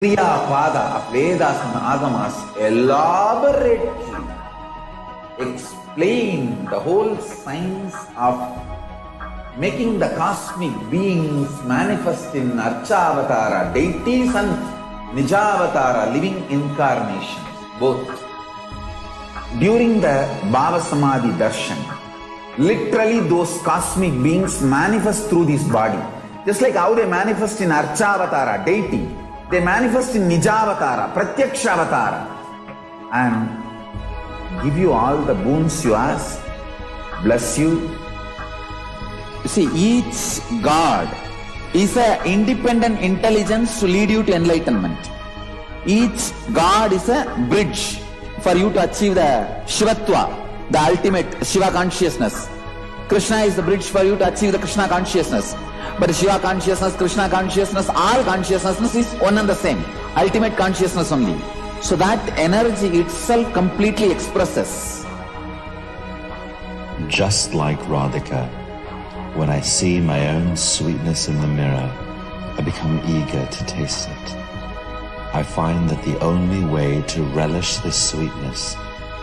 Kriyapada of Vedas and Agamas elaborately explain the whole science of making the cosmic beings manifest in Archavatara, deities and Nijavatara, living incarnations, both. During the Bhava Samadhi Darshan, literally those cosmic beings manifest through this body. Just like how they manifest in Archavatara, deity, they manifest in Nijavatara, Pratyakshavatara, and give you all the boons you ask, bless you. You see, each God is an independent intelligence to lead you to enlightenment. Each God is a bridge for you to achieve the Shivatva, the ultimate Shiva consciousness. Krishna is the bridge for you to achieve the Krishna consciousness. But Shiva consciousness, Krishna consciousness, all consciousness is one and the same. Ultimate consciousness only. So that energy itself completely expresses. Just like Radhika, when I see my own sweetness in the mirror, I become eager to taste it. I find that the only way to relish this sweetness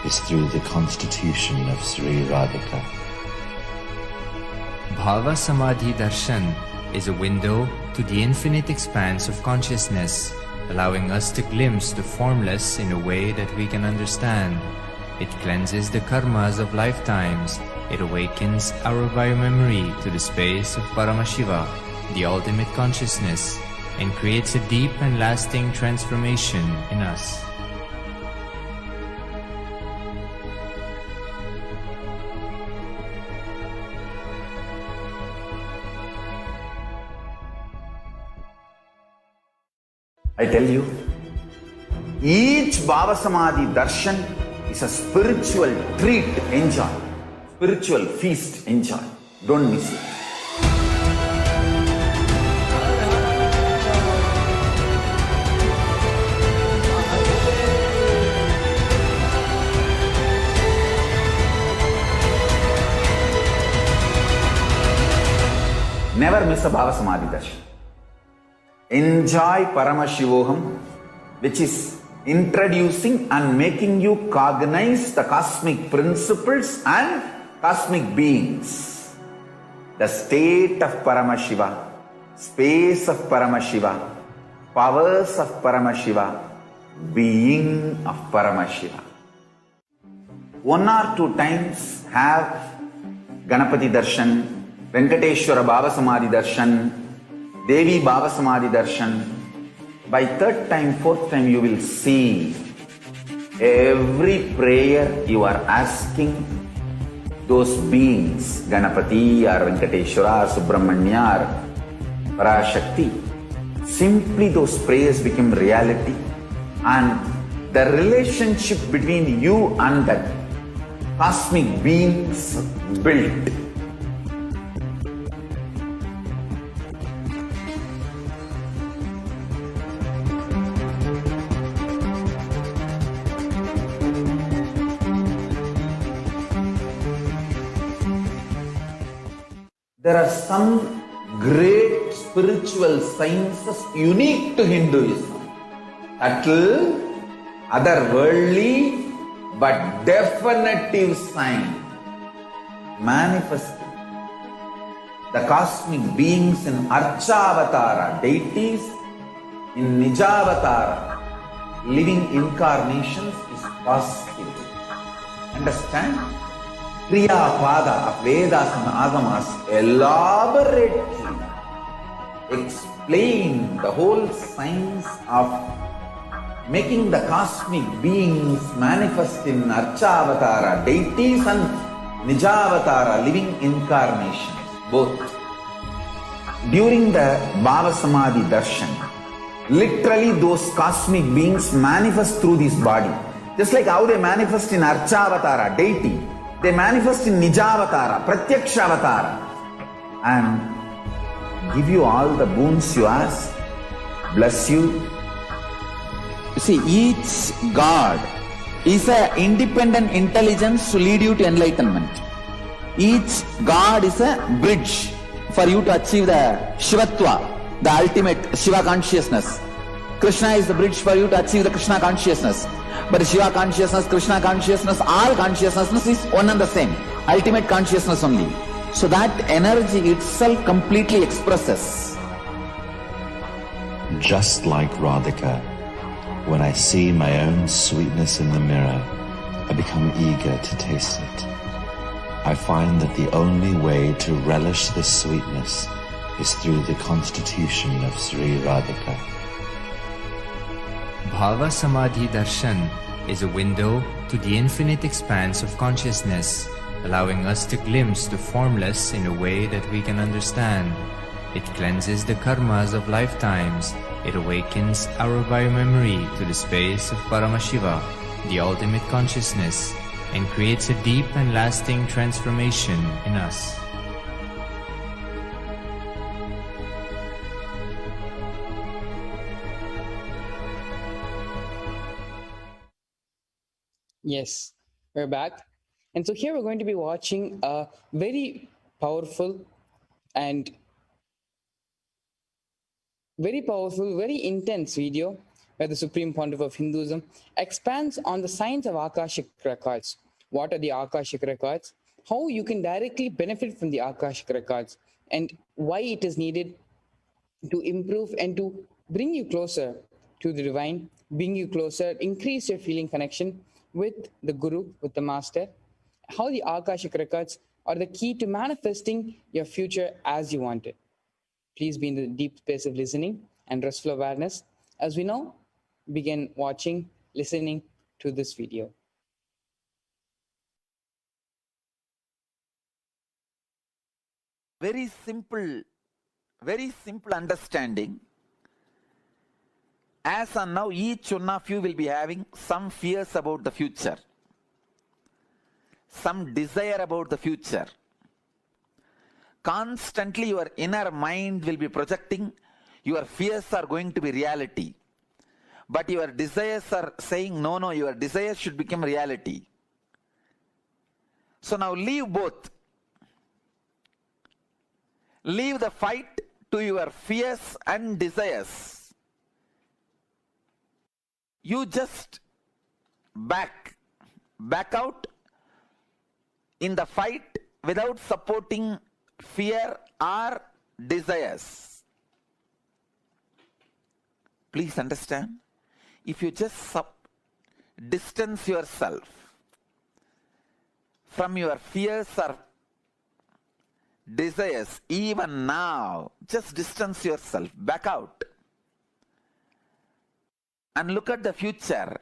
is through the constitution of Sri Radhika. Bhava Samadhi Darshan is a window to the infinite expanse of consciousness, allowing us to glimpse the formless in a way that we can understand. It cleanses the karmas of lifetimes. It awakens our biomemory to the space of Paramashiva, the ultimate consciousness, and creates a deep and lasting transformation in us. I tell you, each Bhava Samadhi Darshan is a spiritual treat, enjoy. Spiritual feast, enjoy. Don't miss it. Never miss a Bhava Samadhi Darshan. Enjoy Paramashivoham, which is introducing and making you cognize the cosmic principles and cosmic beings. The state of Paramashiva, space of Paramashiva, powers of Paramashiva, being of Paramashiva. 1 or 2 times have Ganapati Darshan, Venkateshwara Bhava Samadhi Darshan, Devi Bhava Samadhi Darshan. By 3rd time, 4th time, you will see every prayer you are asking those beings, Ganapati or Venkateshwara, Subramanya or Parashakti. Simply those prayers become reality, and the relationship between you and that cosmic beings built. There are some great spiritual sciences unique to Hinduism. Subtle, otherworldly, but definitive sign. Manifesting the cosmic beings in Archavatara, deities, in Nijavatara, living incarnations is possible. Understand? Kriyapada of Vedas and Agamas elaborately explain the whole science of making the cosmic beings manifest in Archavatara, deities and Nijavatara, living incarnations, both. During the Bhava Samadhi Darshan, literally those cosmic beings manifest through this body. Just like how they manifest in Archavatara, deity, they manifest in Nijavatara, Pratyakshavatara, and give you all the boons you ask, bless you. You see, each God is an independent intelligence to lead you to enlightenment. Each God is a bridge for you to achieve the Shivatva, the ultimate Shiva consciousness. Krishna is the bridge for you to achieve the Krishna consciousness. But Shiva consciousness, Krishna consciousness, all consciousness is one and the same. Ultimate consciousness only. So that energy itself completely expresses. Just like Radhika, when I see my own sweetness in the mirror, I become eager to taste it. I find that the only way to relish this sweetness is through the constitution of Sri Radhika. Bhava Samadhi Darshan is a window to the infinite expanse of consciousness, allowing us to glimpse the formless in a way that we can understand. It cleanses the karmas of lifetimes. It awakens our biomemory to the space of Paramashiva, the ultimate consciousness, and creates a deep and lasting transformation in us. Yes, we're back. And so here we're going to be watching a very powerful, very intense video where the Supreme Pontiff of Hinduism expands on the science of Akashic records. What are the Akashic records? How you can directly benefit from the Akashic records, and why it is needed to improve and to bring you closer to the divine, bring you closer, increase your feeling connection with the Guru, with the Master. How the Akashic records are the key to manifesting your future as you want it. Please be in the deep space of listening and restful awareness as we now begin watching, listening to this video. Very simple understanding. As on now, each one of you will be having some fears about the future, some desire about the future. Constantly your inner mind will be projecting your fears are going to be reality. But your desires are saying, no, your desires should become reality. So now leave both. Leave the fight to your fears and desires. You just back out in the fight without supporting fear or desires. Please understand, if you just distance yourself from your fears or desires, even now, just distance yourself, back out, and look at the future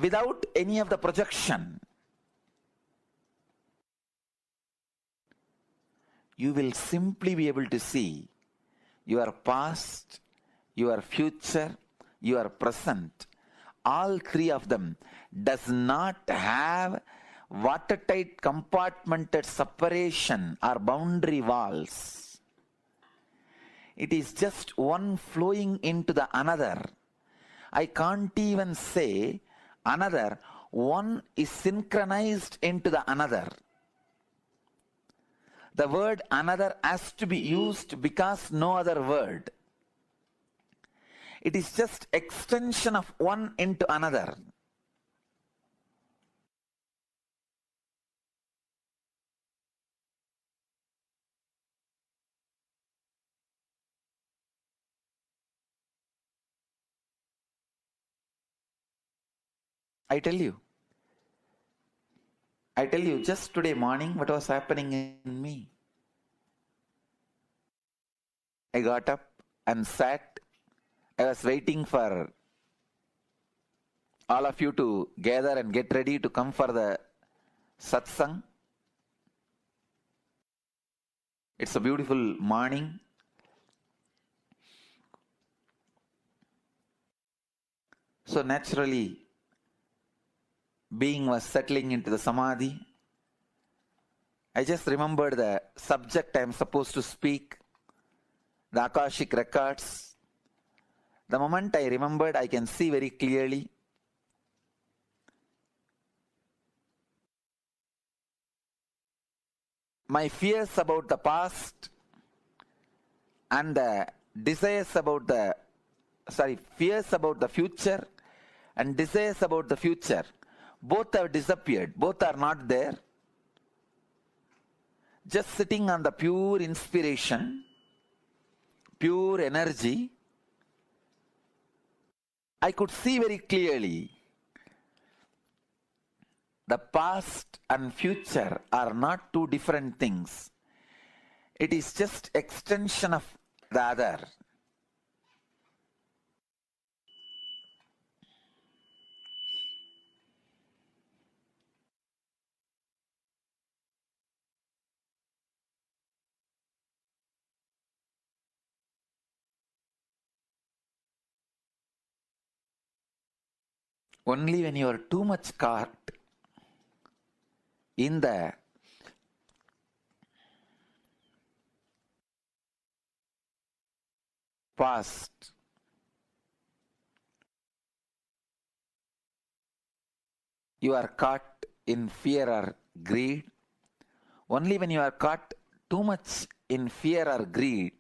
without any of the projection. You will simply be able to see your past, your future, your present. All three of them does not have watertight compartmented separation or boundary walls. It is just one flowing into the another. I can't even say another. One is synchronized into the another. The word another has to be used because no other word. It is just extension of one into another. I tell you, just today morning what was happening in me. I got up and sat. I was waiting for all of you to gather and get ready to come for the satsang. It's a beautiful morning. So naturally, being was settling into the samadhi. I just remembered the subject I am supposed to speak, the Akashic records. The moment I remembered, I can see very clearly. My fears about the past and the desires about the fears about the future and desires about the future, both have disappeared, both are not there. Just sitting on the pure inspiration, pure energy, I could see very clearly the past and future are not two different things. It is just extension of the other. Only when you are too much caught in the past, you are caught in fear or greed. Only when you are caught too much in fear or greed,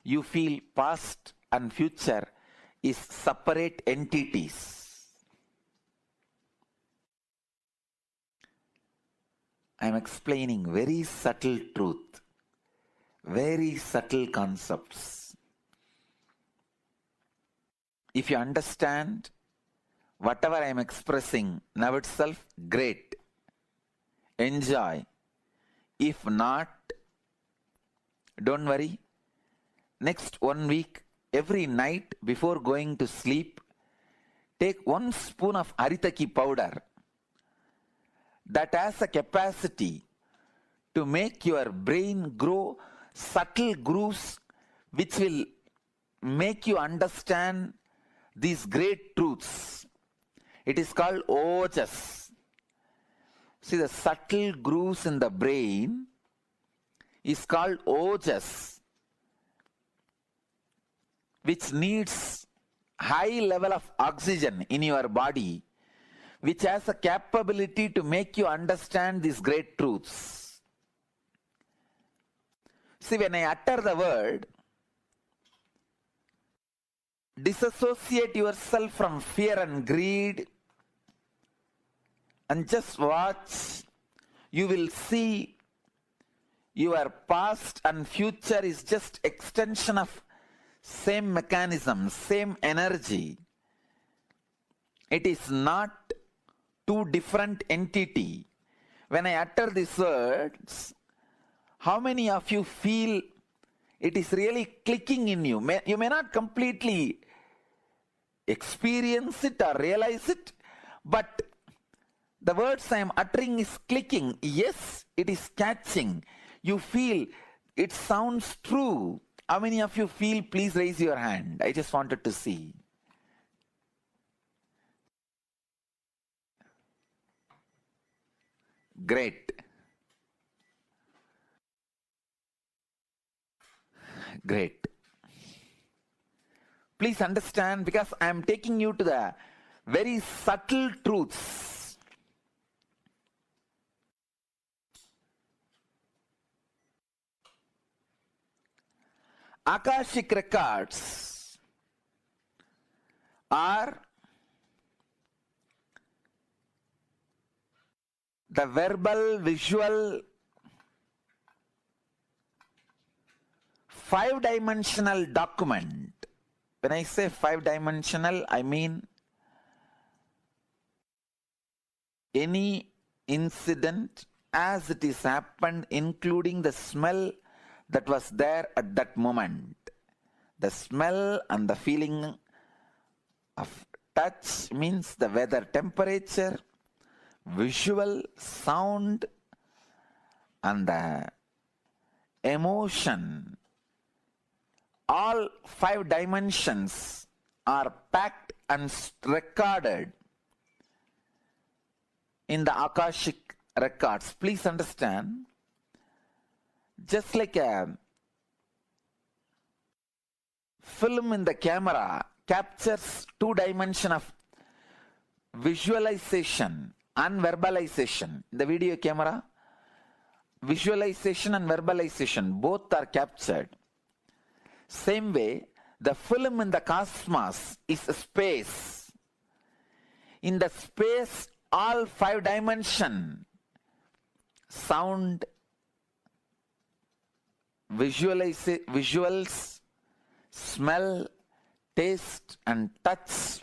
you feel past and future is separate entities. I am explaining very subtle truth, very subtle concepts. If you understand whatever I am expressing now itself, great. Enjoy. If not, don't worry. Next 1 week, every night before going to sleep, take 1 spoon of aritaki powder that has a capacity to make your brain grow subtle grooves which will make you understand these great truths. It is called ojas. See, the subtle grooves in the brain is called ojas, which needs high level of oxygen in your body, which has a capability to make you understand these great truths. See, when I utter the word, disassociate yourself from fear and greed and just watch, you will see your past and future is just extension of same mechanism, same energy. It is not two different entity. When I utter these words, how many of you feel it is really clicking in you? You may not completely experience it or realize it, but the words I am uttering is clicking. Yes, it is catching. You feel it sounds true. How many of you feel? Please raise your hand. I just wanted to see. Great. Great. Please understand, because I am taking you to the very subtle truths. Akashic records are the verbal, visual, 5-dimensional document. When I say 5-dimensional, I mean any incident as it is happened, including the smell that was there at that moment. The smell and the feeling of touch means the weather temperature, visual, sound, and the emotion. All 5 dimensions are packed and recorded in the Akashic records. Please understand, just like a film in the camera captures 2 dimensions of visualization and verbalization. The video camera, visualization and verbalization, both are captured. Same way, The film in the cosmos is a space. In the space, all 5 dimensions, sound, visuals, smell, taste and touch,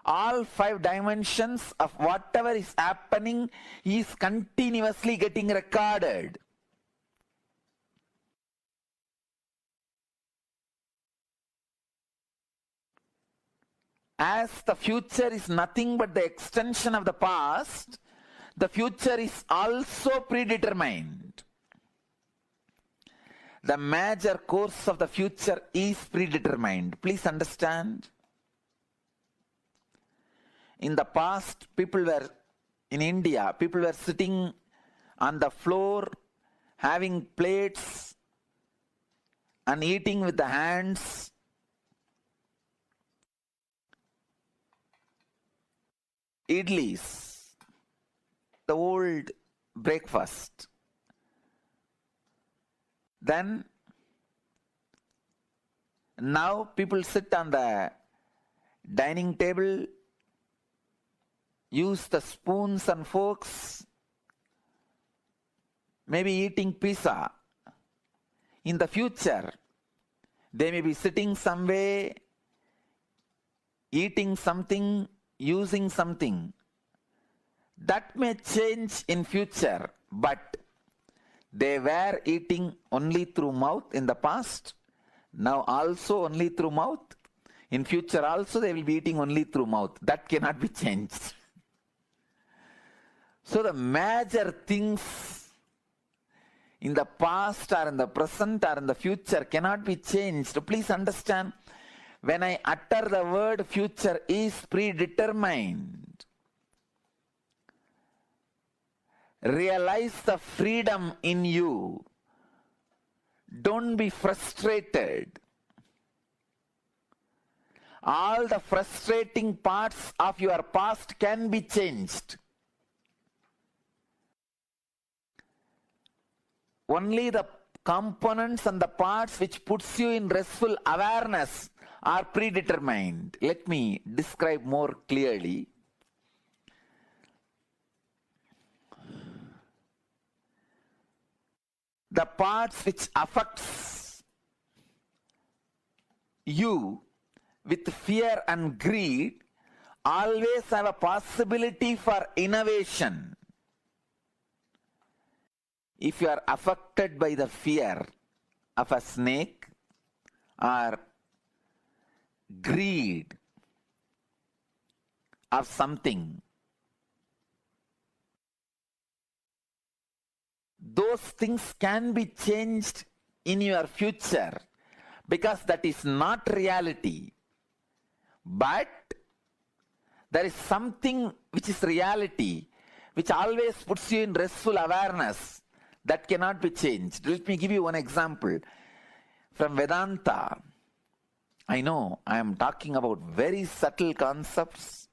all 5 dimensions of whatever is happening is continuously getting recorded. As the future is nothing but the extension of the past, the future is also predetermined. The major course of the future is predetermined. Please understand. In the past, in India, people were sitting on the floor, having plates and eating with the hands. Idlis, the old breakfast. Then, now people sit on the dining table, use the spoons and forks, maybe eating pizza. In the future, they may be sitting somewhere, eating something, using something. That may change in future, but they were eating only through mouth in the past, now also only through mouth. In future also they will be eating only through mouth. That cannot be changed. So the major things in the past or in the present or in the future cannot be changed. Please understand, when I utter the word future is predetermined, realize the freedom in you. Don't be frustrated. All the frustrating parts of your past can be changed. Only the components and the parts which puts you in restful awareness are predetermined. Let me describe more clearly. The parts which affects you with fear and greed always have a possibility for innovation. If you are affected by the fear of a snake or greed of something, those things can be changed in your future because that is not reality. But there is something which is reality, which always puts you in restful awareness. That cannot be changed. Let me give you one example. From Vedanta, I know I am talking about very subtle concepts,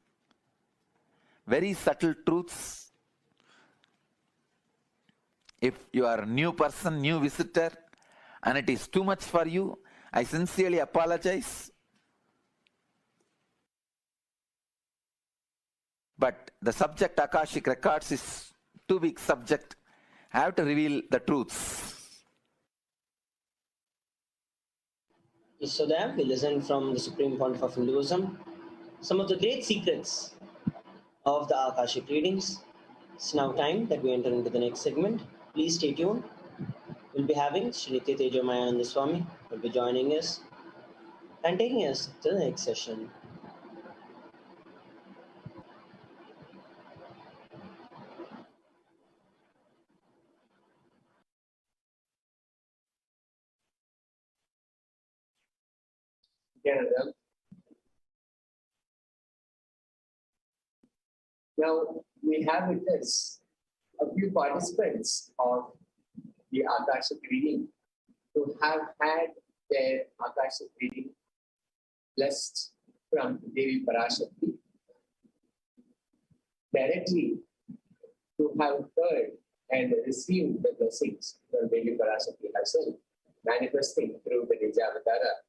very subtle truths. If you are a new person, new visitor, and it is too much for you, I sincerely apologize. But the subject Akashic records is too big subject. I have to reveal the truths. So there we listen from the Supreme Pontiff of Hinduism some of the great secrets of the Akashic readings. It's now time that we enter into the next segment. Please stay tuned. We'll be having Sri Nitya Tejo Mayananda Swami will be joining us and taking us to the next session. Canada. Now we have with us a few participants of the Akashic reading who have had their Akashic reading blessed from Devi Parashakti, directly who have heard and received the blessings from Devi Parashakti herself, manifesting through the Nijavatara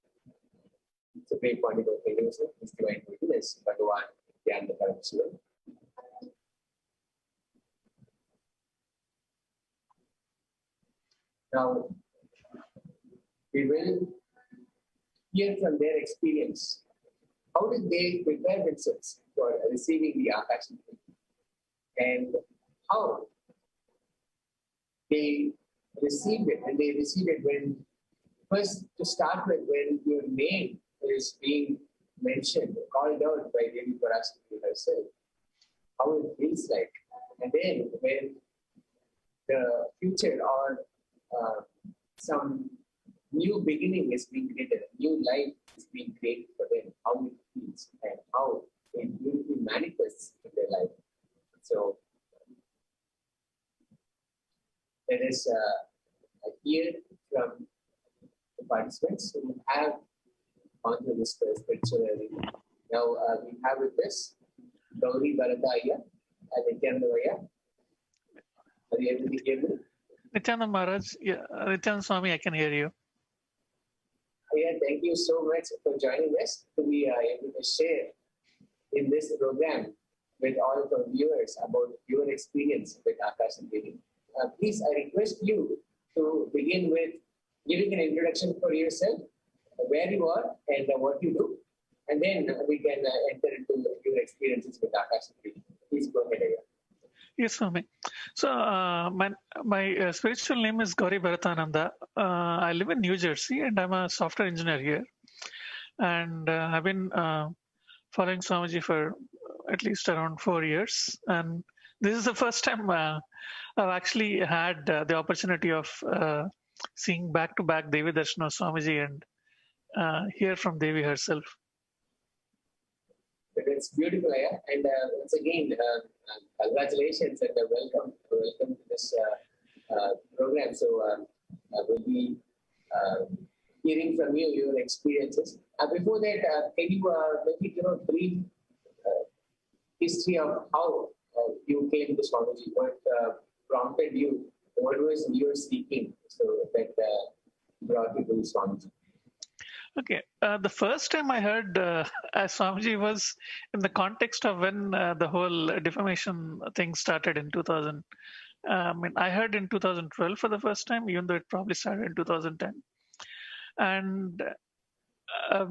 Supreme Pontiff of Hinduism, His Divine Holiness, Bhagavan Lingodbhava Paramashivam. Now, we will hear from their experience. How did they prepare themselves for receiving the Akashic, and how they received it? And they received it when, first to start with, when your name is being mentioned, called out by Devi Parashakti herself, how it feels like. And then when the future or some new beginning is being created, a new life is being created for them, how it feels and how it will be manifests in their life. So let us hear from the participants who have gone through this spiritual journey. Now we have with us Gauri Bharataya and Nithyananda Vaya. Are you able to hear me? Nithyananda Maharaj, yeah, Nithyananda Swami, I can hear you. Yeah, thank you so much for joining us to be able to share in this program with all of the viewers about your experience with Akashic reading. Please, I request you to begin with giving an introduction for yourself, where you are and what you do, and then we can enter into your experiences with Akashic reading. Please go ahead, Aya. Yes, Swami. So, my spiritual name is Gauri Bharatananda. I live in New Jersey and I'm a software engineer here. And I've been following Swamiji for at least around 4 years. And this is the first time I've actually had the opportunity of seeing back-to-back Devi Darshan of Swamiji and hear from Devi herself. It's beautiful, Aya. And once again, congratulations and welcome to this program. So we'll be hearing from you your experiences. Before that, can you maybe give a brief history of how you came to Swamiji? What prompted you? What was your seeking so that brought you to Swamiji? Okay, the first time I heard Swamiji was in the context of when the whole defamation thing started in 2000. I heard in 2012 for the first time, even though it probably started in 2010. And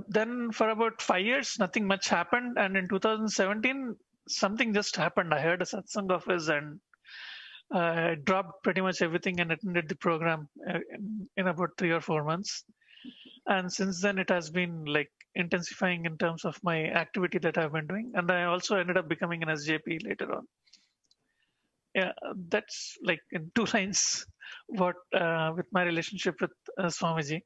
then for about 5 years, nothing much happened. And in 2017, something just happened. I heard a satsang of his and I dropped pretty much everything and attended the program in about 3 or 4 months. And since then, it has been like intensifying in terms of my activity that I've been doing. And I also ended up becoming an SJP later on. Yeah, that's like in 2 lines what with my relationship with Swamiji.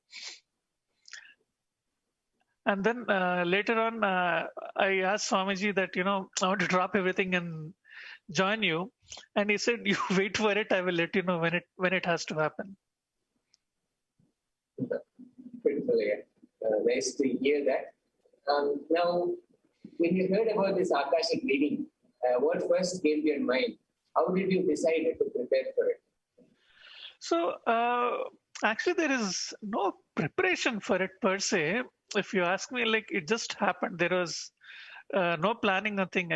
And then later on, I asked Swamiji that, I want to drop everything and join you. And he said, you wait for it. I will let you know when it has to happen. Nice to hear that. Now, when you heard about this Akashic reading, what first came to your mind? How did you decide to prepare for it? So, actually, there is no preparation for it per se. If you ask me, like, it just happened. There was no planning, nothing.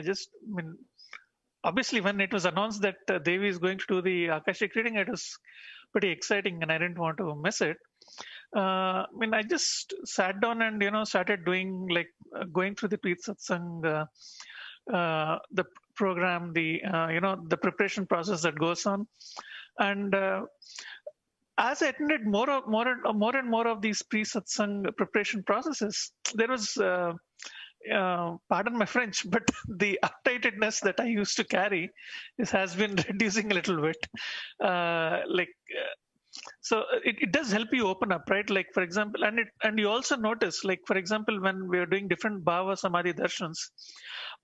Obviously, when it was announced that Devi is going to do the Akashic reading, it was pretty exciting and I didn't want to miss it. I just sat down and, started doing going through the Preet Satsang, the program, the preparation process that goes on. And as I attended more and more of these pre-satsang preparation processes, there was, pardon my French, but the uptightedness that I used to carry has been reducing a little bit. So it does help you open up, right? Like, for example, and you also notice, like, for example, when we are doing different Bhava Samadhi darshans,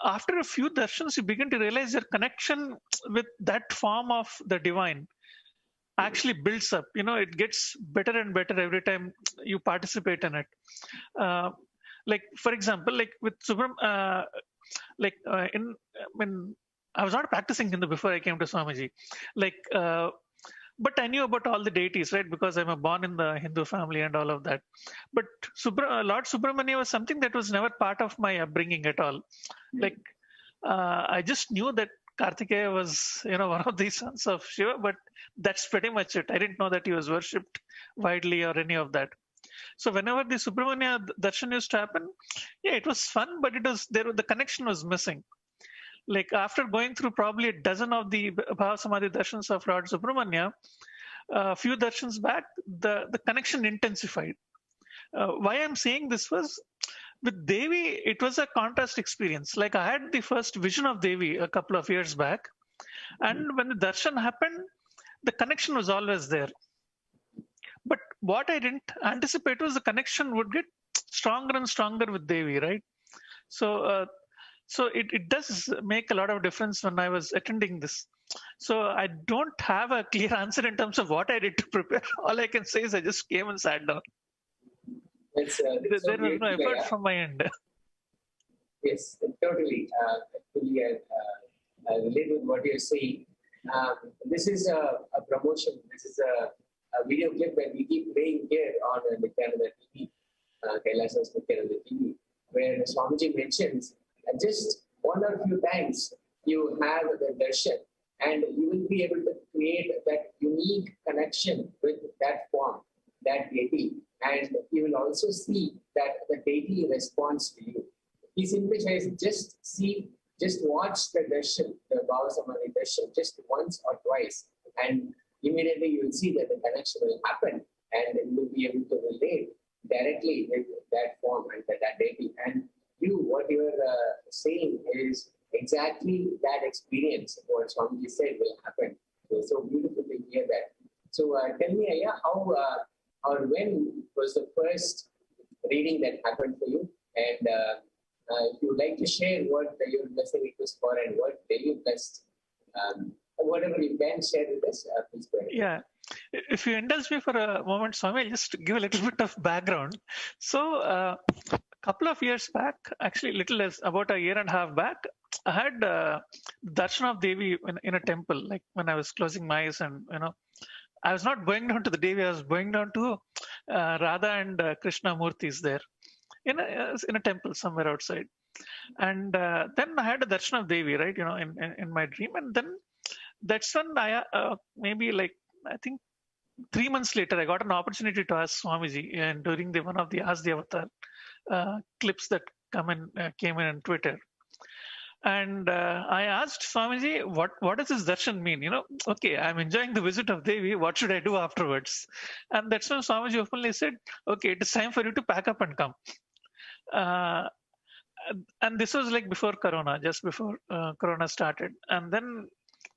after a few darshans, you begin to realize your connection with that form of the divine actually builds up. It gets better and better every time you participate in it. Like, for example, like with Subram, I was not practicing Hindu before I came to Swamiji. but I knew about all the deities, right? Because I'm born in the Hindu family and all of that. But Lord Subramania was something that was never part of my upbringing at all. Like, I just knew that Kartikeya was, one of the sons of Shiva, but that's pretty much it. I didn't know that he was worshipped widely or any of that. So whenever the Subramania darshan used to happen, yeah, it was fun, but the connection was missing. Like after going through probably a dozen of the Bhava Samadhi darshans of Lord Subramania, a few darshans back, the connection intensified. Why I'm saying this was, with Devi, it was a contrast experience. Like I had the first vision of Devi a couple of years back, and when the darshan happened, the connection was always there. But what I didn't anticipate was the connection would get stronger and stronger with Devi, right? So it does make a lot of difference when I was attending this. So I don't have a clear answer in terms of what I did to prepare. All I can say is I just came and sat down. There was no effort from my end. Yes, totally. Actually, I relate with what you're saying. This is a promotion. This is a video clip that we keep playing here on Nithyananda TV, Kailasa's Nithyananda TV, where Swamiji mentions just one or few times you have the darshan and you will be able to create that unique connection with that form, that deity, and you will also see that the deity responds to you. He simply says, just watch the darshan, the Bhava Samadhi darshan, just once or twice, and immediately you will see that the connection will happen, and you will be able to relate directly with that form and that deity. And what you are saying is exactly that experience, what Swamiji said will happen. So beautiful to hear that. So tell me, Ayya, how or when was the first reading that happened for you? And if you would like to share what your blessing it was for and what you blessed, whatever you can share with us, please go ahead. Yeah. If you indulge me for a moment, Swami, I'll just give a little bit of background. So, a couple of years back, actually little less, about a year and a half back, I had darshan of Devi in a temple, like when I was closing my eyes, and I was not going down to the Devi, I was going down to Radha and Krishna Murtis there in a temple somewhere outside. And then I had a darshan of Devi, right, in my dream. And then that's when maybe like, I think 3 months later, I got an opportunity to ask Swamiji, and during one of the Ask the Avatar clips that came in on Twitter. And I asked Swamiji, what does this darshan mean? Okay, I'm enjoying the visit of Devi. What should I do afterwards? And that's when Swamiji openly said, okay, it is time for you to pack up and come. And this was like before Corona, just before Corona started. And then,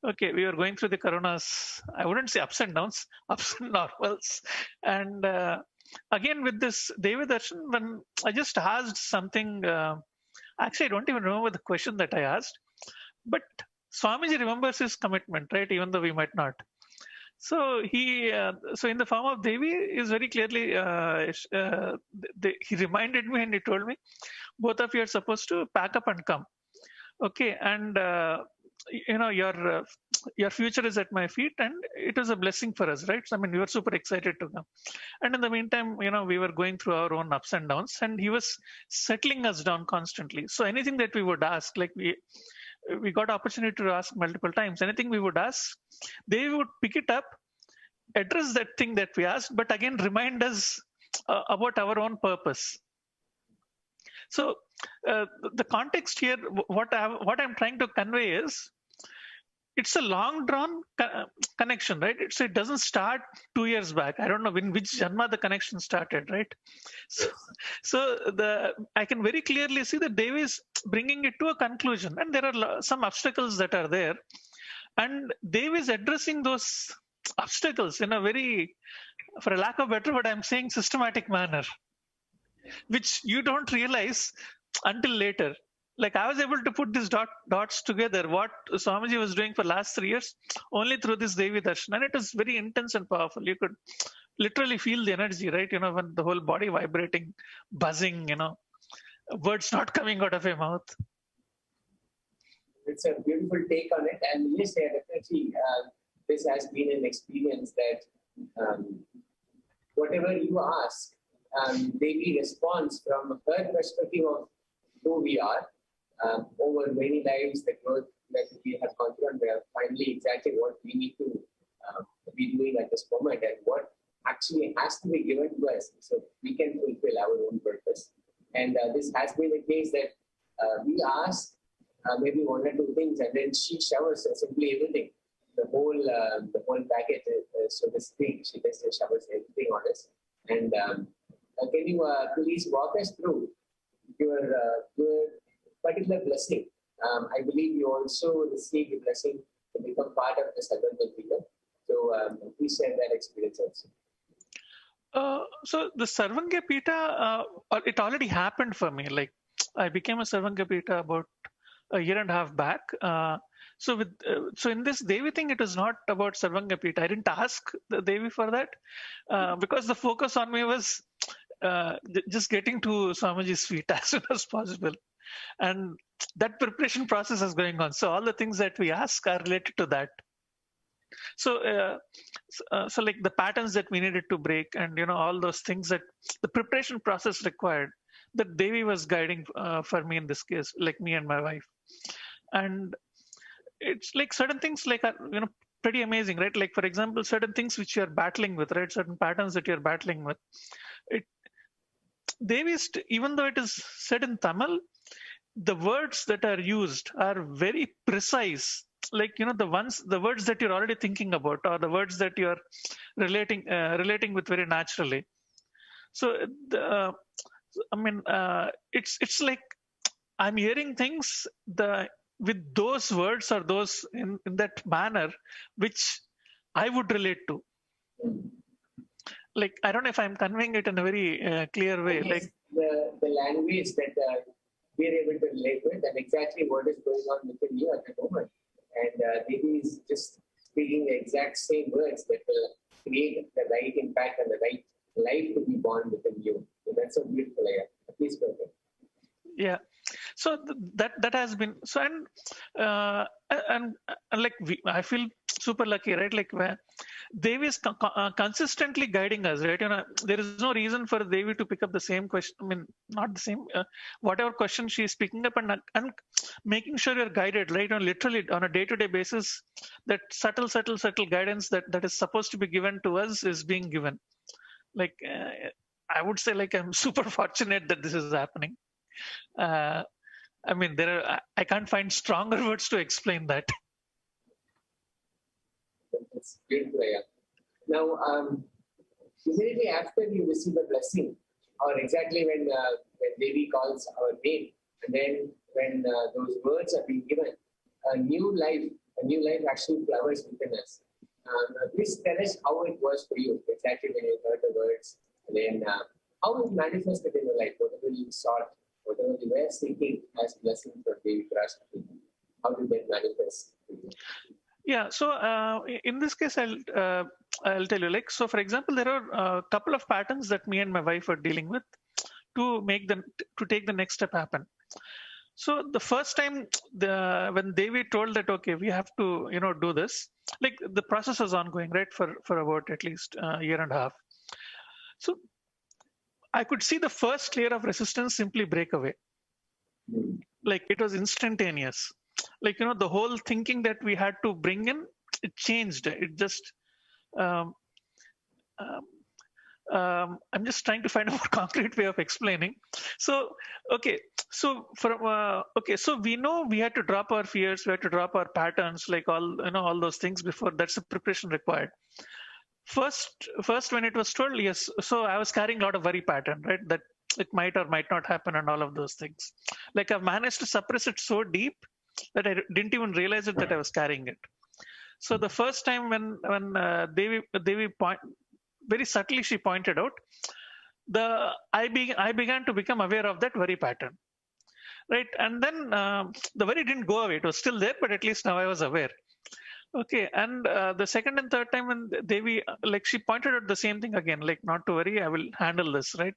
okay, we were going through the Coronas, I wouldn't say ups and downs, ups and normals. And again, with this Devi darshan, when I just asked something, actually, I don't even remember the question that I asked, but Swamiji remembers his commitment, right? Even though we might not. So he, so in the form of Devi, is very clearly, he reminded me and he told me, both of you are supposed to pack up and come. Okay, and your future is at my feet, and it was a blessing for us, right? So, I mean, we were super excited to come. And in the meantime, we were going through our own ups and downs, and he was settling us down constantly. So anything that we would ask, like we got opportunity to ask multiple times, anything we would ask, they would pick it up, address that thing that we asked, but again remind us about our own purpose. So the context here, what I'm trying to convey is, it's a long drawn connection, right? It doesn't start 2 years back. I don't know in which janma the connection started, right? So I can very clearly see that Devi is bringing it to a conclusion, and there are some obstacles that are there, and Devi is addressing those obstacles in a very, for a lack of a better word, I'm saying systematic manner, which you don't realize until later. Like I was able to put these dots together, what Swamiji was doing for last 3 years, only through this Devi darshan. And it was very intense and powerful. You could literally feel the energy, right? When the whole body vibrating, buzzing, words not coming out of your mouth. It's a beautiful take on it. And yes, definitely, this has been an experience that whatever you ask, Devi responds from her perspective of who we are over many lives, the growth that we have gone through, and finally exactly what we need to be doing at this moment and what actually has to be given to us so we can fulfill our own purpose. And this has been the case that we ask maybe one or two things, and then she showers simply everything, the whole packet, so to speak. She just showers everything on us. And can you please walk us through your particular blessing? I believe you also received the blessing to become part of the Sarvanga Pita. So please share that experience also. So the Sarvanga Pita, it already happened for me. Like I became a Sarvanga Pita about a year and a half back. So in this Devi thing, it was not about Sarvanga Pita. I didn't ask the Devi for that because the focus on me was just getting to Swamiji's feet as soon as possible. And that preparation process is going on. So all the things that we ask are related to that. So like the patterns that we needed to break, and all those things that the preparation process required, that Devi was guiding for me in this case, like me and my wife. And it's like certain things like are pretty amazing, right? Like for example, certain things which you're battling with, right? Certain patterns that you're battling with. Devi, even though it is said in Tamil, the words that are used are very precise. Like the words that you're already thinking about, or the words that you're relating with very naturally. So it's like I'm hearing things with those words or those in that manner which I would relate to. Like I don't know if I'm conveying it in a very clear way. Yes, like the language that we're able to relate with, and exactly what is going on within you at the moment. And Devi is just speaking the exact same words that will create the right impact and the right life to be born within you. So that's so beautiful. Please go ahead. Yeah. So that has been so, and like I feel super lucky, right? Like where Devi is consistently guiding us, right? There is no reason for Devi to pick up the same question. I mean, not the same, whatever question she is picking up and making sure you're guided, right? Literally on a day-to-day basis, that subtle guidance that is supposed to be given to us is being given. Like I would say, like I'm super fortunate that this is happening. I mean, I can't find stronger words to explain that. That's beautiful. Now, immediately after you receive a blessing, or exactly when Devi calls our name, and then when those words are being given, a new life actually flowers within us. Please tell us how it was for you, exactly when you heard the words, and then how it manifested in your life, whatever you sought, whatever you were seeking as blessing from Devi Parashakti. How did that manifest? Yeah, so in this case, I'll tell you. Like, so for example, there are a couple of patterns that me and my wife are dealing with to take the next step happen. So the first time when Devi told that, okay, we have to do this, like the process was ongoing, right, for about at least a year and a half. So I could see the first layer of resistance simply break away. Like it was instantaneous. Like, the whole thinking that we had to bring in, it changed. It just, I'm just trying to find a more concrete way of explaining. So, okay. So so we know we had to drop our fears, we had to drop our patterns, like all those things before. That's the preparation required. First, when it was told, yes. So I was carrying a lot of worry pattern, right? That it might or might not happen, and all of those things. Like I've managed to suppress it so deep that I didn't even realize it that I was carrying it. So the first time when Devi very subtly she pointed out, I began to become aware of that worry pattern, right? And then the worry didn't go away; it was still there, but at least now I was aware. Okay, and the second and third time when Devi, like she pointed out the same thing again, like not to worry, I will handle this, right?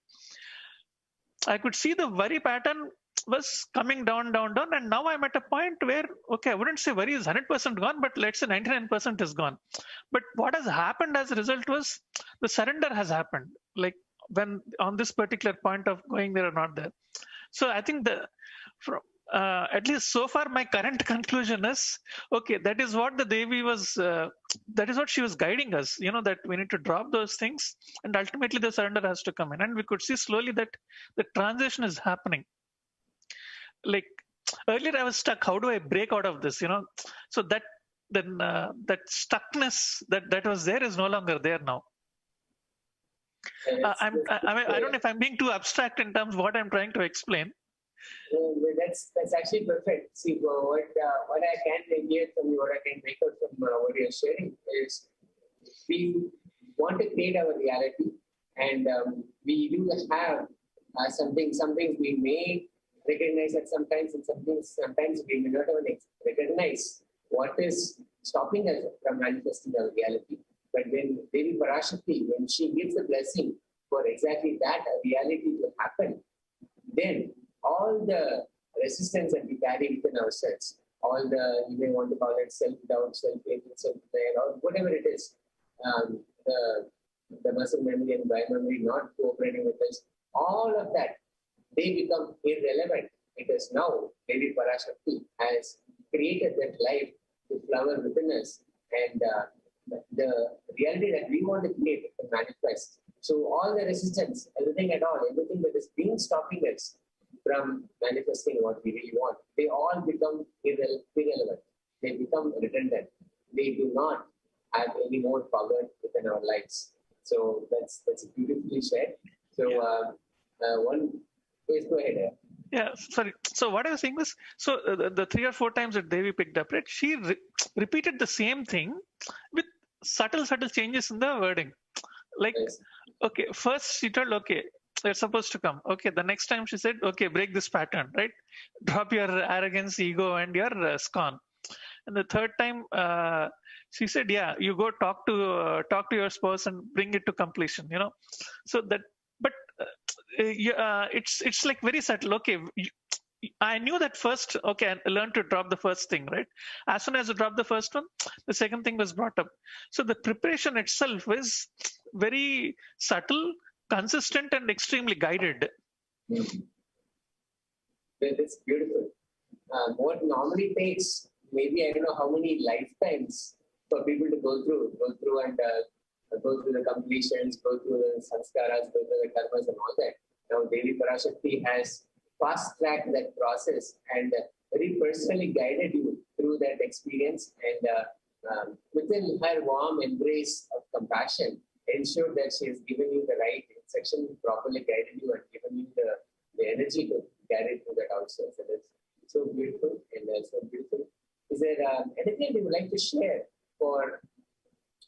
I could see the worry pattern was coming down, down, down. And now I'm at a point where, okay, I wouldn't say worry is 100% gone, but let's say 99% is gone. But what has happened as a result was the surrender has happened. Like when on this particular point of going there or not there. So I think from at least so far, my current conclusion is, okay, that is what the Devi was, that is what she was guiding us, that we need to drop those things and ultimately the surrender has to come in. And we could see slowly that the transition is happening. Like earlier I was stuck, how do I break out of this, So that stuckness that was there is no longer there now. I don't know if I'm being too abstract in terms of what I'm trying to explain. That's actually perfect. See, what I can get from you, what I can make out from what you're sharing is we want to create our reality, and we do have something we may recognize at sometimes, and sometimes we may not even recognize what is stopping us from manifesting our reality. But when Devi Parashakti, when she gives the blessing for exactly that reality to happen, then all the resistance that we carry within ourselves, all the, you may want to call it self-doubt, self-hatred, self-prayer, or whatever it is, the muscle memory and biomemory not cooperating with us, all of that, they become irrelevant. Because now Devi Parashakti has created that life to flower within us, and the reality that we want to create to manifest. So all the resistance, everything at all, everything that is being stopping us from manifesting what we really want, they all become irrelevant. They become redundant. They do not have any more power within our lives. So that's beautifully said. So please go ahead. Yeah, sorry. So what I was saying was, so the 3 or 4 times that Devi picked up, right? She repeated the same thing with subtle changes in the wording. Like, Yes. okay, first she told, okay, they're supposed to come. Okay, the next time she said, okay, break this pattern, right? Drop your arrogance, ego, and your scorn. And the third time, she said, yeah, you go talk to your spouse and bring it to completion. So that, but it's like very subtle. Okay, I knew that first. Okay, I learned to drop the first thing, right? As soon as I dropped the first one, the second thing was brought up. So the preparation itself is very subtle, consistent, and extremely guided. That's beautiful. What normally takes maybe I don't know how many lifetimes for people to go through and go through the completions, go through the sanskaras, go through the karmas and all that. Now Devi Parashakti has fast-tracked that process and very personally guided you through that experience, and within her warm embrace of compassion, ensured that she has given you the right instruction, properly guided you, and given you the energy to carry through that also. So that's so beautiful and so beautiful. Is there anything you would like to share for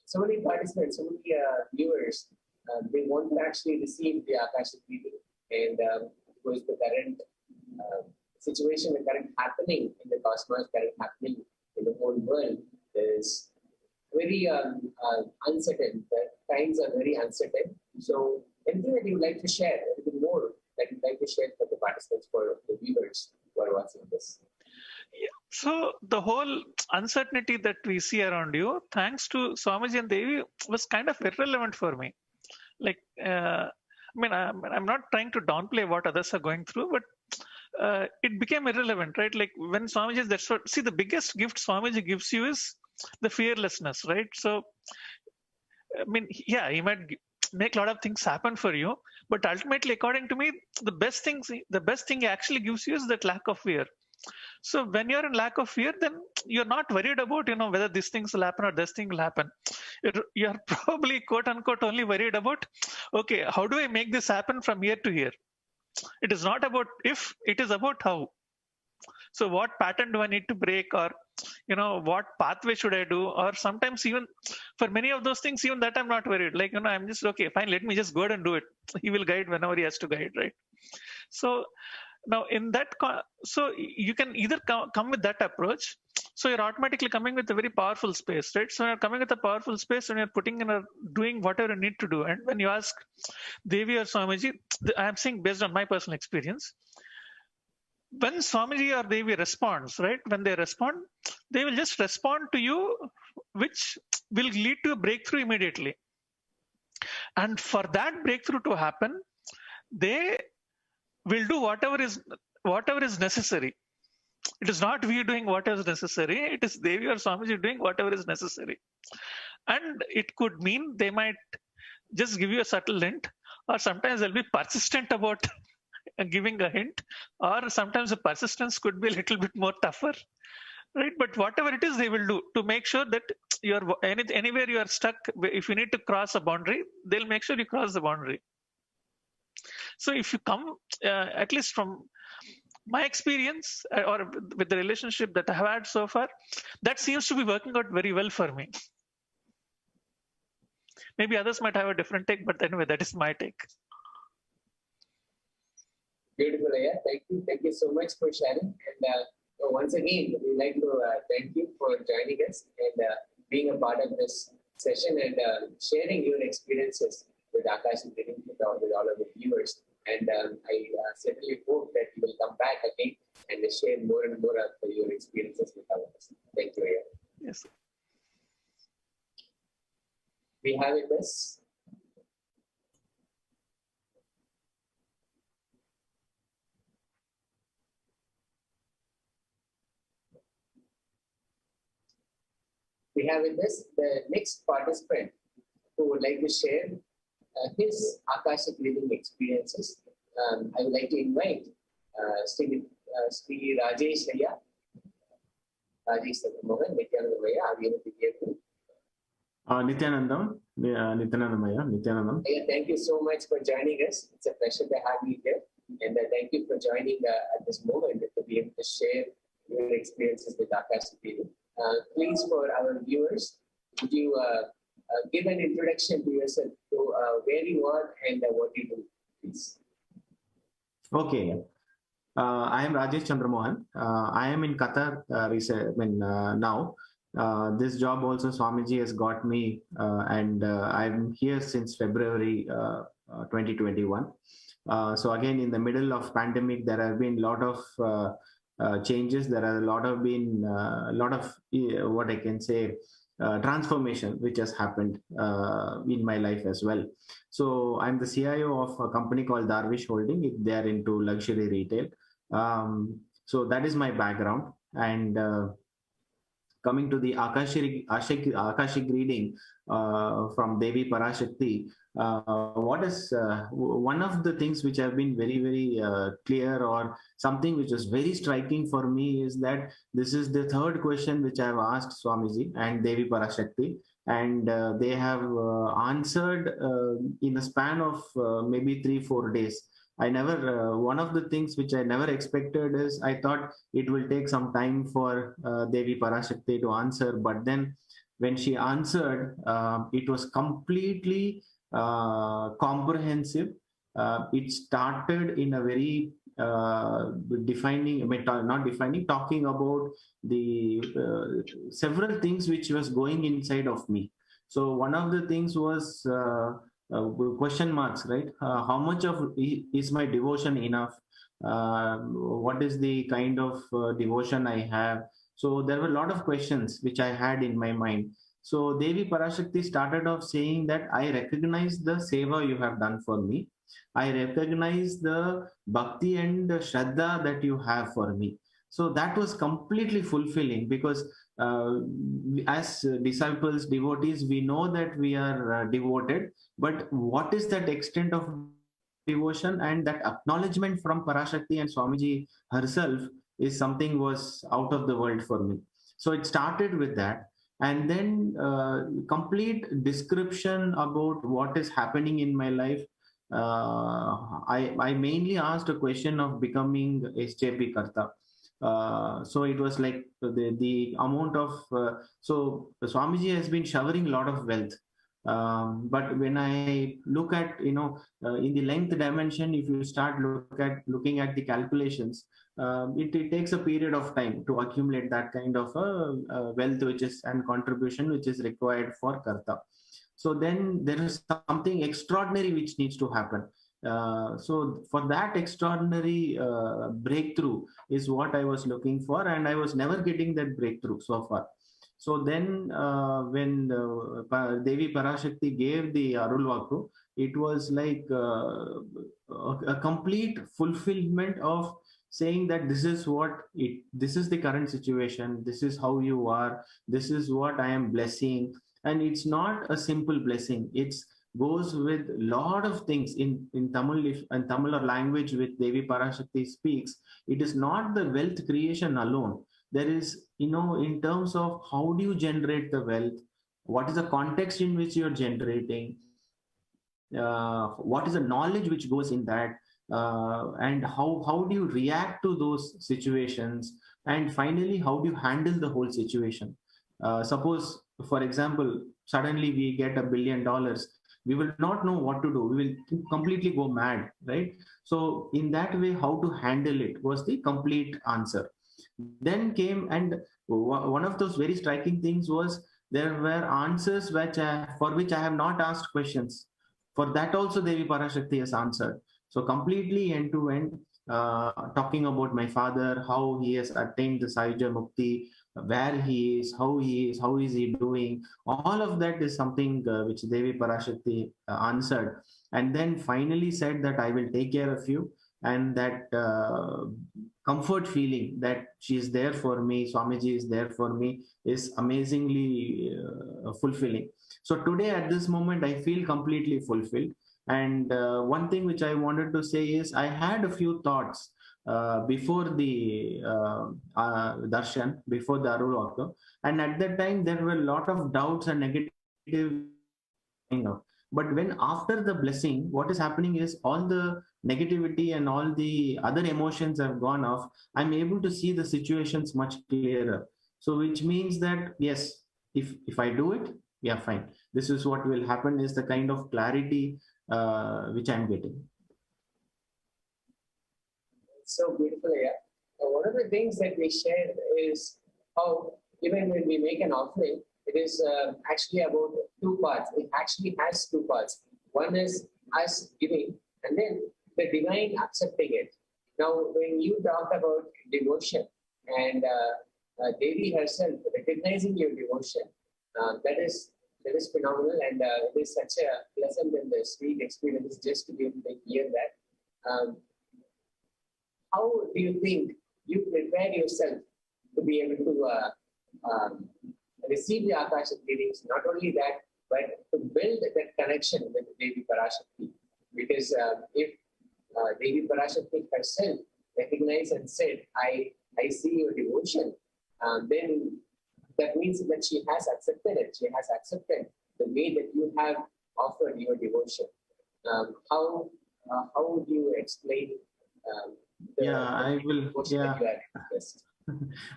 so many participants, so many viewers? They want to actually receive the Akashic reading, and because the current situation, the current happening in the cosmos, current happening in the whole world is very uncertain. The times are very uncertain. So anything that you would like to share, anything more that you'd like to share for the participants, for the viewers who are watching this? Yeah. So the whole uncertainty that we see around you, thanks to Swamiji and Devi, was kind of irrelevant for me. Like, I'm not trying to downplay what others are going through, but it became irrelevant, right? Like when Swamiji, that's what, see, the biggest gift Swamiji gives you is the fearlessness, right? So, yeah, he might make a lot of things happen for you, but ultimately, according to me, the best thing he actually gives you is that lack of fear. So when you're in lack of fear, then you're not worried about, whether these things will happen or this thing will happen. You're probably, quote unquote, only worried about, okay, how do I make this happen from here to here? It is not about if, it is about how. So what pattern do I need to break, or, what pathway should I do? Or sometimes even for many of those things, even that I'm not worried. Like, I'm just, okay, fine, let me just go ahead and do it. He will guide whenever he has to guide, right? So now in that, so you can either come with that approach. So you're automatically coming with a very powerful space, right? So you're coming with a powerful space and you're putting in doing whatever you need to do. And when you ask Devi or Swamiji, I'm saying based on my personal experience, when Swamiji or Devi responds, right? When they respond, they will just respond to you, which will lead to a breakthrough immediately. And for that breakthrough to happen, they will do whatever is necessary. It is not we doing whatever is necessary. It is Devi or Swamiji doing whatever is necessary. And it could mean they might just give you a subtle hint, or sometimes they'll be persistent about giving a hint, or sometimes the persistence could be a little bit more tougher, right? But whatever it is, they will do to make sure that anywhere you are stuck. If you need to cross a boundary, they'll make sure you cross the boundary. So if you come, at least from my experience or with the relationship that I have had so far, that seems to be working out very well for me. Maybe others might have a different take, but anyway, that is my take. Beautiful, Aya. Thank you so much for sharing. And once again, we'd like to thank you for joining us and being a part of this session and sharing your experiences with Akashic reading with all of the viewers. And I certainly hope that you will come back again and share more and more of your experiences with us. Thank you, Aya. Yes. We have with us the next participant who would like to share his Akashic reading experiences. I would like to invite Sri Rajesh Aya. Rajesh Mohan, Nithyananda Maya, are you able to hear me? Nithyanandam, Nithyanandam. Aya, thank you so much for joining us. It's a pleasure to have you here. And thank you for joining at this moment to be able to share your experiences with Akashic reading. Please, for our viewers, would you give an introduction to yourself, to where you are and what you do, please? Okay. I am Rajesh Chandramohan. I am in Qatar now. This job also Swamiji has got me, and I'm here since February 2021. So again, in the middle of pandemic, there have been a lot of changes. There are a lot of what I can say transformation which has happened in my life as well. So I'm the CIO of a company called Darvish Holding. They are into luxury retail. So that is my background. And coming to the Akashic reading from Devi Parashakti, what is one of the things which have been very, very clear, or something which is very striking for me, is that this is the third question which I have asked Swamiji and Devi Parashakti, and they have answered in a span of maybe 3-4 days. I never, one of the things which I never expected is, I thought it will take some time for Devi Parashakti to answer, but then when she answered, it was completely comprehensive. It started in a very talking about the several things which was going inside of me. So one of the things was question marks, right? How much of is my devotion enough? What is the kind of devotion I have? So there were a lot of questions which I had in my mind. So Devi Parashakti started off saying that I recognize the seva you have done for me. I recognize the bhakti and the shraddha that you have for me. So that was completely fulfilling, because as disciples, devotees, we know that we are devoted, but what is that extent of devotion? And that acknowledgement from Parashakti and Swamiji herself is something was out of the world for me. So it started with that. And then complete description about what is happening in my life. I mainly asked a question of becoming SJP Karta. So it was like the amount of so Swamiji has been showering a lot of wealth, but when I look at in the length dimension, if you start looking at the calculations, it takes a period of time to accumulate that kind of wealth which is and contribution which is required for Karta. So then there is something extraordinary which needs to happen. So for that extraordinary breakthrough is what I was looking for, and I was never getting that breakthrough so far. So then, when Devi Parashakti gave the Arulvaku, it was like a complete fulfillment of saying that this is the current situation, this is how you are, this is what I am blessing. And it's not a simple blessing, it's goes with lot of things in Tamil. If and Tamil or language which Devi Parashakti speaks, it is not the wealth creation alone. There is, in terms of how do you generate the wealth, what is the context in which you're generating, what is the knowledge which goes in that, and how do you react to those situations, and finally how do you handle the whole situation. Suppose, for example, suddenly we get $1 billion, we will not know what to do, we will completely go mad, right? So in that way, how to handle it was the complete answer. Then came, and one of those very striking things was there were answers for which I have not asked questions. For that also Devi Parashakti has answered. So completely end to end, talking about my father, how he has attained the Sahaja Mukti, where he is, how is he doing. All of that is something which Devi Parashakti answered. And then finally said that I will take care of you, and that comfort feeling that she is there for me, Swamiji is there for me, is amazingly fulfilling. So today at this moment, I feel completely fulfilled. And one thing which I wanted to say is I had a few thoughts before the darshan, before the Arulvaku, and at that time there were a lot of doubts and negative. But when after the blessing, what is happening is all the negativity and all the other emotions have gone off. I'm able to see the situations much clearer. So which means that yes, if I do it, yeah, fine. This is what will happen, is the kind of clarity which I'm getting. So beautiful, yeah. One of the things that we share is how even when we make an offering, it is actually about two parts. It actually has two parts. One is us giving, and then the divine accepting it. Now, when you talk about devotion and Devi herself recognizing your devotion, that is phenomenal, and it is such a pleasant and a sweet experience just to be able to hear that. How do you think you prepare yourself to be able to receive the Akashic readings? Not only that, but to build that connection with Devi Parashakti. Because if Devi Parashakti herself recognized and said, I see your devotion, then that means that she has accepted it. She has accepted the way that you have offered your devotion. How would you explain I will. Yeah.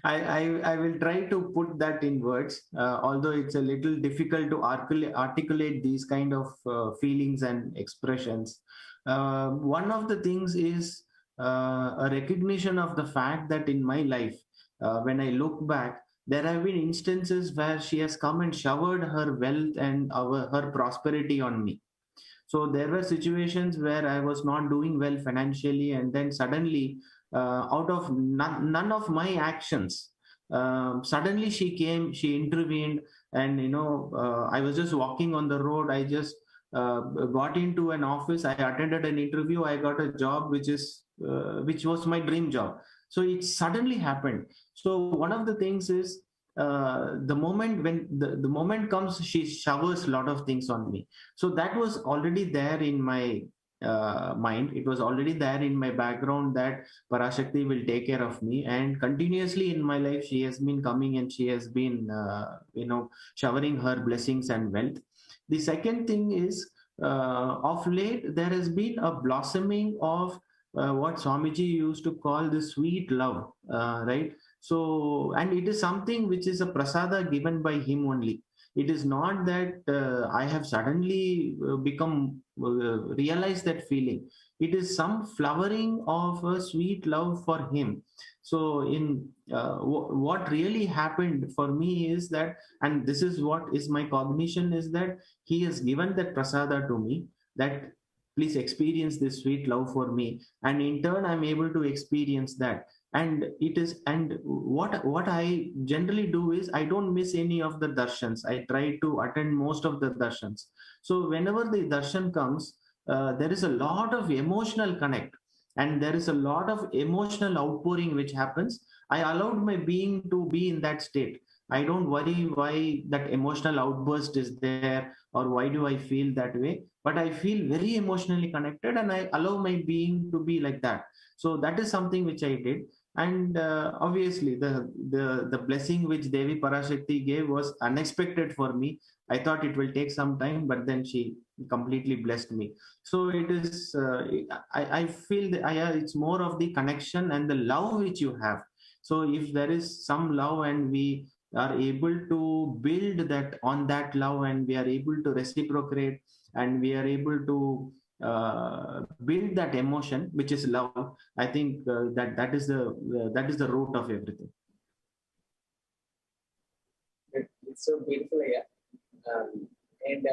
I will try to put that in words, although it's a little difficult to articulate these kind of feelings and expressions. One of the things is a recognition of the fact that in my life, when I look back, there have been instances where she has come and showered her wealth and her prosperity on me. So there were situations where I was not doing well financially, and then suddenly, out of none of my actions, suddenly she came, she intervened, and I was just walking on the road. I just got into an office. I attended an interview. I got a job which was my dream job. So it suddenly happened. So one of the things is, the moment when the moment comes, she showers a lot of things on me. So that was already there in my mind. It was already there in my background that Parashakti will take care of me, and continuously in my life she has been coming and she has been showering her blessings and wealth. The second thing is, of late there has been a blossoming of what Swamiji used to call the sweet love, right? So, and it is something which is a prasada given by him only. It is not that I have suddenly realized that feeling. It is some flowering of a sweet love for him. So what really happened for me is that, and this is what is my cognition, is that he has given that prasada to me, that please experience this sweet love for me. And in turn, I'm able to experience that. And it is, and what I generally do is I don't miss any of the darshans. I try to attend most of the darshans. So whenever the darshan comes, there is a lot of emotional connect, and there is a lot of emotional outpouring which happens. I allowed my being to be in that state. I don't worry why that emotional outburst is there or why do I feel that way, but I feel very emotionally connected and I allow my being to be like that. So that is something which I did. And obviously the blessing which Devi Parashakti gave was unexpected for me. I thought it will take some time, but then she completely blessed me. So it is I feel that it's more of the connection and the love which you have. So if there is some love and we are able to build that on that love, and we are able to reciprocate, and we are able to build that emotion which is love, I think that is the root of everything. It's so beautiful, yeah. And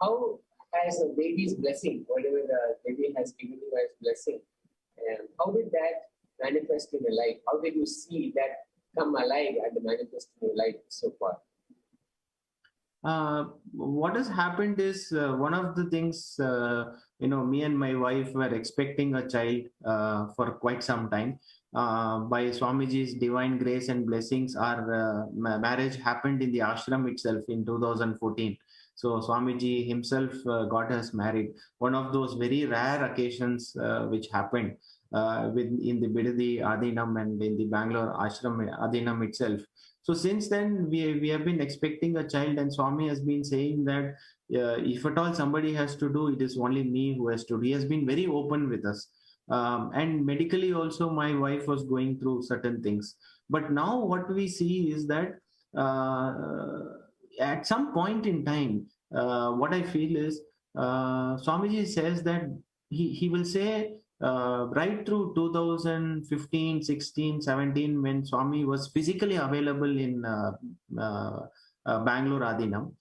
how has a baby's blessing, whatever the baby has given you as blessing, how did that manifest in your life? How did you see that come alive and manifest in your life so far? What has happened is one of the things, me and my wife were expecting a child for quite some time. By Swamiji's divine grace and blessings, our marriage happened in the ashram itself in 2014. So Swamiji himself got us married. One of those very rare occasions which happened in the Bidadi Adinam and in the Bangalore ashram Adinam itself. So since then, we have been expecting a child, and Swami has been saying that if at all somebody has to do, it is only me who has to do. He has been very open with us. And medically also, my wife was going through certain things. But now what we see is that at some point in time, what I feel is Swamiji says that he will say, right through 2015, 16, 17, when Swami was physically available in Bangalore Adinam,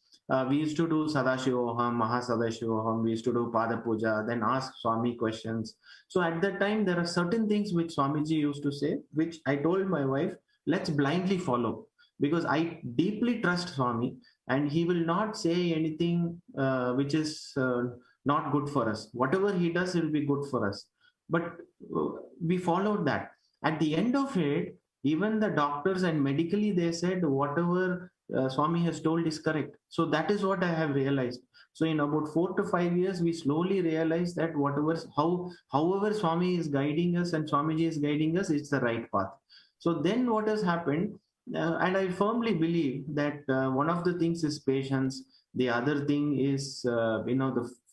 we used to do Shivoham, Shivoham, we used to do Pada Puja, then ask Swami questions. So at that time, there are certain things which Swamiji used to say, which I told my wife, let's blindly follow, because I deeply trust Swami and he will not say anything which is not good for us. Whatever he does will be good for us. But we followed that. At the end of it, even the doctors and medically, they said whatever Swami has told is correct. So that is what I have realized. So in about 4 to 5 years, we slowly realized that however Swami is guiding us and Swamiji is guiding us, it's the right path. So then what has happened, and I firmly believe that one of the things is patience. The other thing is,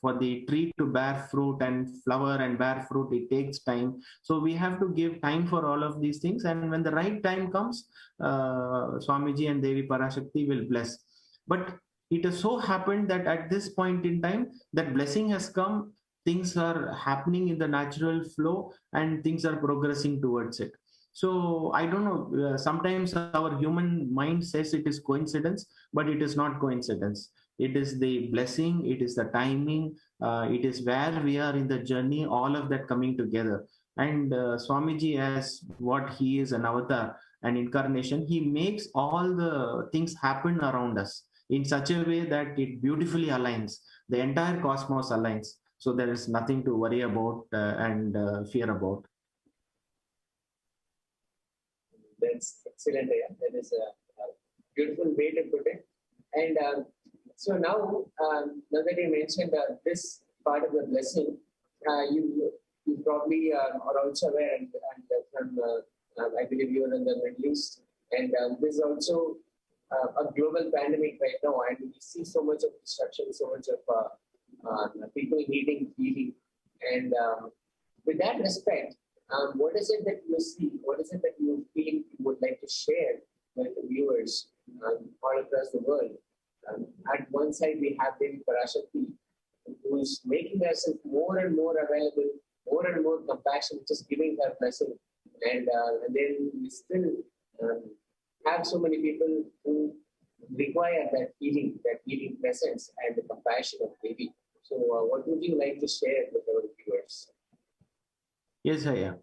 for the tree to bear fruit and flower and bear fruit, it takes time. So we have to give time for all of these things. And when the right time comes, Swamiji and Devi Parashakti will bless. But it has so happened that at this point in time, that blessing has come, things are happening in the natural flow and things are progressing towards it. So I don't know, sometimes our human mind says it is coincidence, but it is not coincidence. It is the blessing, it is the timing, it is where we are in the journey, all of that coming together. And Swamiji, as what he is, an avatar, an incarnation, he makes all the things happen around us in such a way that it beautifully aligns. The entire cosmos aligns. So there is nothing to worry about and fear about. That's excellent. Yeah. That is a beautiful way to put it. And so now that you mentioned this part of the blessing, you probably are also aware, and from I believe you are in the Middle East, and this is also a global pandemic right now, and we see so much of destruction, so much of people needing healing. And with that respect, what is it that you see? What is it that you feel you would like to share with the viewers all across the world? At one side, we have Devi Parashakti, who is making herself more and more available, more and more compassion, just giving her blessing. And then we still have so many people who require that healing presence and the compassion of Devi. So, what would you like to share with our viewers? Yes, Aya.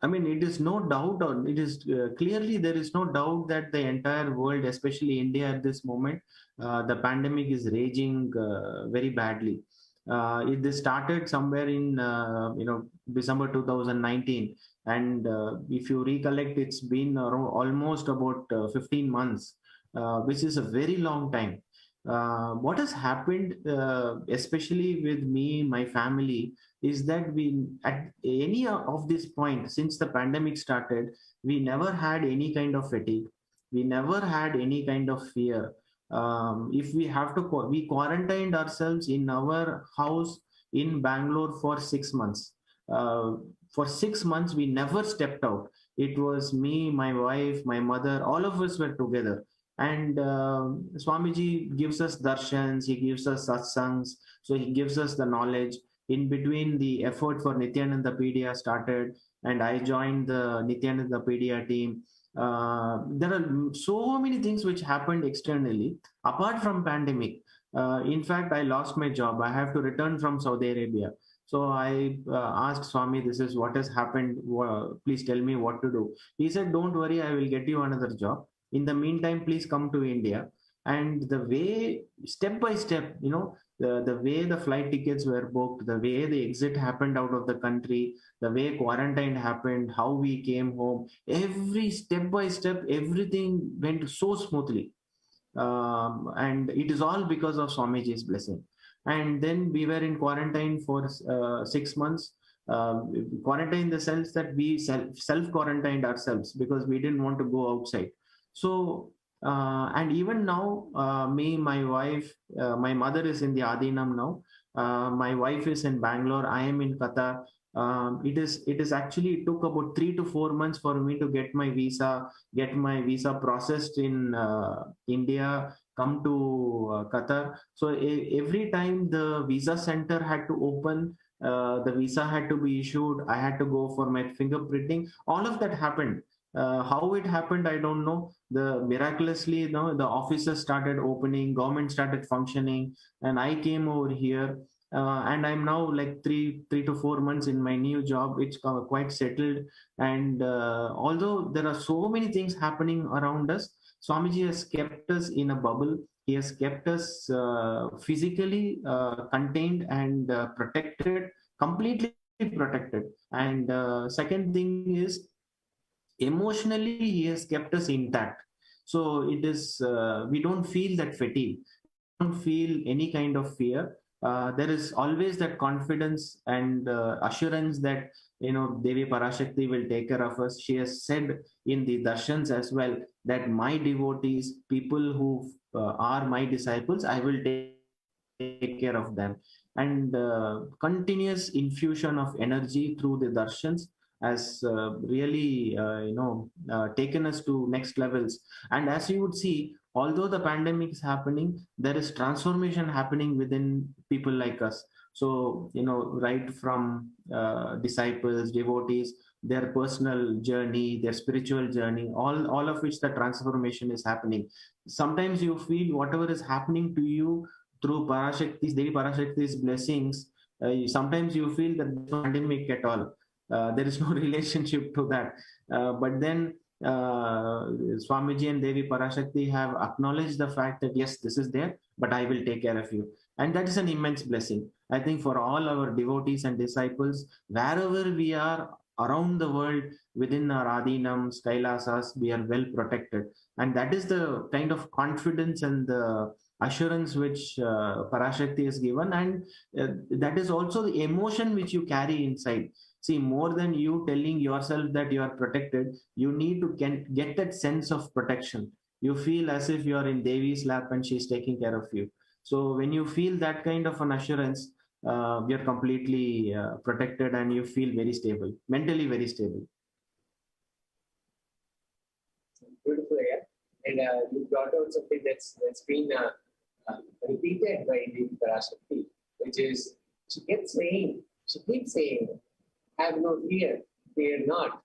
I mean, it is no doubt, or it is clearly there is no doubt that the entire world, especially India at this moment, the pandemic is raging very badly. This started somewhere in December 2019, and if you recollect, it's been almost about 15 months, which is a very long time. What has happened, especially with me, my family, is that we at any of this point since the pandemic started, we never had any kind of fatigue, we never had any kind of fear. If we have to we quarantined ourselves in our house in Bangalore for 6 months. For 6 months we never stepped out. It was me, my wife, my mother, all of us were together. And Swamiji gives us darshans, he gives us satsangs, so he gives us the knowledge. In between, the effort for Nithyanandapedia started, and I joined the Nithyanandapedia team. There are so many things which happened externally apart from pandemic. In fact, I lost my job. I have to return from Saudi Arabia. So I asked Swami, this is what has happened. Please tell me what to do. He said, don't worry, I will get you another job. In the meantime, please come to India. And the way, step by step, the way the flight tickets were booked, the way the exit happened out of the country, the way quarantine happened, how we came home, every step by step, everything went so smoothly. And it is all because of Swamiji's blessing. And then we were in quarantine for 6 months. Quarantine in the sense that we self-quarantined ourselves because we didn't want to go outside. So, and even now, me, my wife, my mother is in the Adinam now. My wife is in Bangalore. I am in Qatar. It is actually, it took about 3 to 4 months for me to get my visa processed in India, come to Qatar. So every time the visa center had to open, the visa had to be issued, I had to go for my fingerprinting. All of that happened. How it happened, I don't know. The miraculously, the offices started opening, government started functioning, and I came over here. And I'm now like three to 4 months in my new job. It's quite settled. And although there are so many things happening around us, Swamiji has kept us in a bubble. He has kept us physically contained and protected, completely protected. And second thing is, emotionally he has kept us intact. So it is we don't feel that fatigue, don't feel any kind of fear. There is always that confidence and assurance that Devi Parashakti will take care of us. She has said in the darshans as well that my devotees, people who are my disciples, I will take care of them. And continuous infusion of energy through the darshans has really taken us to next levels. And as you would see, although the pandemic is happening, there is transformation happening within people like us. So right from disciples, devotees, their personal journey, their spiritual journey, all of which the transformation is happening. Sometimes you feel whatever is happening to you through Parashakti's, Devi Parashakti's blessings, sometimes you feel that there's no pandemic at all. There is no relationship to that. But then Swamiji and Devi Parashakti have acknowledged the fact that yes, this is there, but I will take care of you. And that is an immense blessing. I think for all our devotees and disciples, wherever we are around the world, within our Adinams, Kailasas, we are well protected. And that is the kind of confidence and the assurance which Parashakti has given. And that is also the emotion which you carry inside. See, more than you telling yourself that you are protected, you need to get that sense of protection. You feel as if you are in Devi's lap and she's taking care of you. So when you feel that kind of an assurance, you're completely protected and you feel very stable, mentally very stable. Beautiful, yeah. And you brought out something that's been repeated by Devi Parashakti, which is she keeps saying, have no fear, fear not.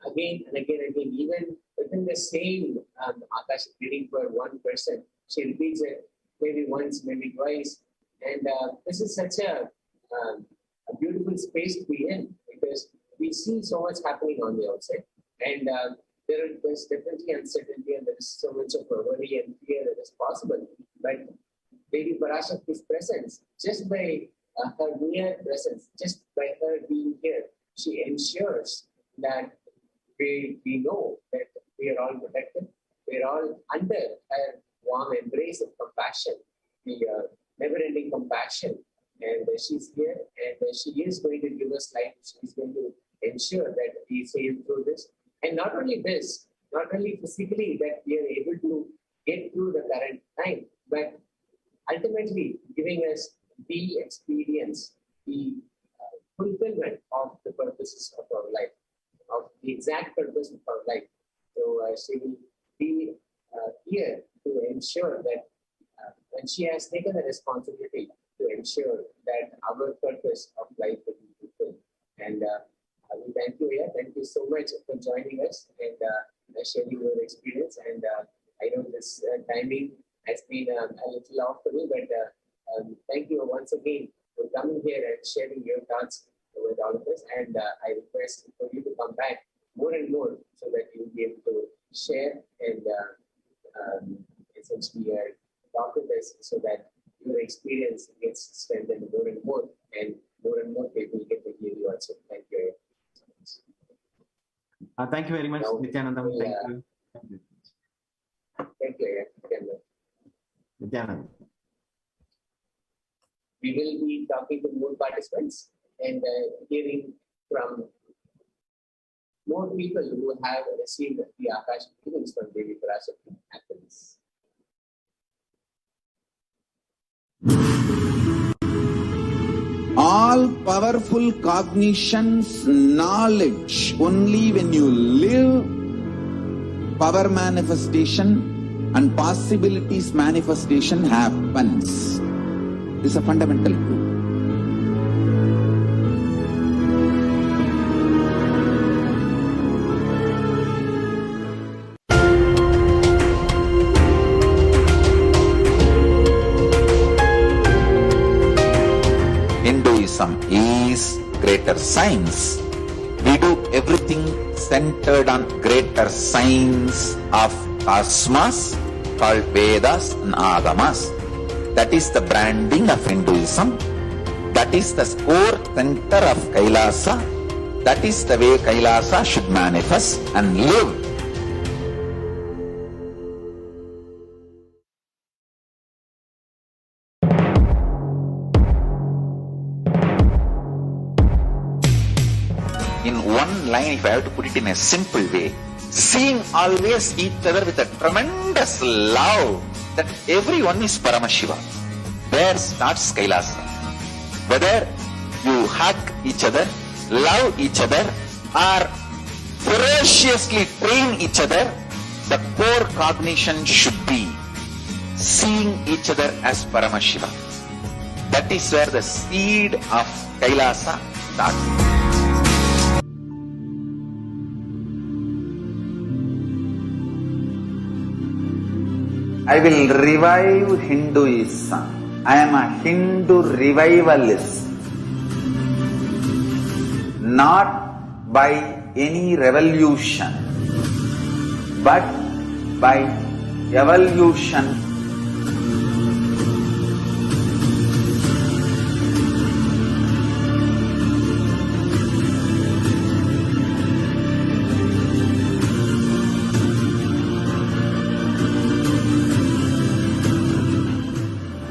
Again and again, even within the same Akashic reading for one person, she repeats it maybe once, maybe twice. And this is such a beautiful space to be in, because we see so much happening on the outside. And there's definitely uncertainty, and there is so much of a worry and fear that is possible. But Lady Parashakti's presence, just by her mere presence, just by her being here, she ensures that we know that we are all protected. We are all under her warm embrace of compassion, the never-ending compassion. And she's here, and she is going to give us life. She's going to ensure that we sail through this. And not only this, not only physically that we are able to get through the current time, but ultimately giving us the experience, the fulfillment of the purposes of our life, of the exact purpose of our life. So she will be here to ensure that, and she has taken the responsibility to ensure that our purpose of life will be fulfilled. And we thank you here. Thank you so much for joining us and sharing your experience. And I know this timing has been a little off for me, but thank you once again for coming here and sharing your thoughts with all of us. And I request for you to come back more and more so that you will be able to share and essentially talk with us so that your experience gets strengthened more and more people get to hear you also. Thank you. Thank you very much, Nithyananda. Thank you. Thank you. Nithyananda. We will be talking to more participants and hearing from more people who have received the Akashic feelings from Devi Parashakti after this. All powerful cognitions, knowledge, only when you live, power manifestation and possibilities manifestation happens. This is a fundamental truth. Hinduism is greater science. We do everything centered on greater science of cosmos called Vedas and Agamas. That is the branding of Hinduism. That is the core center of Kailasa. That is the way Kailasa should manifest and live. In one line, if I have to put it in a simple way, seeing always each other with a tremendous love that everyone is Paramashiva. There starts Kailasa. Whether you hug each other, love each other, or ferociously train each other, the core cognition should be seeing each other as Paramashiva. That is where the seed of Kailasa starts. I will revive Hinduism. I am a Hindu revivalist. Not by any revolution, but by evolution.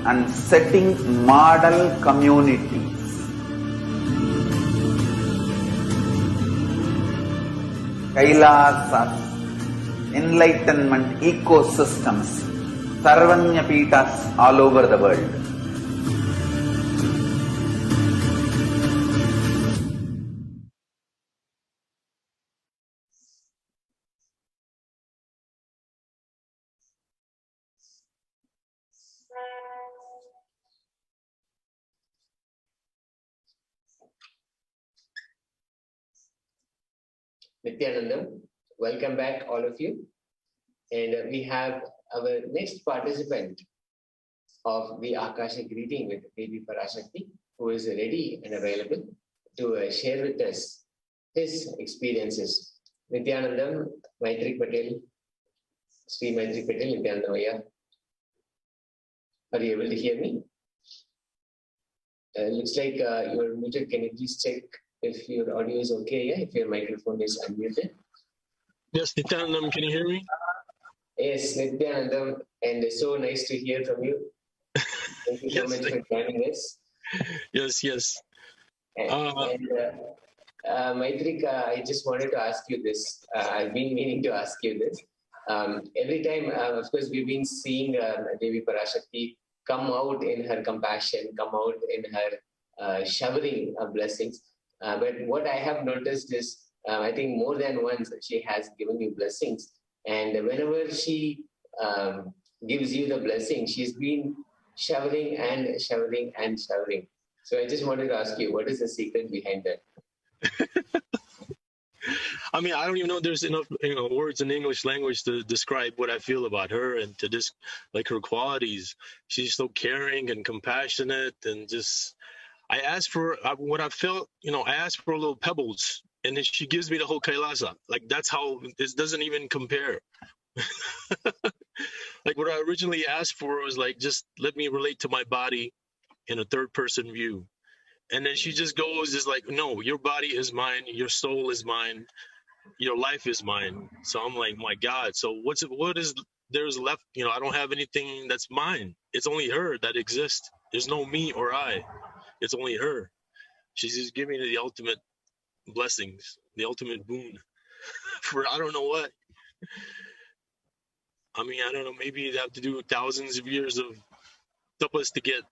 And setting model communities. Kailasa, enlightenment ecosystems, Sarvanyapitas all over the world. Nithyananda, welcome back all of you. And we have our next participant of the Akashic reading with Devi Parashakti, who is ready and available to share with us his experiences. Nithyanandam, Maitri Patel, Sri Maitri Patel, Nithyanandamaya. Are you able to hear me? Looks like you're muted. Can you please check if your audio is okay? Yeah, if your microphone is unmuted. Yes, Nithyanandam, can you hear me? Yes, Nithyanandam, and it's so nice to hear from you. Thank you so much for joining us. Yes. Maitrik, I just wanted to ask you this. I've been meaning to ask you this. Every time, of course, we've been seeing Devi Parashakti come out in her compassion, come out in her showering of blessings. But what I have noticed is, I think more than once, she has given you blessings. And whenever she gives you the blessing, she's been showering and showering and showering. So I just wanted to ask you, what is the secret behind that? I mean, I don't even know there's enough words in English language to describe what I feel about her and to just like her qualities. She's so caring and compassionate, and just I asked for what I felt. I asked for little pebbles, and then she gives me the whole Kailasa. Like that's how this doesn't even compare. Like what I originally asked for was like, just let me relate to my body in a third person view. And then she just goes, is like, no, your body is mine, your soul is mine, your life is mine. So I'm like, my God, so what is there's left? I don't have anything that's mine. It's only her that exists. There's no me or I. It's only her. She's just giving me the ultimate blessings, the ultimate boon for I don't know what. I mean, I don't know, maybe you'd have to do thousands of years of tapas to get,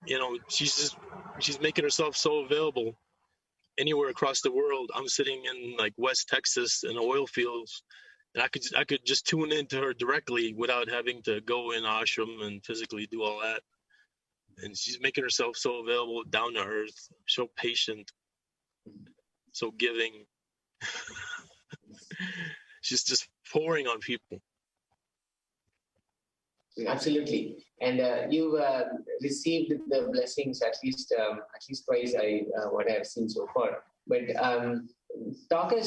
she's making herself so available anywhere across the world. I'm sitting in like West Texas in the oil fields, and I could just tune into her directly without having to go in ashram and physically do all that. And she's making herself so available, down to earth, so patient, so giving. She's just pouring on people. Absolutely, and you received the blessings at least twice. What I have seen so far. But talk to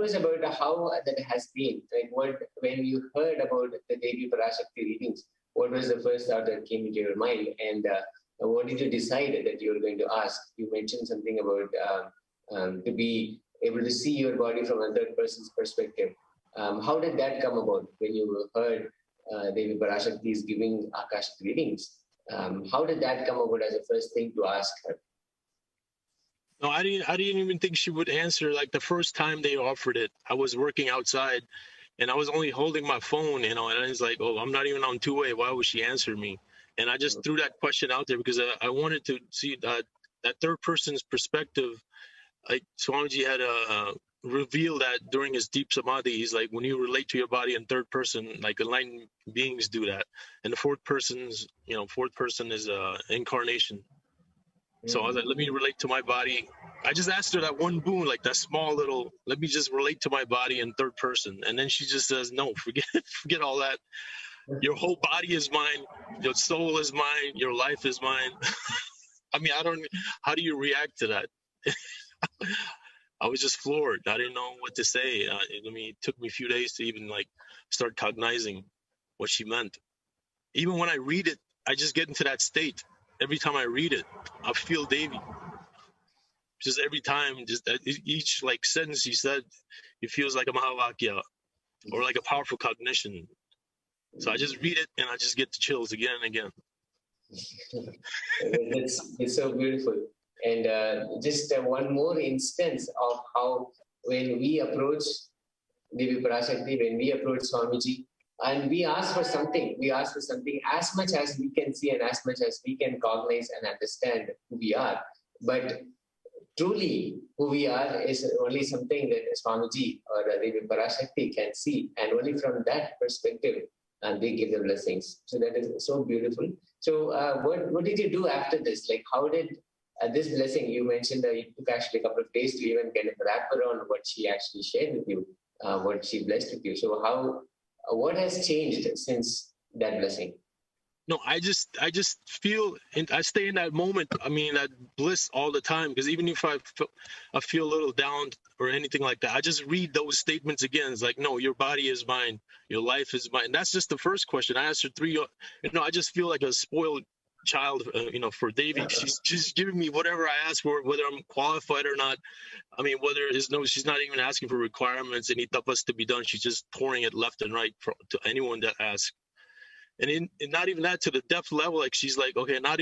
us about how that has been. Like when you heard about the Devi Parashakti readings, what was the first thought that came into your mind, and what did you decide that you were going to ask? You mentioned something about to be able to see your body from a third person's perspective. How did that come about when you heard Devi Parashakti is giving Akashic readings? How did that come about as the first thing to ask her? No, I didn't even think she would answer. Like the first time they offered it, I was working outside, and I was only holding my phone, and it's like, oh, I'm not even on two-way. Why would she answer me? And I just threw that question out there because I wanted to see that third person's perspective. Like Swamiji had revealed that during his deep samadhi. He's like, when you relate to your body in third person, like enlightened beings do that, and the fourth person is incarnation. So I was like, let me relate to my body. I just asked her that one boon, like that small little, let me just relate to my body in third person. And then she just says, no, forget all that. Your whole body is mine. Your soul is mine. Your life is mine. I mean, how do you react to that? I was just floored. I didn't know what to say. It took me a few days to even like start cognizing what she meant. Even when I read it, I just get into that state. Every time I read it, I feel Devi. Just every time, just each like sentence he said, it feels like a Mahavakya or like a powerful cognition. So I just read it and I just get the chills again and again. It's so beautiful. And just one more instance of how when we approach Devi Parashakti, when we approach Swamiji, and we ask for something as much as we can see and as much as we can cognize and understand who we are. But truly, who we are is only something that Swamiji or Devi Parashakti can see, and only from that perspective, they give the blessings. So that is so beautiful. So what did you do after this? Like, how did this blessing, you mentioned that it took actually a couple of days to even get a wrap around what she actually shared with you, what she blessed with you. So what has changed since that blessing? No, I just feel, and I stay in that moment. I mean, that bliss all the time. Because even if I feel a little down or anything like that, I just read those statements again. It's like, no, your body is mine, your life is mine. That's just the first question. I asked her three. I just feel like a spoiled child. For Devi, she's just giving me whatever I ask for, whether I'm qualified or not. I mean, she's not even asking for requirements, any tapas to be done. She's just pouring it left and right to anyone that asks. And not even that, to the depth level, like she's like, okay, not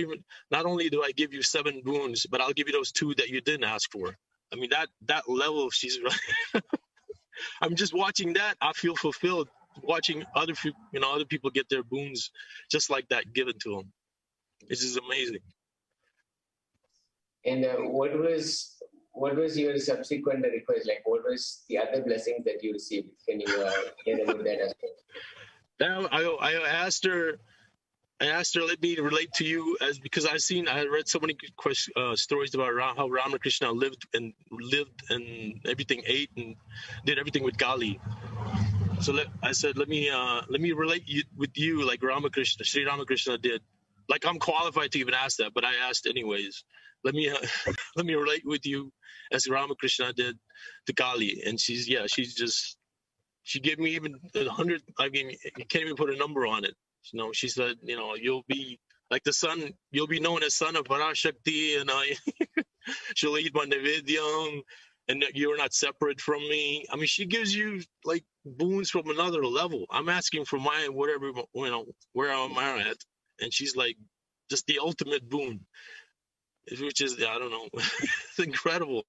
only do I give you 7 boons, but I'll give you those 2 that you didn't ask for. I mean, that level, she's I'm just watching that. I feel fulfilled watching other people get their boons just like that given to them. This is amazing. And what was your subsequent request? Like, what was the other blessings that you received? Can you hear about that as well? Now I asked her, let me relate to you, because I read so many stories about how Ramakrishna lived and everything, ate and did everything with Kali. So I said, let me relate with you like Sri Ramakrishna did. Like, I'm qualified to even ask that, but I asked anyways. Let me relate with you as Ramakrishna did to Kali. And she gave me even 100. I mean, you can't even put a number on it. She said, you'll be like the son. You'll be known as son of Parashakti, and she'll eat my Nivedyam, and you're not separate from me. I mean, she gives you like boons from another level. I'm asking for mine, whatever, where am I at? And she's like, just the ultimate boon, which is, I don't know, it's incredible.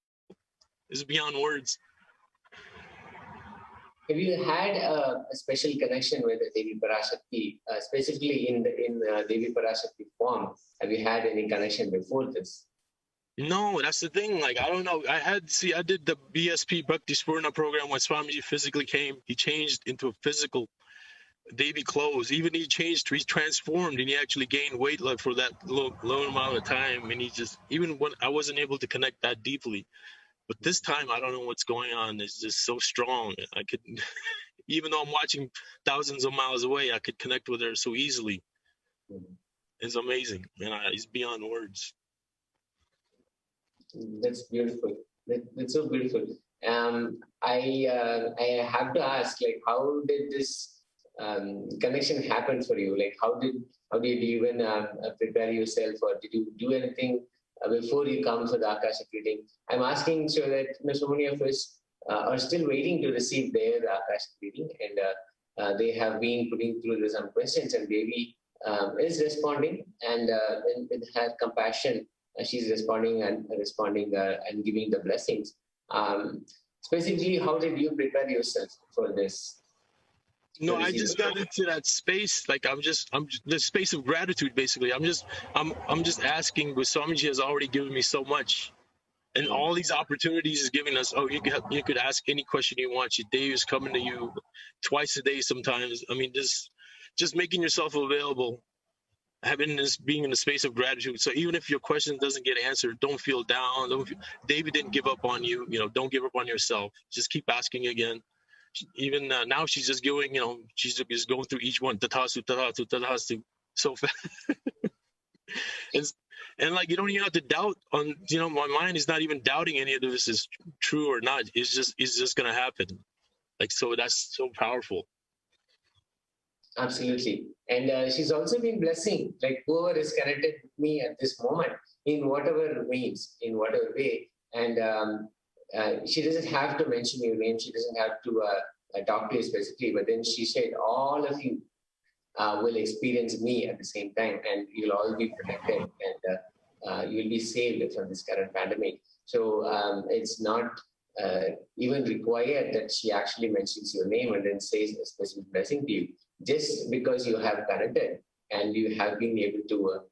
It's beyond words. Have you had a special connection with Devi Parashakti, specifically in Devi Parashakti form? Have you had any connection before this? No, that's the thing. Like, I don't know. I did the BSP Bhakti Spurna program when Swamiji physically came. He changed into a physical Devi clothes. Even he transformed, and he actually gained weight like for that low amount of time. And even when I wasn't able to connect that deeply. But this time, I don't know what's going on. It's just so strong. I could, even though I'm watching thousands of miles away, I could connect with her so easily. It's amazing, and it's beyond words. That's beautiful. That's so beautiful. I have to ask, like, how did this connection happen for you? Like, how did you even prepare yourself, or did you do anything before you come for the Akashic reading? I'm asking so that so many of us are still waiting to receive their Akashic reading, and they have been putting through some questions, and Devi is responding, and with her compassion, she's responding and giving the blessings. Specifically, how did you prepare yourself for this? No, I just got into that space. Like, I'm the space of gratitude, basically. I'm just asking, but Swamiji has already given me so much, and all these opportunities is giving us. Oh, you could ask any question you want. Your day is coming to you twice a day sometimes. I mean, just making yourself available, being in the space of gratitude. So even if your question doesn't get answered, don't feel down. David didn't give up on you. Don't give up on yourself. Just keep asking again. Even now, she's just going. She's just going through each one. Tatasu, tatasu, tatasu. So fast. And like, you don't even have to doubt on. My mind is not even doubting any of this is true or not. It's just gonna happen. Like, so that's so powerful. Absolutely. And she's also been blessing, like, whoever is connected with me at this moment in whatever means, in whatever way. And she doesn't have to mention your name. She doesn't have to talk to you specifically. But then she said, all of you will experience me at the same time, and you'll all be protected, and you'll be saved from this current pandemic. So it's not even required that she actually mentions your name and then says a specific blessing to you. Just because you have connected and you have been able to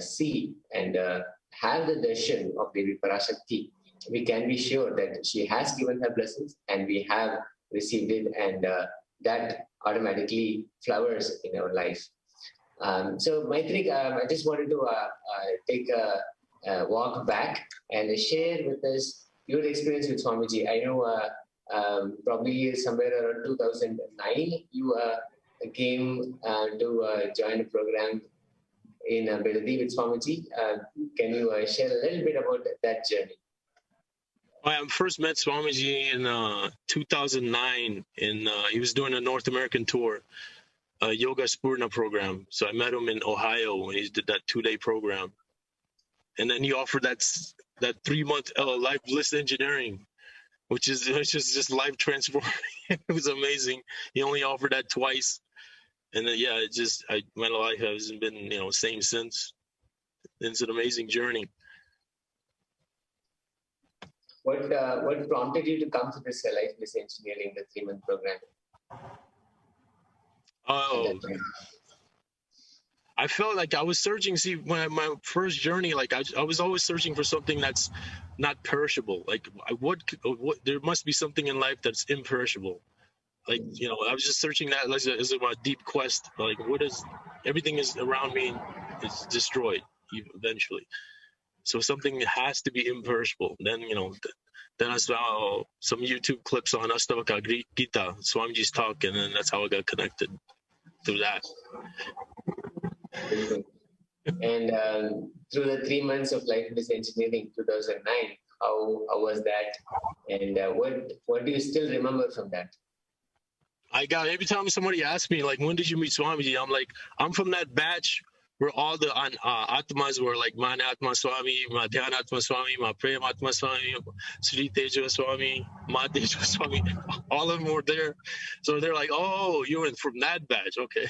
see and have the darshan of Devi Parashakti, we can be sure that she has given her blessings and we have received it, and that automatically flowers in our life. So Maitrik, I just wanted to take a walk back and share with us your experience with Swamiji. I know probably somewhere around 2009, you came to join a program in Bedadi with Swamiji. Can you share a little bit about that journey? I first met Swamiji in 2009. He was doing a North American tour, a Yoga Spurna program. So I met him in Ohio when he did that 2-day program. And then he offered that 3-month life bliss engineering, which is just life transforming. It was amazing. He only offered that twice. And then, yeah, my life hasn't been, same since. It's an amazing journey. What prompted you to come to this life bliss engineering, the 3-month program? Oh, I felt like I was searching. See, when my first journey, like I was always searching for something that's not perishable. Like there must be something in life that's imperishable. Like, I was just searching that as a deep quest. Like, everything is around me is destroyed eventually. So something has to be imperishable. Then, then I saw some YouTube clips on Astavaka Gita, Swamiji's talk, and then that's how I got connected through that. And through the 3 months of life bliss engineering, 2009, how was that? And what do you still remember from that? Every time somebody asks me, like, when did you meet Swamiji? I'm like, I'm from that batch where all the Atmas were like Manatma Swami, Madhyanatma Swami, Prematma Swami, Sri Teja Swami, Mateja Swami, all of them were there. So they're like, oh, you were from that batch, okay.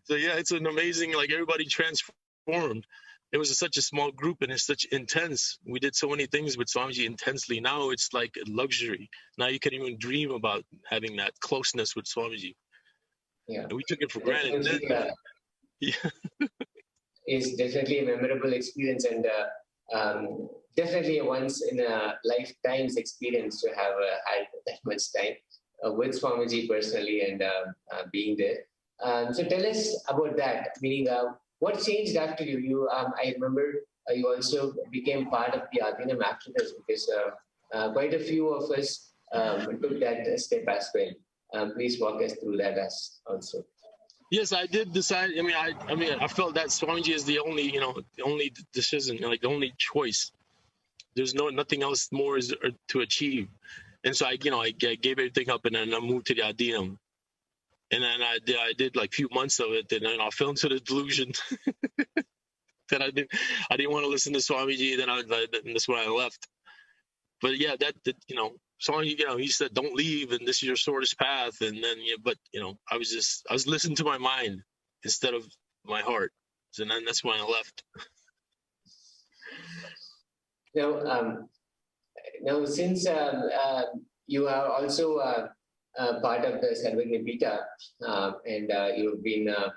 So yeah, it's an amazing, like, everybody transformed. It was such a small group and it's such intense. We did so many things with Swamiji intensely. Now it's like a luxury. Now you can't even dream about having that closeness with Swamiji. Yeah, and we took it for granted. It's definitely a memorable experience and definitely a once in a lifetime's experience to have had that much time with Swamiji personally and being there. So tell us about that. Meaning, what changed after you? I remember you also became part of the Adhinam after this because quite a few of us took that step as well. Please walk us through that as also. Yes, I did decide. I mean, I felt that Swamiji is the only, the only decision, like the only choice. There's nothing else more to achieve. And so I gave everything up and then I moved to the Adhinam. And then I did like a few months of it, and then I fell into the delusion that I didn't want to listen to Swamiji. Then that's when I left. But yeah, Swamiji, he said, "Don't leave, and this is your shortest path." And then, I was listening to my mind instead of my heart, and then that's when I left. Now, since you are also part of the Sarvagna Pita, and you've been a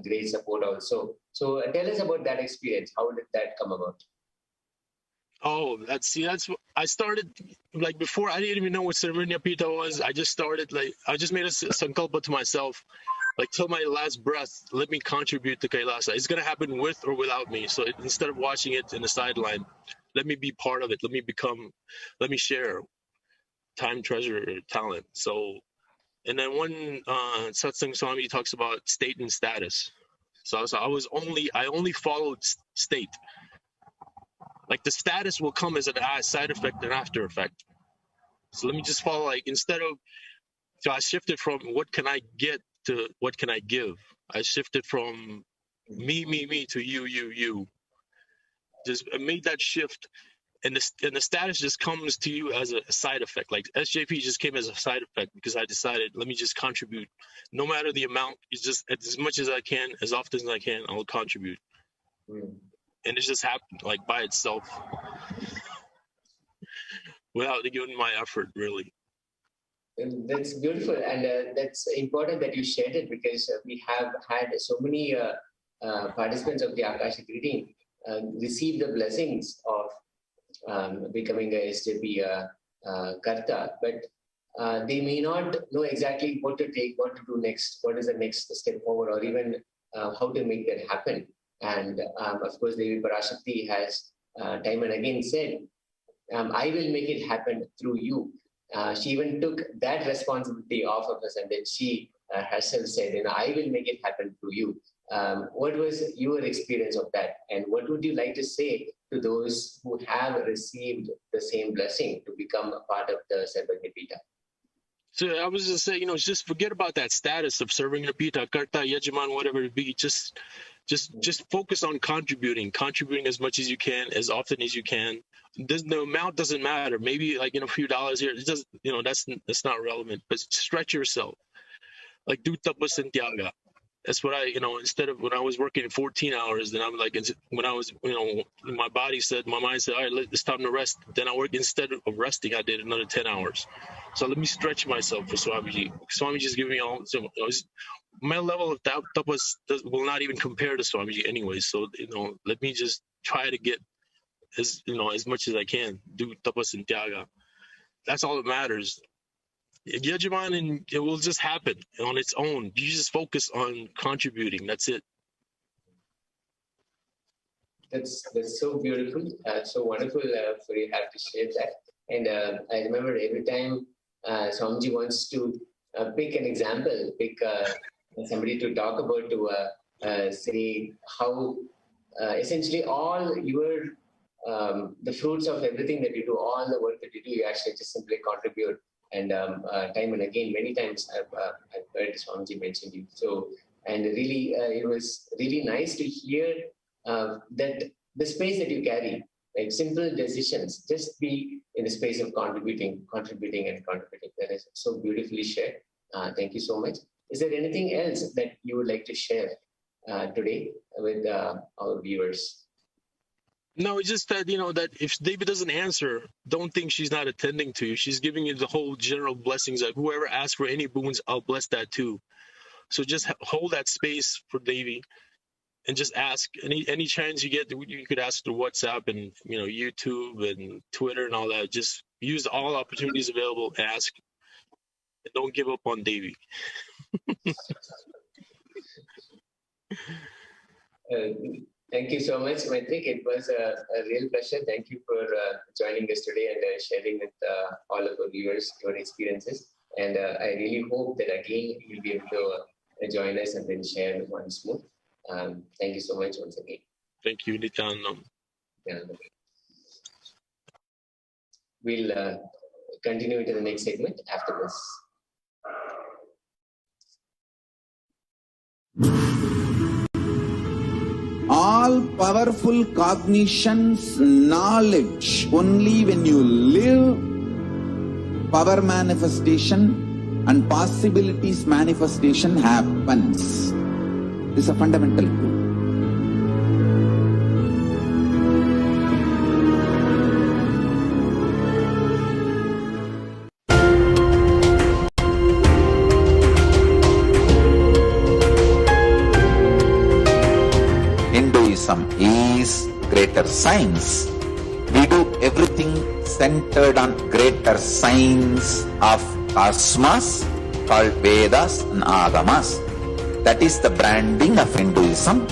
great support also. So tell us about that experience. How did that come about? Oh, I started like before. I didn't even know what Sarvagna Pita was. I just started I just made a sankalpa to myself, like till my last breath, let me contribute to Kailasa. It's gonna happen with or without me. So instead of watching it in the sideline, let me be part of it. Let me share. Time, treasure, talent. So, and then one Satsang Swami talks about state and status. So I only followed state. Like the status will come as a side effect and after effect. So let me just follow. So I shifted from what can I get to what can I give. I shifted from me to you. Just made that shift. And the status just comes to you as a side effect. Like SJP just came as a side effect because I decided, let me just contribute. No matter the amount, it's just as much as I can, as often as I can, I'll contribute. And it just happened like by itself without giving my effort, really. That's beautiful. And that's important that you shared it because we have had so many participants of the Akashic reading receive the blessings of becoming a SJP Karta, but they may not know exactly what to take, what to do next, what is the next step forward, or even how to make that happen. And of course, Devi Parashakti has time and again said, I will make it happen through you. She even took that responsibility off of us, and then she herself said, I will make it happen through you. What was your experience of that? And what would you like to say to those who have received the same blessing to become a part of the Sarvagya? So I was just saying, just forget about that status of serving a pita, karta, yajaman, whatever it be. Just focus on contributing as much as you can, as often as you can. The amount doesn't matter. Maybe like a few dollars here. It doesn't, that's not relevant. But stretch yourself. Like do tapas and tyaga. That's what instead of when I was working 14 hours, then I'm like, when I was, my mind said, all right, it's time to rest. Then I work, instead of resting, I did another 10 hours. So let me stretch myself for Swamiji. Swamiji is giving me all, my level of tapas will not even compare to Swamiji anyway. So, let me just try to get as much as I can, do tapas and tyaga. That's all that matters. Yajaman, and it will just happen on its own. You just focus on contributing. That's it. That's so beautiful, so wonderful for you have to share that. And I remember every time Swamiji wants to pick an example, pick somebody to talk about, to say how essentially all your the fruits of everything that you do, all the work that you do, you actually just simply contribute. And time and again, many times I've heard Swamiji mention you. So, and really, it was really nice to hear that the space that you carry, like simple decisions, just be in the space of contributing. That is so beautifully shared. Thank you so much. Is there anything else that you would like to share today with our viewers? No, it's just that, that if Devi doesn't answer, don't think she's not attending to you. She's giving you the whole general blessings. Like whoever asks for any boons, I'll bless that too. So just hold that space for Devi and just ask. Any chance you get, you could ask through WhatsApp and, YouTube and Twitter and all that. Just use all opportunities available, ask. And don't give up on Devi. Thank you so much, Maitrik. It was a real pleasure. Thank you for joining us today and sharing with all of our viewers your experiences. And I really hope that again you'll be able to join us and then share once more. Thank you so much once again. Thank you, Nithyananda. Yeah. We'll continue into the next segment after this. All powerful cognitions, knowledge, only when you live, power manifestation and possibilities manifestation happens. This is a fundamental truth. Is greater science. We do everything centered on greater science of cosmos called Vedas and Agamas. That is the branding of Hinduism.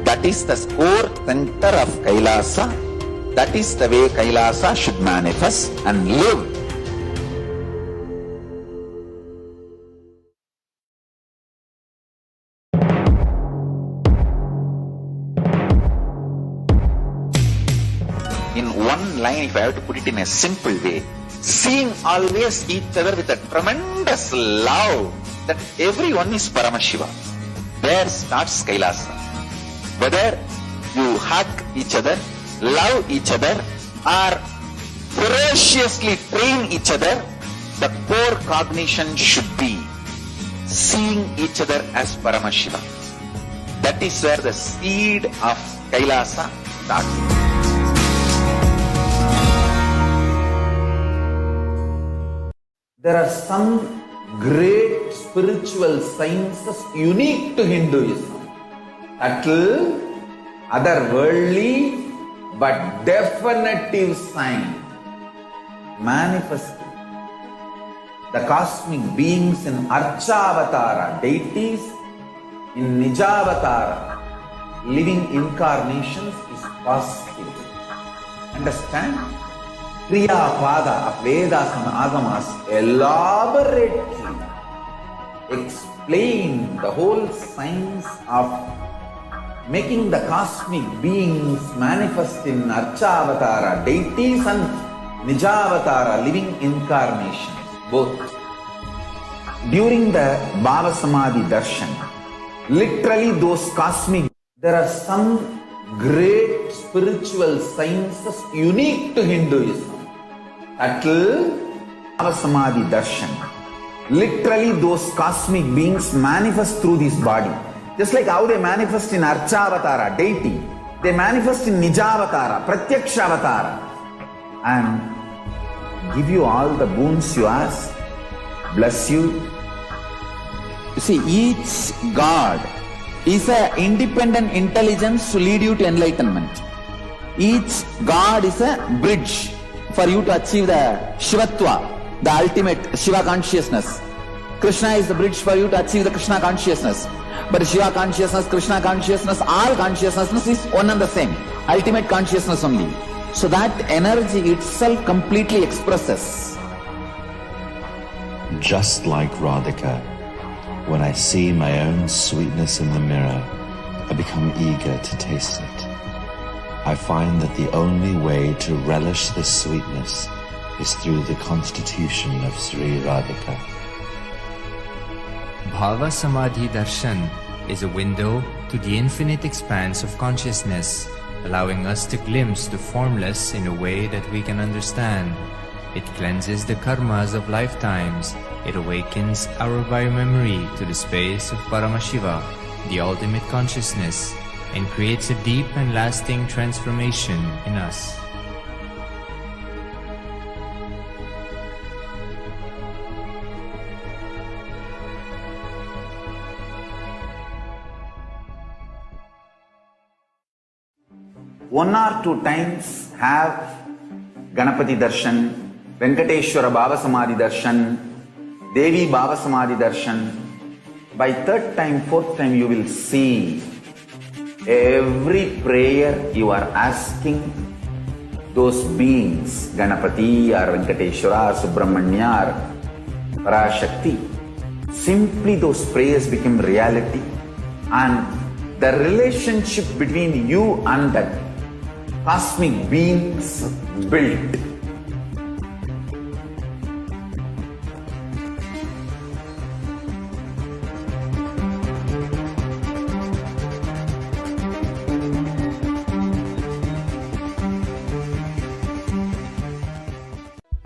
That is the core center of Kailasa. That is the way Kailasa should manifest and live. In one line, if I have to put it in a simple way, seeing always each other with a tremendous love that everyone is Paramashiva. There starts Kailasa. Whether you hug each other, love each other, or ferociously train each other, the core cognition should be seeing each other as Paramashiva. That is where the seed of Kailasa starts. There are some great spiritual sciences unique to Hinduism. Subtle, otherworldly, but definitive sign. Manifesting. The cosmic beings in Archavatara, deities in Nijavatara, living incarnations is possible. Understand? Kriya Pada of Vedas and Agamas elaborately explain the whole science of making the cosmic beings manifest in Archavatara deities and Nijavatara living incarnations, both. During the Bhava Samadhi Darshan, literally those cosmic, there are some great spiritual sciences unique to Hinduism. Subtle Bhava Samadhi Darshan, literally those cosmic beings manifest through this body. Just like how they manifest in Archavatara, deity, they manifest in Nijavatara, Pratyakshavatara, and give you all the boons you ask, bless you. You see, each God is an independent intelligence to lead you to enlightenment. Each God is a bridge for you to achieve the Shivatva, the ultimate Shiva consciousness. Krishna is the bridge for you to achieve the Krishna consciousness. But Shiva consciousness, Krishna consciousness, all consciousness is one and the same. Ultimate consciousness only. So that energy itself completely expresses. Just like Radhika, when I see my own sweetness in the mirror, I become eager to taste it. I find that the only way to relish this sweetness is through the constitution of Sri Radhika. Bhava Samadhi Darshan is a window to the infinite expanse of consciousness, allowing us to glimpse the formless in a way that we can understand. It cleanses the karmas of lifetimes. It awakens our biomemory to the space of Paramashiva, the ultimate consciousness, and creates a deep and lasting transformation in us. One or two times have Ganapati Darshan, Venkateshwara Bhava Samadhi Darshan, Devi Bhava Samadhi Darshan. By third time, fourth time, you will see every prayer you are asking those beings, Ganapati or Venkateshwara or Subramanya or Parashakti. Simply those prayers become reality, and the relationship between you and that cosmic beings built.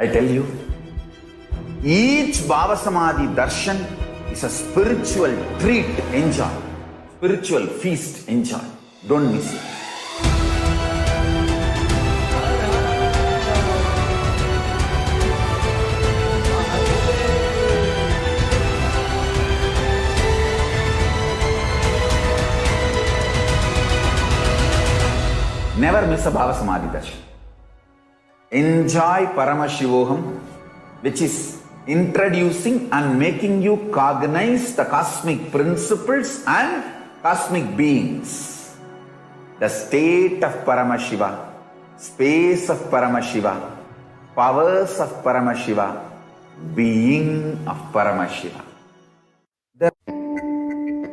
I tell you, each Bhava Samadhi Darshan is a spiritual treat, enjoy. Spiritual feast, enjoy. Don't miss it. Never miss a Bhava Samadhi Darshan. Enjoy Paramashivoham, which is introducing and making you cognize the cosmic principles and cosmic beings. The state of Paramashiva, space of Paramashiva, powers of Paramashiva, being of Paramashiva.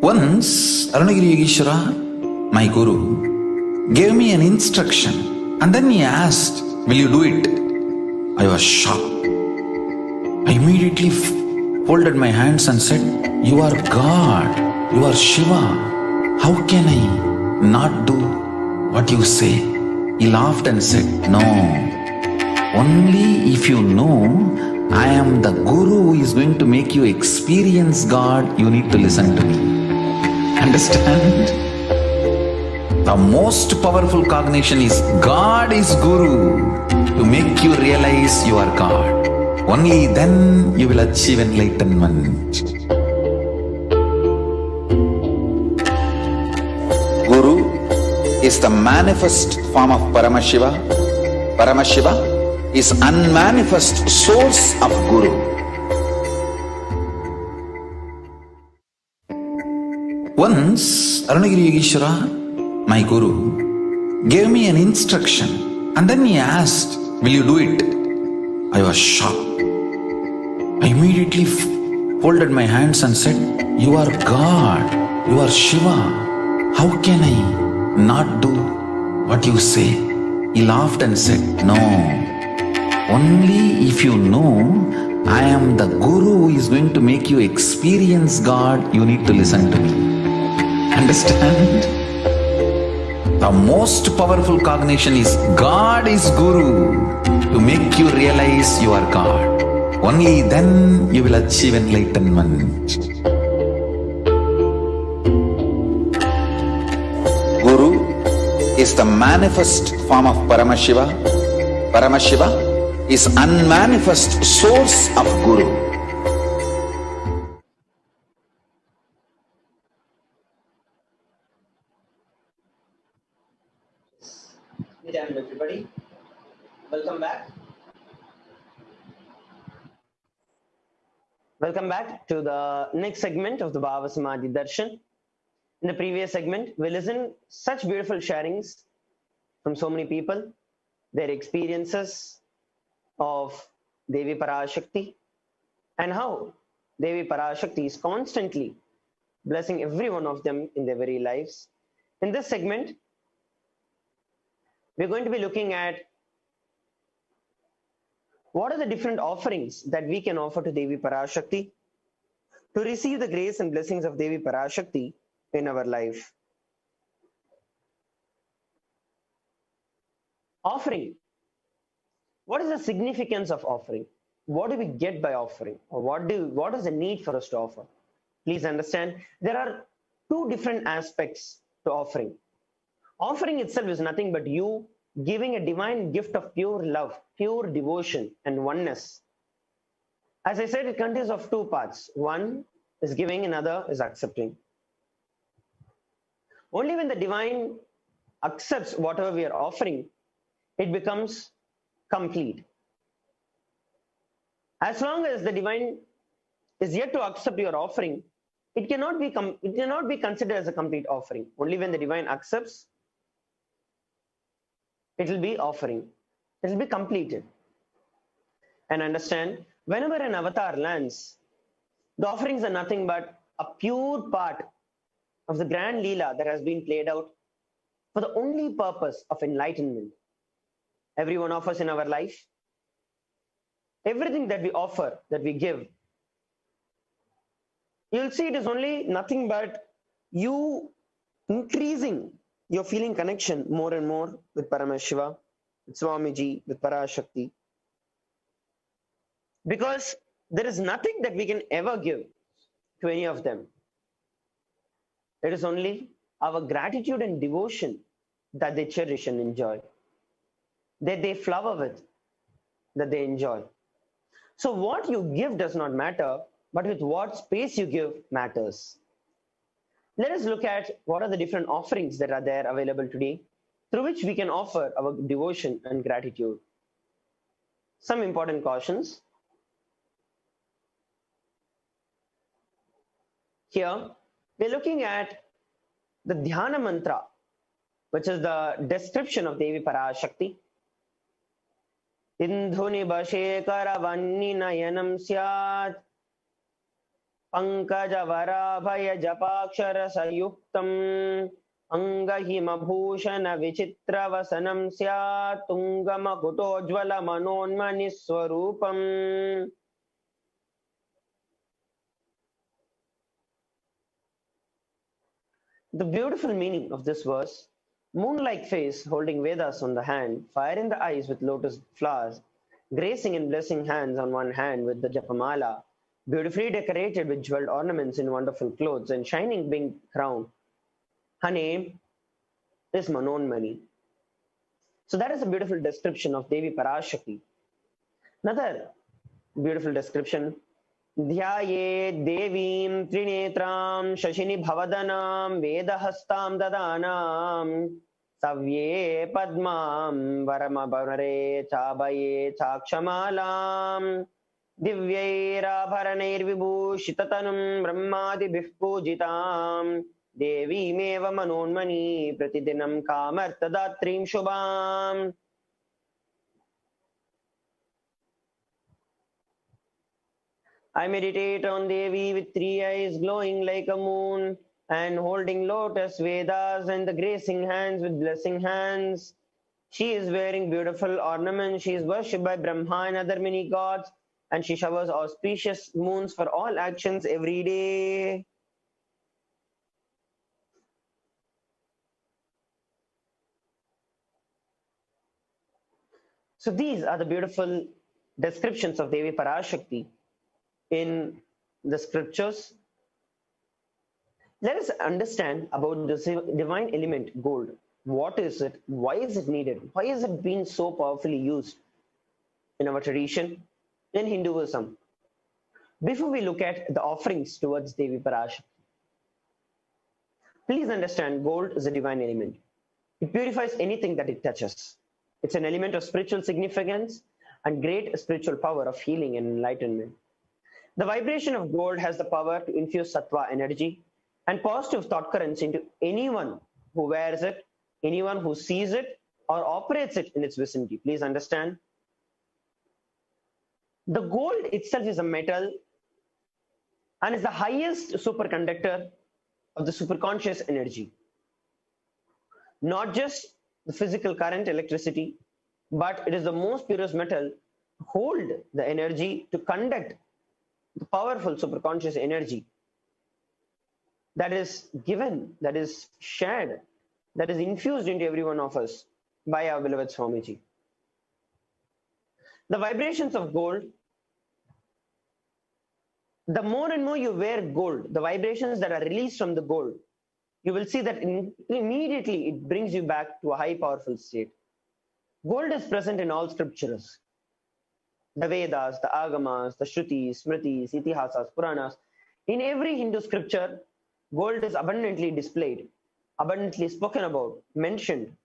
Once, Arunagiri Yogeshwara, my guru, gave me an instruction, and then he asked, "Will you do it?" I was shocked. I immediately folded my hands and said, "You are God, you are Shiva. How can I not do what you say?" He laughed and said, "No, only if you know I am the Guru who is going to make you experience God, you need to listen to me." Understand? The most powerful cognition is God is Guru to make you realize you are God. Only then you will achieve enlightenment. Guru is the manifest form of Paramashiva. Paramashiva is unmanifest source of Guru. Once, Arunagiri Yogeshwara, my guru, gave me an instruction, and then he asked, "Will you do it?" I was shocked. I immediately folded my hands and said, "You are God, you are Shiva. How can I not do what you say?" He laughed and said, "No, only if you know I am the Guru who is going to make you experience God, you need to listen to me." Understand? The most powerful cognition is God is Guru to make you realize you are God. Only then you will achieve enlightenment. Guru is the manifest form of Paramashiva. Paramashiva is unmanifest source of Guru. Good afternoon, everybody. Welcome back. Welcome back to the next segment of the Bhava Samadhi Darshan. In the previous segment, we listened such beautiful sharings from so many people, their experiences of Devi Parashakti, and how Devi Parashakti is constantly blessing every one of them in their very lives. In this segment, we're going to be looking at what are the different offerings that we can offer to Devi Parashakti to receive the grace and blessings of Devi Parashakti in our life. Offering. What is the significance of offering? What do we get by offering? Or what is the need for us to offer? Please understand, there are two different aspects to offering. Offering itself is nothing but you giving a divine gift of pure love, pure devotion, and oneness. As I said, it consists of two parts. One is giving, another is accepting. Only when the divine accepts whatever we are offering, it becomes complete. As long as the divine is yet to accept your offering, it cannot be considered as a complete offering. Only when the divine accepts, it will be offering. It will be completed. And understand, whenever an avatar lands, the offerings are nothing but a pure part of the grand Leela that has been played out for the only purpose of enlightenment. Every one of us in our life, everything that we offer, that we give, you'll see it is only nothing but you increasing your feeling connection more and more with Paramashiva, with Swamiji, with Parashakti. Because there is nothing that we can ever give to any of them. It is only our gratitude and devotion that they cherish and enjoy, that they flower with, that they enjoy. So what you give does not matter, but with what space you give matters. Let us look at what are the different offerings that are there available today, through which we can offer our devotion and gratitude. Some important cautions. Here, we're looking at the Dhyana Mantra, which is the description of Devi Parashakti. Indhuni Bashekara Vanni Nayanam Syat Pankaja Varabhaya Japakshara Sayuktam Angahima Bhushana Vichitra Vasanam Syat Tungama Kutojvala Manonmani Swarupam. The beautiful meaning of this verse: moon-like face holding Vedas on the hand, fire in the eyes with lotus flowers, gracing and blessing hands on one hand with the Japamala, beautifully decorated with jeweled ornaments in wonderful clothes and shining pink crown. Her name is Manonmani. So that is a beautiful description of Devi Parashakti. Another beautiful description: Dhyaye Devim Trinetram Shashini Bhavadanam Vedahastam Dadanam Savye Padmam Varamabhavare Chabaye Chakshamalam Divyairabharaneir Vibhushitatanum Brahmadibhih Pujitam Devi Meva Manonmani Pratidinam Kamartadatrim Shubham. I meditate on Devi with three eyes glowing like a moon and holding lotus Vedas and the gracing hands with blessing hands. She is wearing beautiful ornaments. She is worshipped by Brahma and other many gods, and she showers auspicious moons for all actions every day. So these are the beautiful descriptions of Devi Parashakti in the scriptures. Let us understand about this divine element gold. What is it? Why is it needed? Why is it being so powerfully used in our tradition, in Hinduism? Before we look at the offerings towards Devi Parashakti, please understand gold is a divine element. It purifies anything that it touches. It's an element of spiritual significance and great spiritual power of healing and enlightenment. The vibration of gold has the power to infuse sattva energy and positive thought currents into anyone who wears it, anyone who sees it, or operates it in its vicinity. Please understand. The gold itself is a metal and is the highest superconductor of the superconscious energy. Not just the physical current, electricity, but it is the most purest metal to hold the energy to conduct the powerful superconscious energy that is given, that is shared, that is infused into every one of us by our beloved Swamiji. The vibrations of gold, the more and more you wear gold, the vibrations that are released from the gold, you will see that immediately it brings you back to a high powerful state. Gold is present in all scriptures. The Vedas, the Agamas, the Shrutis, Smritis, Itihasas, Puranas. In every Hindu scripture, gold is abundantly displayed, abundantly spoken about, mentioned,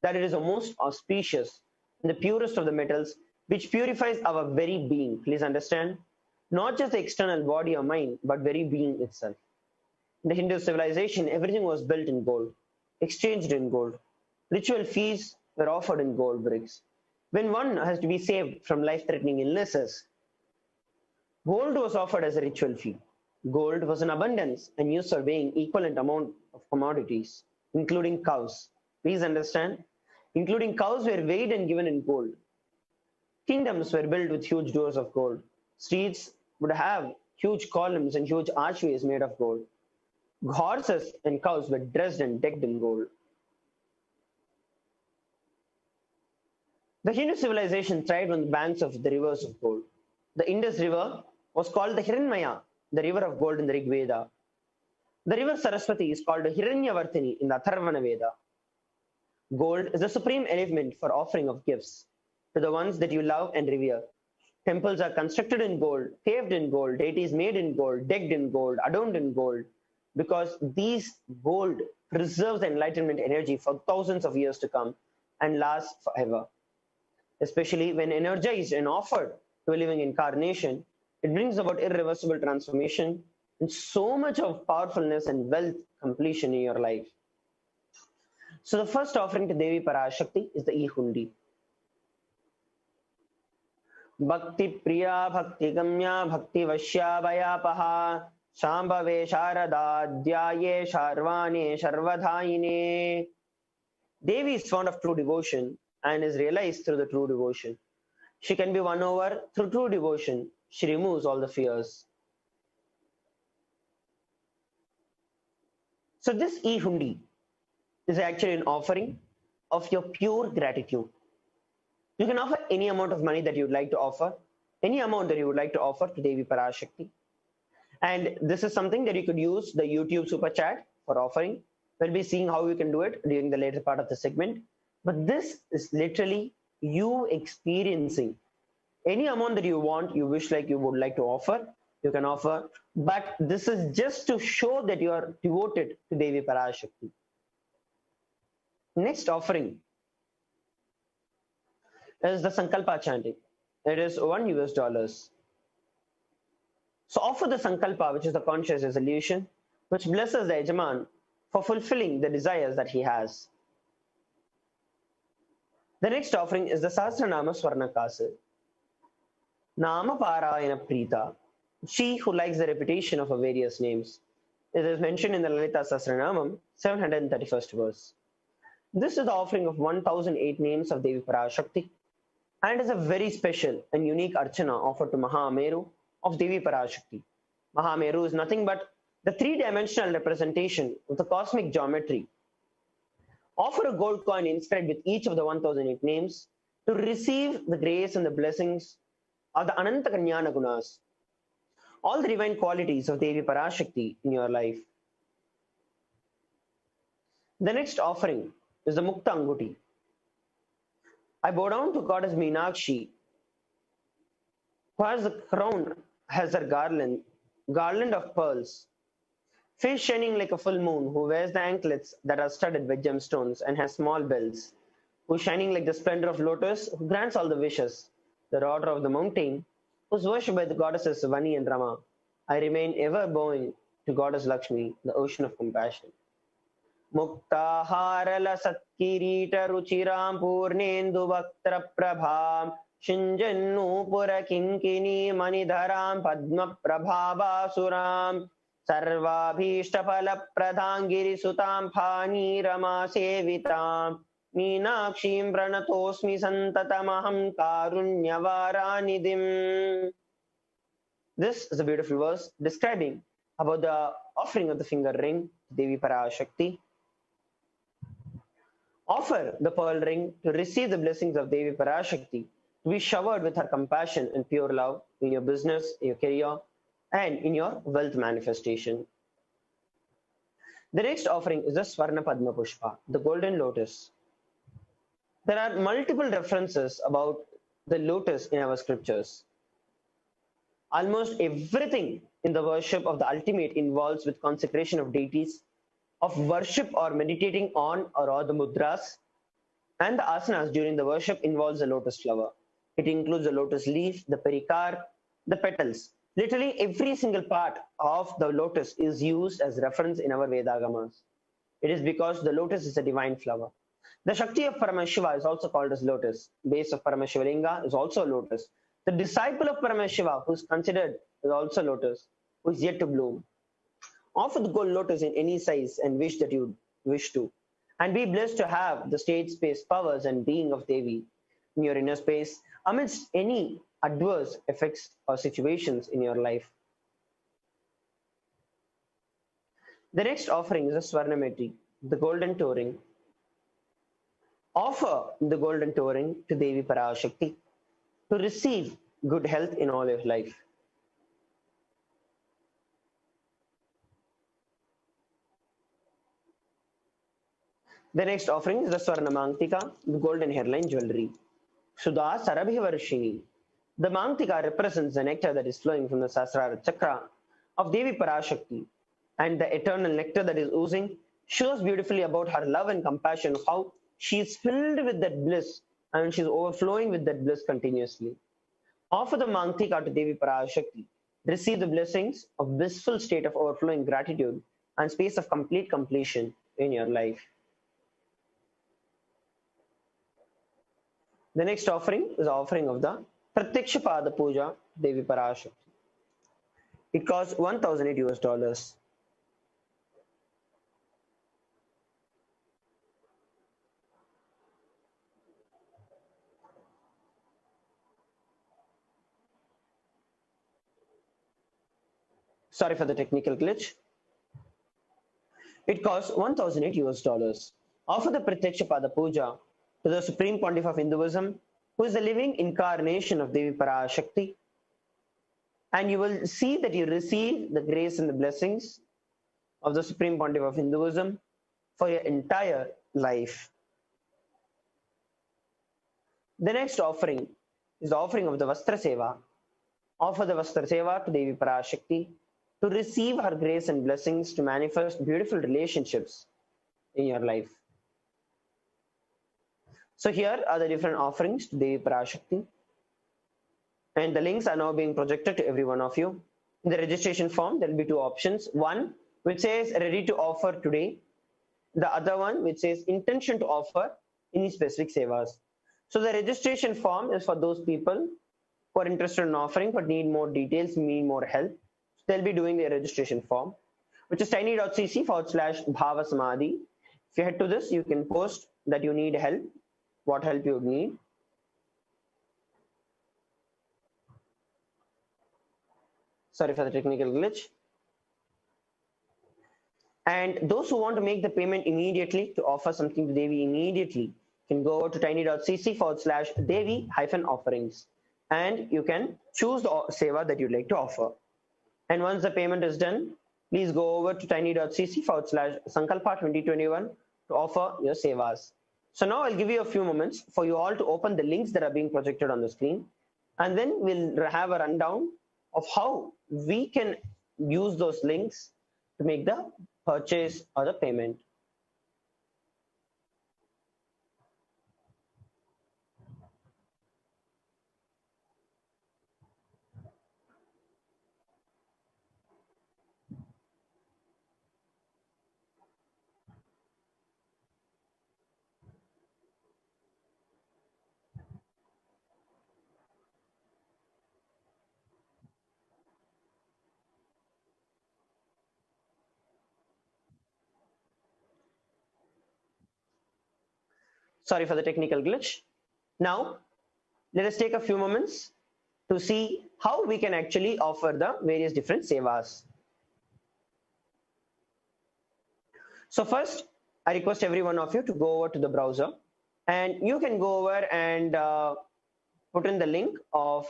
that it is the most auspicious and the purest of the metals, which purifies our very being. Please understand, not just the external body or mind, but very being itself. In the Hindu civilization, everything was built in gold, exchanged in gold. Ritual feasts were offered in gold bricks. When one has to be saved from life-threatening illnesses, gold was offered as a ritual fee. Gold was in abundance and used for weighing equivalent amount of commodities, including cows. Please understand, including cows were weighed and given in gold. Kingdoms were built with huge doors of gold. Streets would have huge columns and huge archways made of gold. Horses and cows were dressed and decked in gold. The Hindu civilization thrived on the banks of the rivers of gold. The Indus River was called the Hiranmaya, the river of gold in the Rig Veda. The river Saraswati is called the Hiranyavartini in the Atharvana Veda. Gold is the supreme element for offering of gifts to the ones that you love and revere. Temples are constructed in gold, paved in gold, deities made in gold, decked in gold, adorned in gold, because these gold preserves the enlightenment energy for thousands of years to come and lasts forever. Especially when energized and offered to a living incarnation, it brings about irreversible transformation and so much of powerfulness and wealth completion in your life. So the first offering to Devi Parashakti is the e-hundi. Bhakti Priya Bhakti Gamya Bhakti Vashya Vayapaha Shambhave Sharada Dhyaye Sharvane Sharvadhayine. Devi is fond of true devotion and is realized through the true devotion. She can be won over through true devotion. She removes all the fears. So this e-hundi is actually an offering of your pure gratitude. You can offer any amount of money that you would like to offer, any amount that you would like to offer to Devi Parashakti. And this is something that you could use the YouTube super chat for offering. We'll be seeing how you can do it during the later part of the segment. But this is literally you experiencing any amount that you want, you wish like you would like to offer, you can offer. But this is just to show that you are devoted to Devi Parashakti. Next offering is the Sankalpa chanting. It is $1. So offer the Sankalpa, which is the conscious resolution, which blesses the Yajaman for fulfilling the desires that he has. The next offering is the Sahasranama Swarnakasa. Nama Parayana Prita. she who likes the repetition of her various names. It is mentioned in the Lalita Sahasranamam, 731st verse. This is the offering of 1008 names of Devi Parashakti and is a very special and unique archana offered to Mahameru of Devi Parashakti. Mahameru is nothing but the three-dimensional representation of the cosmic geometry. Offer a gold coin inscribed with each of the 1008 names to receive the grace and the blessings of the Ananta Kanyana Gunas, all the divine qualities of Devi Parashakti in your life. The next offering is the Mukta Anguti. I bow down to Goddess Meenakshi, who has the crown, has her garland of pearls, face shining like a full moon, who wears the anklets that are studded with gemstones and has small bells, who is shining like the splendor of lotus, who grants all the wishes, the daughter of the mountain, who is worshipped by the goddesses Vani and Rama. I remain ever bowing to Goddess Lakshmi, the ocean of compassion. Muktaharala Satkirita Ruchiram Purnendu Bhaktra Prabham Shinjannupura Kinkini Manidharam Padma Prabhava Suram Sarvabhishta Pradhangiri Sutam Phani Rama Sevitam Meenakshim Pranatosmi Santatamaham Karunyavaranidhim. This is a beautiful verse describing about the offering of the finger ring to Devi Parashakti. Offer the pearl ring to receive the blessings of Devi Parashakti, to be showered with her compassion and pure love in your business, in your career, and in your wealth manifestation. The next offering is the Swarna Padma Pushpa, the golden lotus. There are multiple references about the lotus in our scriptures. Almost everything in the worship of the ultimate involves with consecration of deities, of worship or meditating on or the mudras, and the asanas during the worship involves the lotus flower. It includes the lotus leaf, the perikar, the petals. Literally every single part of the lotus is used as reference in our Vedagamas. It is because the lotus is a divine flower. The Shakti of Paramashiva is also called as lotus. Base of Paramashivalinga is also a lotus. The disciple of Paramashiva, who is considered, is also lotus, who is yet to bloom. Offer the gold lotus in any size and wish that you wish to. And be blessed to have the state space powers and being of Devi in your inner space amidst any adverse effects or situations in your life. The next offering is a Swarnametri, the golden toe ring. Offer the golden toe ring to Devi Parashakti to receive good health in all your life. The next offering is the Swarna Mangtika, the golden hairline jewelry. Sudha Sarabhivarshini. The Mangtika represents the nectar that is flowing from the Sahasrara Chakra of Devi Parashakti, and the eternal nectar that is oozing shows beautifully about her love and compassion, how she is filled with that bliss and she is overflowing with that bliss continuously. Offer the Mangtika to Devi Parashakti. Receive the blessings of blissful state of overflowing gratitude and space of complete completion in your life. The next offering is the offering of the Pratyaksha Pada Puja Devi Parashakti. It costs $1,008. Sorry for the technical glitch. It costs $1,008. Offer the Pratyaksha Pada Puja to the Supreme Pontiff of Hinduism, who is the living incarnation of Devi Parashakti, and you will see that you receive the grace and the blessings of the Supreme Pontiff of Hinduism for your entire life. The next offering is the offering of the Vastra Seva. Offer the Vastra Seva to Devi Parashakti to receive her grace and blessings to manifest beautiful relationships in your life. So here are the different offerings to Devi Parashakti, and the links are now being projected to every one of you. In the registration form, there will be two options. One which says ready to offer today. The other one which says intention to offer any specific sevas. So the registration form is for those people who are interested in offering but need more details, need more help, they'll be doing their registration form, which is tiny.cc/Bhava Samadhi. If you head to this, you can post that you need help, what help you need. Sorry for the technical glitch. And those who want to make the payment immediately, to offer something to Devi immediately, can go over to tiny.cc/Devi-offerings, and you can choose the seva that you'd like to offer. And once the payment is done, please go over to tiny.cc/Sankalpa 2021 to offer your sevas. So now I'll give you a few moments for you all to open the links that are being projected on the screen, and then we'll have a rundown of how we can use those links to make the purchase or the payment. Sorry for the technical glitch. Now, let us take a few moments to see how we can actually offer the various different sevas. So first, I request every one of you to go over to the browser, and you can go over and put in the link of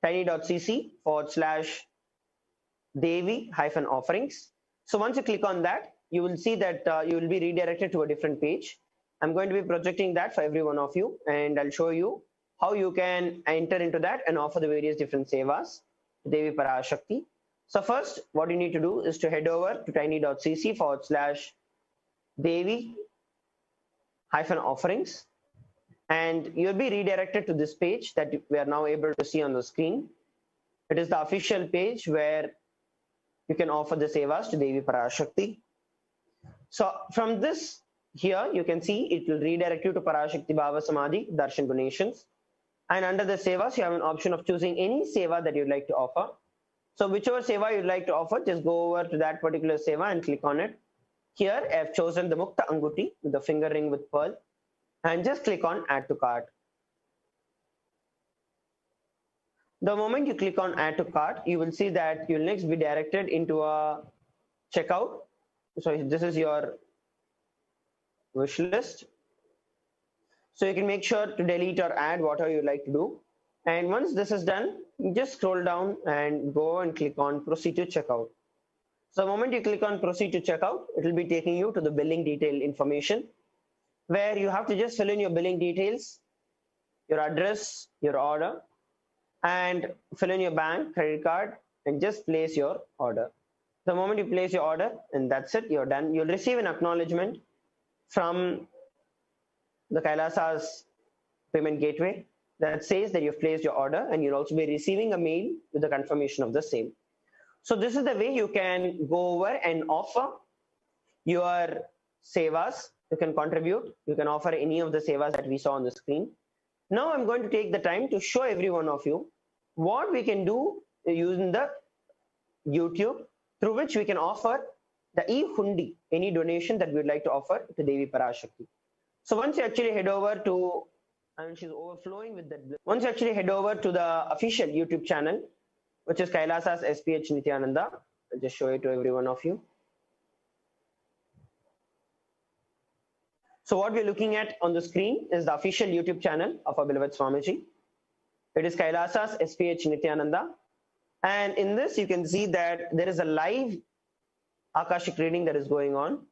tiny.cc/Devi-offerings. So once you click on that, you will see that you will be redirected to a different page. I'm going to be projecting that for every one of you, and I'll show you how you can enter into that and offer the various different sevas to Devi Parashakti. So first, what you need to do is to head over to tiny.cc/Devi-offerings, and you'll be redirected to this page that we are now able to see on the screen. It is the official page where you can offer the sevas to Devi Parashakti. So from this, here you can see it will redirect you to Parashakti Bhava Samadhi Darshan donations, and under the sevas you have an option of choosing any seva that you'd like to offer. So whichever seva you'd like to offer, just go over to that particular seva and click on it. Here I have chosen the Mukta Anguti with the finger ring with pearl, and just click on add to cart. The moment you click on add to cart, you will see that you'll next be directed into a checkout. So this is your wish list. So you can make sure to delete or add whatever you like to do. And once this is done, just scroll down and go and click on proceed to checkout. So the moment you click on proceed to checkout, it will be taking you to the billing detail information, where you have to just fill in your billing details, your address, your order, and fill in your bank, credit card, and just place your order. The moment you place your order, and that's it, you're done. You'll receive an acknowledgement from the Kailasa's payment gateway that says that you've placed your order, and you'll also be receiving a mail with the confirmation of the same. So this is the way you can go over and offer your sevas. You can contribute, you can offer any of the sevas that we saw on the screen. Now I'm going to take the time to show every one of you what we can do using the YouTube, through which we can offer the e-hundi, any donation that we'd like to offer to Devi Parashakti. So once you actually head over to, and she's overflowing with that. Once you actually head over to the official YouTube channel, which is Kailasa's HDH Nithyananda, I'll just show it to every one of you. So what we're looking at on the screen is the official YouTube channel of our beloved Swamiji. It is Kailasa's HDH Nithyananda. And in this, you can see that there is a live Akashic reading that is going on.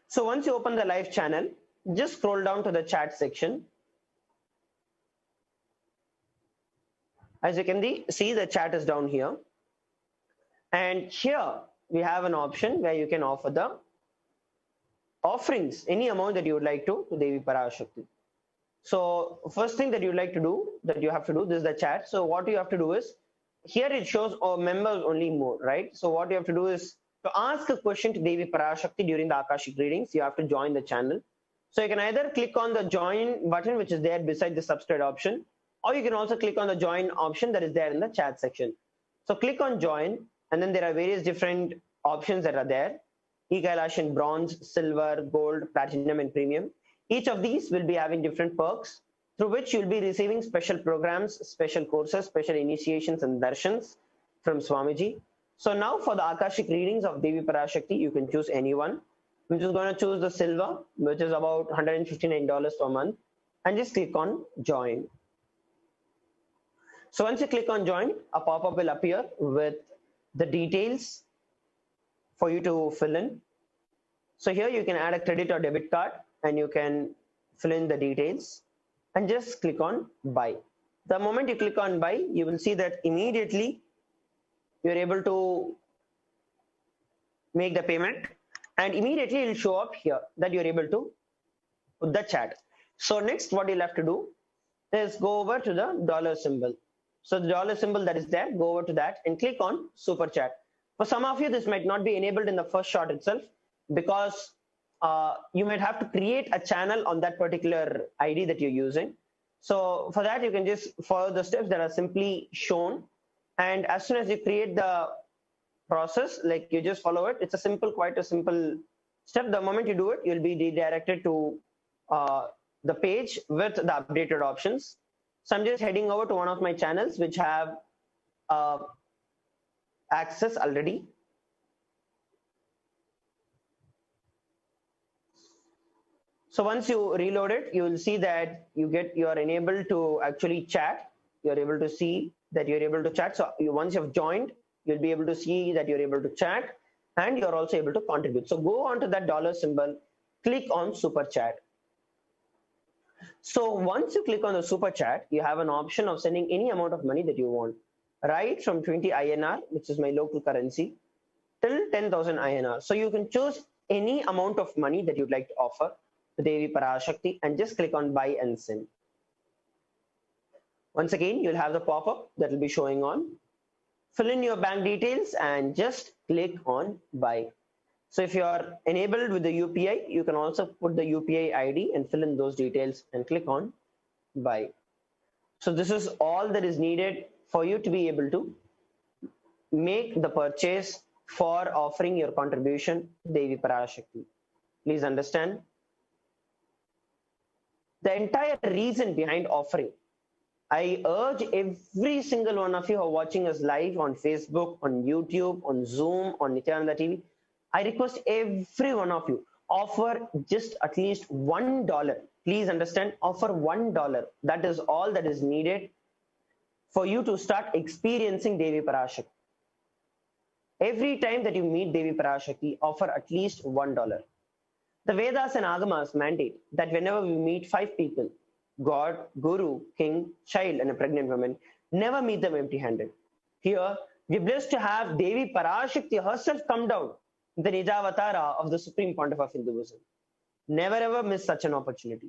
So once you open the live channel, just scroll down to the chat section. As you can see, the chat is down here. And here we have an option where you can offer the offerings, any amount that you would like to Devi Parashakti. So first thing that you like to do, this is the chat. So what you have to do is, here it shows members only more, right? So what you have to do is to ask a question to Devi Parashakti during the Akashic readings, you have to join the channel. So you can either click on the join button, which is there beside the subscribe option, or you can also click on the join option that is there in the chat section. So click on join, and then there are various different options that are there. E-Kailash in bronze, silver, gold, platinum, and premium. Each of these will be having different perks through which you'll be receiving special programs, special courses, special initiations and darshans from Swamiji. So now for the Akashic readings of Devi Parashakti, you can choose any one. I'm just going to choose the silver, which is about $159 per month, and just click on join. So once you click on join, a pop-up will appear with the details for you to fill in. So here you can add a credit or debit card and you can fill in the details and just click on buy. The moment you click on buy, you will see that immediately you're able to make the payment, and immediately it will show up here that you're able to put the chat. So next what you'll have to do is go over to the dollar symbol. So the dollar symbol that is there, go over to that and click on super chat. For some of you, this might not be enabled in the first shot itself, because you might have to create a channel on that particular ID that you're using. So for that, you can just follow the steps that are simply shown. And as soon as you create the process, like you just follow it, it's a simple, quite a simple step. The moment you do it, you'll be redirected to the page with the updated options. So I'm just heading over to one of my channels which have access already. So once you reload it, you will see that you are enabled to actually chat. You're able to see that you're able to chat. So once you've joined, you'll be able to see that you're able to chat, and you're also able to contribute. So go on to that dollar symbol, click on super chat. So once you click on the super chat, you have an option of sending any amount of money that you want, right from 20 INR, which is my local currency, till 10,000 INR. So you can choose any amount of money that you'd like to offer to Devi Parashakti and just click on buy and send. Once again, you'll have the pop-up that will be showing on. Fill in your bank details and just click on buy. So if you are enabled with the UPI, you can also put the UPI ID and fill in those details and click on buy. So this is all that is needed for you to be able to make the purchase for offering your contribution to Devi Parashakti. Please understand, the entire reason behind offering, I urge every single one of you who are watching us live on Facebook, on YouTube, on Zoom, on Nithyananda TV, I request every one of you, offer just at least $1. Please understand, offer $1. That is all that is needed for you to start experiencing Devi Parashakti. Every time that you meet Devi Parashakti, offer at least $1. The Vedas and Agamas mandate that whenever we meet 5 people, God, Guru, King, child, and a pregnant woman, never meet them empty-handed. Here, we're blessed to have Devi Parashakti herself come down, the Nijavatara of the Supreme Pontiff of Hinduism. Never ever miss such an opportunity,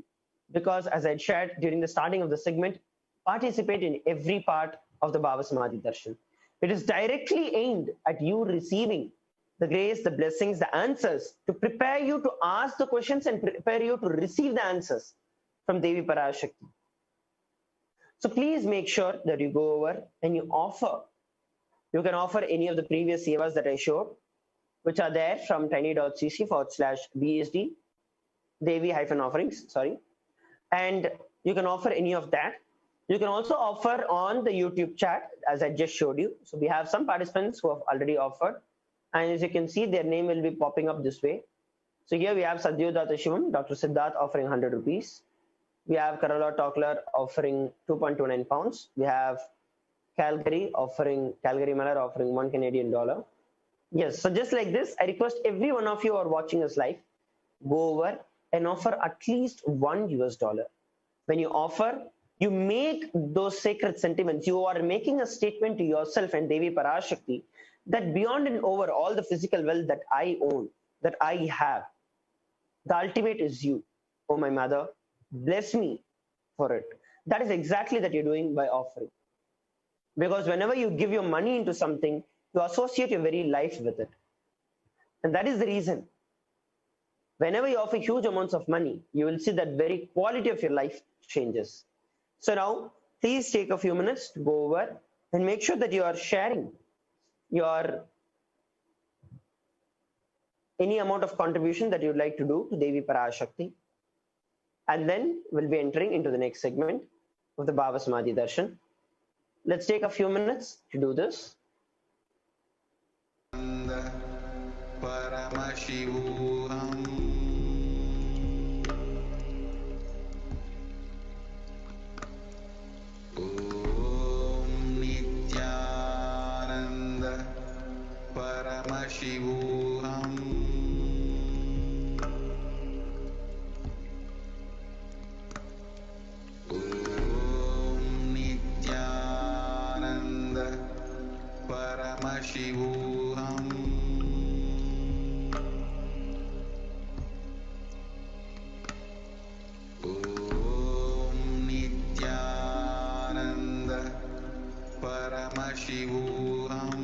because as I shared during the starting of the segment, participate in every part of the Bhava Samadhi Darshan. It is directly aimed at you receiving the grace, the blessings, the answers, to prepare you to ask the questions and prepare you to receive the answers from Devi Parashakti. So please make sure that you go over and you offer. You can offer any of the previous sevas that I showed, which are there from tiny.cc/BSD, Devi-offerings, sorry. And you can offer any of that. You can also offer on the YouTube chat, as I just showed you. So we have some participants who have already offered. And as you can see, their name will be popping up this way. So here we have Sadyodata Shivam, Dr. Siddharth offering 100 rupees. We have Karola Tokler offering 2.29 pounds. We have Calgary Miller offering $1 Canadian. Yes, so just like this, I request every one of you who are watching us live, go over and offer at least $1. When you offer, you make those sacred sentiments. You are making a statement to yourself and Devi Parashakti that beyond and over all the physical wealth that I own, that I have, the ultimate is you, oh my mother, bless me for it. That is exactly that you're doing by offering. Because whenever you give your money into something, you associate your very life with it. And that is the reason. Whenever you offer huge amounts of money, you will see that very quality of your life changes. So now, please take a few minutes to go over and make sure that you are sharing your any amount of contribution that you would like to do to Devi Parashakti. And then we'll be entering into the next segment of the Bhava Samadhi Darshan. Let's take a few minutes to do this. Paramashivoham. Om Nithyananda Paramashivoham. Om Nithyananda Paramashivoham. Om Nithyananda Paramashivoham.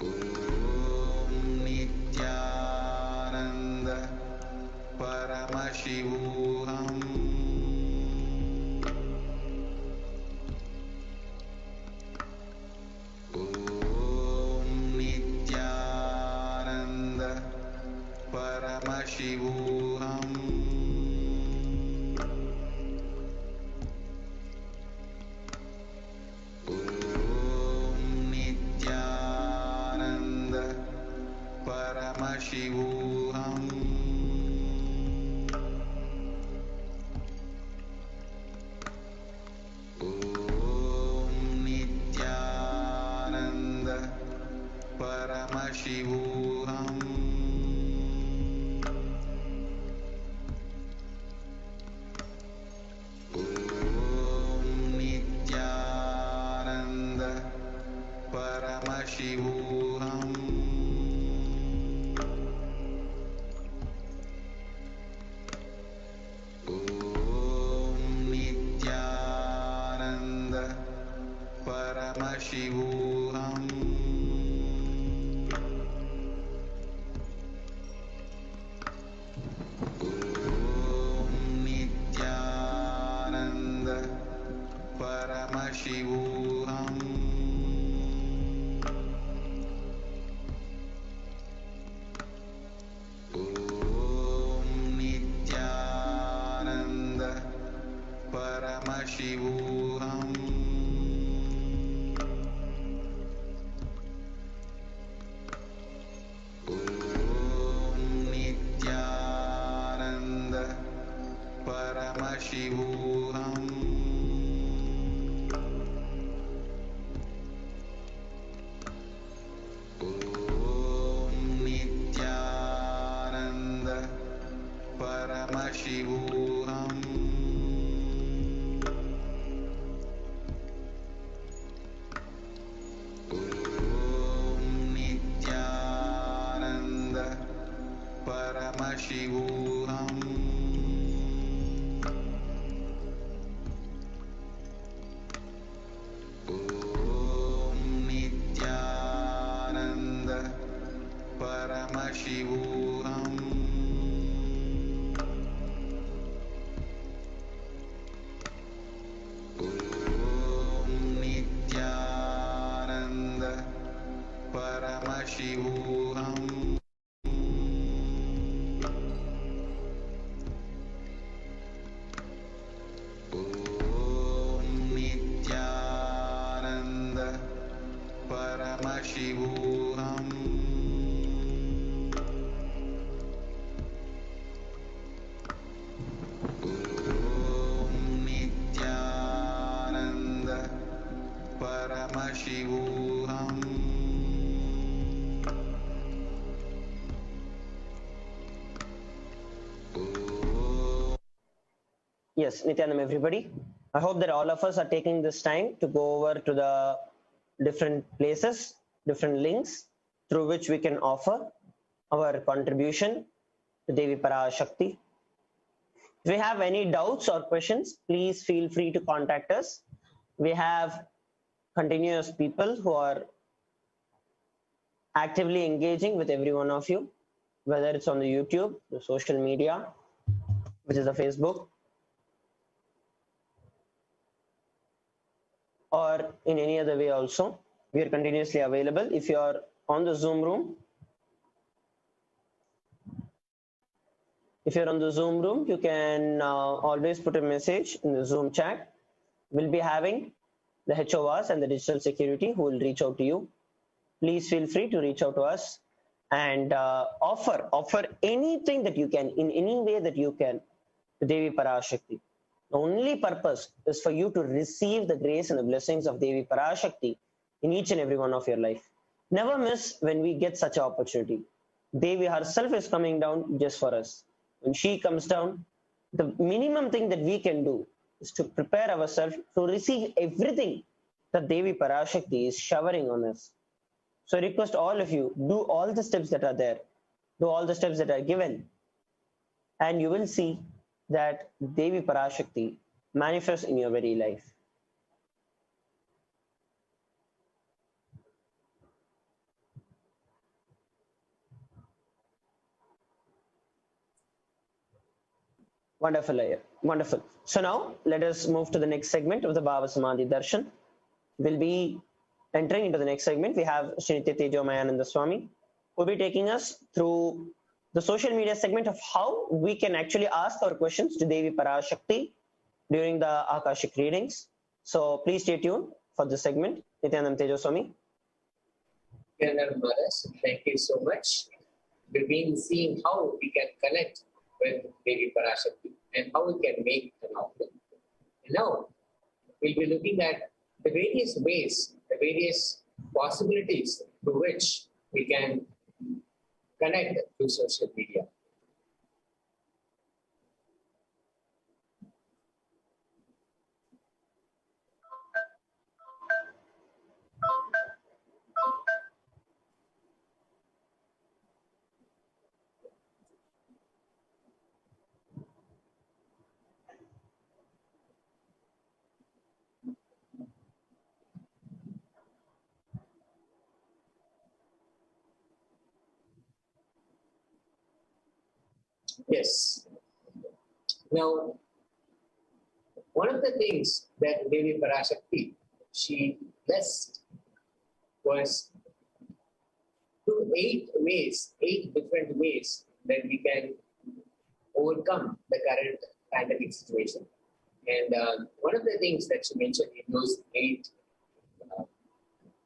Om Nithyananda Paramashivoham. Om Nithyananda Paramashivoham. Om Nithyananda Paramashivoham. Om Nithyananda Paramashivoham. Om Nithyananda Paramashivoham. Om Nithyananda Paramashivoham. Om Nithyananda Paramashivoham. Om Nithyananda Paramashivoham. Om Nithyananda Paramashivoham. Om Nithyananda Paramashivoham. Om Nithyananda Paramashivoham. Om Nithyananda Paramashivoham. Om Nithyananda Paramashivoham. Om Nithyananda Paramashivoham. Om Nithyananda Paramashivoham. Yes, Nityanam, everybody. I hope that all of us are taking this time to go over to the different places, different links through which we can offer our contribution to Devi Parashakti. If you have any doubts or questions, please feel free to contact us. We have continuous people who are actively engaging with every one of you, whether it's on the YouTube, the social media, which is the Facebook, or in any other way also. We are continuously available. If you are on the Zoom room, you can always put a message in the Zoom chat. We'll be having the HORs and the digital security who will reach out to you. Please feel free to reach out to us and offer anything that you can, in any way that you can, to Devi Parashakti. The only purpose is for you to receive the grace and the blessings of Devi Parashakti in each and every one of your life. Never miss when we get such an opportunity. Devi herself is coming down just for us. When she comes down, the minimum thing that we can do is to prepare ourselves to receive everything that Devi Parashakti is showering on us. So I request all of you, do all the steps that are there, do all the steps that are given, and you will see that Devi Parashakti manifests in your very life. Wonderful, Ayya. Wonderful. So now let us move to the next segment of the Bhava Samadhi Darshan. We'll be entering into the next segment. We have Srinitya Tejomayananda Swami, who will be taking us through the social media segment of how we can actually ask our questions to Devi Parashakti during the Akashic readings. So please stay tuned for this segment. Nithyananda Tejo Swami. Thank you so much. We've been seeing how we can connect with Devi Parashakti and how we can make an offering. And now we'll be looking at the various ways, the various possibilities through which we can connect through social media. Yes. Now, one of the things that Devi Parashakti, she blessed was eight different ways that we can overcome the current pandemic situation. And one of the things that she mentioned in those eight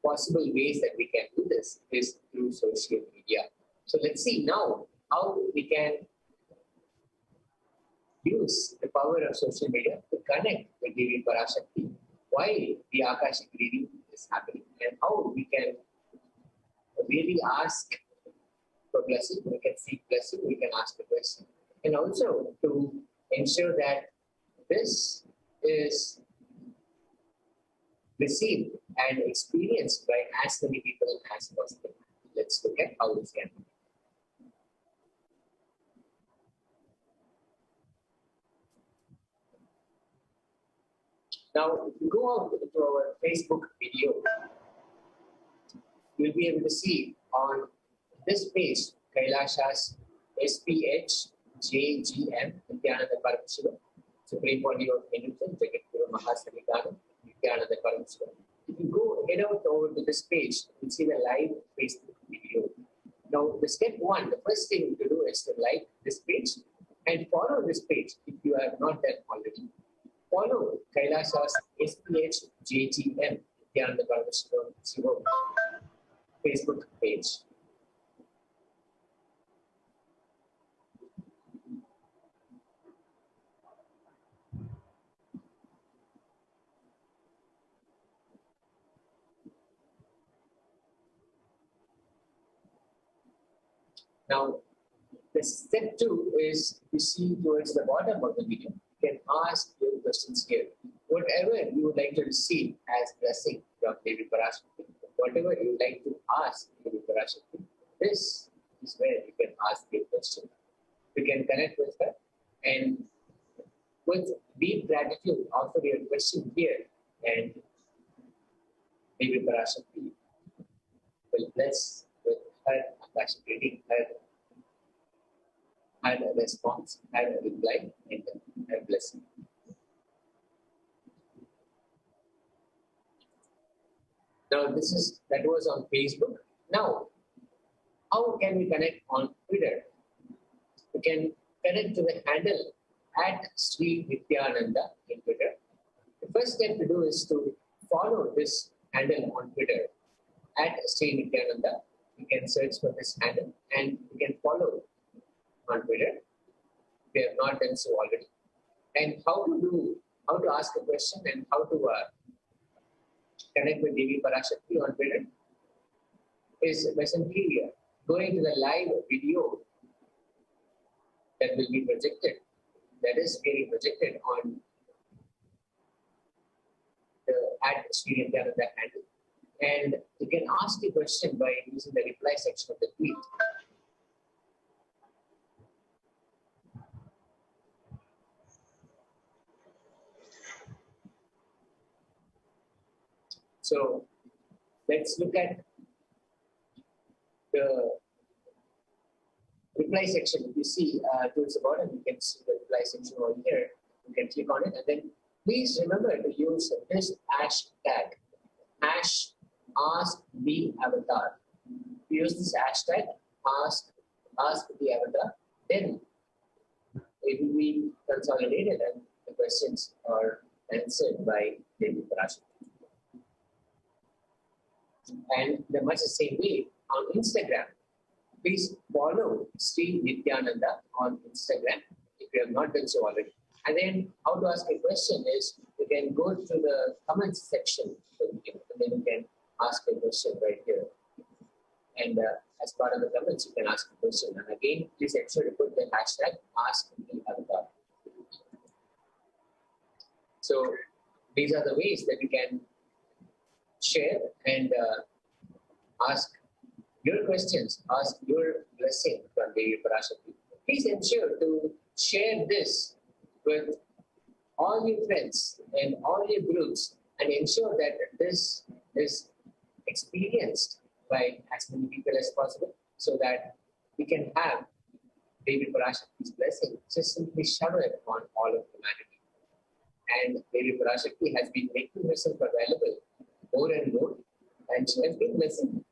possible ways that we can do this is through social media. So let's see now how we can use the power of social media to connect with Devi Parashakti while the Akashic reading is happening, and how we can really ask for blessing, we can seek blessing, we can ask for blessing, and also to ensure that this is received and experienced by as many people as possible. Let's look at how this can happen. Now, if you go out to our Facebook video, you'll be able to see on this page, Kailasa's HDH Nithyananda Paramashivam, Supreme Body of Hinduism, Jagadguru Mahasanidhanam, Nithyananda Paramashivam. If you go head out over to this page, you'll see the live Facebook video. Now, the step one, the first thing to do is to like this page and follow this page if you have not done already. Follow Kailasa's HDH Nithyananda Paramashivam Shivoham Facebook page. Now, the step two is to see towards the bottom of the video. You can ask your questions here. Whatever you would like to receive as blessing from Devi Parashakti, whatever you would like to ask Devi Parashakti, this is where you can ask your question. You can connect with her and with deep gratitude offer your question here, and Devi Parashakti will bless with her Akashic reading, had a response, had a reply, and a blessing. Now that was on Facebook. Now, how can we connect on Twitter? We can connect to the handle at Sri Nithyananda in Twitter. The first step to do is to follow this handle on Twitter at Sri Nithyananda. You can search for this handle and you can follow on Twitter. We have not done so already. And how to ask a question and how to connect with Devi Parashakti on Twitter is by simply going to the live video that will be projected, that is getting projected on the at Sri Nithyananda handle. And you can ask the question by using the reply section of the tweet. So let's look at the reply section. If you see towards the bottom, you can see the reply section over here. You can click on it, and then please remember to use this hashtag, #AskTheAvatar. Use this hashtag, #AskTheAvatar. Then it will be consolidated and the questions are answered by Devi Parashakti. And in much the same way, on Instagram, please follow Sri Nithyananda on Instagram if you have not done so already. And then how to ask a question is you can go to the comments section and then you can ask a question right here. And as part of the comments, you can ask a question. And again, please ensure to put the hashtag #AskTheAvatar. So these are the ways that you can share and ask your questions, ask your blessing from Devi Parashakti. Please ensure to share this with all your friends and all your groups and ensure that this is experienced by as many people as possible so that we can have Devi Parashakti's blessing just simply showered upon all of humanity. And Devi Parashakti has been making herself available more and more, and she has been blessing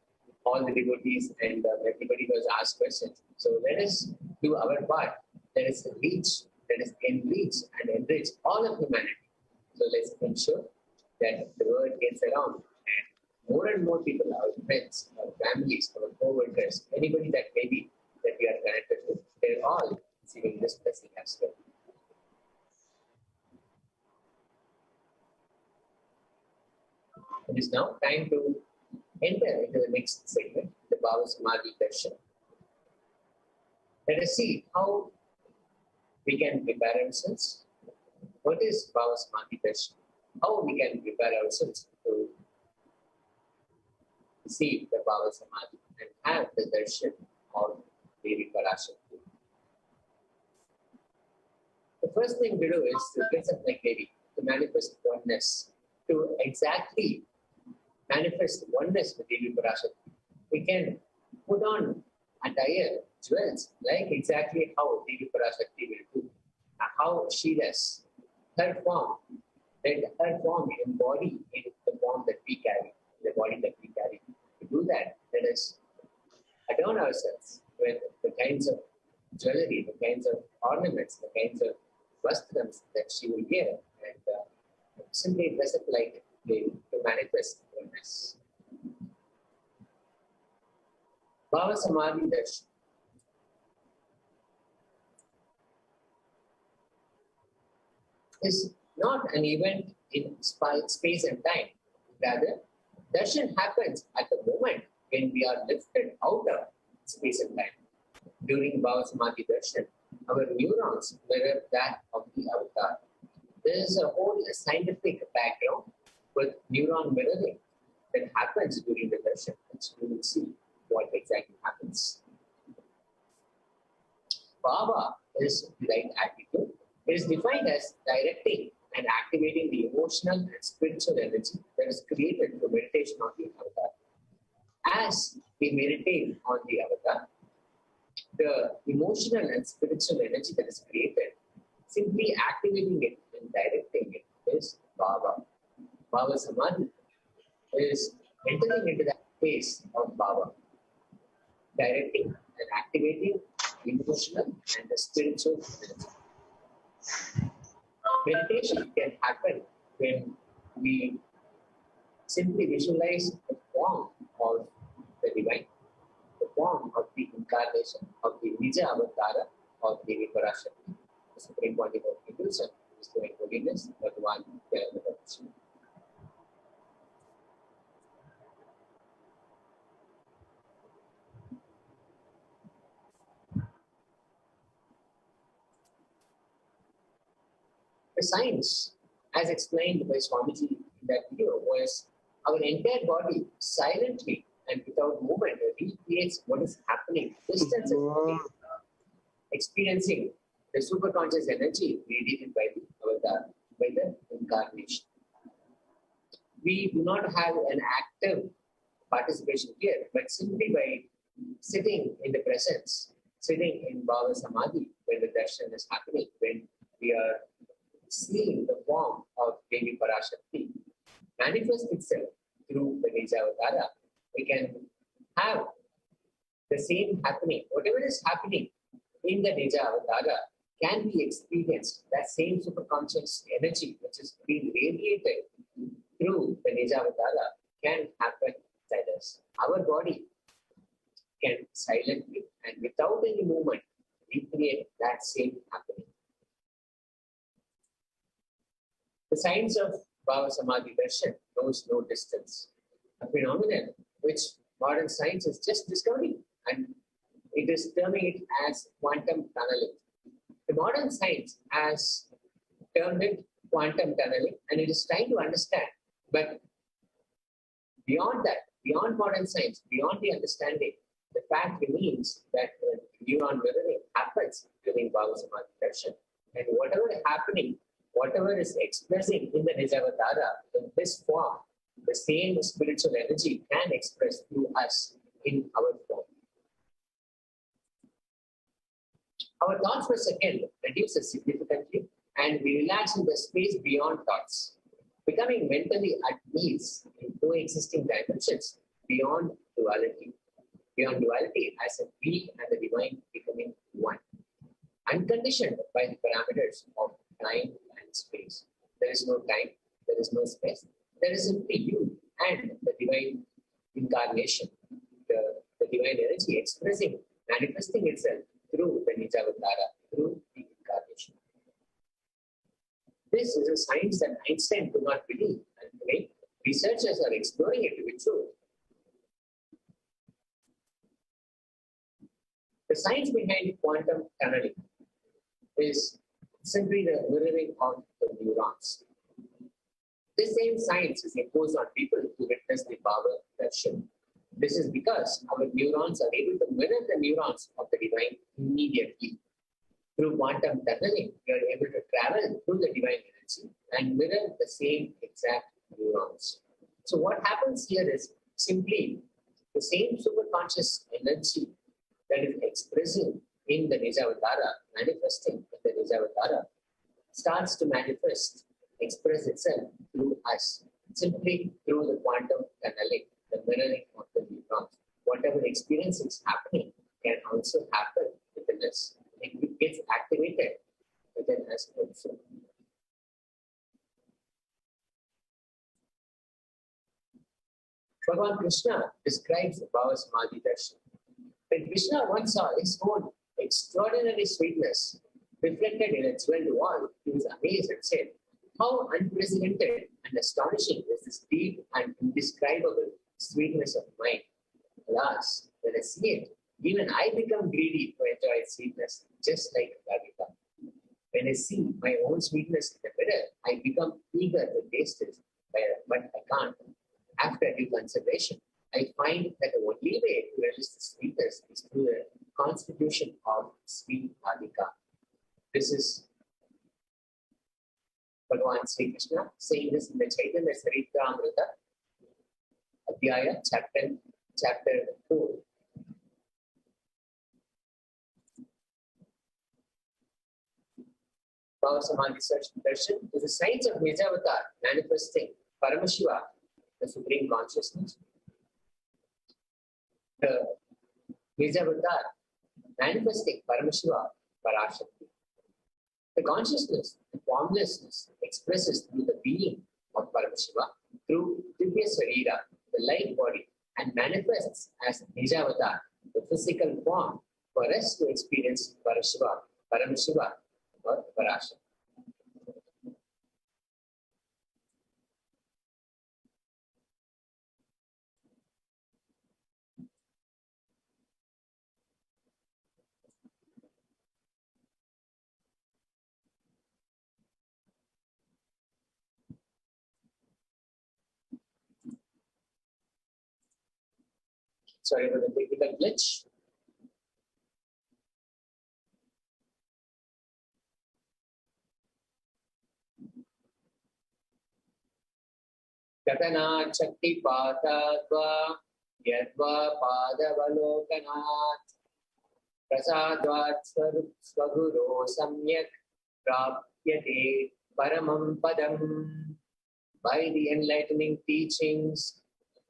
all the devotees and everybody who has asked questions. So let us do our part. Let us enrich and enrich all of humanity. So let's ensure that the word gets around and more people, our friends, our families, our co-workers, anybody that maybe that we are connected with, they're all receiving this blessing as well. It is now time to enter into the next segment, the Bhava Samadhi Darshan. Let us see how we can prepare ourselves. What is Bhava Samadhi Darshan? How we can prepare ourselves to receive the Bhava Samadhi and have the darshan of Devi Parashakti. The first thing to do is to dress up like Devi, to manifest oneness, to exactly manifest oneness with Devi Parashakti. We can put on attire, jewels, like exactly how Devi Parashakti will do, how she does. Her form, let her form embody in the form that we carry, the body that we carry. To do that, let us adorn ourselves with the kinds of jewelry, the kinds of ornaments, the kinds of vastrams that she will wear, and simply dress up like Devi to manifest oneness. Bhava Samadhi Darshan. Is not an event in space and time. Rather, darshan happens at the moment when we are lifted out of space and time. During Bhava Samadhi Darshan, our neurons mirror that of the avatar. There is a whole scientific background with neuron mirroring that happens during the darshan, which we will see what exactly happens. Bhava is the right attitude. It is defined as directing and activating the emotional and spiritual energy that is created through meditation on the avatar. As we meditate on the avatar, the emotional and spiritual energy that is created, simply activating it and directing it is Bhava. Bhava Samadhi is entering into that phase of Bhava, directing and activating emotional and the spiritual energy. Meditation can happen when we simply visualize the form of the divine, the form of the incarnation of the Nija Avatara of Devi Parashakti, the Supreme Body of Hinduism, His Divine Holiness, Bhagavan Lingodbhava. The science, as explained by Swamiji in that video, was our entire body silently and without movement recreates what is happening, distance experiencing the superconscious energy radiated by the avatar, by the incarnation. We do not have an active participation here, but simply by sitting in the presence, sitting in Bhava Samadhi, when the darshan is happening, when we are seeing the form of Devi Parashakti manifest itself through the Nija Avatara, we can have the same happening. Whatever is happening in the Nija Avatara can be experienced. That same superconscious energy which is being radiated through the Nija Avatara can happen inside us. Our body can silently and without any movement recreate that same happening. The science of Bhava Samadhi Darshan knows no distance, a phenomenon which modern science is just discovering, and it is terming it as quantum tunneling. The modern science has termed it quantum tunneling, and it is trying to understand, but beyond that, beyond modern science, beyond the understanding, the fact remains that neuron mirroring happens during Bhava Samadhi Darshan, and whatever is happening, whatever is expressing in the Nijavatara in this form, the same spiritual energy can express through us in our form. Our thoughts per second reduces significantly, and we relax in the space beyond thoughts, becoming mentally at ease in coexisting dimensions beyond duality. Beyond duality as a we and the divine becoming one, unconditioned by the parameters of time and space. There is no time, there is no space, there is simply you and the divine incarnation, the divine energy expressing, manifesting itself through the Nijavatara, through the incarnation. This is a science that Einstein could not believe, and today researchers are exploring it to be true. The science behind quantum tunneling is simply the mirroring of the neurons. This same science is imposed on people who witness the Bhava Darshan. This is because our neurons are able to mirror the neurons of the divine immediately. Through quantum tunneling, we are able to travel through the divine energy and mirror the same exact neurons. So what happens here is simply the same superconscious energy that is expressing in the Nijavatara, manifesting in the Nijavatara, starts to manifest, express itself through us, simply through the quantum tunneling, the mirroring of the neurons. Whatever experience is happening can also happen within us. It gets activated within us also. Bhagavan Krishna describes the Bhava Samadhi Darshan. When Krishna once saw his own extraordinary sweetness reflected in a jeweled wall, he was amazed and said, "How unprecedented and astonishing is this deep and indescribable sweetness of mine. Alas, when I see it, even I become greedy to enjoy its sweetness, just like Radhika. When I see my own sweetness in the mirror, I become eager to taste it, but I can't. After due consideration, I find that the only way to relish the sweetness is through the constitution of sweet Radhika." This is Bhagavan Sri Krishna saying this in the Chaitanya Charitamrita, Adhyaya, chapter chapter 4. Bhava Samadhi Darshan is the science of Nijavatar manifesting Paramashiva, the Supreme Consciousness. The Nijavatar manifesting Paramashiva, Parashakti. The consciousness, the formlessness, expresses through the being of Paramashiva through Divya Sarira, the light body, and manifests as Nijavatar, the physical form, for us to experience Parashiva, Paramashiva, or Parashakti. Sorry for the technical glitch. Katanat Shakti Patadva Yadva Padavalokanat Prasadvat Swaguro Samyak Prapyate Paramam Padam. By the enlightening teachings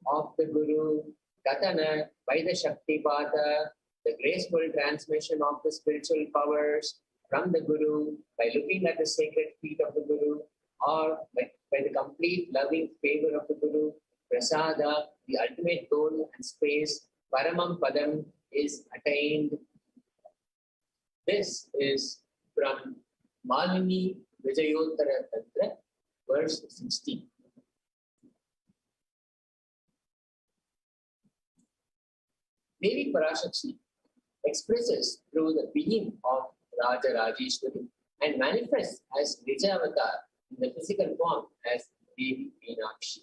of the Guru, Katana, by the Shaktipata, the graceful transmission of the spiritual powers from the Guru, by looking at the sacred feet of the Guru, or by the complete loving favor of the Guru, Prasada, the ultimate goal and space, Paramam Padam, is attained. This is from Malini Vijayottara Tantra, verse 16. Devi Parashakti expresses through the being of Raja Rajeshwari and manifests as Nijavatar in the physical form as Devi Meenakshi.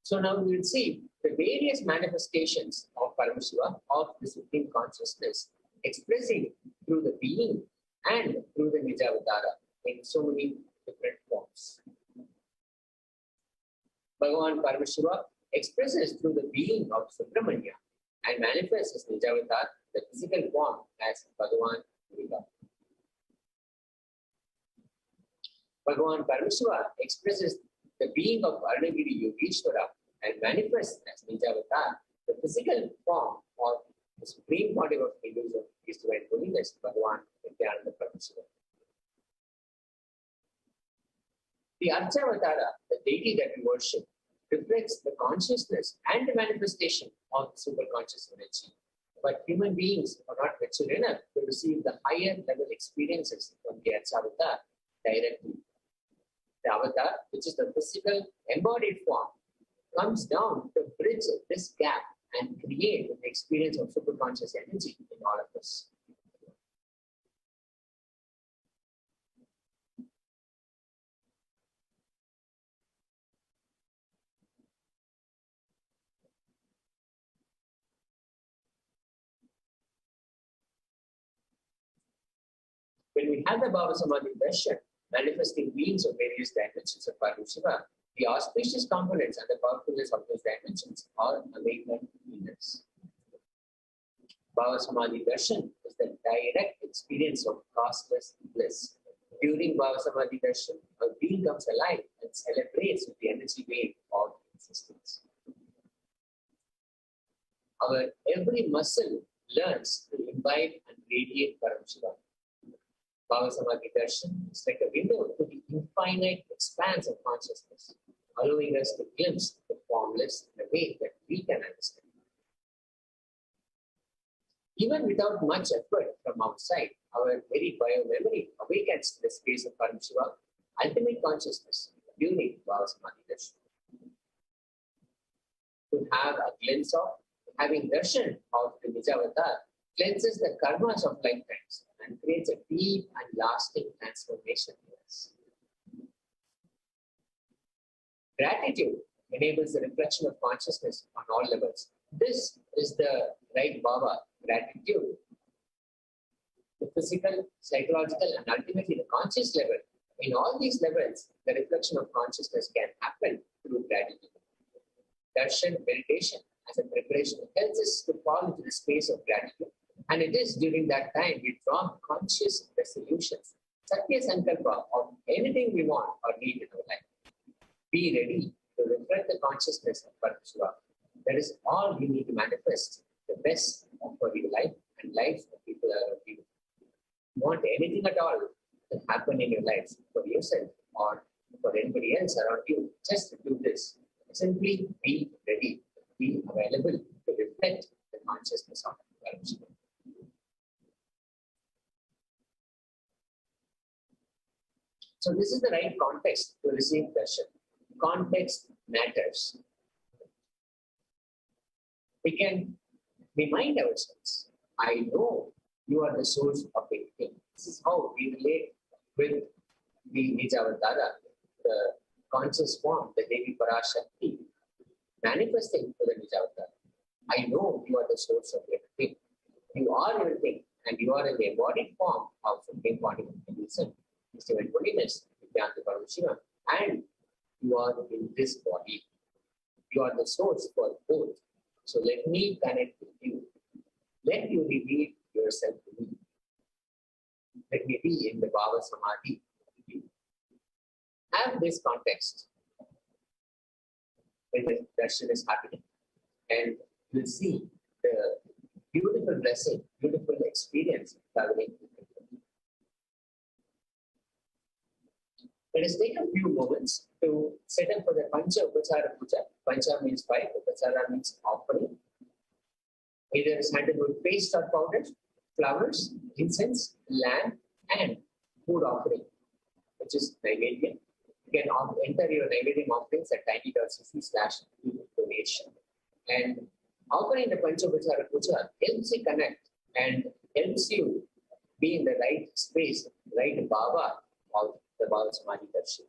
So now we will see the various manifestations of Paramashiva, of the Supreme Consciousness, expressing through the being and through the Nijavatara in so many different forms. Bhagavan Paramashiva expresses through the being of Subramanya and manifests as Nijavatar, the physical form, as Bhagavan Lingodbhava. Bhagavan Paramashiva expresses the being of Arunagiri Yogeshwara and manifests as Nijavatar, the physical form of the supreme body of Hinduism, is divine holiness, Bhagavan Nithyananda Paramashivam. The Archavatara, the deity that we worship, reflects the consciousness and the manifestation of the superconscious energy. But human beings are not mature enough to receive the higher level experiences from the Archavatar directly. The avatar, which is the physical embodied form, comes down to bridge this gap and create the experience of superconscious energy in all of us. When we have the Bhava Samadhi Darshan, manifesting beings of various dimensions of Paramashiva, the auspicious components and the powerfulness of those dimensions are awakened in us. Bhava Samadhi Darshan is the direct experience of causeless bliss. During Bhava Samadhi Darshan, a being comes alive and celebrates with the energy wave of existence. Our every muscle learns to imbibe and radiate Paramashiva. Bhava Samadhi Darshan is like a window to the infinite expanse of consciousness, allowing us to glimpse the formless in a way that we can understand. Even without much effort from outside, our very bio-memory awakens to the space of Paramashiva, ultimate consciousness, during Bhava Samadhi Darshan. To have a glimpse of, having darshan of the Nijavatar, cleanses the karmas of lifetimes and creates a deep and lasting transformation in us. Gratitude enables the reflection of consciousness on all levels. This is the right bhava, gratitude. The physical, psychological, and ultimately the conscious level. In all these levels, the reflection of consciousness can happen through gratitude. Darshan meditation as a preparation, it helps us to fall into the space of gratitude. And it is during that time we draw conscious resolutions, Satya Sankalpa of anything we want or need in our life. Be ready to reflect the consciousness of Paramashiva. That is all you need to manifest the best for your life and lives of people around you. You want anything at all to happen in your life for yourself or for anybody else around you, just do this. Simply be ready, be available to reflect the consciousness of Paramashiva. So this is the right context to receive darshan. Context matters. We can remind ourselves, I know you are the source of everything. This is how we relate with the Nijavatara, the conscious form, the Devi Parashakti, manifesting to the Nijavatara. I know you are the source of everything. You are everything, and you are in the embodied form of Supreme Body of Hinduism, Divine Holiness, Nithyananda Paramashivam, and you are in this body. You are the source for both. So let me connect with you. Let you reveal yourself to me. Let me be in the Bhava Samadhi with you. Have this context when the darshan is happening, and you'll see the beautiful blessing, beautiful experience traveling. Let us take a few moments to set up for the Pancha Upachara Puja. Pancha means 5, Upachara means offering. Either sandalwood paste or powder, flowers, incense, lamb, and food offering, which is Naivedya. You can enter your Naivedya offerings at tiny.cc/donation. And offering the Pancha Upachara Puja helps you connect and helps you be in the right space, right bhava of the Bhava Samadhi darshan.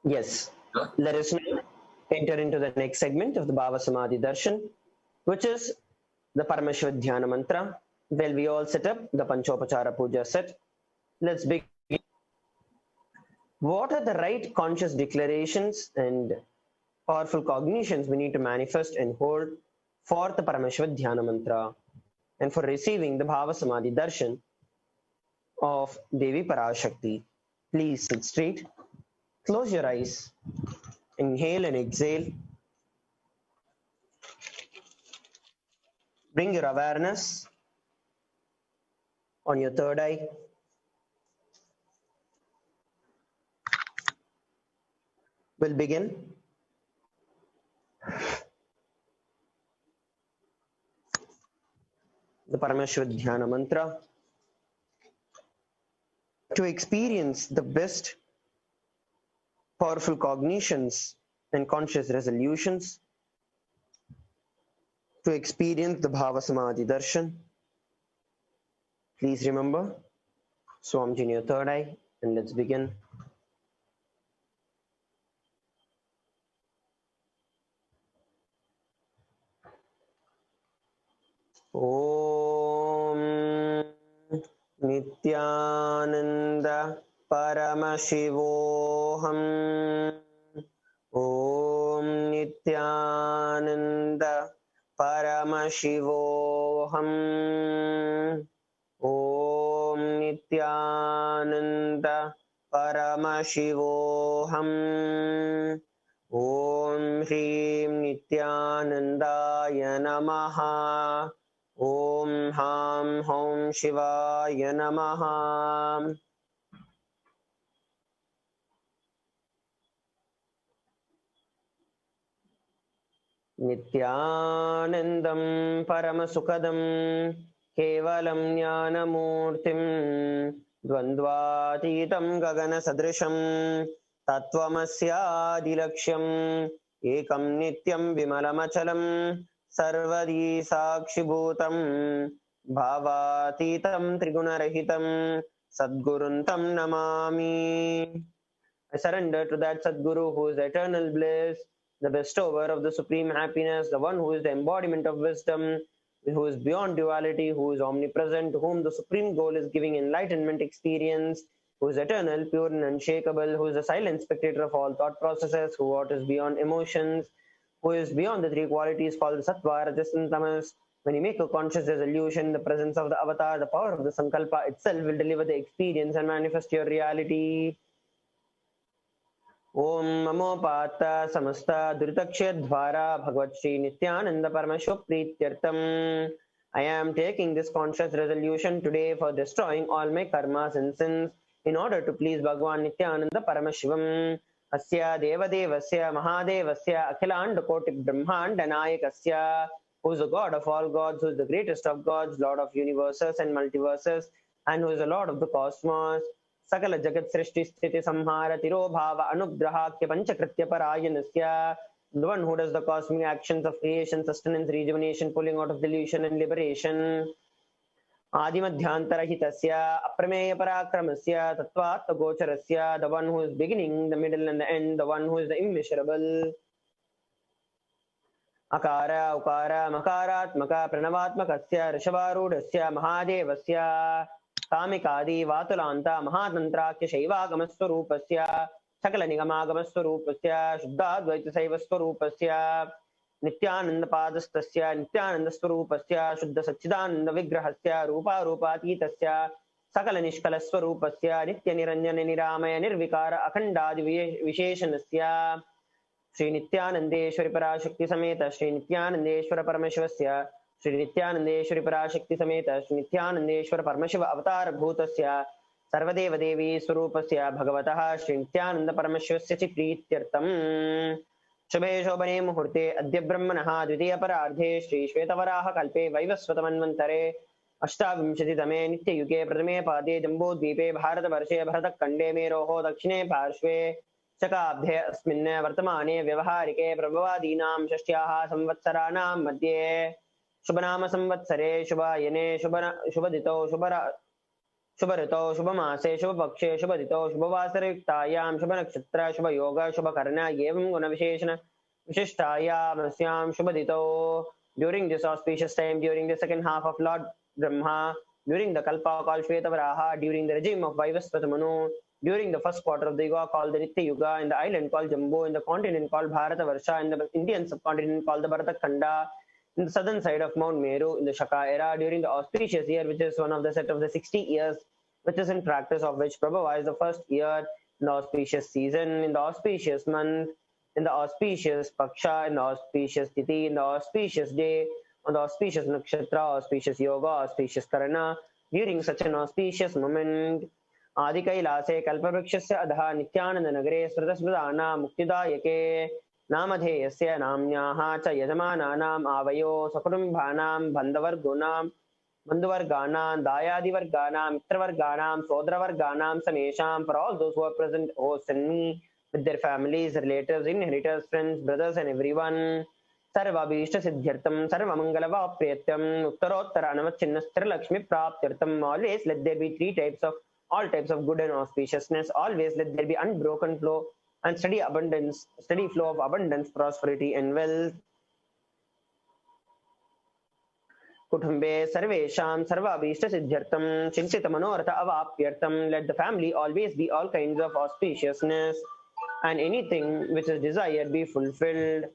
Yes, let us now enter into the next segment of the Bhava Samadhi darshan, which is the Paramashiva Dhyana mantra. Well, we all set up the Panchopachara Puja set. Let's begin. What are the right conscious declarations and powerful cognitions we need to manifest and hold for the Paramashiva Dhyana mantra and for receiving the Bhava Samadhi darshan of Devi Parashakti? Please sit straight. Close your eyes. Inhale and exhale. Bring your awareness on your third eye. We'll begin. The Paramashiva Dhyana mantra. To experience the best powerful cognitions and conscious resolutions, to experience the Bhava Samadhi darshan, please remember Swamji in your third eye, and let's begin. Om Nithyananda Paramashivoham. Om Nithyananda Paramashivoham. Om Nithyananda Paramashivoham. Om Hrim Nithyanandaya Namaha. Om Ham Hom Shivaya Namaha. Nithyanandam Paramasukadam Kevalam Jnanamurtim Dvandvatitam Gagana Sadrisham Tattvamasyaadilaksham Ekam Nityam Vimalamachalam Sarvadi Sakshibhutam Bhavatitam Trigunarahitam Sadguruntam Namami. I surrender to that Sadguru who is eternal bliss, the bestower of the supreme happiness, the one who is the embodiment of wisdom, who is beyond duality, who is omnipresent, to whom the supreme goal is giving enlightenment experience, who is eternal, pure and unshakable, who is the silent spectator of all thought processes, who what is beyond emotions, who is beyond the three qualities called Sattva, Rajas and Tamas. When you make a conscious resolution, the presence of the avatar, the power of the Sankalpa itself will deliver the experience and manifest your reality. Om Namo Pata Samasta Duritakshadvara Bhagavat Shri Nithyananda Paramashivam Prityartam. I am taking this conscious resolution today for destroying all my karmas and sins in order to please Bhagavan Nithyananda Paramashivam. Asya Devadevasya Mahadevasya Akhilanda Koti Brahmanda Nayakasya, who is the God of all gods, who is the greatest of gods, Lord of universes and multiverses, and who is the Lord of the cosmos. Sakala Jagat Srishti Sthiti Samhara Tiro Bhava Anugrahakya Panchakritya Parayanasya, the one who does the cosmic actions of creation, sustenance, rejuvenation, pulling out of delusion and liberation. Adimadhyantarhitasya Aprameya Parakramasya Tattvatma Gocharasya, the one who is beginning, the middle and the end, the one who is the immeasurable. Akara Ukara Makaratmaka Pranavatmakasya Rishavarudasya Mahadevasya Kamikadi Vatulanta Mahatantrakya Shaivagamaswarupasya Sakala Nigamagamaswarupasya Shuddhadvaita Saivaswarupasya Nityananda Padastasya Nityananda Swarupasya Shuddha Sachidananda Vigrahasya Rupa Rupatitasya Sakala Nishkala Swarupasya Nitya Niranjana Niramaya Nirvikara Akhandadi Visheshanasya Shri Nithyanandeshwari Parashakti Sameta Shri Nithyanandeshwara Paramashivasya Shri Nithyanandeshwari Parashakti Sameta Shri Nithyanandeshwara Paramashiva Avatar Bhutasya Sarvadeva Devi Swarupasya Bhagavataha Shri Nithyananda Paramashivasya Chiprityartam. Shubhe Shobhane Muhurte Adya Brahmanaha Dvitiya Parardhe Shri Shvetavaraha Kalpe Vaivasvatamanvantare Ashtavimshati Tame Nitya Yuge Pratame Pade Jambu Dvipe Bharata Varshe Bharatak Kande Meroho Dakshine Parshve Shakabdhe Asminne Vartamane Vyavaharike Prabhavadinam Shashtyaha Samvatsaraanam Madhye Shubhanama Samvatsare Shubhayane Shubhadito Shubharito Shubhamase Shubhapakshe Shubhadito Shubhavasarayuktayam Shubhanakshatra Shubhayoga Shubhakarna Yevam Guna Visheshana Vishishtayam Asyam Shubhadito. During this auspicious time, during the second half of Lord Brahma, during the Kalpa called Shvetavaraha, during the regime of Vaivasvata Manu, during the first quarter of the Yuga called the Nitya Yuga, in the island called Jambu, in the continent called Bharata Varsha, in the Indian subcontinent called the Bharata Khanda, in the southern side of Mount Meru, in the Shaka era, during the auspicious year, which is one of the set of the 60 years, which is in practice of which Prabhupada is the first year, in the auspicious season, in the auspicious month, in the auspicious Paksha, in the auspicious Tithi, in the auspicious day, on the auspicious Nakshatra, auspicious Yoga, auspicious Karana, during such an auspicious moment. Adi Kailase Kalpavriksha Adha Nityananda Nagare Sridhasmridhana Muktidayake Namadheyasya Namnyaha Cha Yajamananam Avayo Sakutumbhanam Bandhavargunam Bandhuvarganam Dayadivarganam Mitravarganam Sodravarganam Samesham, for all those who are present, hosts and me, with their families, relatives, inheritors, friends, brothers and everyone. Sarvabhishta Siddhyartam Sarvamangala Vapryatam Uttarottara Anavachinastra Lakshmi Praptyartam. Always let there be all types of good and auspiciousness. Always let there be unbroken flow and steady flow of abundance, prosperity and wealth. Kutumbe Sarvesham Sarvabhishta Siddhyartam Chintita Manoratha Avapyartam. Let the family always be all kinds of auspiciousness and anything which is desired be fulfilled.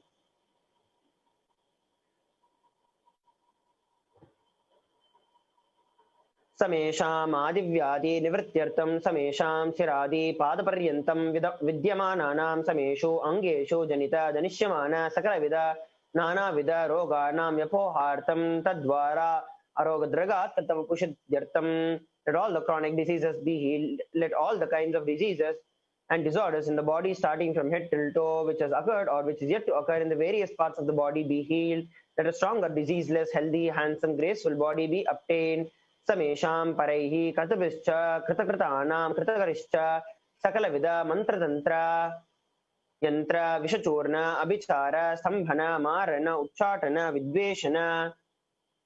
Samesham Adivyadi Nivrityartam Samesham Siradi Padaparyantam Vidyamananam Sameshu Angeshu Janita Danishyamana Sakaravida Nana Vida Roganam Yapohartam Tadvara Arogadraga Tatavapushadhyartam. Let all the chronic diseases be healed. Let all the kinds of diseases and disorders in the body starting from head till toe, which has occurred or which is yet to occur in the various parts of the body, be healed. Let a stronger, diseaseless, healthy, handsome, graceful body be obtained. Samesham Paraihi Katabhischa Kritakritanam Kritakarischa Sakalavida Mantratantra Yantra Vishachurna Abhichara Sambhana Marana Uchatana Vidveshana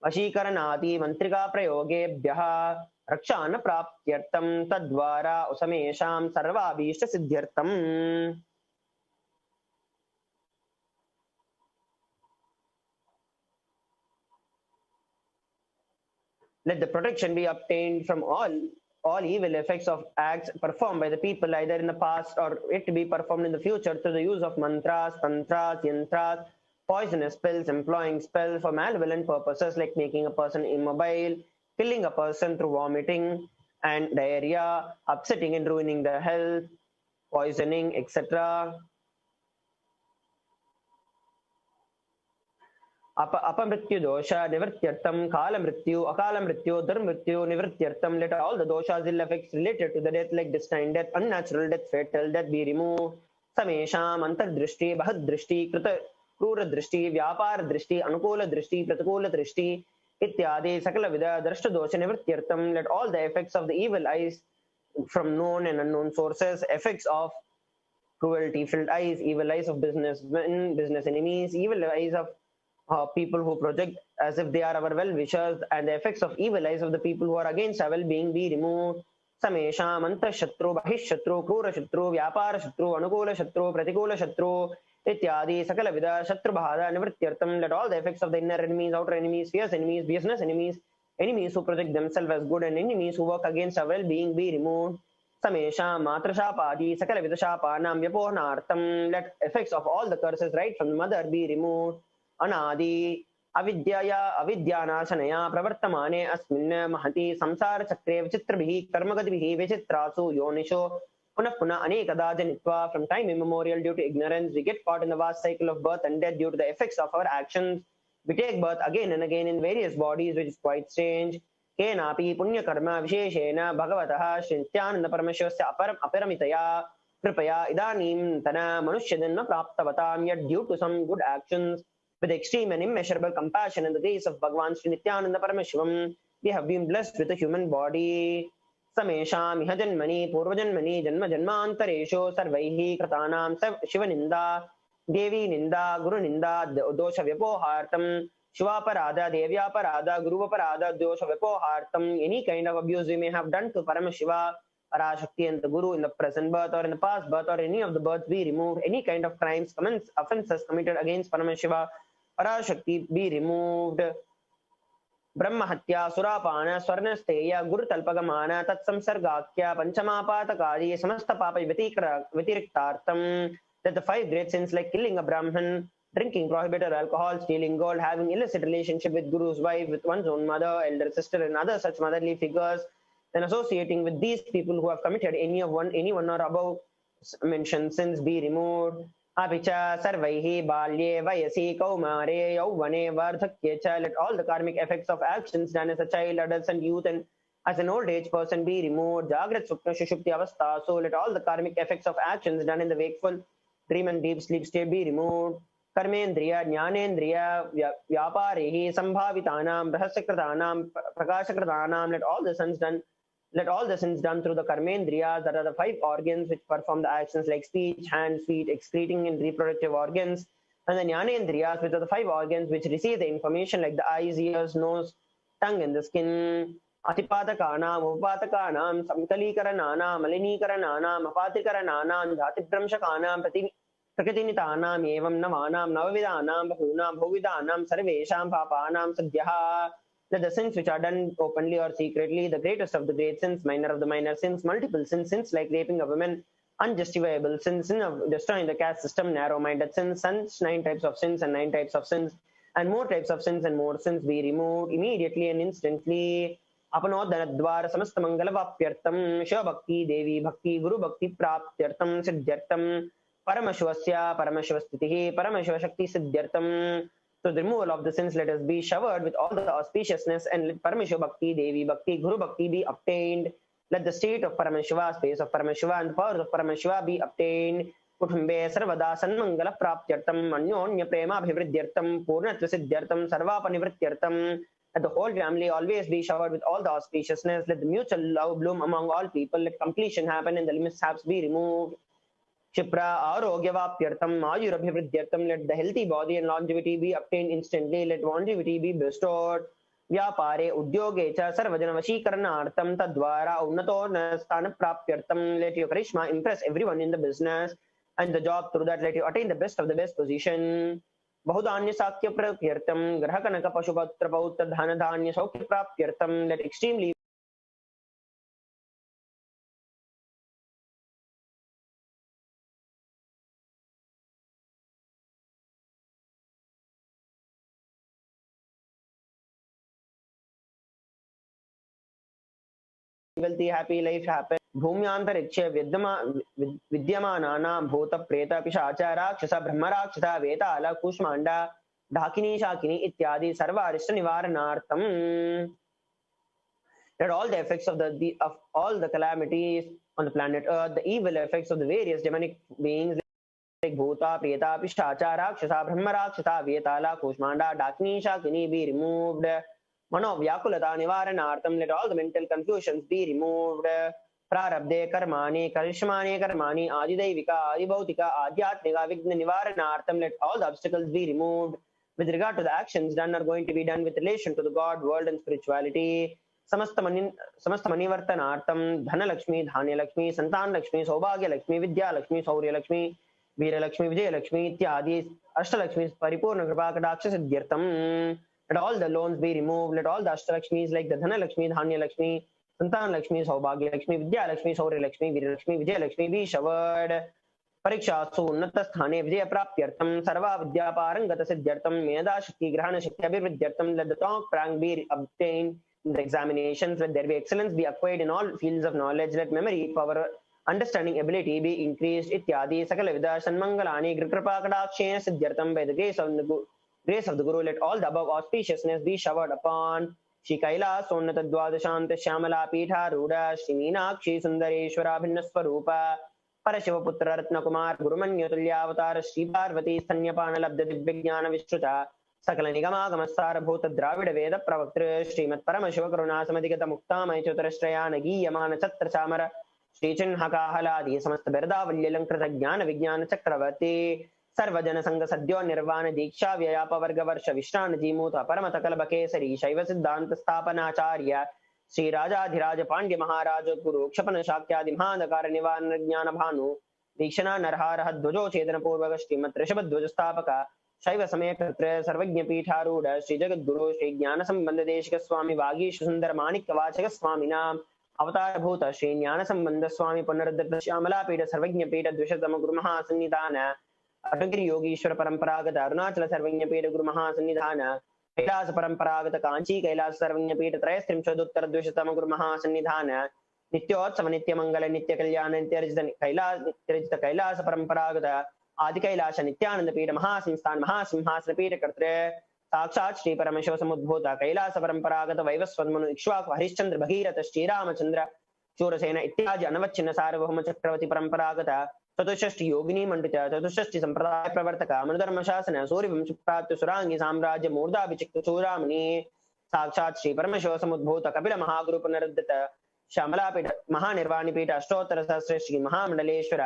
Vashikaranati Mantrika Prayogebhyaha Rakshana Praptyartam Tadvara Usamesham Sarvabhishta Siddhyartam. Let the protection be obtained from all all evil effects of acts performed by the people either in the past or it to be performed in the future through the use of mantras, tantras, yantras, poisonous spells, employing spells for malevolent purposes like making a person immobile, killing a person through vomiting and diarrhea, upsetting and ruining their health, poisoning, etc. अपमृत्यु दोष निवृत्त्यर्थम काल मृत्यु अकाल मृत्यु दुर्मृत्यु निवृत्त्यर्थम let all the doshas ill effects related to the death like destined death, unnatural death, fatal death be removed. समेषाम अंतर्दृष्टि बहदृष्टि कृत क्रूर दृष्टि व्यापार दृष्टि अनुकूल दृष्टि प्रतिकूल दृष्टि इत्यादि सकल विध दृष्ट दोष निवृत्त्यर्थम let all the effects of the evil eyes from known and unknown sources, effects of cruelty filled eyes, evil eyes of businessmen, business enemies, evil eyes of people who project as if they are our well-wishers, and the effects of evil eyes of the people who are against our well-being be removed. Samesham antashatru bahishatru krura shatru vyapara shatru anukula shatru pratikula shatru ityadi sakala vida shatru bhada nivrityartham let all the effects of the inner enemies, outer enemies, fierce enemies, business enemies, enemies who project themselves as good and enemies who work against our well-being be removed. Samesham matrashapadi sakala vida shapanam vyapohanartham let effects of all the curses right from the mother be removed. अनादि अविद्यया अविद्यानाशनया प्रवर्तमाने अस्मिन् महति संसार चक्रे विचित्रभिः कर्मगतिभिः विचित्रासु योनिषु पुनः पुनः अनेकदा जनित्वा from time immemorial due to ignorance we get caught in the vast cycle of birth and death due to the effects of our actions. We take birth again and again in various bodies which is quite strange. केनापि पुण्यकर्म विशेषेण भगवतः श्री नित्यानंद परमशिवस्य अपरमितया कृपया इदानीन्तन मनुष्यजन्म प्राप्तवतां yet due to some good actions with extreme and immeasurable compassion and the grace of Bhagavan Nithyananda Paramashivam, we have been blessed with a human body. Samesham iha janmani purvajanmani janma janmantareshu sarvaihi kratanam shivaninda devi ninda guru ninda dosha vyapohartam shivaparada devyaparada guruvaparada dosha vyapohartam any kind of abuse we may have done to Paramashiva, Parashakti and the Guru in the present birth or in the past birth or any of the births be removed. Any kind of crimes, offenses committed against Paramashiva, Parashakti be removed. Brahma hatya surapana swarnasteya guru talpagamana tatsamsargakya panchamapatakadi samasta papa vitiriktartam that the 5 great sins like killing a Brahman, drinking prohibited alcohol, stealing gold, having illicit relationship with Guru's wife, with one's own mother, elder sister and other such motherly figures, then associating with these people who have committed any one or above mentioned sins be removed. Apicha sarvaihi balye vayasi kaumare yauvane vardhakye cha let all the karmic effects of actions done as a child, adults and youth and as an old age person be removed. Jagrat sukna shushupti avastha so let all the karmic effects of actions done in the wakeful, dream and deep sleep state be removed. Karmendriya, Jnanendriya, Vyaparehi, Sambhavitanam, Rahasyakratanam, Prakashakratanam, let all the sins done through the Karmendriyas, that are the 5 organs which perform the actions like speech, hands, feet, excreting and reproductive organs, and the Jnanendriyas, which are the 5 organs which receive the information like the eyes, ears, nose, tongue, and the skin. Atipatakanam, Upatakanam, Samkalikarananam, Malinikarananam, Apatikarananam, Dhatibramshakanam, प्रकृतिनितानाम एवं नवानाम नवविधानाम बहुनाम बहुविधानाम सर्वेषां पापानां सद्यः that the sins which are done openly or secretly, the greatest of the great sins, minor of the minor sins, multiple sins, sins like raping a woman, unjustifiable sins, sin of destroying the caste system, narrow-minded sins, 9 types of sins and 9 types of sins, and more types of sins and more sins be removed immediately and instantly. Apanodhanadwar samasta mangalavapyartam Shiva Bhakti, Devi Bhakti, Guru Bhakti Praptyartam Siddhyartam Paramashivasya, Paramashivastitihi, Paramashivashakti Siddhyartam. So the removal of the sins, let us be showered with all the auspiciousness and let Paramashiva Bhakti, Devi Bhakti, Guru Bhakti be obtained. Let the state of Paramashiva, space of Paramashiva and the powers of Paramashiva be obtained. Kutumbe Sarvada Sanmangala Praptyartam, Anyonya Prema Bhivridyartam, Purnatva Siddhyartam, Sarvapanivrityartam. Let the whole family always be showered with all the auspiciousness. Let the mutual love bloom among all people. Let completion happen and the mishaps be removed. Shipra Arogyavapyartam Ayurabhivridyartam, let the healthy body and longevity be obtained instantly, let longevity be bestowed. Vyapare Udyoge cha Sarvajana Vashikaranartam Tadvara Unnato Nastana Prapyartam, let your charisma impress everyone in the business and the job, through that let you attain the best of the best position. Bahudanya Sakya Prakyartam, Grahakanaka Pashupatra Pauta Dhanadhanya Saukya Prapyartam, let extremely wealthy, happy life happen. Bhumyantarikshya vidyamanaanaam bhuta preta pishacha rakshasa brahma rakshasa vetala kushmanda dhakini shakini ityadi sarva arishta nivaranartham. That all the effects of of all the calamities on the planet Earth, the evil effects of the various demonic beings like Bhuta, Preta, Pishacha, Rakshasa, Brahma Rakshasa, Vetala, Kushmanda, Dakini, Shakini be removed. Mano Vyakulata Nivaranartham, let all the mental confusions be removed. Prarabdhe Karmani, Karishmani Karmani, Adidevika, Adibautika, Adhyatmika, Vigna Nivaranartham, let all the obstacles be removed. With regard to the actions done are going to be done with relation to the God, world and spirituality. समस्त मणिवर्तनार्थम धन लक्ष्मी धान्य लक्ष्मी संतान लक्ष्मी सौभाग्य लक्ष्मी विद्या लक्ष्मी शौर्य लक्ष्मी वीर लक्ष्मी विजय लक्ष्मी इत्यादि अष्टलक्ष्मी परिपूर्ण कृपा कटाक्ष सिद्ध्यर्थम. Let all the loans be removed. Let all the ashtalakshmis like the dhana lakshmi, dhanya lakshmi, santan lakshmi, saubhagya lakshmi, vidya lakshmi, shaurya lakshmi, veer lakshmi, vijay lakshmi be showered. परीक्षासु उन्नत स्थाने विजय प्राप्त्यर्थम सर्वा विद्या पारंगत सिद्ध्यर्थम मेधा शक्ति ग्रहण शक्ति अभिवृद्ध्यर्थम. Let the top rank be obtained in the examinations. Let there be excellence be acquired in all fields of knowledge. Let memory, power, understanding ability be increased. Ityadi sakala vida sanmangalani kripa kadakshena siddhyartham. By the grace of the Guru, let all the above auspiciousness be showered upon. Shri Kailasa Unnata Dwadashanta Shyamala Pitha Ruda Shri Meenakshi Sundareshwara Bhinnaswarupa Parashivoputra Ratna Kumar Gurumanyo Tulyavatara Shri Parvati Sanyapana Labdha Divyajnana Vishruta Sakala Nigamagamasara Bhuta Dravida Veda Pravaktra Srimat Paramashiva Karuna Samadhigata Mukta Maichutarashrayana Giyamana Chatra Chamara Shri Chinhaka Haladi Samasta Berda Valyalankrata Jnana Vijnana Chakravati सर्वजन संग सद्यो निर्वाण दीक्षा व्ययाप वर्ग वर्ष विश्रान जीमूत परमत कलभ केसरी शैव सिद्धांत स्थापनाचार्य श्री राजाधिराज पांड्य महाराज गुरु क्षपन शाक्यादि महांधकार निवारण ज्ञान भानु दीक्षणा नरहार ध्वजो छेदन पूर्वक श्रीमत् ऋषभ ध्वज स्थापक शैव समय कर्तृ सर्वज्ञ पीठारूढ़ श्री जगद्गुरु श्री ज्ञान संबंध देशिक स्वामी वागीश सुंदर माणिक्य वाचक स्वामी नाम अवतार भूत श्री ज्ञान संबंध स्वामी पुनरुद्ध श्यामला पीठ सर्वज्ञ पीठ द्विशतम गुरु महासन्निधान अटगिरि योगीश्वर परंपरागत अरुणाचल सर्वज्ञ पीठ गुरु महासन्निधान कैलास परंपरागत कांची कैलास सर्वज्ञ पीठ त्रयस्त्रिंशदुत्तर द्विशतम गुरु महासन्निधान नित्योत्सव नित्य मंगल नित्य कल्याण नित्य रचित कैलास परंपरागत आदि कैलाश नित्यानंद पीठ महासंस्थान महासिंहासन पीठ कर्तृ साक्षात श्री परमेश्वर समुद्भूत कैलास परंपरागत वैवस्वत मनु इक्ष्वाकु हरिश्चंद्र भगीरथ श्रीरामचंद्र शूरसेन इत्यादि अनवच्छिन्न सार्वभौम चक्रवर्ती परंपरागत चतुष्षष्टि योगिनी मंडित चतुष्षष्टि संप्रदाय प्रवर्तक मनुधर्म शासन सूर्यवंश प्राप्त सुरांगी साम्राज्य मूर्धा विचिक्त चूड़ामणि साक्षात श्री परमेश्वर समुद्भूत कपिल महागुरु पुनरुद्धित श्यामला पीठ महानिर्वाणी पीठ अष्टोत्तर सहस्र श्री महामंडलेश्वर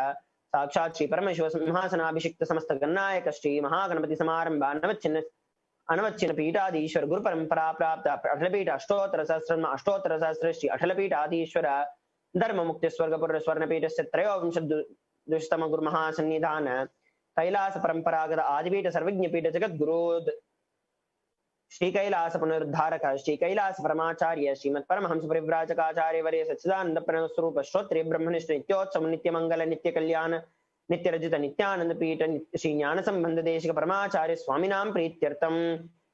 साक्षात श्री परमेश्वर सिंहासनाभिषिक्त समस्त गणनायक श्री महागणपति समारंभ अनवच्छिन्न पीठाधीश्वर गुरु परंपरा प्राप्त अठलपीठ अष्टोत्तर सहस्र श्री अठलपीठाधीश्वर धर्म मुक्ति स्वर्गपुर स्वर्णपीठ से त्रयोविंश दुष्टम गुरु महासन्निधान कैलास परंपरागत आदिपीठ सर्वज्ञ पीठ जगत गुरु श्री कैलास पुनरुद्धारक श्री कैलास परमाचार्य श्रीमत् परमहंस परिव्राजकाचार्य वर्य सच्चिदानंद प्रणव स्वरूप श्रोत्रिय ब्रह्मनिष्ठ नित्योत्सव नित्य मंगल नित्य कल्याण नित्य रजित नित्यानंद पीठ श्री ज्ञान संबंध देशिक परमाचार्य स्वामिनां प्रीत्यर्थम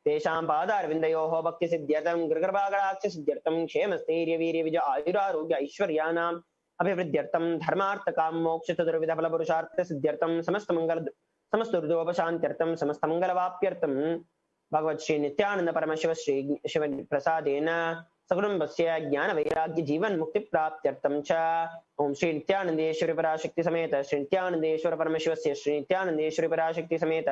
तेषां पादारविन्दयोः भक्ति सिद्ध्यर्थम गृगर्भागणाक्ष सिद्ध्यर्थम क्षेम स्थैर्य वीर्य विजय आयुरारोग्य ऐश्वर्यानाम् अभिवृद्ध्यर्थम धर्मार्थ काम मोक्ष चतुर्विध फल पुरुषार्थ सिद्ध्यर्थम समस्त ऋतोपशांत्यर्थम समस्त मंगलवाप्यर्थम भगवत श्री नित्यानंद परमशिव श्री शिव प्रसादेन सकुटुम्बस्य ज्ञान वैराग्य जीवन मुक्ति प्राप्त्यर्थम च ओम श्री नित्यानंदेश्वरी पराशक्ति समेत श्री नित्यानंदेश्वर परमशिवस्य श्री नित्यानंदेश्वरी पराशक्ति समेत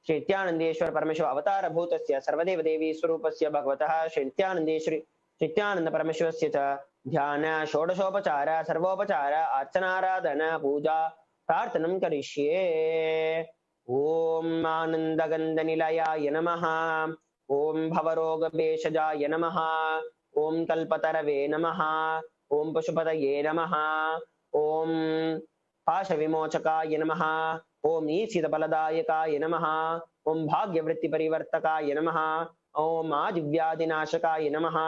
श्री नित्यानंदेश्वर परमेश्वर अवतार भूतस्य सर्वदेव देवी स्वरूपस्य भगवतः श्री नित्यानंदेश्वरी नित्यानंद परमेश्वरस्य च ध्यान षोडशोपचार सर्वोपचार अर्चनाराधन पूजा प्रार्थनं करिष्ये. ओम आनंदगंध निलयाय नमः. ओम भवरोगभेषजाय नमः. ओम कल्पतरवे नमः. ओम पशुपतये नमः. ओम पाशविमोचकाय नमः. ओम ईशितफलदायकाय नमः. ओम भाग्यवृत्तिपरिवर्तकाय नमः. ओम आदिव्याधिनाशकाय नमः.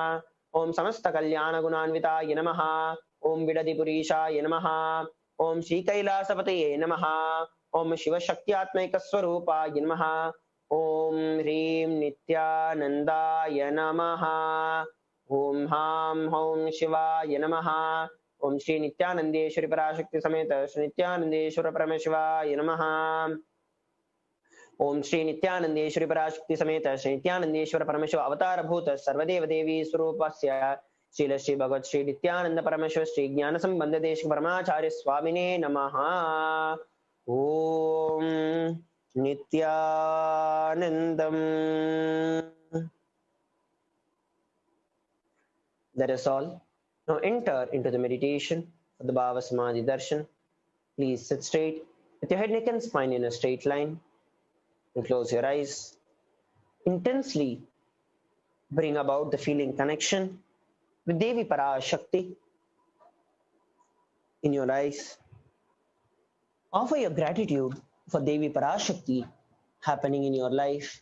ओम समस्त कल्याण गुणान्विताय नमः. ओम विडदिपुरीशाय नमः. ओम श्री कैलासपतये नमः. ओम शिवशक्त्यात्मक स्वरूपाय नमः. ओम ह्रीं नित्यानंदाय नमः. Om Ham Hom Shivaya Namaha. Om Shri Nithyanandeshwari Parashakti Sameta Shri Nithyanandeshwara Paramashivaya Namaha. Om Shri Nithyanandeshwari Parashakti Sameta Shri Nithyanandeshwara Paramashiva Avatar Bhuta Sarvadeva Devi Surupasya Srila Shri Bhagavat Shri Nithyananda Paramashiva Shri Jnana Sambandha Desh Paramacharya Swamine Namaha. Om Nithyanandam. That is all. Now enter into the meditation of the Bhava Samadhi Darshan. Please sit straight with your head, neck and spine in a straight line and close your eyes. Intensely bring about the feeling connection with Devi Parashakti in your eyes. Offer your gratitude for Devi Parashakti happening in your life.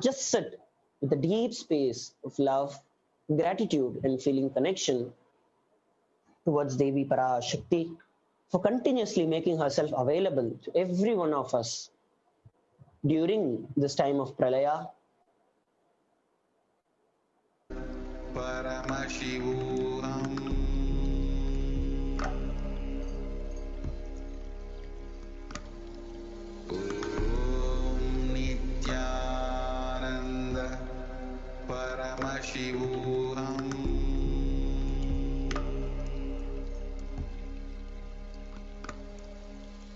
Just sit with a deep space of love, gratitude and feeling connection towards Devi Parashakti for continuously making herself available to every one of us during this time of Pralaya. Paramashivoham. Om Nithyananda Paramashivoham.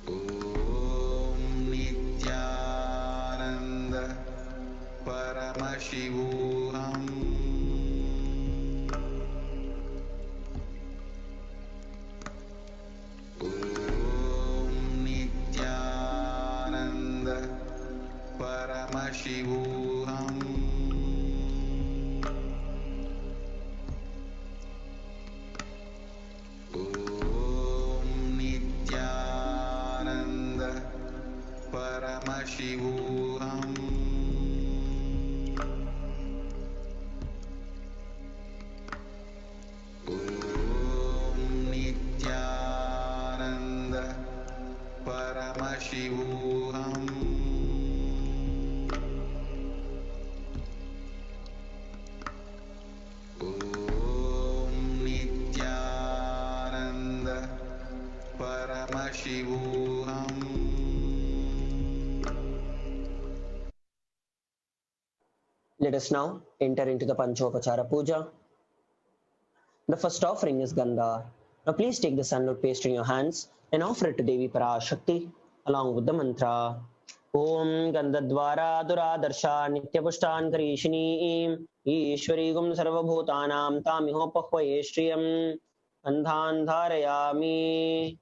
Om Nithyananda Paramashivoham. Om Nithyananda Paramashivoham. Om Nithyananda Paramashivoham. Om Nithyananda Paramashivoham. Om Nithyananda Paramashivoham. Let us now enter into the Panchopachara Puja. The first offering is Gandha. Now please take the sunlit paste in your hands and offer it to Devi Parashakti along with the mantra. Om Gandhadvara Duradarsha Nityapushtan Karishini Ishwari Gum Sarvabhutanam Tamiho Pahvaye Shriyam Gandhan Dharayami.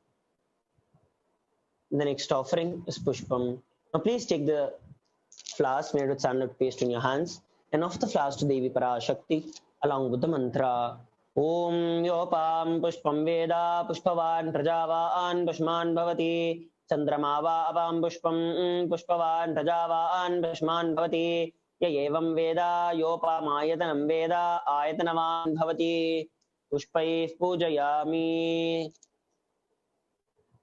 The next offering is Pushpam. Now please take the flowers made with sunlit paste in your hands and offer the flowers to Devi Parashakti along with the mantra. Om Yopam Pushpam Veda Pushpavan Prajavaan Pushman Bhavati Chandramava Avam Pushpam Pushpavan Prajavaan Pushman Bhavati Yayevam Veda Yopam Ayatanam Veda Ayatanavan Bhavati Pushpai Pujayami.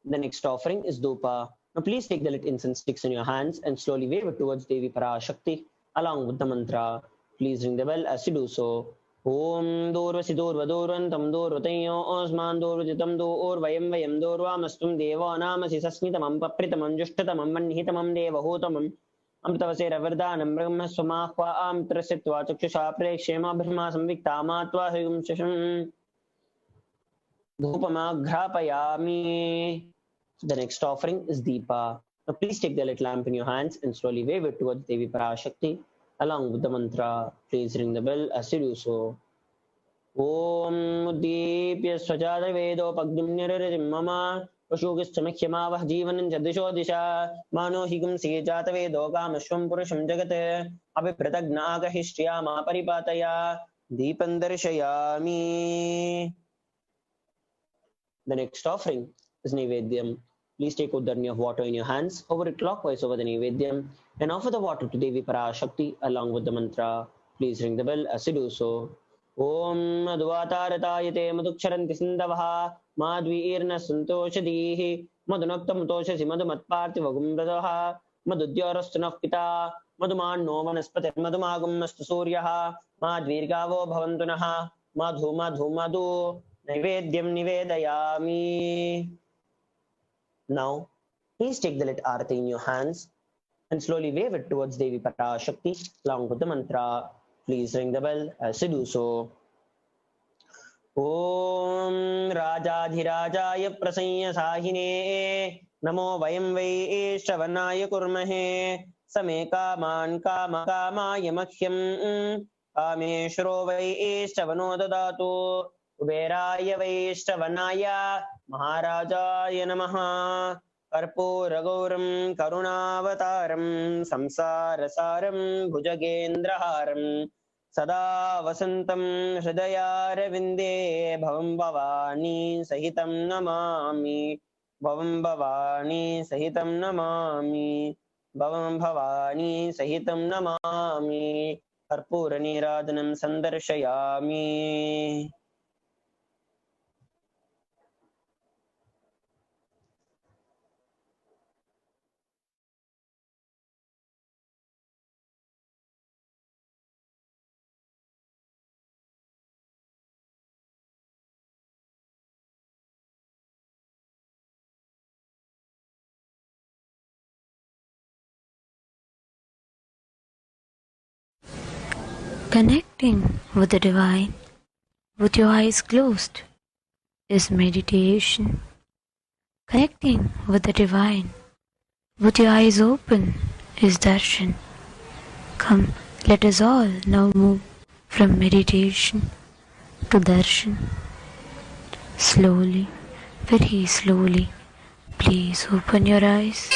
The next offering is Dupa. Now please take the lit incense sticks in your hands and slowly wave it towards Devi Parashakti along with the mantra. Please ring the bell as you do so. Om Durvasi Durva Durvantam Durvatayo Osman Durvajitam Dur Vayam Vayam Durvamastum Deva Namasi Sasmitamam Papritamam Jushtatamam Manhitamam Deva Hotamam Amtavasera Vardanam Brahma Swamahwa Amtrasitwa Chakshusha Prekshema Brahma Samvikta Matva Higum Shasham Dhupamagrapayami. The next offering is Deepa. Now please take the lit lamp in your hands and slowly wave it towards Devi Parashakti along with the mantra. Please ring the bell as you do so. Om Deepya Swajada Vedo Pagdum Niraritim Mama Pashugistamakyamavah Jivanan Jadisho Disha Mano Higam Sejata Vedo Kamashwam Purusham Jagate Abhipratagnaga Hishriyama Paripataya Deepandarshayami. The next offering is Nivedyam. Please take Uddarni of water in your hands, hover it clockwise over the Nivedyam, and offer the water to Devi Parashakti along with the mantra. Please ring the bell as you do so. Om Madhuvataratayate Madhuksharanti Sindavaha Madvirna Santoshadihi Madhunakta Mutoshasi Madhumatparthi Vagumbradaha Madhudyorastunah Pita मधुमान्नो वनस्पतिर्मधुमागुमस्तु सूर्यः मा द्वीर्गावो भवन्तु नः मधु मधु मधु नैवेद्यं निवेदयामि. Now, please take the lit arati in your hands and slowly wave it towards Devi Parashakti along with the mantra. Please ring the bell as you do so. Om Rajadhirajaya Prasanya Sahine Namo Vayam Vai Shravanaya Kurmahe Same Kaman Kama Kamaya Mahyam Kameshro Vai Shravano Dadatu Kuberaya Vai Shravanaya Maharajaya Namaha. कर्पूरगौरं करुणावतारं संसारसारं भुजगेन्द्रहारं सदा वसन्तं हृदयारविन्दे भवं भवानी सहितं नमामि. भवं भवानी सहितं नमामि. भवं भवानी सहितं Namami. कर्पूरनीराजनं सन्दर्शयामि. Connecting with the divine with your eyes closed is meditation. Connecting with the divine with your eyes open is darshan. Come, let us all now move from meditation to darshan. Slowly, very slowly, please open your eyes.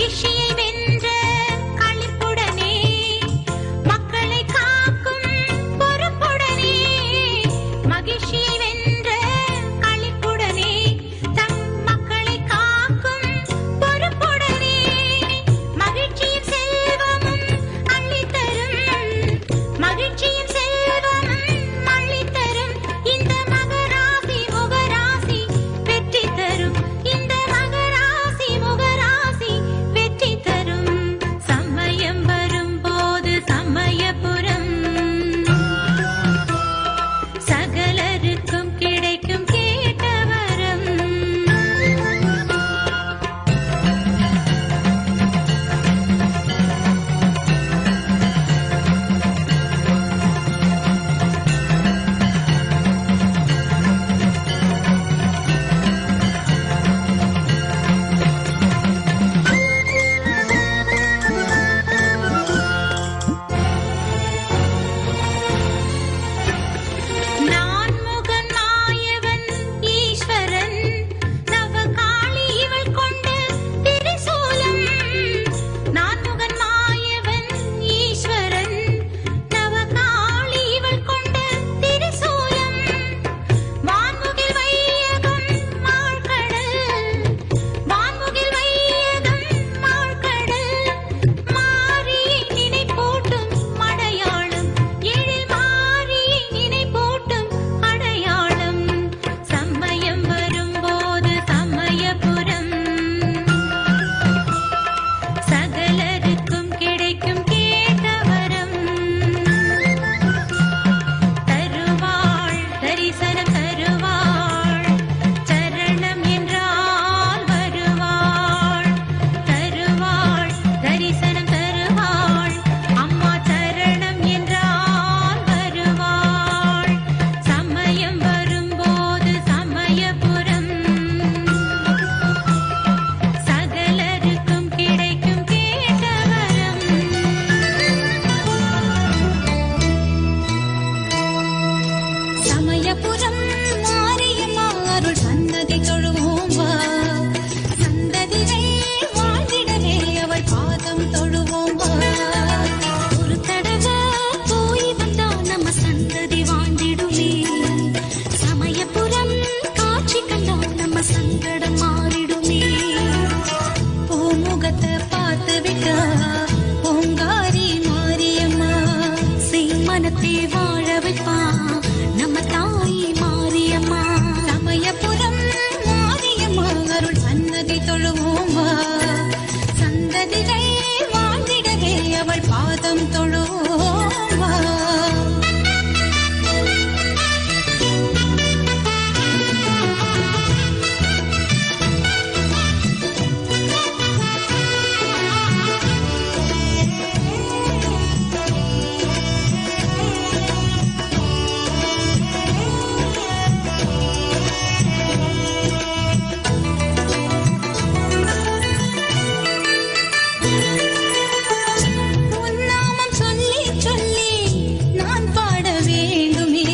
மகிழ்ச்சியை வென்ற களிப்புடனே மக்களை காக்கும் பொறுப்புடனே மகிழ்ச்சியை வென்ற களிப்புடனே தம் மக்களை காக்கும் பொறுப்புடனே மகிழ்ச்சியும் செல்வமும் அள்ளித்தரும் மகிழ்ச்சியும் செல்வமும் அள்ளித்தரும் இந்த மகராசி முகராசி வெற்றி தரும் இந்த மகராசி முகராசி வெற்றி தரும் சமயம் வரும்போது சமயபுரம் சகலருக்கும் கிடைக்கும் கேட்ட வரம் நான்முகன் மாயவன் ஈஸ்வரன் நவகாளி இவள் கொண்ட திரிசூலம் நான்முகன் மாயவன் ஈஸ்வரன் நவகாளி இவள் கொண்ட திரிசூலம் வான்முகில் வையகம் மாழ்கடல் வான்முகில் வையகம் மாழ்கடல் மாரியை நினைப்பூட்டும் அடையாளம் எழில் மாரியை நினைப்பூட்டும் அடையாளம் சமயம் வரும்போது சமயபுரம் சகலருக்கும் கிடைக்கும் கேட்ட வரம் தருவாள் தரிசனம் தருவாள் சரணம் என்றால் வருவாள் தருவாள் தரிசனம் தருவாள் அம்மா சரணம் என்றால் வருவாள் சமயம் வரும்போது சமயபுரம் சகலருக்கும் கிடைக்கும் கேட்ட வரம் சமயபுரம் மாரியம்மா அருள் சன்னதி தொழுவோம் வா சந்ததிகள் வாழ்ந்திடவே அவள் பாதம் தொழுவோம் வா ஒரு தடவை போய் வந்தா நம்ம சந்ததி வாழ்ந்திடுமே சமயபுரம் காட்சி கண்டா நம்ம சங்கடம் மாறிடுமே பூமுகத்தை பார்த்து விட்டா பூங்காரி மாரியம்மா மனத்தை வாழ வைப்பா நம்ம தாய் மாரியம்மா சமயபுரம் மாரியம்மா அருள் சன்னதி தொழுவோம் வா சந்ததிகள் வாழ்ந்திடவே அவள் பாதம் தொழுவோம் வா உன்னாமம் சொல்லி சொல்லி நான் பாட வேண்டுமே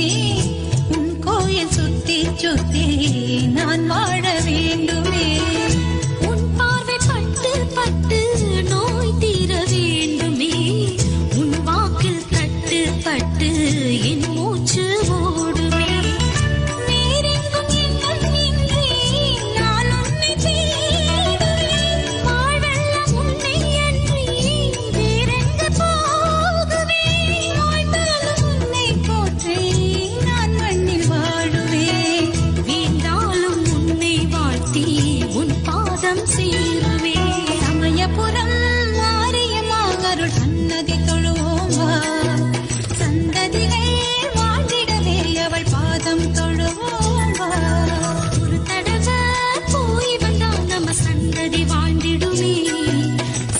உன் கோயில் சுத்தி சுத்தி நான் வாழ வேண்டுமே உன் பார்வை பட்டு பட்டு நோய் தீர வேண்டுமே உன் வாக்கில் தட்டு பட்டு என் மூச்சு ஓடுமே வேறெங்கும் எங்கும் இன்றி நான் உன்னை தேடுவேன் வாழ்வெல்லாம் உன்னை அன்றி வேறெங்க போகுவேன் வாழ்ந்தாலும் உன்னை போற்றே நான் மண்ணில் வாழுவேன் வீழ்ந்தாலும் உன்னை வாழ்த்தி உன் பாதம் சேருவேன் சமயபுரம் மாரியம்மா அருள் சன்னதி தொழுவோம் வா சந்ததிகள் வாழ்ந்திடவே அவள் பாதம் தொழுவோம் வா ஒரு தடவை போய் வந்தா நம்ம சந்ததி வாழ்ந்திடுமே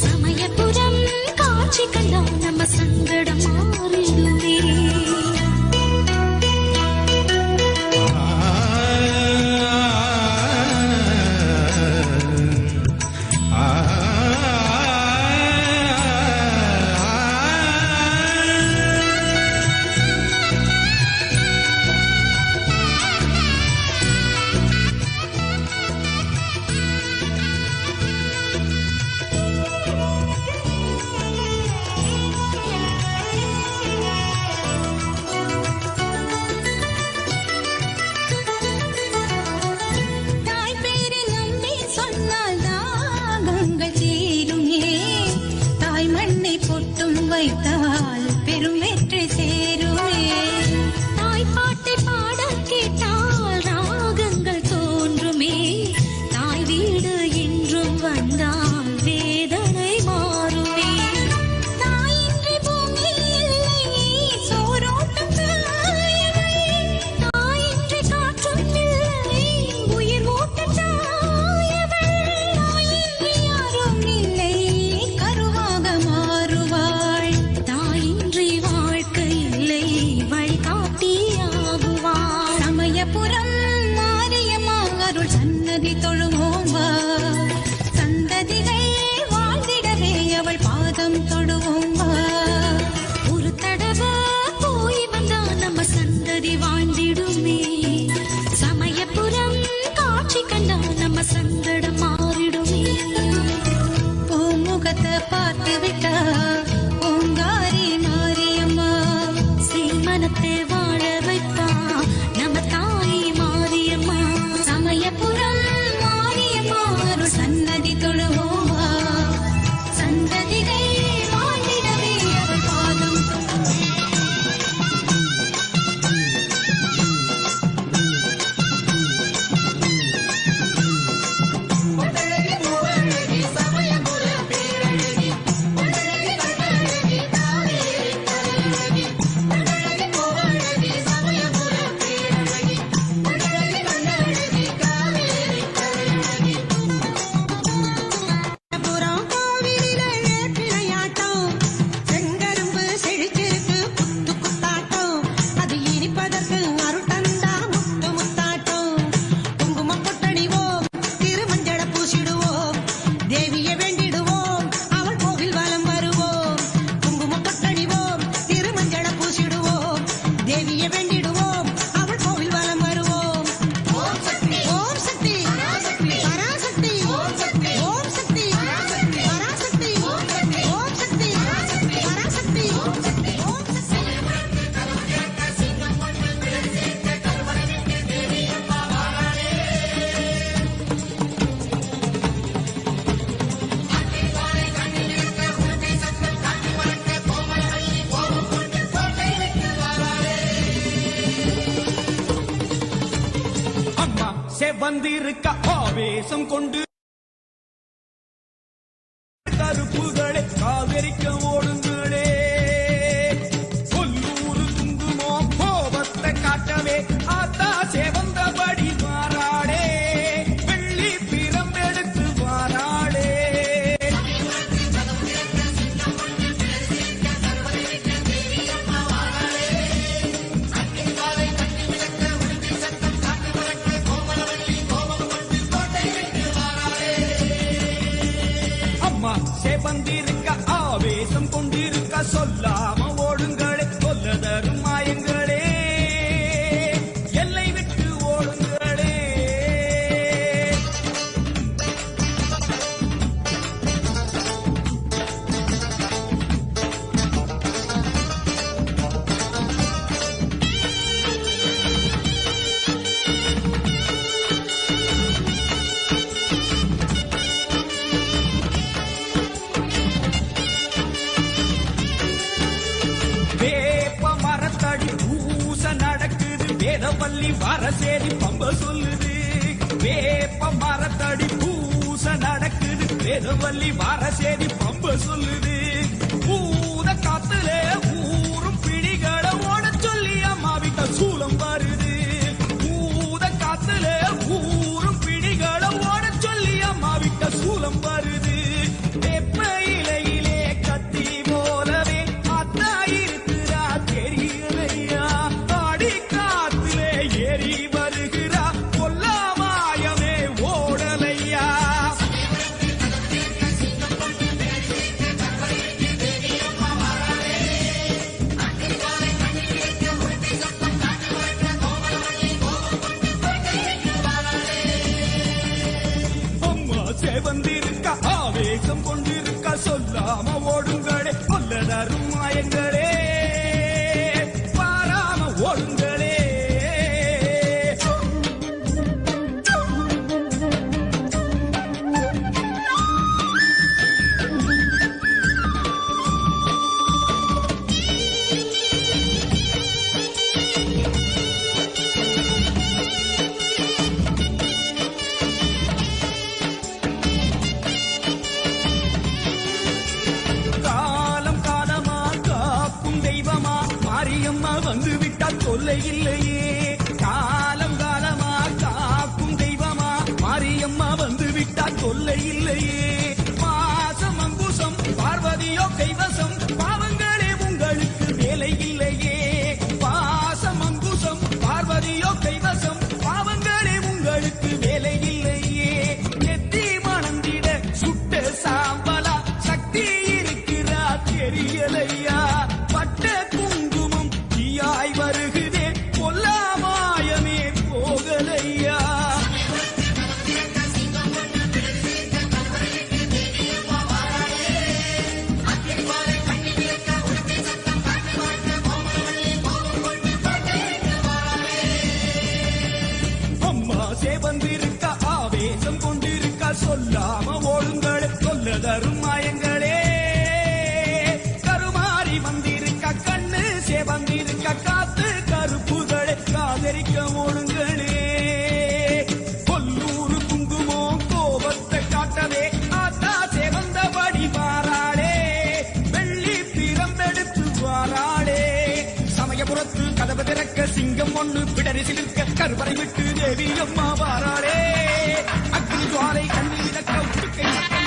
சமயபுரம் காட்சி கண்டா நம்ம சங்கடம் மாறிடுமே ஆ வைத்தால் பெரும் வெற்றி சேருவே. தாய்ப்பாட்டை பாட கேட்டால் ராகங்கள் தோன்றுமே. தாய் வீடு என்றும் வந்தால் வேதனை மாறுமே. தாயின்றி பூமி இல்லை, சோரோட்டும் தாயவை. தாயின்றி காற்றும் இல்லை, உயிர் ஓட்டும் தாயவை. தாயின்றி யாரும் இல்லை, கருவாக மாறுவாள். தாயின்றி வாழ்க்கை இல்லை, வழிகாட்டியாகுவாள். சமயபுரம் மாரியம்மா அருள் சன்னதி தொழுவோம் வா. சந்ததிகள் வாழ்ந்திடவே அவள் பாதம் தொடுவோம் வா. ஒரு தடவை போய் வந்தா நம்ம சந்ததி வாழ்ந்திடுமே. சமயபுரம் காட்சி கண்டா நம்ம சங்கடம் மாறிடுமே. பூமுகத்தை பார்த்து விட்டா ஓங்காரி மாரியம்மா. ஸ்ரீமனத்தை வாழ வைப்பா நம்ம தாய் மாரியம்மா. சமயபுரம் மாரியம்மா அருள் சன்னதி தொழுவோம் வா. சந்ததிகள் வாழ்ந்திடவே அவள் பாதம் புறம் கோவிலில ஏற்றினையாட்டம். செங்கரும்பு செழிச்சிருக்கு குத்து குத்தாட்டம். அது இனிப்பதற்கு அருள் தந்தா முத்து முத்தாட்டம். குங்குமம் பொட்டணிவோம், திருமஞ்சள பூசிடுவோம். தேவியை வேண்டிடுவோம், அவள் கோவில் வலம் வருவோம். குங்குமம் பொட்டணிவோம், திருமஞ்சள பூசிடுவோம். தேவியை வேண்டிடுவோம், அவள் கோவில் வலம் வருவோம். ஓம் சக்தி ஓம் சக்தி பராசக்தி பராசக்தி ஓம் சக்தி ஓம் சக்தி பராசக்தி பராசக்தி ஓம் சக்தி ஓம் சக்தி பராசக்தி பராசக்தி ஓம் சக்தி ஓம் சக்தி. அம்மா செவந்திருக்க ஆவேசம் கொண்டு கருப்புகளே காவிரிக்க ஓடுங்களே. கொல்லூரு குங்குமம் கோபத்தை காட்டவே ஆத்தா செவந்தபடி மாறாடே. வெள்ளி பிரம்பெடுத்து வாராடே. அம்மா செவந்திருக்க ஆவேசம் கொண்டிருக்க சொல்லாம ஓடுங்களே. கொல்லதரும் மாயங்களே, எல்லை விட்டு ஓடுங்களே. வேப்ப மரத்தடி பூச நடக்குது, வேதவல்லி வரசேரி பம்ப சொல்லுது. வேப்ப மரத்தடி பூச நடக்குது, வேதவல்லி வரசேரி பம்ப சொல்லுது. பூத காத்துல ஊரும் பிடிகளை ஓட சொல்லி அம்மாவிட்ட சூலம் வருது. பூத காத்துல ஊரும் பிடிகளை ஓட சொல்லி அம்மாவிட்ட சூலம் வருது. வேப்ப இலையிலே கத்தி போலவே அத்தா இருக்கிறா தெரியலையா. ஆடி காத்திலே ஏறி வருகிறா, கொல்லாமாயமே ஓடலையா. அம்மா செவந்திருக்க ஆவேசம் கொண்டிருக்க சொல்லாம ஓடுங்களே. கொல்லதரும் மாயங்களே, பாராம ஓடுங்களே. தொல்லை இல்லையே. காலம் காலமா காக்கும் தெய்வமா மாரியம்மா வந்து விட்டா தொல்லை இல்லையே. பாசம் அங்குசம் பார்வதியோ கைவசம் பாவங்களே உங்களுக்கு வேலை இல்லையே. பாசம் அங்குசம் பார்வதியோ கைவசம் பாவங்களே உங்களுக்கு வேலை இல்லையே. நெத்தி மணந்திட சுட்ட சாம்பலா சக்தி இருக்கிறா தெரியலையா. பட்ட குங்குமம் தீயாய் வருகுதே பொல்லாமாயமே போகலையா. அம்மா சேவந்திருக்க ஆவேசம் கொண்டிருக்க சொல்லாம ஓடுங்கள் சொல்ல தரும் மாயங்களே. கருமாறி வந்திருக்க கண்ணு சேவந்திருக்க காத்து கருப்புகளை காதரிக்க ஓடுங்களே. கொல்லூரு குங்குமோ கோபத்தை காட்டவே ஆத்தா சேவந்தபடி வாராளே. வெள்ளி பிரம்பெடுத்து வாராளே. சமயபுரத்து கதவு திறக்க சிங்கம் ஒண்ணு பிடரி சிலிர்க்க கருவறை விட்டு தேவி அம்மா வாராளே. அக்னி ஜுவாலை கண்ணீர் இழக்க உடுக்கை சத்தம்.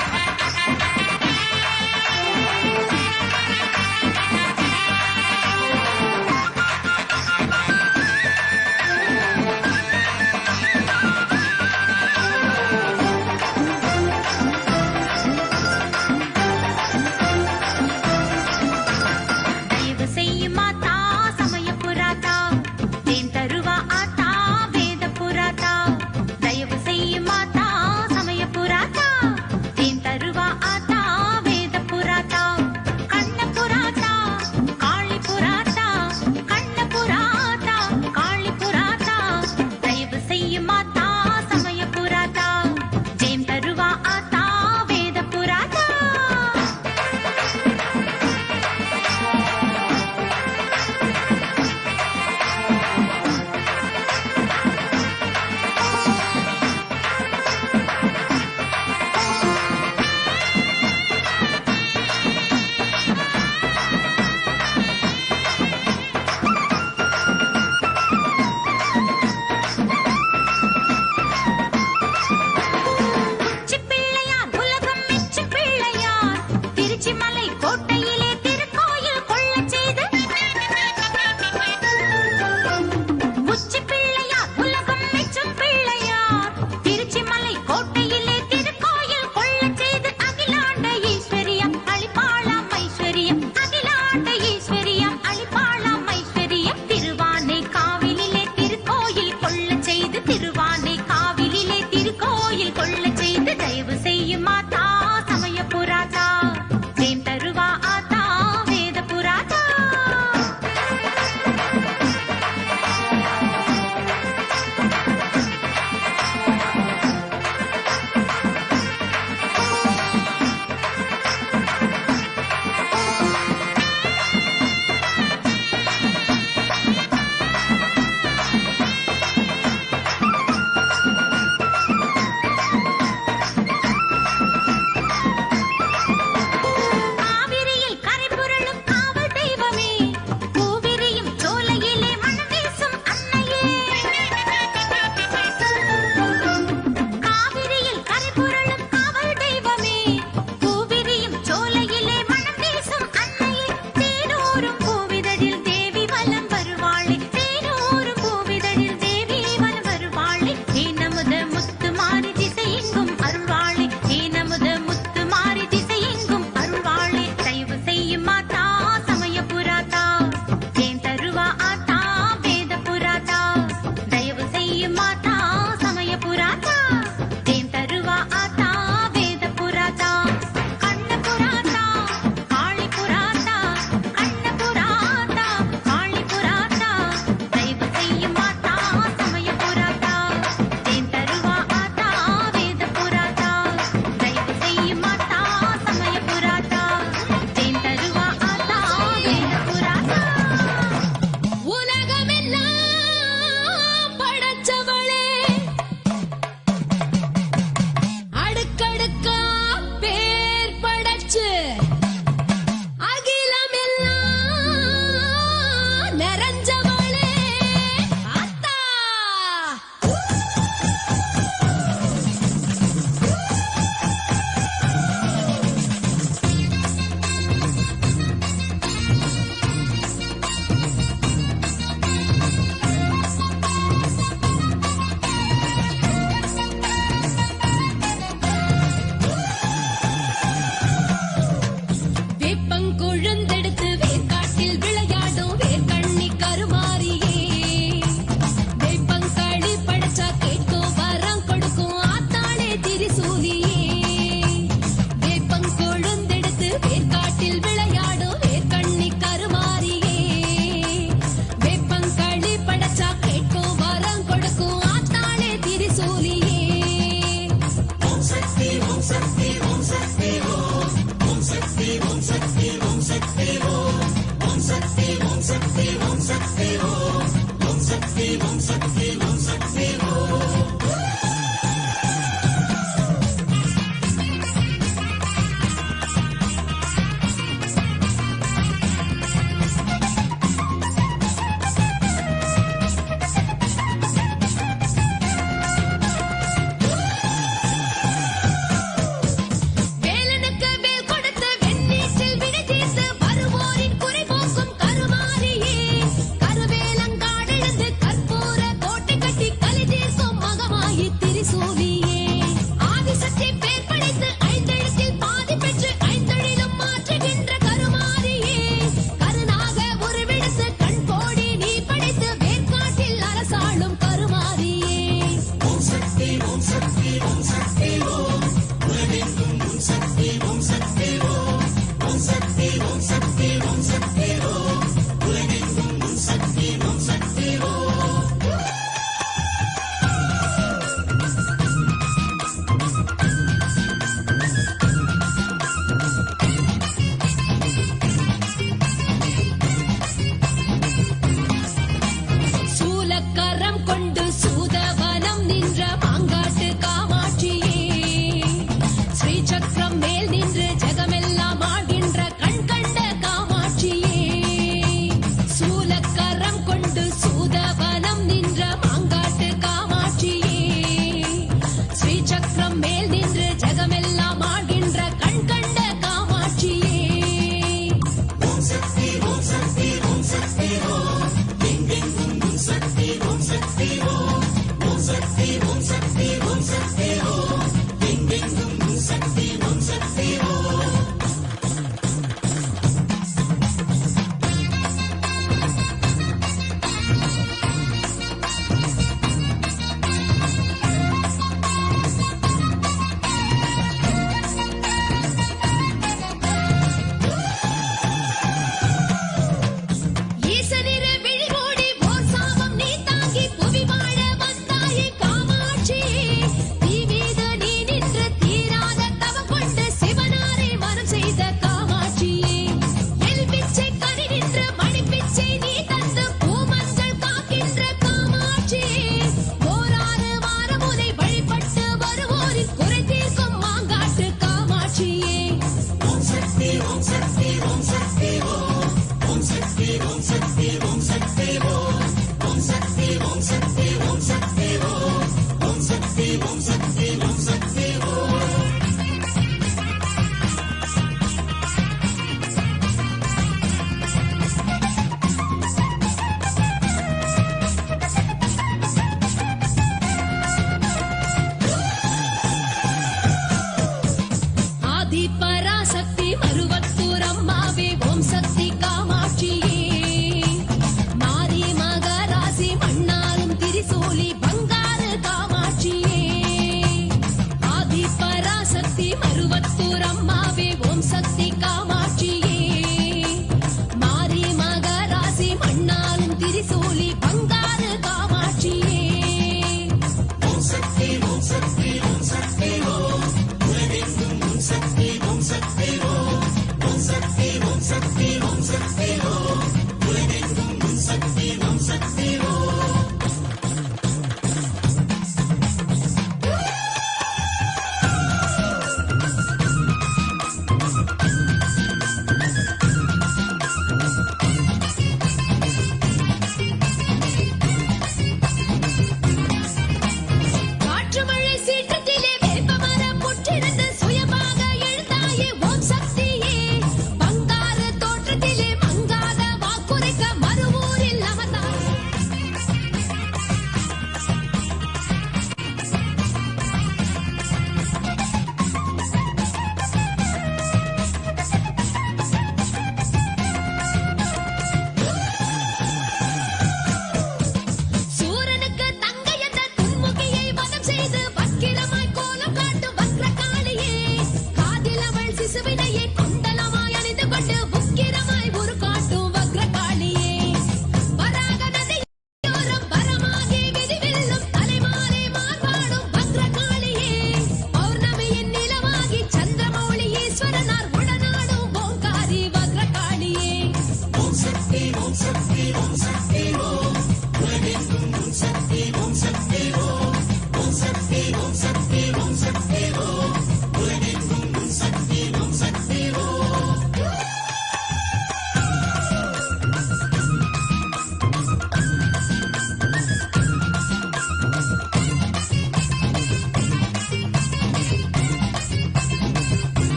தயவு செய்யும் மாதா சமய புராதா தேன் தருவா ஆத்தா வேத புராதா. தயவு செய்யும் மாதா சமய புராதா தேன் தருவா ஆத்தா வேத புராதா. கண்ண புராதா காளி புராதா கண்ண புராதா காளி புராதா. தயவு செய்யும் மாதா சமய புராதா தேன் தருவா ஆத்தா வேத புராதா. உச்சி பிள்ளையார் உலகம் மெச்சும் பிள்ளையார் திருச்சி மலை கோட்டையிலே திருக்கோயில் கொள்ளச் செய்து. உச்சி பிள்ளையார் உலகம் மெச்சும் பிள்ளையார் திருச்சி மலை கோட்டையிலே திருக்கோயில் கொள்ளச் செய்து. அகிலாண்ட ஈஸ்வரியம் அளிப்பாளாம் ஐஸ்வரியம் அகிலாண்ட ஈஸ்வரியம் அளிப்பாளாம் ஐஸ்வரியம். திருவானை காவிலே திருக்கோயில் கொள்ளச் செய்து திருவானை காவிலே திருக்கோயில் கொள்ளச் செய்து. தயவு செய்யும் மாதா சமய புராதா தேன் தருவா ஆத்தா வேத புராதா.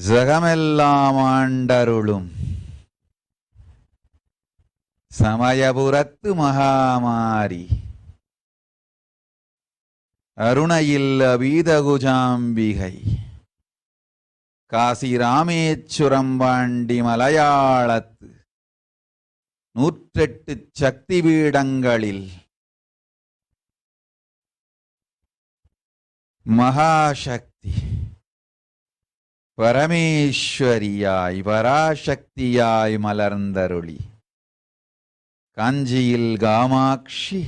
ஜகமெல்லாம் ஆண்டருளும் சமயபுரத்து மகாமாரி அருணையில் அபீதகுஜாம்பிகை காசி ராமேச்சுரம் பாண்டி மலையாளத்து 108 சக்தி பீடங்களில் மகாசக்தி பரமேஸ்வரியாய் பராசக்தியாய் மலர்ந்தருளி காஞ்சியில் காமாட்சி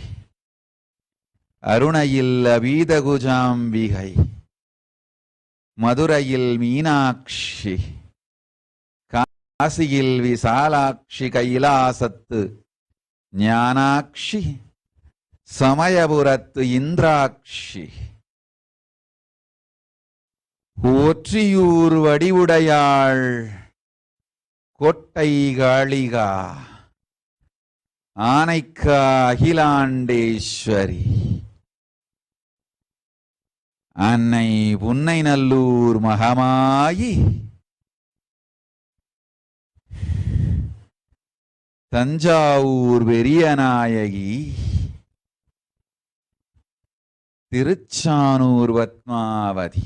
அருணையில் அபீதகுஜாம்பிகை மதுரையில் மீனாட்சி காசியில் விசாலாட்சி கைலாசத்து ஞானாட்சி சமயபுரத்து இந்திராட்சி போற்றியூர் வடிவுடையாள் கோட்டை காளிகா ஆனைக்கா அகிலாண்டேஸ்வரி அன்னை புன்னை நல்லூர் மகமாயி தஞ்சாவூர் பெரியநாயகி திருச்சானூர் பத்மாவதி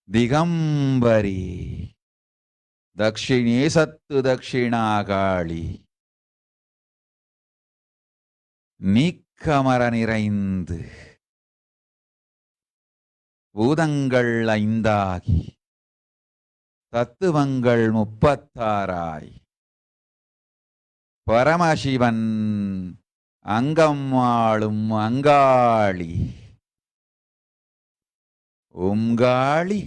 திகம்பரி தக்ஷிணேசத்து தக்ஷிணாகாளி நீக்கமர நிறைந்து பூதங்கள் 5ஆகி தத்துவங்கள் 36ஆய் பரமசிவன் அங்கம் ஆளும் அங்காளி ஓங்காளி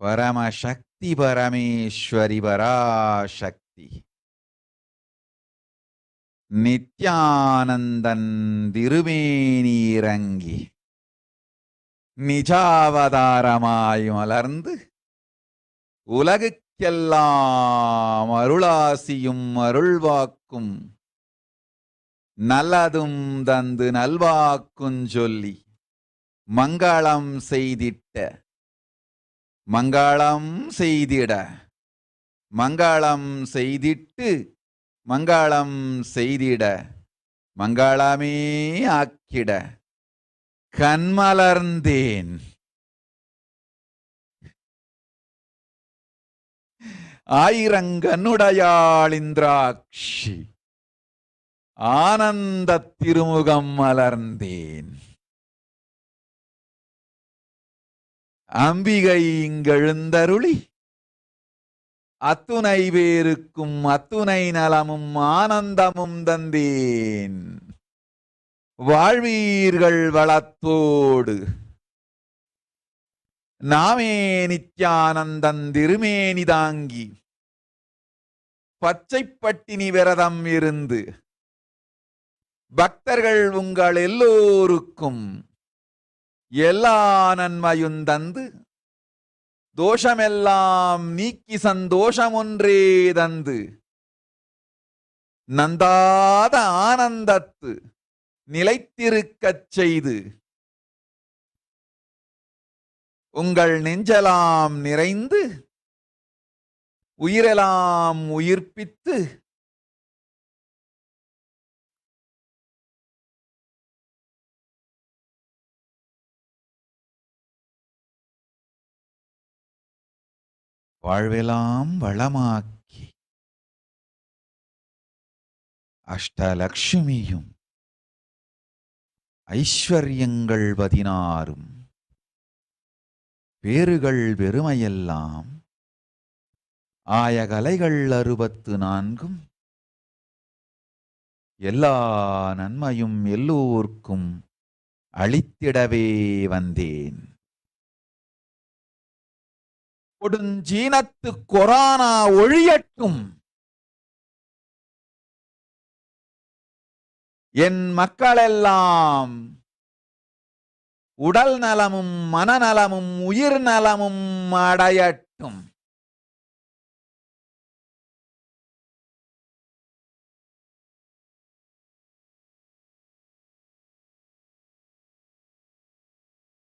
பரமசக்தி பரமேஸ்வரி பராசக்தி நித்யானந்தன் திருமேனீரங்கி நிஜாவதாரமாய் மலர்ந்து உலகுக்கெல்லாம் அருளாசியும் அருள்வாக்கும் நல்லதும் தந்து நல்வாக்குஞ் சொல்லி மங்களம் செய்திட்ட மங்களம் செய்திட மங்களம் செய்திட்டு மங்களம் செய்திட மங்களமே ஆக்கிட கண்மலர்ந்தேன் ஆயிரங்கனுடையாள் இந்திராட்சி ஆனந்த திருமுகம் மலர்ந்தேன் அம்பிகை இங்கெழுந்தருளி அத்துணை பேருக்கும் அத்துணை நலமும் ஆனந்தமும் தந்தேன் வாழ்வீர்கள் வளத்தோடு நாமே நித்யானந்தன் திருமேனி தாங்கி பச்சை பட்டினி விரதம் இருந்து பக்தர்கள் உங்கள் எல்லோருக்கும் எல்லா நன்மையும் தந்து தோஷமெல்லாம் நீக்கி சந்தோஷம் ஒன்றே தந்து நந்தாத ஆனந்தத்து நிலைத்திருக்கச் செய்து உங்கள் நெஞ்செல்லாம் நிறைந்து உயிரெல்லாம் உயிர்ப்பித்து வாழ்வெல்லாம் வளமாக்கி அஷ்டலக்ஷ்மியும் ஐஸ்வர்யங்கள் 16 பேறுகள் பெருமையெல்லாம் ஆயகலைகள் 64 எல்லா நன்மையும் எல்லோர்க்கும் அளித்திடவே வந்தேன். கொடுஞ்சீனத்து கொரோனா ஒழியட்டும். என் மக்களெல்லாம் உடல் நலமும் மனநலமும் உயிர் நலமும் அடையட்டும்.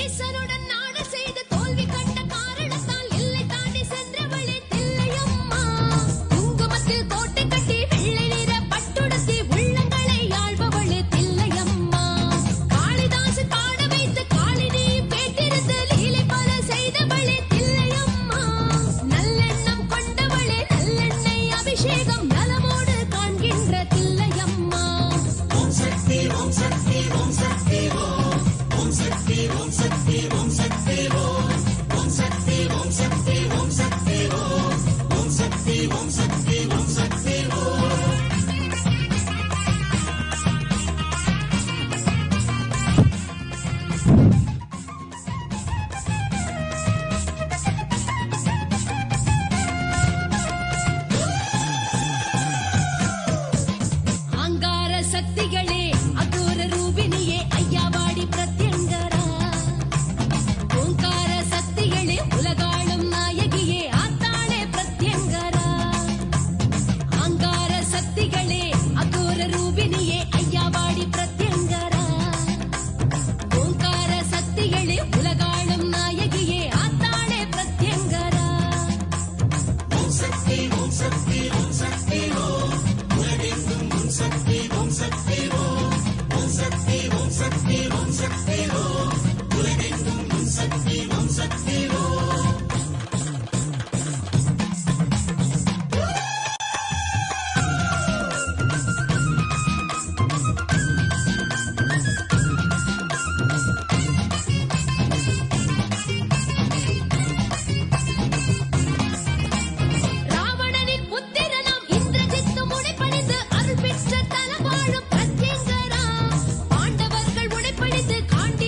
ஈசனுடன் நாட செய்த தோல்வி கண்ட காரணத்தால் எல்லை தாண்டி சென்றவளே தில்லையம்மா. குங்குமத்தில் கோட்டை கட்டி வெள்ளை நிற பட்டுடுத்தி உள்ளங்களை ஆள்பவளே தில்லையம்மா. காளிதாசு பாட வைத்து காளினி கேட்டிருந்த லீலை பல செய்தவளே தில்லையம்மா. நல்லெண்ணம் கொண்டவளே நல்லெண்ணெய் அபிஷேகம் நலமோடு காண்கின்ற தில்லையம்மா. ஓம் சக்தி ஓம் சக்தி ஓம் சக்தி ஓம். ஓம் சக்தி ஓம் சக்தி ஓம் சக்தி ஓம். ஓம் சக்தி ஓம் சக்தி ஓம் சக்தி ஓம். ஓம் சக்தி ஓம் சக்தி ஓம் சக்தி ஓம். அங்கார சக்திகளே அகோர ரூபினியே ஐயாவாடி பிரத்யங்கரா. ஓங்கார சக்திகளே உலகாளும் நாயகியே ஆத்தாளே பிரத்யங்கரா. அங்கார சக்திகளே அகோர ரூபினியே ஐயாவாடி பிரத்யங்கரா. ஓங்கார சக்திகளே உலகாளும் நாயகியே ஆத்தாளே பிரத்யங்கரா. ஓம் சக்தி ஓம் சக்தி ஓம் சக்தி ஓம். உலகெங்கும் ஓம் சக்தி ஓம் சக்தி ஓம். ஓம் சக்தி ஓம் சக்தி ஓம் சக்தி ஓம். உலகெங்கும் ஓம் சக்தி ஓம் சக்தி ஓம். ராவணனின் புத்திரனாம் இந்திரஜித்து முனைப்பணிந்து அருள் பெற்ற தலவாழும் பிரத்யங்கரா. பாண்டவர்கள் உடைப்பணிந்து காண்ப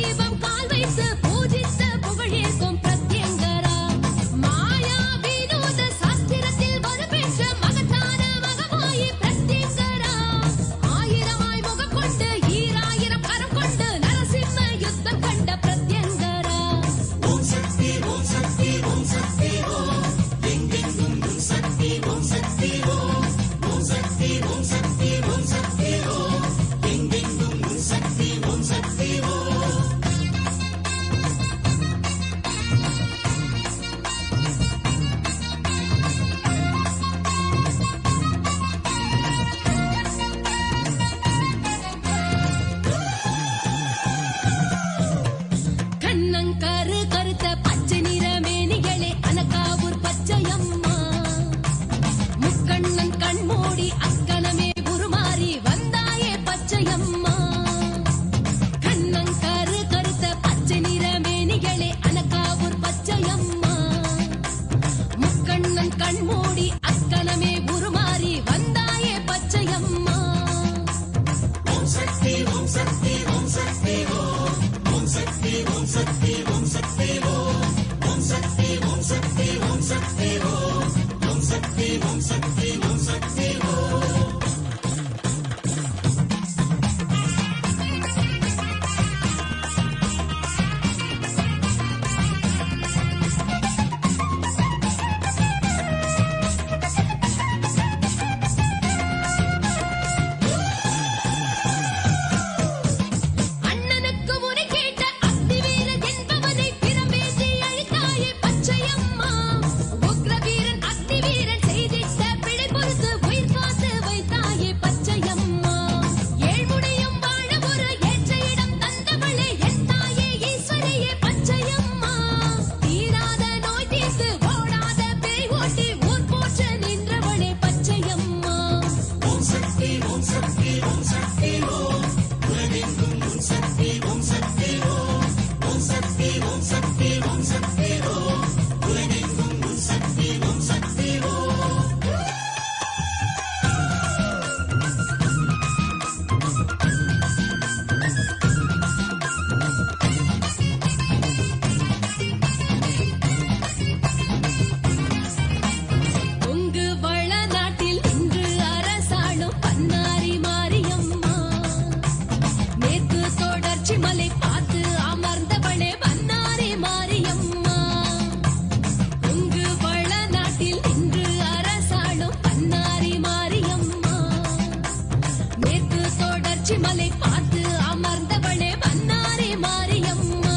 காத்து அமர்ந்தவளே பன்னாரி மாரியம்மா.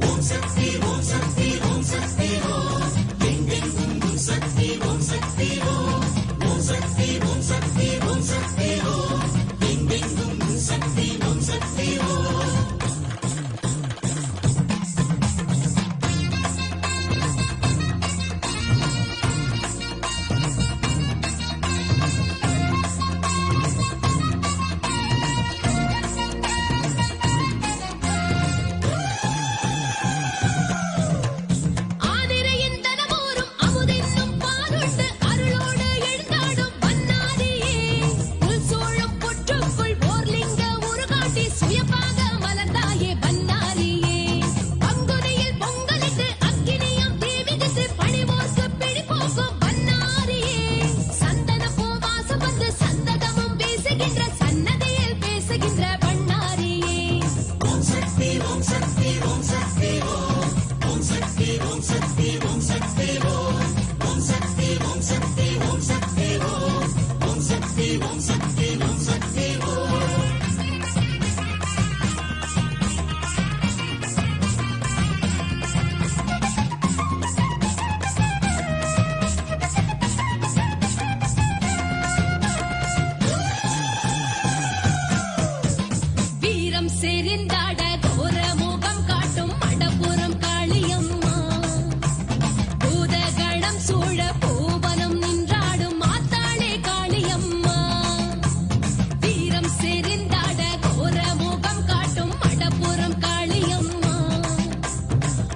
ஓம் சக்தி ஓம் சக்தி ஓம் சக்தி ஓம் எங்கெங்கும் உன் சக்தி ஓம் சக்தி ஓம். ஓம் சக்தி ஓம் சக்தி ஓம் சக்தி ஓம் எங்கெங்கும் உன் சக்தி ஓம் சக்தி ஓம். ஆனிரையின் தனமோரும் அமுதென்னும் பாலுண்டு அருளோடு எழுந்தாடும் பன்னாரியே. உள் சூழும் புற்றுக்குள் ஓர்லிங்க உருகாட்டி சுயமாக மலர்ந்தாயே பன்னாரியே. பங்குனியில் பொங்கலிட்டு அக்கினியம் தீமிதித்து பணிவோர்க்கு பிடிப்போக்கும் பன்னாரியே. சந்தன பூவாசம் வந்து சந்ததமும் பேசுகின்ற சன்னதியில் பேசுகின்ற பன்னாரியே. ஓம் சக்தி ஓம் சக்தி ஓம் சக்தி ஓம். ஓம் சக்தி ஓம் சக்தி ஓம் சக்தி ஓம். ஓம் சக்தி ஓம் சக்தி ஓம் சக்தி ஓம். ஓம் சக்தி ஓம் சக்தி ஓம் சக்தி ஓம். வீரம் செறிந்தாட கோர முகம் காட்டும் மடப்புறம் காளியம்மா. பூதகணம் சூழ பூவனம் நின்றாடும் மாத்தாளே காளியம்மா. வீரம் செறிந்தாட கோர முகம் காட்டும் மடப்புறம் காளியம்மா.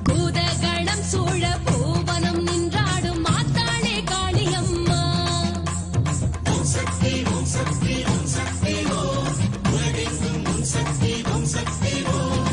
பூதகணம் சூழ பூவனம் நின்றாடும் மாத்தாளே காளியம்மா. ஓம் சக்தி ஓம் சக்தி ஓம் சக்தி ஓம் உலகெங்கும் உன் சக்தி ஓம் சக்தி ஓம்.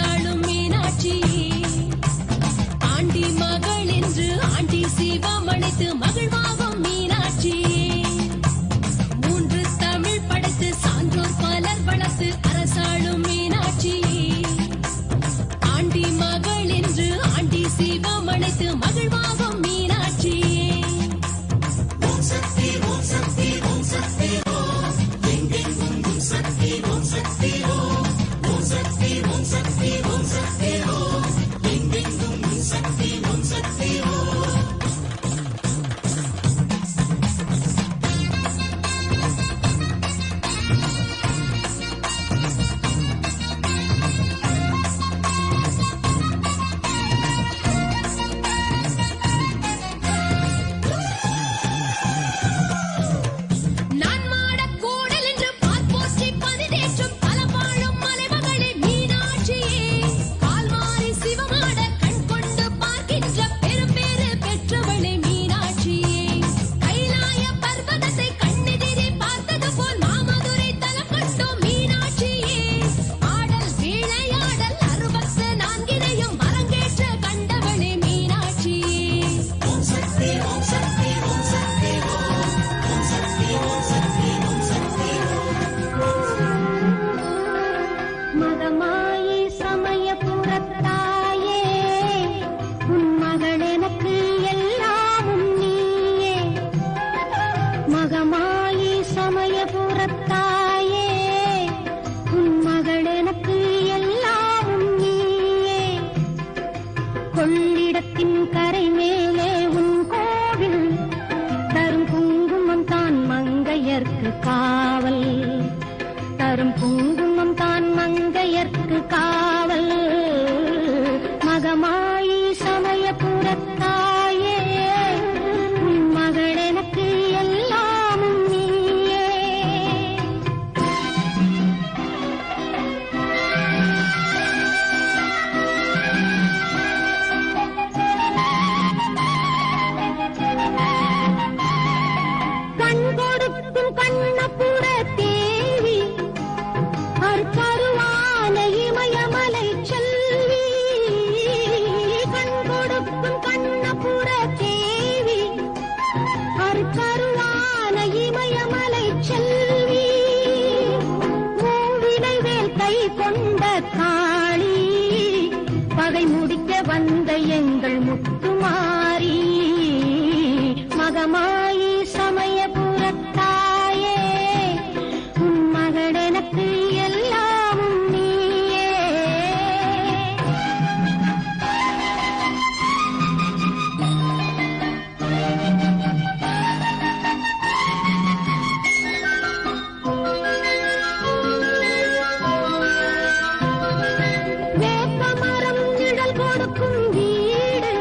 அரசாளும் மீனாட்சியே ஆண்டி மகள் என்று ஆண்டி சிவம் அழைத்து மகிழ்வாகும் மீனாட்சியே மூன்று தமிழ் படைத்து சான்றோர் பலர் வளர்த்து அரசாளும் மீனாட்சியே ஆண்டி மகள் என்று ஆண்டி சிவம் அழைத்து மகிழ்வாகும் மீனாட்சியே ஓம் சக்தி ஓம் சக்தி ஓம் சக்தி ஓம் எங்கெங்கும் உன் சக்தி ஓம் சக்தி ஓம் ஓம் சக்தி ஓம் சக்தி ஓம் சக்தி ஓம் எங்கெங்கும் உன் சக்தி ஓம் சக்தி ஓம் நான் மாடக் கூடல் என்று பார்ப்போற்றி பதினேற்றும் தலவாழும் மலைமகளே மீனாட்சியே கால்மாறி சிவமாட கண் கொண்டு பார்க்கின்ற பெரும்பேறு பெற்றவளே மீனாட்சியே கைலாய பர்வதத்தை கண்ணெதிரே பார்த்தது போல் மாமதுரை தலம் கண்டோம் மீனாட்சியே ஆடல் விளையாடல் 64 அரங்கேற்ற கண்டவளே மீனாட்சியே ஓம் சக்தி ஓம் சக்தி ஓம் சக்தி ஓம் ஓம் சக்தி ஓம் சக்தி ஓம் சக்தி மகமாயி சமயபுரத்தாயே உன் மகள் எனக்கு எல்லாமும் நீயே மகமாயி சமயபுரத்தாயே உன் மகள் எனக்கு எல்லாமும் நீயே கொள்ளிடத்தின் கரை மேலே உன் கோவில் தரும் குங்குமம் தான் மங்கையர்க்கு காவல் தரும் குங்குமம் தான் மங்கையர்க்கு காவல் மகமாயி சமயபுரத்தாயே உன் மகள் எனக்கு எல்லாமும் நீயே கண் கொடுக்கும் கண்ணபுர தேவி அருக்கருவான இமயமலை செல்வி கண் கொடுக்கும் கண்ணபுர தேவி அருக்கருவான இமயமலை செல்வி மூவினை வேல் கை கொண்ட காளி பகை முடிக்க வந்த எங்கள் முத்துமாரி மகமாயி சமயபுரத்தாயே உன் மகள் எனக்கு எல்லாமும் நீயே வேப்பமரம் நிழல் கொடுக்கும் வீடு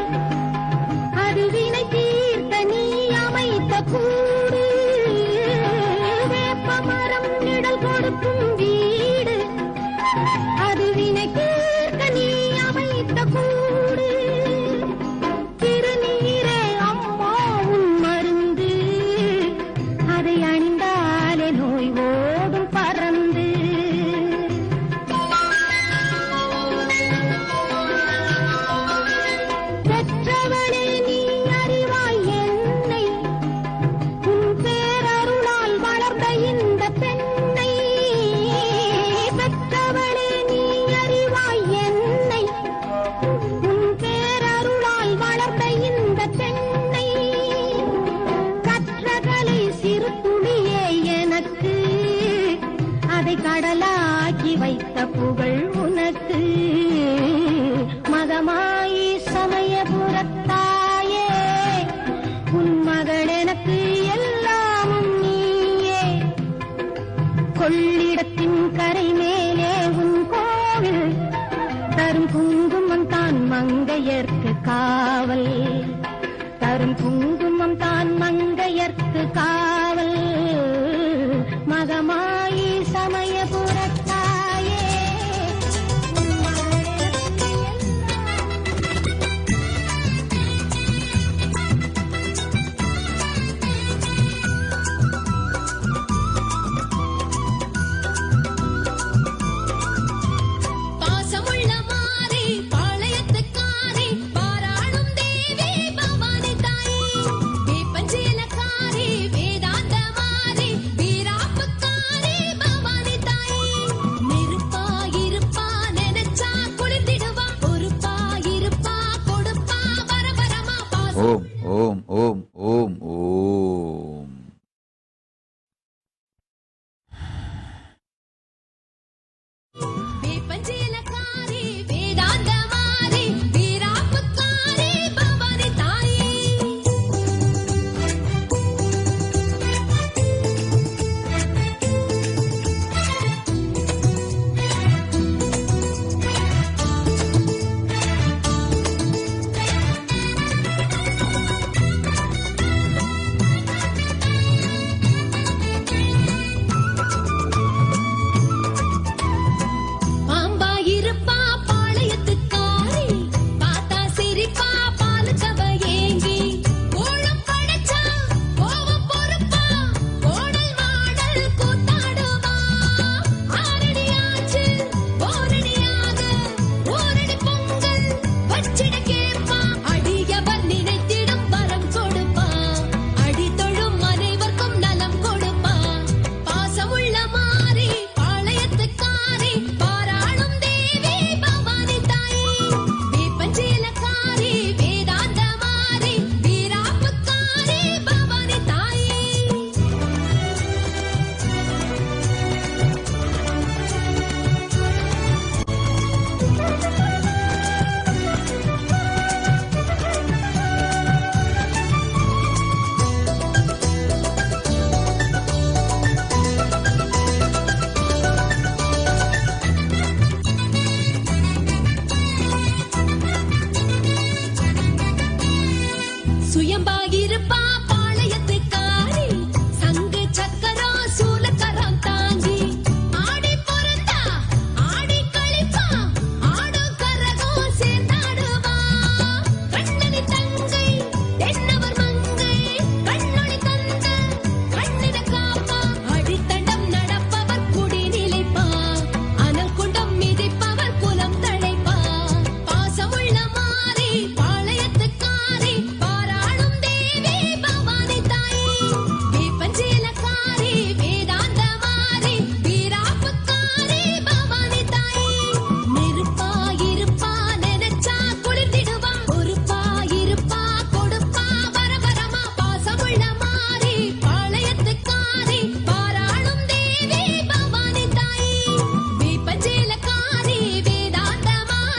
அது வினை தீர்த்த நீ அமைத்த கூடு வேப்பமரம் நிழல் கொடுக்கும் வீடு அது வினை தீர்த்த நீ அமைத்த கூடு திருநீரே அம்மா உன் மருந்து அதை அணிந்தாலே நோய் ஓடும் பறந்து பெற்றவளே நீ அறிவாய் என்னை உன் பேரருளால் வளர்ந்த இந்த பெண்ணை பெற்றவளே நீ அறிவாய் என்னை உன் பேரருளால் வளர்ந்த இந்த பெண்ணை கற்றகலை சிறு துளியே எனக்கு அதை கடலாக்கி வைத்த புகழ் உனக்கு மகமாயி சமயபுரத்தாயே உன் மகள் எனக்கு எல்லாமும் நீயே கொள்ளிடத்தின் கரை மேலே உன் கோவில் தரும் குங்குமம் தான் மங்கையர்க்கு காவல் தரும் குங்குமம் தான் மங்கையர்க்கு காவல் மகமாயி சமயபுரத்தாயே உன் மகள் எனக்கு பாசமுள்ள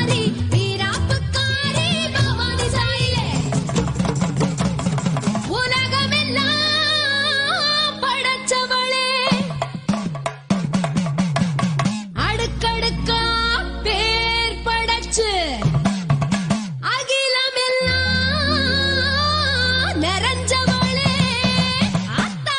மாறி வீராப்புக்காரி பவானி சாயிலே உலகமெல்லாம் படைச்சவளே அடுக்கடுக்கா பேர் படைச்சு அகிலமெல்லாம் நிறைஞ்சவளே அத்தா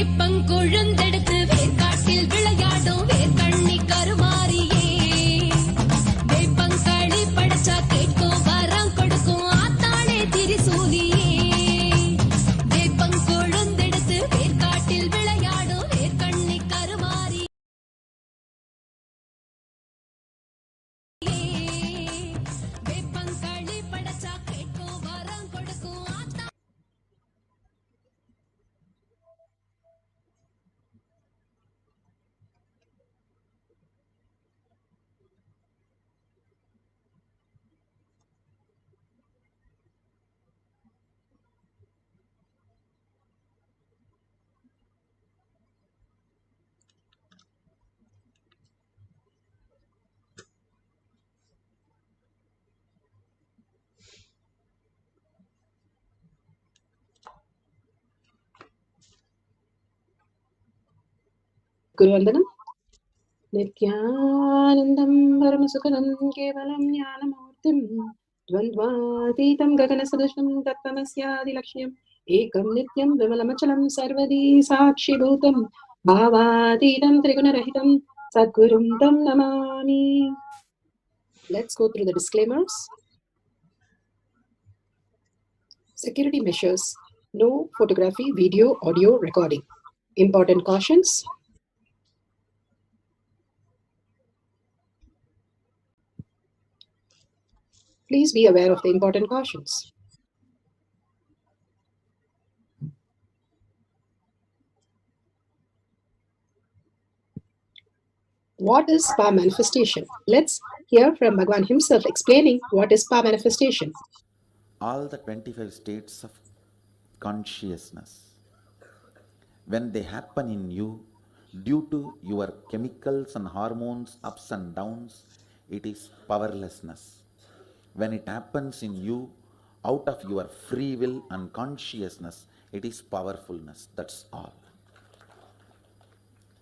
வேப்பங்கொழுந்தெடுத்து வேர்க்காட்டில் விளையாடும் வேர்க்கண்ணி கருமாரியே வேப்பங்களி படைச்சா கேட்கும் வரம் கொடுக்கும் ஆத்தாளே திரிசூலியே வேப்பங்கொழுந்தெடுத்து வேர்க்காட்டில் விளையாடும் வேர்க்கண்ணி கருமாரி வேப்பங்களி படைச்சா கேட்கும் வரம் கொடுக்கும் ஆத்தா Guruvandanam. Nithyanandam Paramasukhanam Kevalam Jnanamurtim Dvandvatitam Gaganasadasham Tattvamasyaadilakshmyam Ekam Nityam Vimalamachalam Sarvadi Sakshibhutam Bhavatitam Trigunarahitam Sadgurum Tam Namami. Let's go through the disclaimers. Security measures. No photography, video, audio recording. Important cautions. Please be aware of the important cautions. What is power manifestation? Let's hear from Bhagavan himself explaining what is power manifestation. All the 25 states of consciousness, when they happen in you, due to your chemicals and hormones ups and downs, it is powerlessness. When it happens in you, out of your free will and consciousness, it is powerfulness. That's all.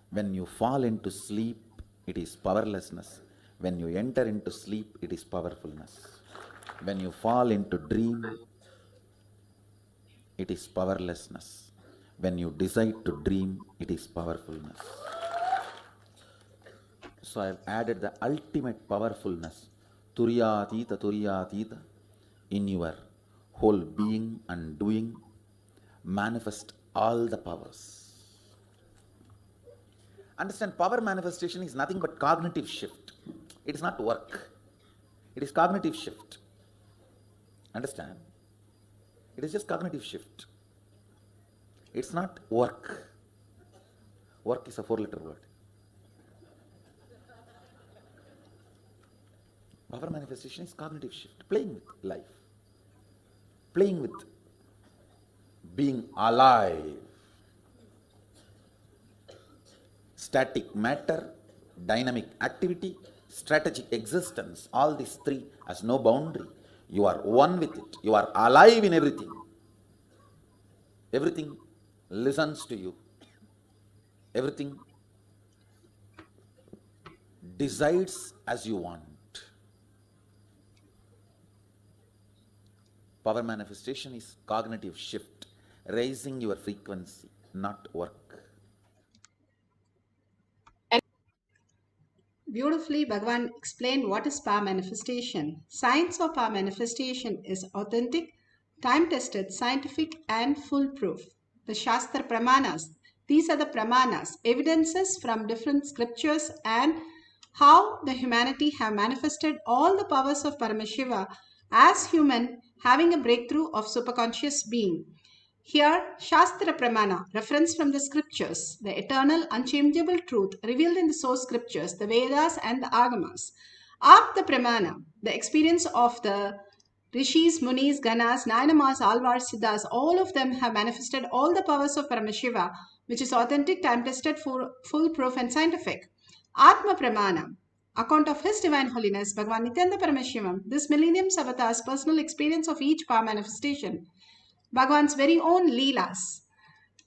When you fall into sleep, it is powerlessness. When you enter into sleep, it is powerfulness. When you fall into dream, it is powerlessness. When you decide to dream, it is powerfulness. So I have added the ultimate powerfulness, Turiyatita, in your whole being and doing. Manifest all the powers. Understand, power manifestation is nothing but cognitive shift. It is not work. It is cognitive shift. Understand? It is just cognitive shift. It's not work. Work is a 4-letter word. Power manifestation is cognitive shift, playing with life, playing with being alive. Static matter, dynamic activity, strategic existence, all these three has no boundary. You are one with it. You are alive in everything. Everything listens to you. Everything decides as you want. Power manifestation is cognitive shift, raising your frequency, not work. Beautifully, Bhagavan explained what is power manifestation. Science of power manifestation is authentic, time-tested, scientific, and foolproof. The Shastra Pramanas, these are the Pramanas, evidences from different scriptures and how the humanity have manifested all the powers of Paramashiva as human having a breakthrough of superconscious being. Here, Shastra Pramana, reference from the scriptures, the eternal, unchangeable truth revealed in the source scriptures, the Vedas and the Agamas. Artha Pramana, the experience of the Rishis, Munis, Ganas, Nayanamas, Alvars, Siddhas, all of them have manifested all the powers of Paramashiva, which is authentic, time-tested, full proof and scientific. Atma Pramana, account of His Divine Holiness, Bhagavan Nithyananda Paramashivam, this millennium's avatar's personal experience of each power manifestation, Bhagavan's very own Leelas,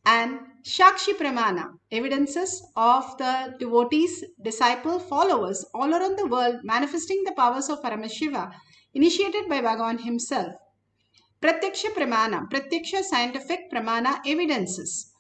and Shakshi Pramana, evidences of the devotees, disciple, followers all around the world manifesting the powers of Paramashiva, initiated by Bhagavan himself. Pratyaksha Pramana, Pratyaksha scientific Pramana evidences.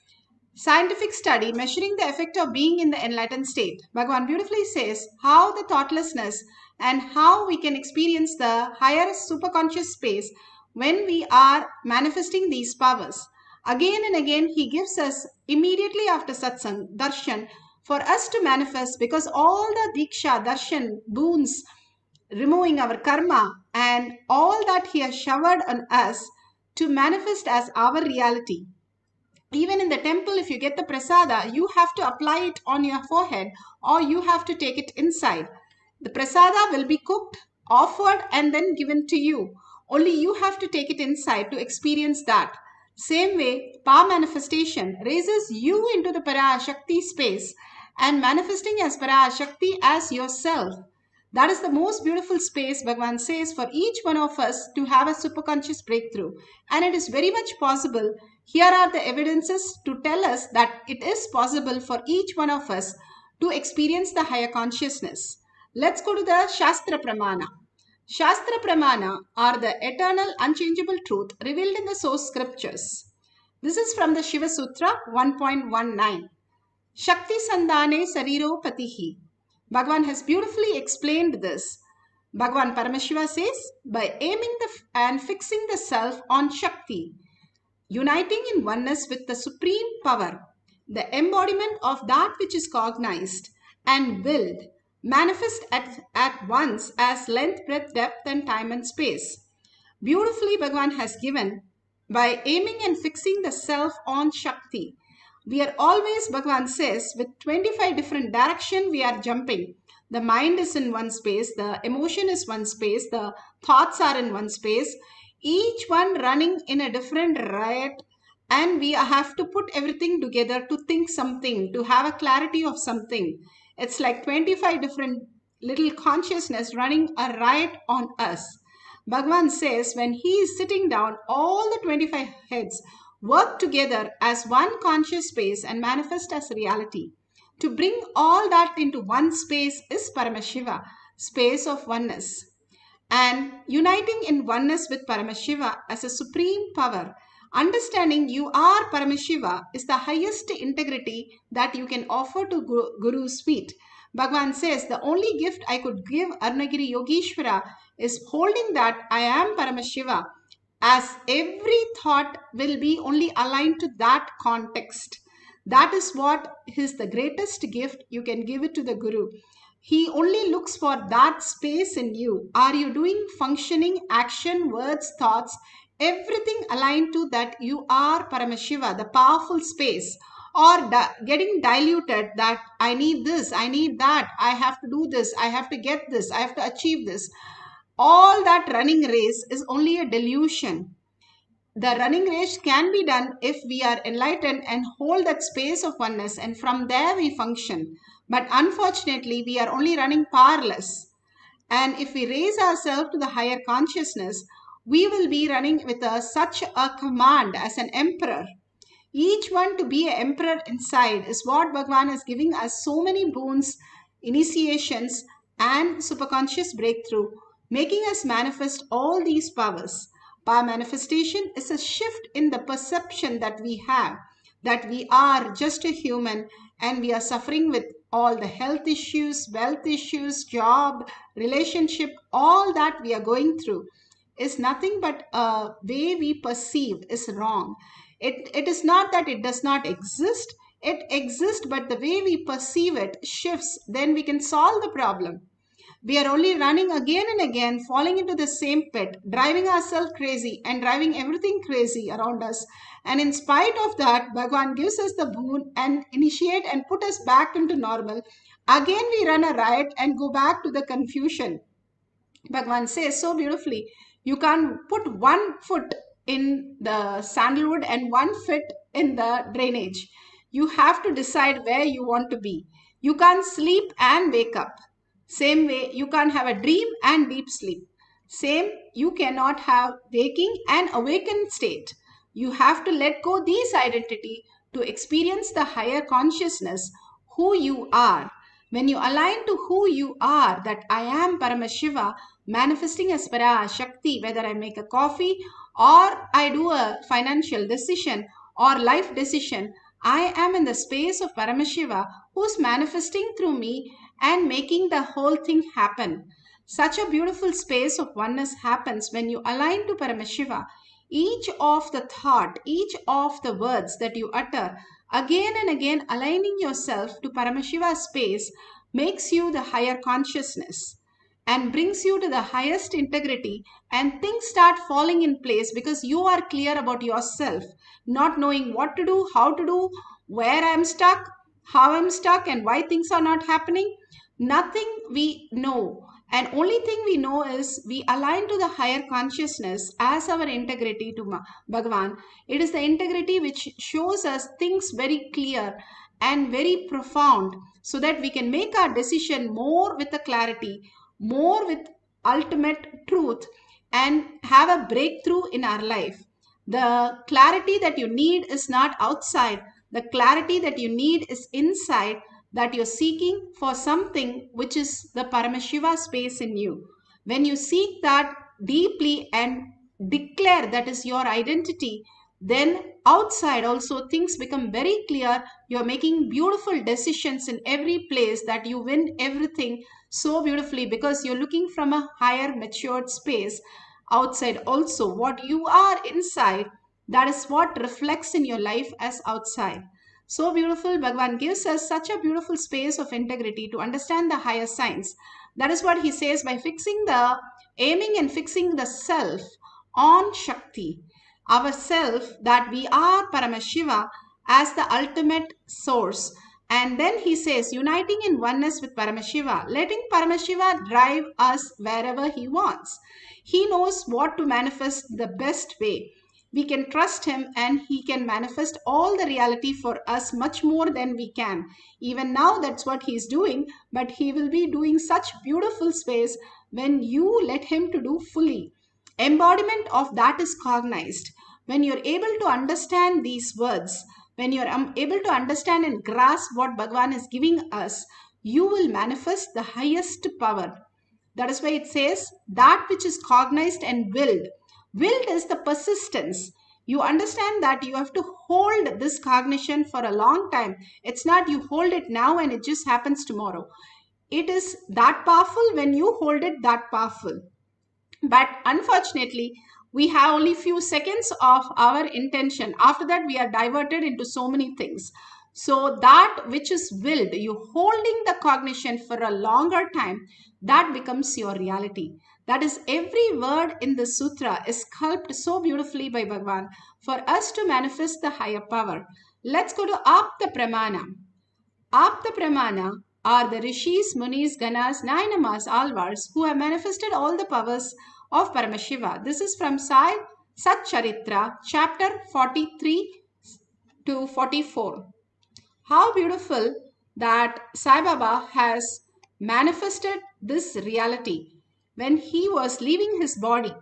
Scientific study measuring the effect of being in the enlightened state. Bhagavan beautifully says how the thoughtlessness and how we can experience the higher superconscious space when we are manifesting these powers. Again and again, he gives us immediately after satsang, darshan, for us to manifest, because all the diksha, darshan, boons, removing our karma and all that he has showered on us to manifest as our reality. Even in the temple, if you get the prasada, you have to apply it on your forehead or you have to take it inside. The prasada will be cooked, offered, and then given to you. Only you have to take it inside to experience that. Same way, power manifestation raises you into the Parashakti space and manifesting as Parashakti as yourself. That is the most beautiful space, Bhagavan says, for each one of us to have a superconscious breakthrough. And it is very much possible. Here are the evidences to tell us that it is possible for each one of us to experience the higher consciousness. Let's go to the Shastra Pramana. Shastra Pramana are the eternal, unchangeable truth revealed in the source scriptures. This is from the Shiva Sutra 1.19. Shakti Sandhane Sariro Patihi. Bhagavan has beautifully explained this. Bhagavan Paramashiva says, by aiming and fixing the self on Shakti, uniting in oneness with the supreme power, the embodiment of that which is cognized and willed, manifest at once as length, breadth, depth, and time and space. Beautifully, Bhagavan has given, by aiming and fixing the self on Shakti. We are always, Bhagavan says, with 25 different directions we are jumping. The mind is in one space, the emotion is one space, the thoughts are in one space, each one running in a different riot, and we have to put everything together to think something, to have a clarity of something. It's like 25 different little consciousness running a riot on us. Bhagavan says when he is sitting down, all the 25 heads work together as one conscious space and manifest as reality. To bring all that into one space is Paramashiva, space of oneness. And uniting in oneness with Paramashiva as a supreme power, understanding you are Paramashiva is the highest integrity that you can offer to Guru's feet. Bhagavan says, the only gift I could give Arunagiri Yogeshwara is holding that I am Paramashiva, as every thought will be only aligned to that context. That is what is the greatest gift you can give it to the Guru. He only looks for that space in you. Are you doing functioning, action, words, thoughts, everything aligned to that you are Paramashiva, the powerful space, or getting diluted that I need this, I need that, I have to do this, I have to get this, I have to achieve this. All that running race is only a delusion. The running race can be done if we are enlightened and hold that space of oneness, and from there we function. But unfortunately, we are only running powerless. And if we raise ourselves to the higher consciousness, we will be running with such a command as an emperor. Each one to be an emperor inside is what Bhagavan is giving us so many boons, initiations, and superconscious breakthrough, making us manifest all these powers. Power manifestation is a shift in the perception that we have, that we are just a human and we are suffering with all the health issues, wealth issues, job, relationship, all that we are going through is nothing but a way we perceive is wrong. It is not that it does not exist. It exists, but the way we perceive it shifts. Then we can solve the problem. We are only running again and again, falling into the same pit, driving ourselves crazy and driving everything crazy around us. And in spite of that, Bhagavan gives us the boon and initiate and put us back into normal. Again, we run a riot and go back to the confusion. Bhagavan says so beautifully, you can't put one foot in the sandalwood and one foot in the drainage. You have to decide where you want to be. You can't sleep and wake up. Same way, you can't have a dream and deep sleep. Same, you cannot have waking and awakened state. You have to let go these identity to experience the higher consciousness, who you are. When you align to who you are, that I am Paramashiva, manifesting as Parashakti, whether I make a coffee or I do a financial decision or life decision, I am in the space of Paramashiva who's manifesting through me and making the whole thing happen. Such a beautiful space of oneness happens when you align to Paramashiva. Each of the thought, each of the words that you utter, again and again aligning yourself to Paramashiva space makes you the higher consciousness and brings you to the highest integrity, and things start falling in place because you are clear about yourself, not knowing what to do, how to do, where I'm stuck, how I'm stuck, and why things are not happening. Nothing we know, and only thing we know is we align to the higher consciousness as our integrity to Bhagavan. It is the integrity which shows us things very clear and very profound, so that we can make our decision more with a clarity, more with ultimate truth, and have a breakthrough in our life. The clarity that you need is not outside. The clarity that you need is inside, that you're seeking for something which is the Paramashiva space in you. When you seek that deeply and declare that is your identity, then outside also things become very clear. You're making beautiful decisions in every place, that you win everything so beautifully because you're looking from a higher matured space. Outside also, what you are inside, that is what reflects in your life as outside. So beautiful, Bhagavan gives us such a beautiful space of integrity to understand the higher science. That is what he says, by aiming and fixing the self on Shakti, our self, that we are Paramashiva as the ultimate source. And then he says, uniting in oneness with Paramashiva, letting Paramashiva drive us wherever he wants. He knows what to manifest the best way. We can trust him and he can manifest all the reality for us much more than we can. Even now, that's what he's doing, but he will be doing such beautiful space when you let him to do fully. Embodiment of that is cognized. When you're able to understand these words, when you're able to understand and grasp what Bhagavan is giving us, you will manifest the highest power. That is why it says that which is cognized and willed. Willed is the persistence. You understand that you have to hold this cognition for a long time. It's not you hold it now and it just happens tomorrow. It is that powerful when you hold it that powerful. But unfortunately, we have only few seconds of our intention. After that, we are diverted into so many things. So that which is willed, you holding the cognition for a longer time, that becomes your reality. That is, every word in the sutra is sculpted so beautifully by Bhagavan for us to manifest the higher power. Let's go to Apta Pramana. Apta Pramana are the rishis, munis, ganas, nainamas, alvars who have manifested all the powers of Paramashiva. This is from Sai Sat Charitra, chapter 43 to 44. How beautiful that Sai Baba has manifested this reality when he was leaving his body.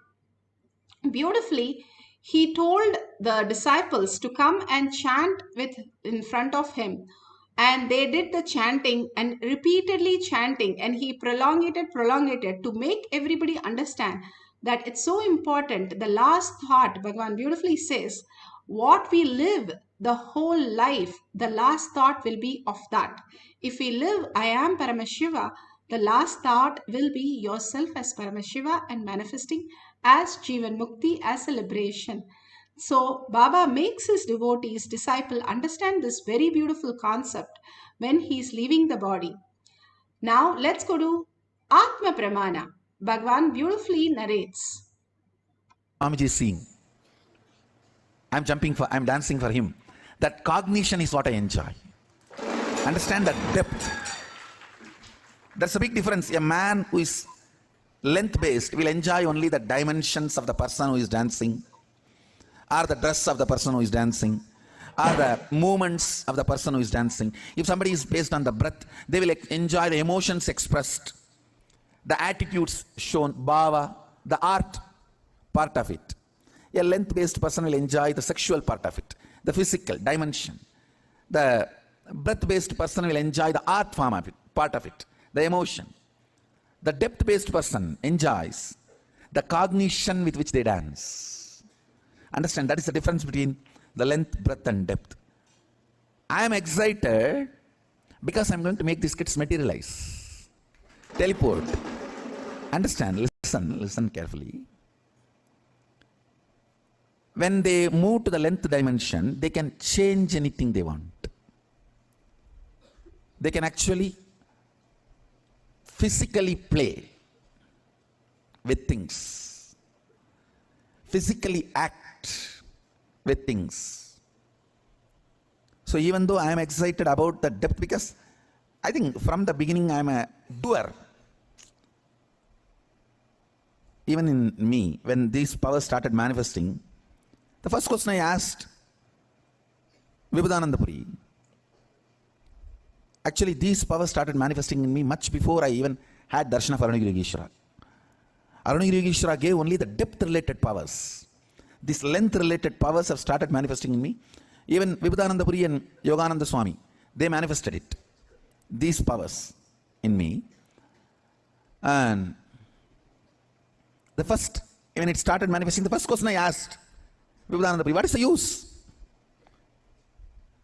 Beautifully, he told the disciples to come and chant in front of him, and they did the chanting and repeatedly chanting, and he prolonged it to make everybody understand that it's so important. The last thought, Bhagavan beautifully says, what we live the whole life, the last thought will be of that. If we live I am Paramashiva, the last thought will be yourself as Paramashiva and manifesting as Jivan Mukti, as a liberation. So Baba makes his devotees, disciple, understand this very beautiful concept when he is leaving the body. Now let's go to Atma Pramana. Bhagavan beautifully narrates. Swamiji is seeing. I'm dancing for him. That cognition is what I enjoy. Understand that depth. There's a big difference. A man who is length-based will enjoy only the dimensions of the person who is dancing, or the dress of the person who is dancing, or the movements of the person who is dancing. If somebody is based on the breath, they will enjoy the emotions expressed, the attitudes shown, bhava, the art part of it. A length-based person will enjoy the sexual part of it, the physical dimension. The breath-based person will enjoy the art form of it, part of it, the emotion. The depth-based person enjoys the cognition with which they dance. Understand, that is the difference between the length, breadth and depth. I am excited because I am going to make these kids materialize, teleport. Understand, listen carefully. When they move to the length dimension, they can change anything they want. They can actually physically play with things, physically act with things. So even though I am excited about the depth, because I think from the beginning I am a doer. Even in me, when these powers started manifesting, the first question I asked Vibhudananda Puri, actually these powers started manifesting in me much before I even had darshan of Arunagiri Yogeshwara. Arunagiri Yogeshwara gave only the depth related powers. These length related powers have started manifesting in me. Even Vibhudananda Puri and Yogananda Swami, they manifested it, these powers in me. And the first, when it started manifesting, the first question I asked Vibhudananda Puri, what is the use?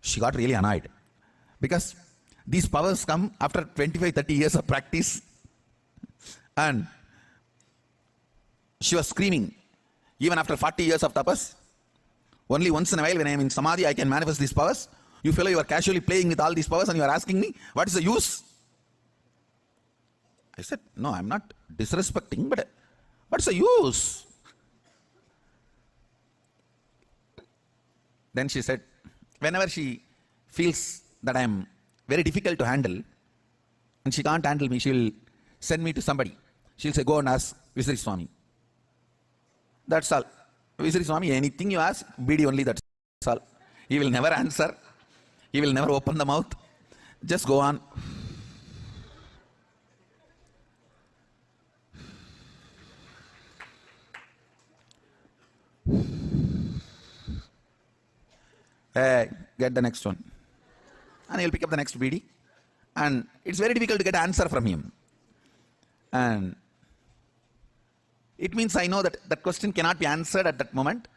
She got really annoyed because these powers come after 25-30 years of practice, and she was screaming, even after 40 years of tapas, only once in a while when I am in samadhi I can manifest these powers. You fellow, you are casually playing with all these powers and you are asking me what is the use? I said, no, I am not disrespecting, but what's the use? Then she said, whenever she feels that I am very difficult to handle and she can't handle me, she will send me to somebody. She will say, go and ask Visri Swami. That's all. Visri Swami, anything you ask, BD only, that's all. He will never answer. He will never open the mouth. Just go on. Hey, get the next one. And he'll pick up the next BD. And it's very difficult to get an answer from him. And it means I know that that question cannot be answered at that moment,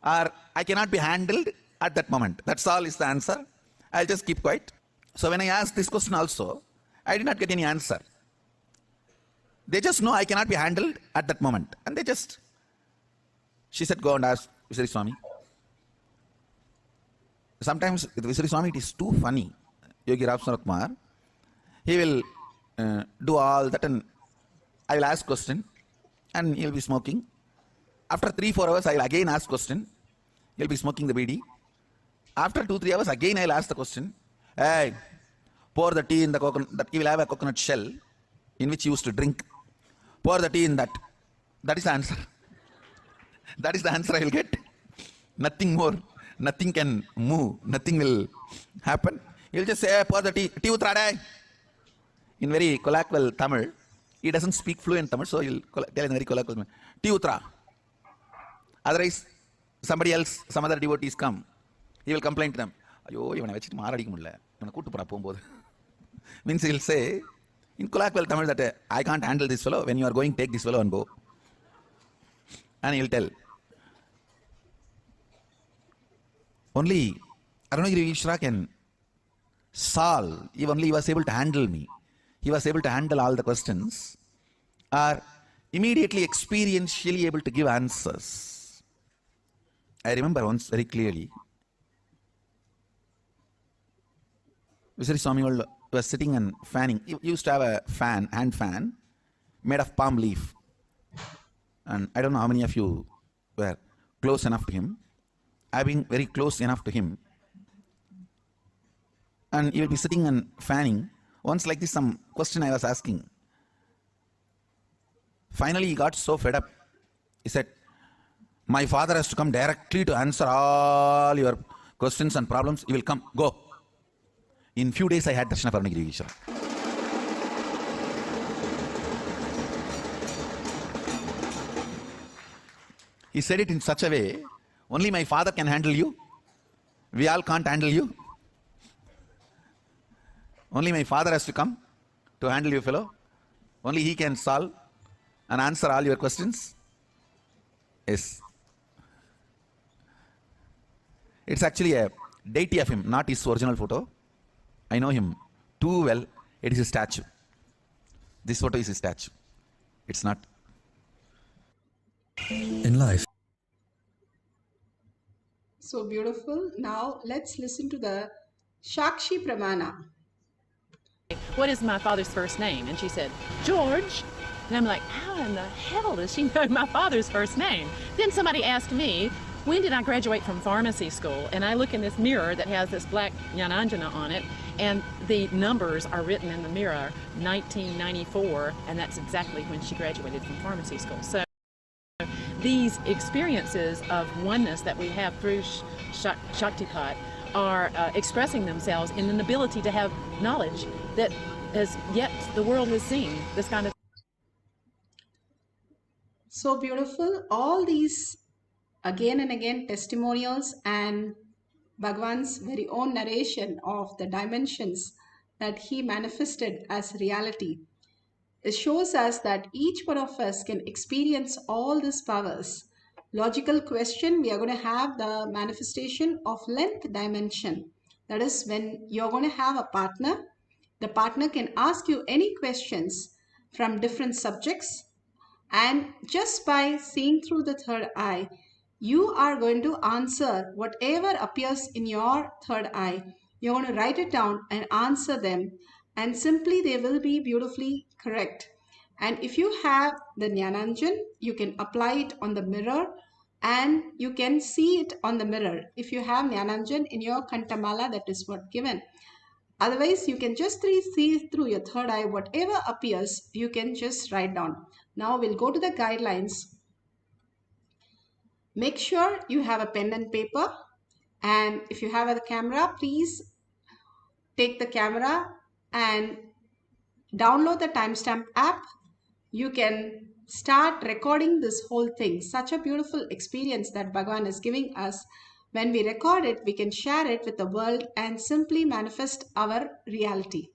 or I cannot be handled at that moment. That's all is the answer. I'll just keep quiet. So when I asked this question also, I did not get any answer. They just know I cannot be handled at that moment. And she said, go and ask Visri Swami. Sometimes with Visri Swami it is too funny. Yogi Ram Kumar, he will do all that, and I will ask question and he will be smoking. After 3-4 hours I will again ask question. He will be smoking the BD. After 2-3 hours again I will ask the question. Hey, pour the tea in the coconut. That he will have a coconut shell in which he used to drink. Pour the tea in that. That is the answer. That is the answer I will get. Nothing more. Nothing can move. Nothing will happen. He will just say, hey, pour the tea. Tea utrade. In very colloquial Tamil. He doesn't speak fluent Tamil, so he will tell in very colloquial Tamil. Tea utra. Otherwise, somebody else, some other devotees come. He will complain to them. Means he will say, in colloquial Tamil, that I can't handle this fellow. When you are going, take this fellow and go. And he will tell. Only Arunagiri Yogeshwara can solve. If only he was able to handle me. He was able to handle all the questions, or immediately experientially able to give answers. I remember once very clearly, Visri Swami was sitting and fanning. He used to have a fan, hand fan, made of palm leaf. And I don't know how many of you were close enough to him. I've been very close enough to him. And he will be sitting and fanning. Once like this, some question I was asking. Finally, he got so fed up. He said, my father has to come directly to answer all your questions and problems. He will come. Go. In few days, I had Darshana Paramagiri Ishvara. He said it in such a way, only my father can handle you. We all can't handle you. Only my father has to come to handle you, fellow. Only he can solve and answer all your questions. Yes. It's actually a deity of him, not his original photo. I know him too well. It is a statue. This photo is a statue. It's not. In life. So beautiful. Now let's listen to the Shakshi Pramana. What is my father's first name? And she said, George. And I'm like, how in the hell does she know my father's first name? Then somebody asked me, when did I graduate from pharmacy school? And I look in this mirror that has this black Jnananjana on it, and the numbers are written in the mirror, 1994, and that's exactly when she graduated from pharmacy school. So these experiences of oneness that we have through Shaktipat are expressing themselves in an ability to have knowledge that as yet the world has seen, this kind of. So beautiful. All these again and again testimonials and Bhagavan's very own narration of the dimensions that he manifested as reality. It shows us that each one of us can experience all these powers. Logical question, we are going to have the manifestation of length dimension. That is when you're going to have a partner. The partner can ask you any questions from different subjects, and just by seeing through the third eye, you are going to answer whatever appears in your third eye. You're going to write it down and answer them, and simply they will be beautifully correct. And if you have the Jnananjan, you can apply it on the mirror and you can see it on the mirror. If you have Jnananjan in your Kantamala, that is what given. Otherwise, you can just see through your third eye, whatever appears, you can just write down. Now we'll go to the guidelines. Make sure you have a pen and paper, and if you have a camera, please take the camera and download the timestamp app. You can start recording this whole thing. Such a beautiful experience that Bhagavan is giving us. When we record it, we can share it with the world and simply manifest our reality.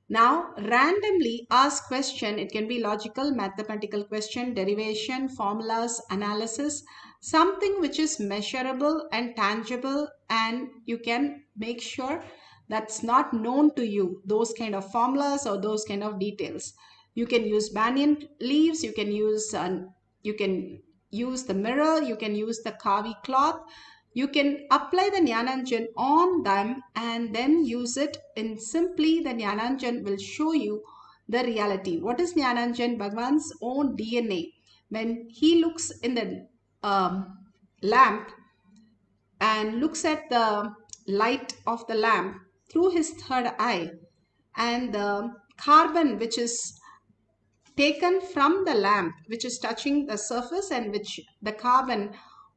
Now, randomly ask question. It can be logical, mathematical question, derivation, formulas, analysis, something which is measurable and tangible, and you can make sure that's not known to you, those kind of formulas or those kind of details. You can use banyan leaves, you can use the mirror, you can use the kavi cloth. You can apply the Jnananjan on them and then use it in simply the Jnananjan will show you the reality. What is Jnananjan? Bhagavan's own DNA. When he looks in the lamp and looks at the light of the lamp through his third eye, and the carbon which is taken from the lamp, which is touching the surface, and which the carbon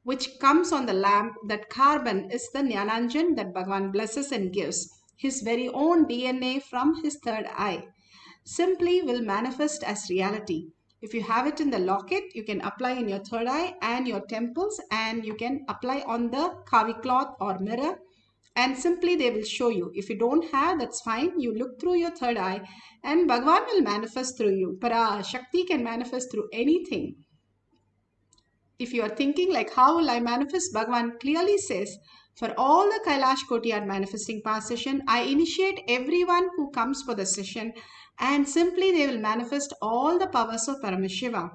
which comes on the lamp, that carbon is the Jnananjan that Bhagavan blesses and gives. His very own DNA from his third eye simply will manifest as reality. If you have it in the locket, you can apply in your third eye and your temples, and you can apply on the kavi cloth or mirror, and simply they will show you. If you don't have, that's fine. You look through your third eye and Bhagavan will manifest through you. Parashakti can manifest through anything. If you are thinking like, how will I manifest? Bhagavan clearly says, for all the Kailash Kotiyar manifesting past session, I initiate everyone who comes for the session, and simply they will manifest all the powers of Paramashiva.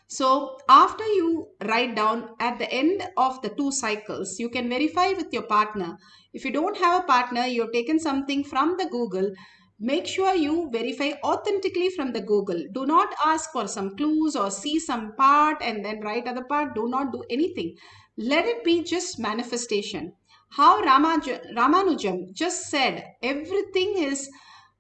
So after you write down at the end of the 2 cycles, you can verify with your partner. If you don't have a partner, you've taken something from the Google, Make sure you verify authentically from the Google. Do not ask for some clues or see some part and then write other part. Do not do anything. Let it be just manifestation. How Ramanujam just said, everything is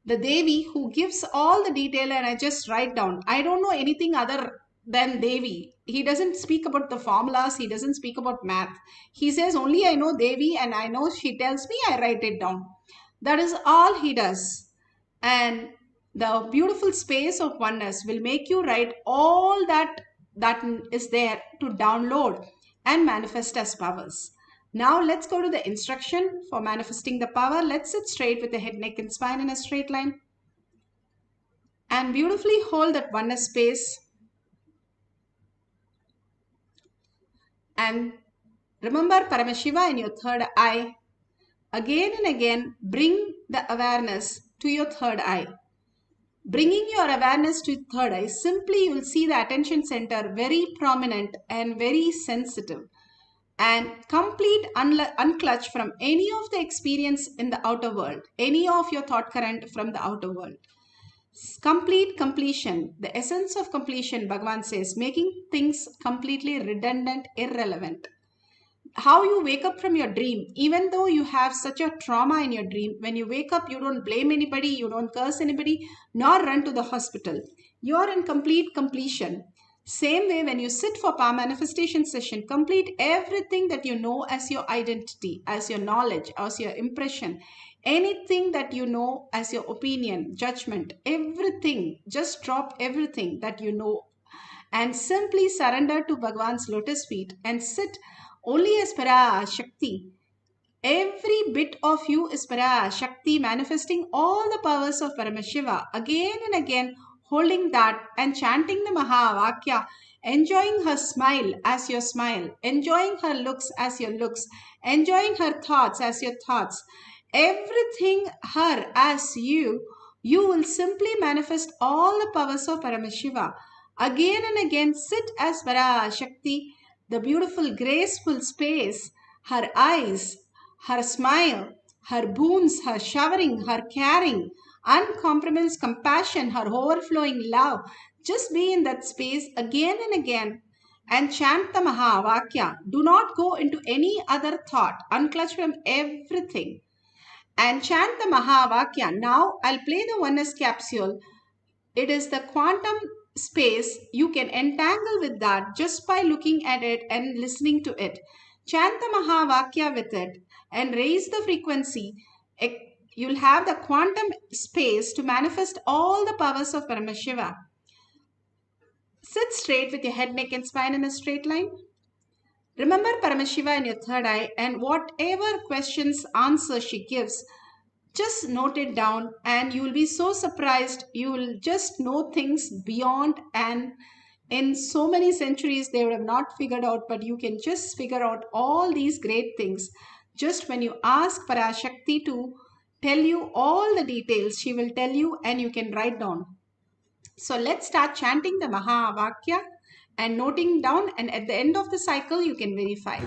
the Devi who gives all the detail and I just write down. I don't know anything other than Devi. He doesn't speak about the formulas. He doesn't speak about math. He says only I know Devi and I know she tells me, I write it down. That is all he does. And the beautiful space of oneness will make you write all that is there to download and manifest as powers. Now let's go to the instruction for manifesting the power. Let's sit straight with the head, neck and spine in a straight line. And beautifully hold that oneness space. And remember Paramashiva in your third eye. Again and again, bring the awareness to your third eye. Bringing your awareness to third eye, simply you will see the attention center very prominent and very sensitive. And complete unclutch from any of the experience in the outer world, any of your thought current from the outer world. Complete completion, the essence of completion, Bhagavan says, making things completely redundant, irrelevant. How you wake up from your dream, even though you have such a trauma in your dream, when you wake up, you don't blame anybody, you don't curse anybody, nor run to the hospital. You are in complete completion. Same way, when you sit for power manifestation session, complete everything that you know as your identity, as your knowledge, as your impression, anything that you know as your opinion, judgment, everything, just drop everything that you know and simply surrender to Bhagavan's lotus feet and sit only as Parashakti. Every bit of you is Parashakti, manifesting all the powers of Paramashiva again and again, holding that and chanting the Mahavakya, enjoying her smile as your smile, enjoying her looks as your looks, enjoying her thoughts as your thoughts, everything her as you will simply manifest all the powers of Paramashiva. Again and again, sit as Parashakti, the beautiful, graceful space, her eyes, her smile, her boons, her showering, her caring, uncompromised compassion, her overflowing love. Just be in that space again and again and chant the Mahavakya. Do not go into any other thought. Unclutch from everything and chant the Mahavakya. Now I'll play the oneness capsule. It is the quantum space. You can entangle with that just by looking at it and listening to it. Chant the Mahavakya with it and raise the frequency. You'll have the quantum space to manifest all the powers of Paramashiva. Sit straight with your head, neck and spine in a straight line. Remember Paramashiva in your third eye, and whatever questions, answer she gives, just note it down and you will be so surprised. You will just know things beyond, and in so many centuries they would have not figured out, but you can just figure out all these great things. Just when you ask Parashakti to tell you all the details, she will tell you and you can write down. So let's start chanting the Mahavakya and noting down, and at the end of the cycle you can verify.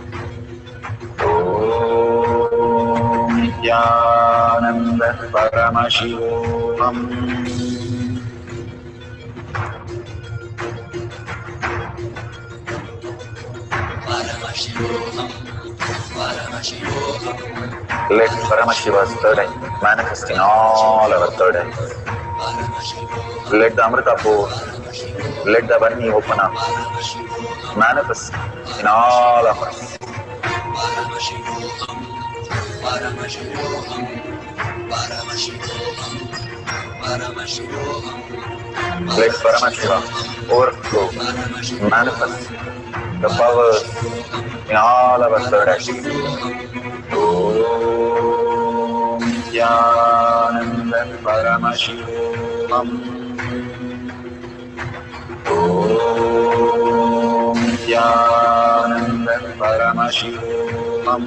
Nithyananda Paramashivoham. Let Paramashiva's third eye manifest in all our third eyes. Let the Amrita pour, let the Varni open up, manifest in all of us. Let Paramashiva overflow, manifest the powers in all our third eyes. Om Nithyananda Paramashivam. Om Nithyananda Paramashivam. Om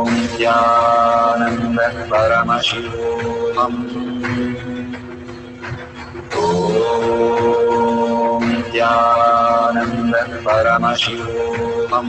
Nithyananda Paramashivam. Om Nithyananda Paramashivam. Om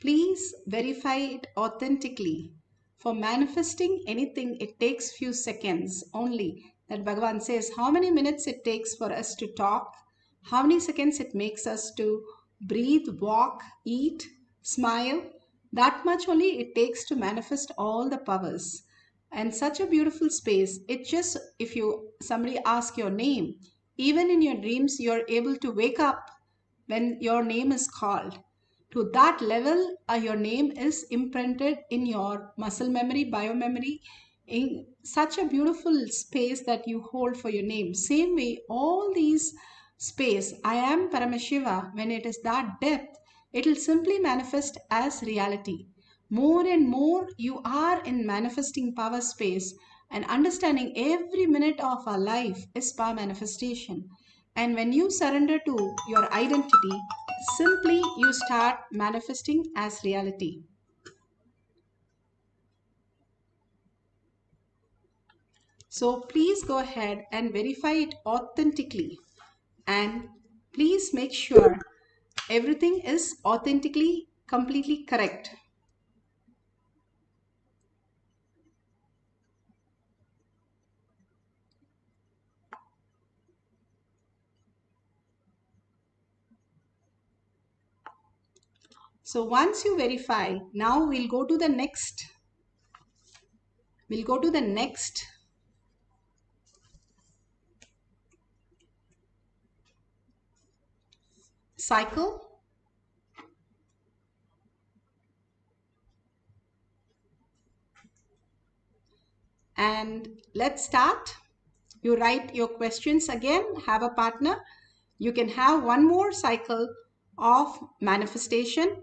Please verify it authentically. For manifesting anything, it takes few seconds only. That Bhagavan says how many minutes it takes for us to talk, how many seconds it makes us to breathe, walk, eat, smile. That much only it takes to manifest all the powers. And such a beautiful space. It just, if somebody asks your name, even in your dreams, you're able to wake up when your name is called. To that level, your name is imprinted in your muscle memory, biomemory, in such a beautiful space that you hold for your name. Same way, all these space, I am Paramashiva, when it is that depth, it will simply manifest as reality. More and more you are in manifesting power space and understanding every minute of our life is power manifestation. And when you surrender to your identity, simply you start manifesting as reality. So please go ahead and verify it authentically. And please make sure everything is authentically, completely correct. So once you verify, now we'll go to the next. Cycle. And let's start. You write your questions again, have a partner. You can have one more cycle of manifestation.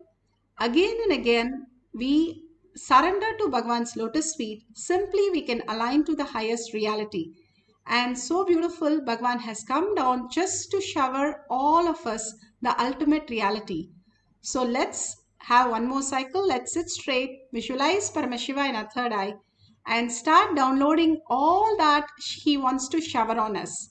Again and again, we surrender to Bhagavan's lotus feet. Simply we can align to the highest reality. And so beautiful, Bhagavan has come down just to shower all of us the ultimate reality. So let's have one more cycle. Let's sit straight, visualize Paramashiva in our third eye, and start downloading all that he wants to shower on us.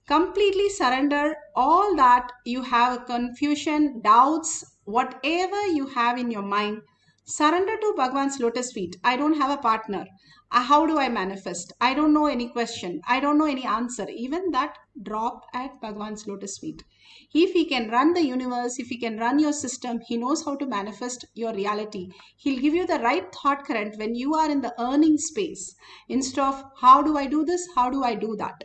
Completely surrender all that you have confusion, doubts, whatever you have in your mind. Surrender to Bhagavan's lotus feet. I don't have a partner. How do I manifest? I don't know any question. I don't know any answer. Even that, drop at Bhagavan's lotus feet. If he can run the universe, if he can run your system, he knows how to manifest your reality. He'll give you the right thought current when you are in the earning space. Instead of how do I do this? How do I do that?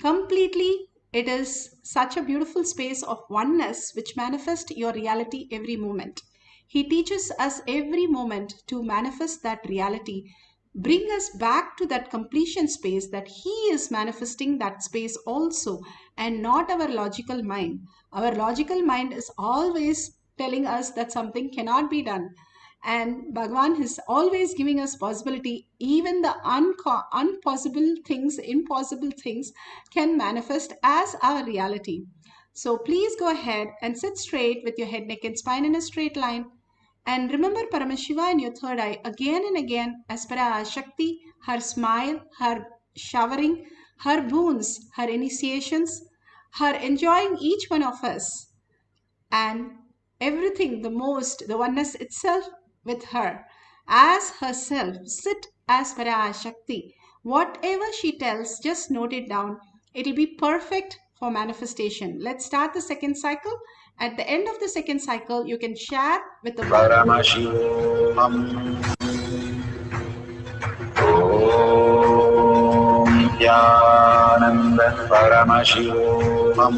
Completely, it is such a beautiful space of oneness which manifests your reality every moment. He teaches us every moment to manifest that reality, bring us back to that completion space that he is manifesting that space also, and not our logical mind. Our logical mind is always telling us that something cannot be done. And Bhagavan is always giving us possibility. Even the impossible things can manifest as our reality. So please go ahead and sit straight with your head, neck, and spine in a straight line. And remember Paramashiva in your third eye again and again as Parashakti, her smile, her showering, her boons, her initiations, her enjoying each one of us, and everything, the oneness itself with her as herself. Sit as Parashakti. Whatever she tells, just note it down. It'll be perfect for manifestation. Let's start the second cycle. At the end of the second cycle, you can share with the Paramashivoham. Om Nithyananda Paramashivam. Om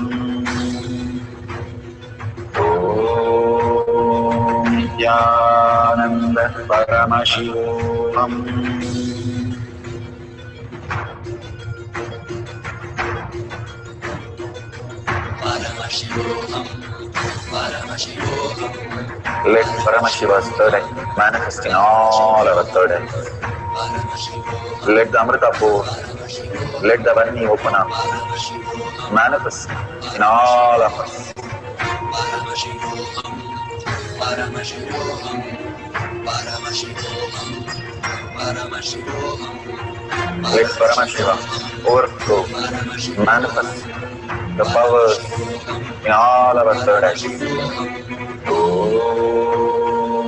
Nithyananda Paramashivam. Let Paramashiva's third eye manifest in all our third eyes. Let the Amrita pour, let the Vani open up, manifest in all of us. Let Paramashiva overflow, manifest the powers in all our third eyes. Om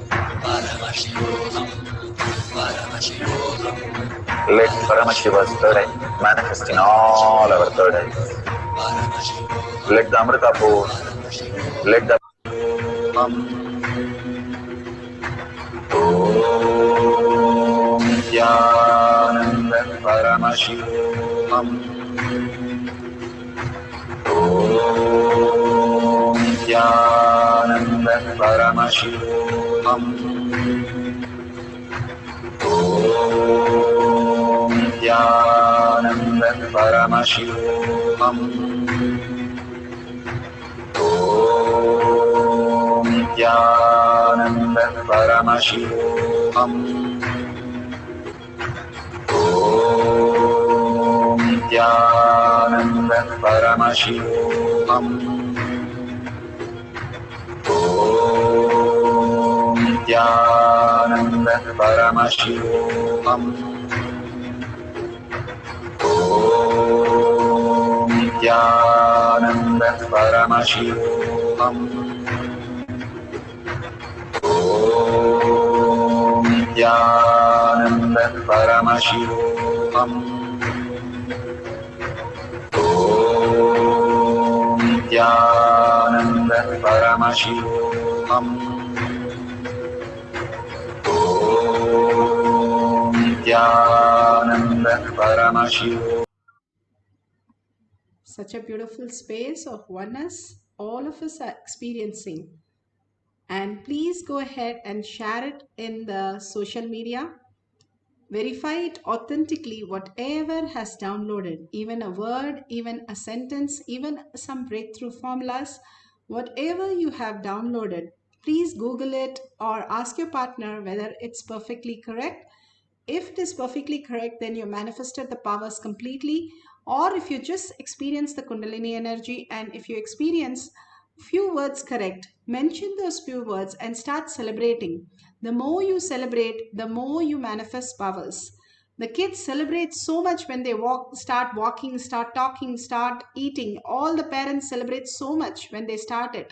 Let Paramashiva's third eye manifest in all our third eyes. Let the Amrita pour. Let the Om Nithyananda Paramashivam. Om Nithyananda Paramashivam. Om Nithyananda Paramashivam. Om Nithyananda Paramashivam. Om Nithyananda Paramashivam. Om Nithyananda Paramashivam. Om Nithyananda Paramashivam. Om Nithyananda Paramashivam. Om Nithyananda Paramashivam. Om Nithyananda Paramashivam. Such a beautiful space of oneness all of us are experiencing. And please go ahead and share it in the social media. Verify it authentically, whatever has downloaded, even a word, even a sentence, even some breakthrough formulas, whatever you have downloaded, please Google it or ask your partner whether it's perfectly correct. If it is perfectly correct, then you manifested the powers completely. Or if you just experience the Kundalini energy, and if you experience few words correct, mention those few words and start celebrating. The more you celebrate, the more you manifest powers. The kids celebrate so much when they start walking, start talking, start eating. All the parents celebrate so much when they start it.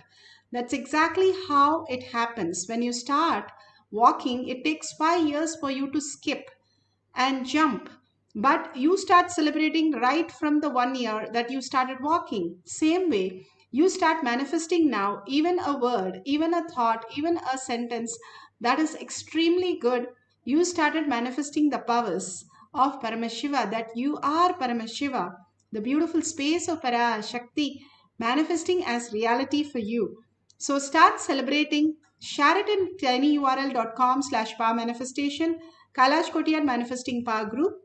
That's exactly how it happens. When you start walking, it takes 5 years for you to skip and jump. But you start celebrating right from the 1 year that you started walking. Same way, you start manifesting now, even a word, even a thought, even a sentence that is extremely good. You started manifesting the powers of Paramashiva, that you are Paramashiva, the beautiful space of Parashakti manifesting as reality for you. So start celebrating. Share it in tinyurl.com/power manifestation, Kailash Kotiyar Manifesting Power Group.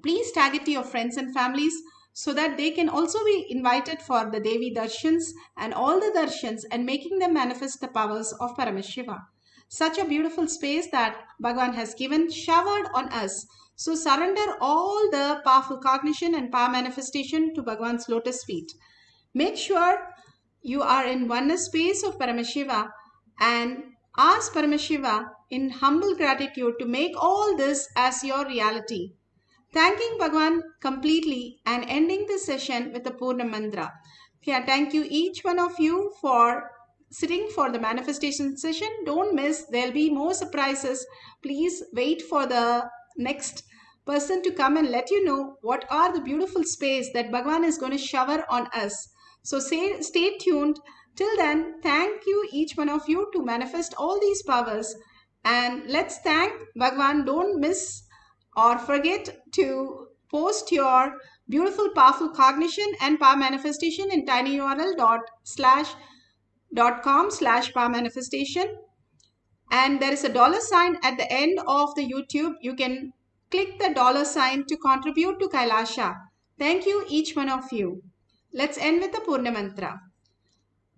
Please tag it to your friends and families so that they can also be invited for the Devi Darshans and all the Darshans and making them manifest the powers of Paramashiva. Such a beautiful space that Bhagavan has given, showered on us. So surrender all the powerful cognition and power manifestation to Bhagavan's lotus feet. Make sure you are in oneness space of Paramashiva and ask Paramashiva in humble gratitude to make all this as your reality. Thanking Bhagavan completely and ending this session with the Purna Mantra. Yeah, thank you each one of you for sitting for the manifestation session. Don't miss, there'll be more surprises. Please wait for the next person to come and let you know what are the beautiful space that Bhagavan is going to shower on us. So stay tuned. Till then, thank you each one of you to manifest all these powers. And let's thank Bhagavan. Don't miss or forget to post your beautiful powerful cognition and power manifestation in tinyurl.com/power manifestation. And there is a $sign at the end of the YouTube. You can click the $sign to contribute to Kailasa. Thank you each one of you. Let's end with the Purna Mantra.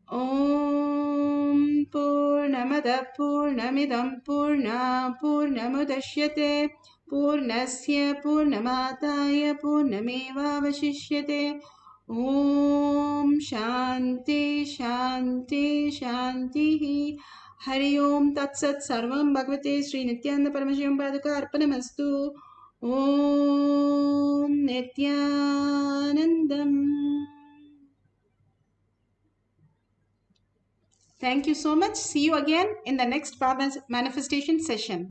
Om Purnamada Purnamidam Purna Purnamudashyate Purnasya Purnamataya Purnameva Vashishyate. Om Shanti Shanti Shanti. Hari Om Tat Sat Sarvam Bhagavate Sri Nithyananda Paramashivam Paduka Arpanamastu. Om Nithyanandam. Thank you so much. See you again in the next power manifestation session.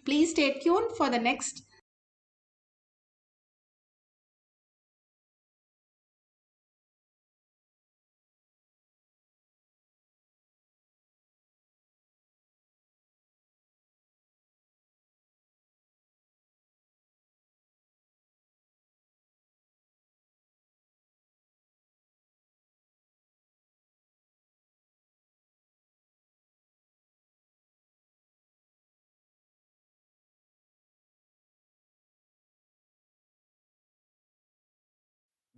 Please stay tuned for the next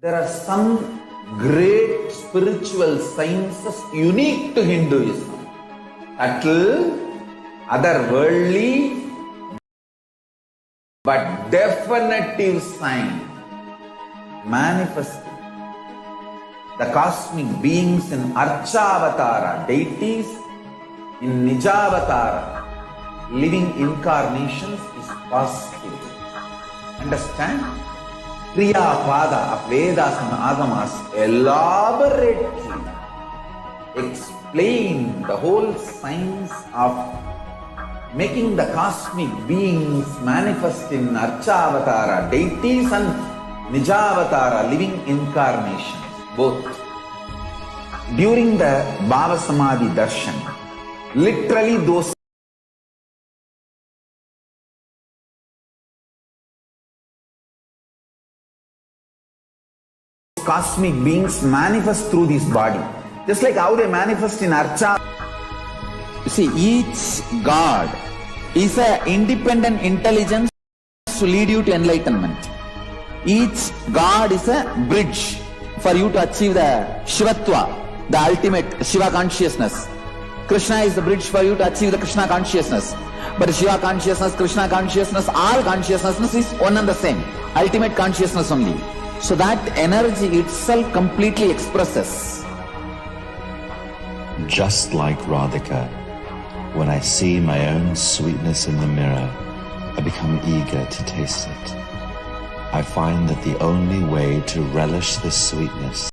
There are some great spiritual sciences unique to Hinduism. Subtle, otherworldly, but definitive sign manifesting. The cosmic beings in Archavatara, deities in Nijavatara, living incarnations is possible. Understand? Kriya Pada of Vedas and Agamas elaborately explain the whole science of making the cosmic beings manifest in Archavatara, deities and Nijavatara, living incarnations, both. During the Bhava Samadhi Darshan, literally those cosmic beings manifest through this body. Just like how they manifest in Archa. You see, each God is an independent intelligence to lead you to enlightenment. Each God is a bridge for you to achieve the Shivatva, the ultimate Shiva consciousness. Krishna is the bridge for you to achieve the Krishna consciousness. But Shiva consciousness, Krishna consciousness, all consciousness is one and the same. Ultimate consciousness only. So that energy itself completely expresses. Just like Radhika, when I see my own sweetness in the mirror, I become eager to taste it. I find that the only way to relish this sweetness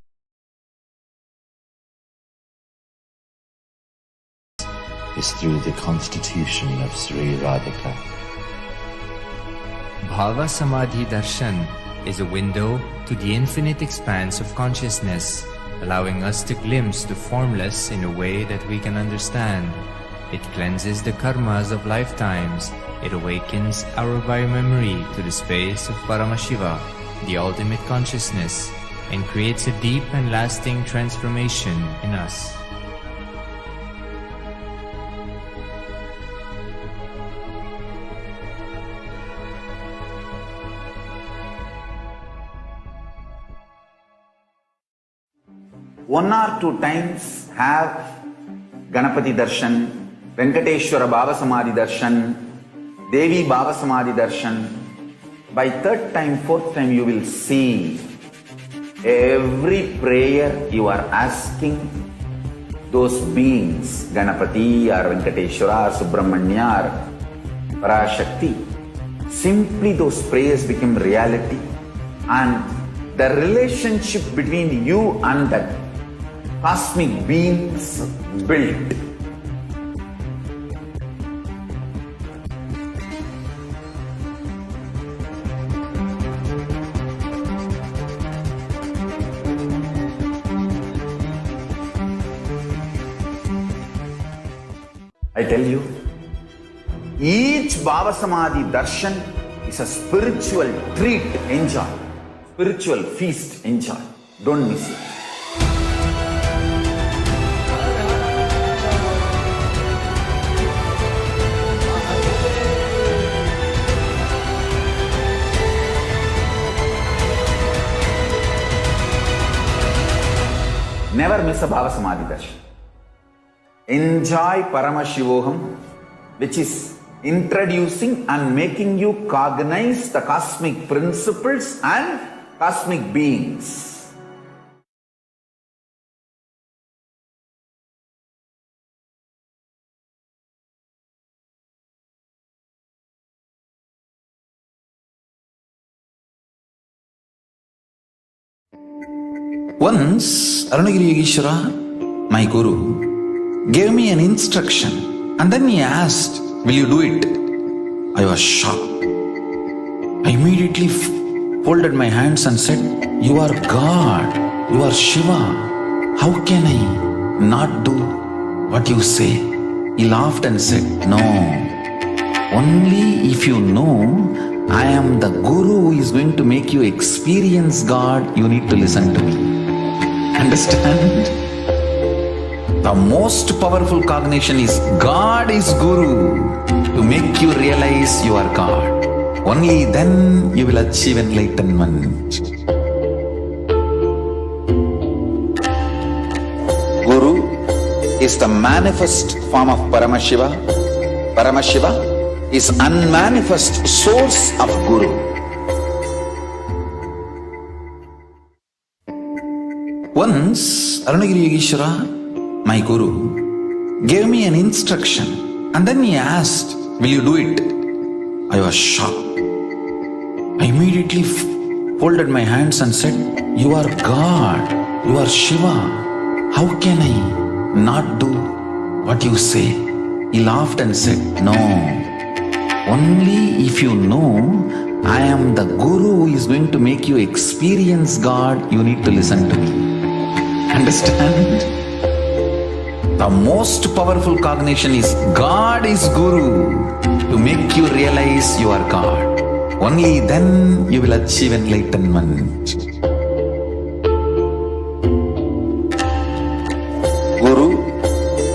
is through the constitution of Sri Radhika. Bhava Samadhi Darshan is a window to the infinite expanse of consciousness, allowing us to glimpse the formless in a way that we can understand. It cleanses the karmas of lifetimes. It awakens our biomemory to the space of Paramashiva, the ultimate consciousness, and creates a deep and lasting transformation in us. One or two times have Ganapati Darshan, Venkateshwara Bhava Samadhi Darshan, Devi Bhava Samadhi Darshan. By third time, fourth time, you will see every prayer you are asking those beings, Ganapati or Venkateshwara or Subramanya or Parashakti. Simply those prayers become reality, and the relationship between you and that cosmic beings built. I tell you, each Bhava Samadhi Darshan is a spiritual treat, enjoy. Spiritual feast, enjoy. Don't miss it. Never miss a Bhava Samadhi Darshan. Enjoy Paramashivoham, which is introducing and making you cognize the cosmic principles and cosmic beings. Once, Arunagiri Yogeshwara, my guru, gave me an instruction and then he asked, "Will you do it?" I was shocked. I immediately folded my hands and said, "You are God, you are Shiva. How can I not do what you say?" He laughed and said, "No, only if you know I am the Guru who is going to make you experience God, you need to listen to me." Understand? The most powerful cognition is God is Guru to make you realize you are God. Only then you will achieve enlightenment. Guru is the manifest form of Paramashiva. Paramashiva is unmanifest source of Guru. Once, Arunagiri Yogeshwara, my guru, gave me an instruction and then he asked, "Will you do it?" I was shocked. I immediately folded my hands and said, "You are God, you are Shiva. How can I not do what you say?" He laughed and said, "No, only if you know I am the Guru who is going to make you experience God, you need to listen to me." Understand? The most powerful cognition is God is Guru to make you realize you are God. Only then you will achieve enlightenment. Guru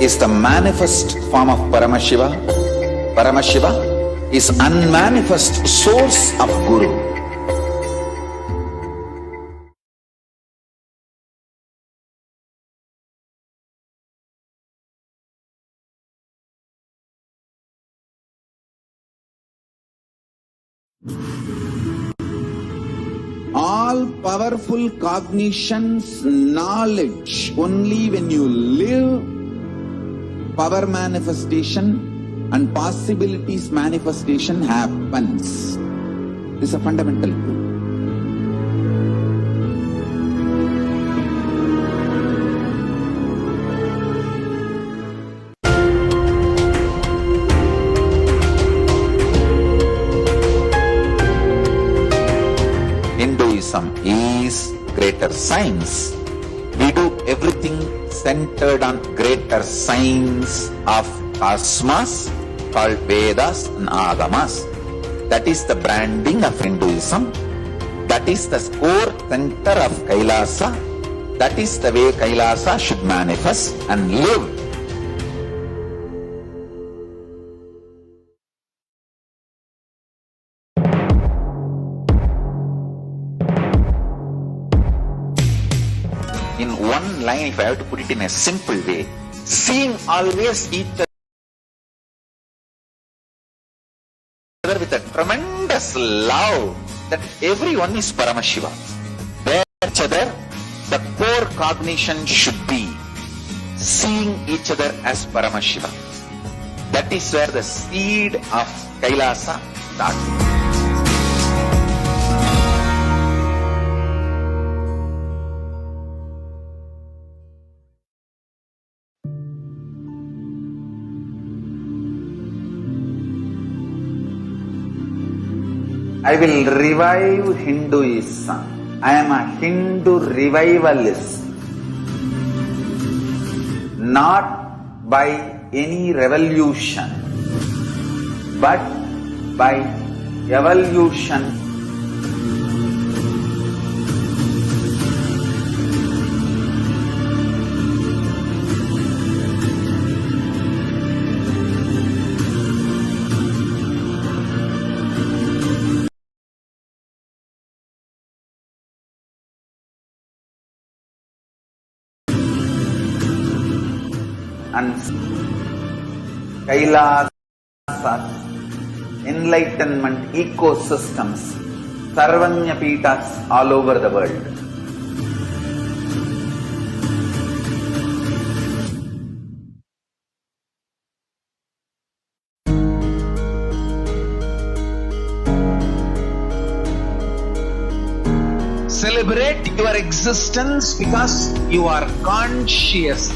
is the manifest form of Paramashiva. Paramashiva is unmanifest source of Guru. All powerful cognitions, knowledge, only when you live, power manifestation and possibilities manifestation happens. This is a fundamental truth. Hinduism is greater science. We do everything centered on greater science of cosmos called Vedas and Agamas. That is the branding of Hinduism. That is the core center of Kailasa. That is the way Kailasa should manifest and live. In one line, if I have to put it in a simple way, seeing always each other with a tremendous love that everyone is Paramashiva. Where each other, the core cognition should be seeing each other as Paramashiva. That is where the seed of Kailasa starts. I will revive Hinduism. I am a Hindu revivalist. Not by any revolution, but by evolution. And Kailasa enlightenment ecosystems, Sarvanya Peethas all over the world. Celebrate your existence because you are conscious.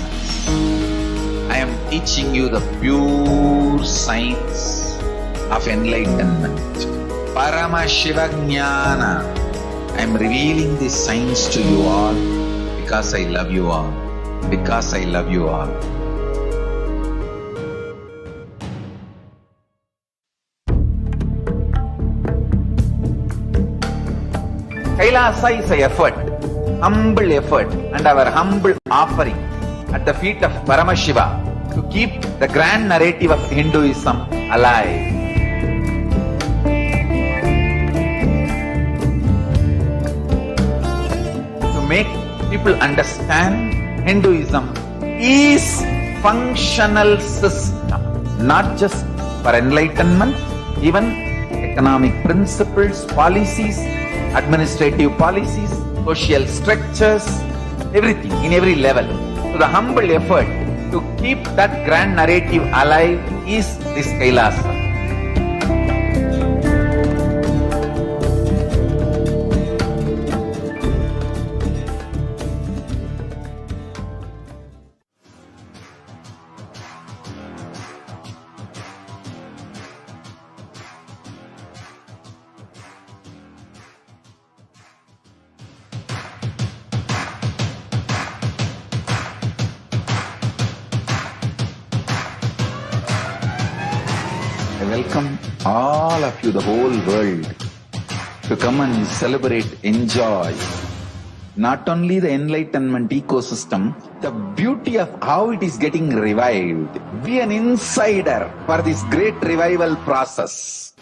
I am teaching you the pure science of enlightenment. Paramashivoham. I am revealing this science to you all because I love you all. Because I love you all. Kailasa is an effort, humble effort, and our humble offering at the feet of Paramashiva to keep the grand narrative of Hinduism alive. To make people understand Hinduism is functional system, not just for enlightenment, even economic principles, policies, administrative policies, social structures, everything in every level. So the humble effort to keep that grand narrative alive is this Kailasa. I welcome all of you, the whole world, to come and celebrate, enjoy not only the enlightenment ecosystem, the beauty of how it is getting revived. Be an insider for this great revival process.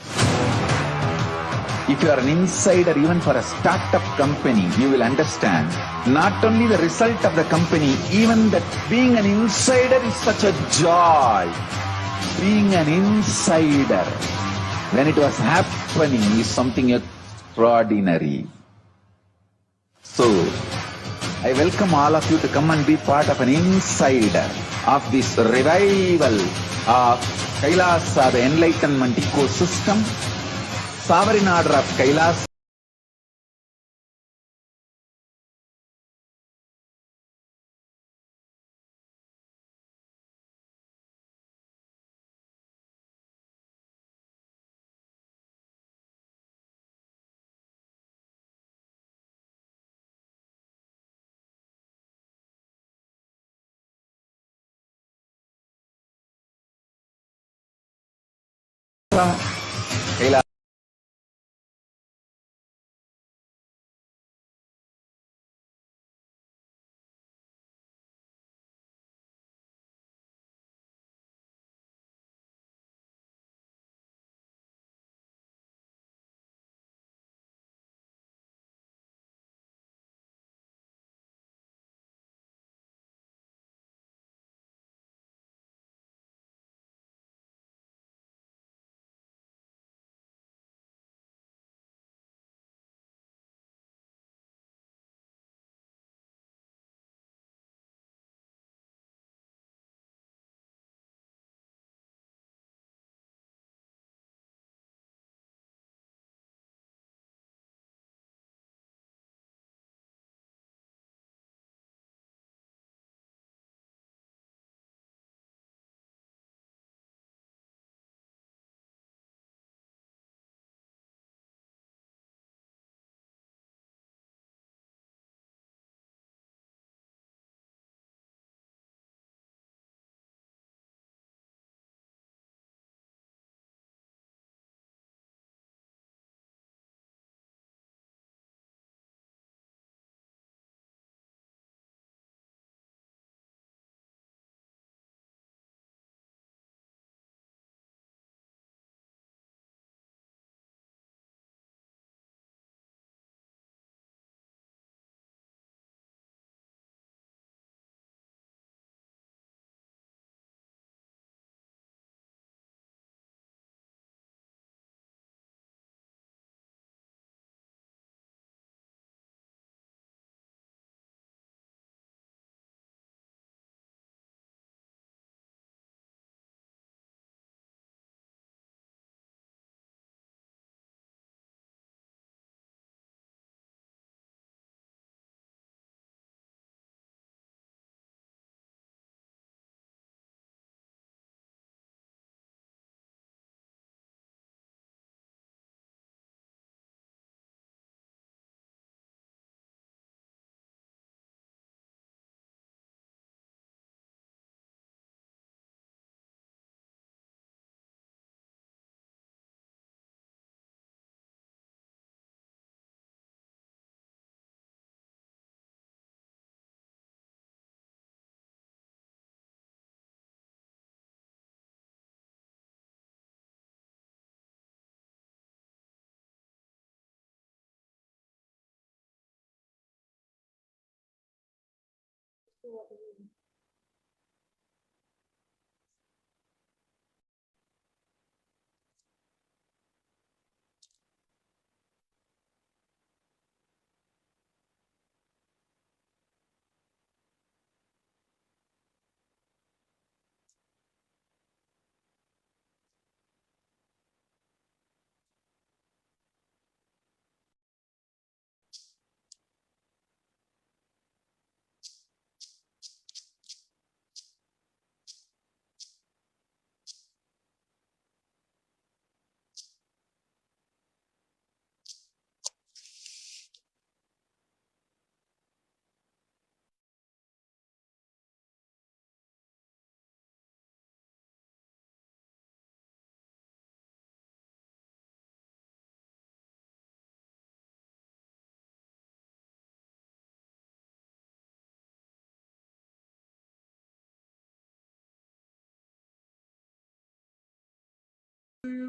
If you are an insider even for a startup company, you will understand not only the result of the company, even that being an insider is such a joy. Being an insider when it was happening is something extraordinary. So, I welcome all of you to come and be part of an insider of this revival of Kailasa, the enlightenment ecosystem, sovereign order of Kailasa. Kailasa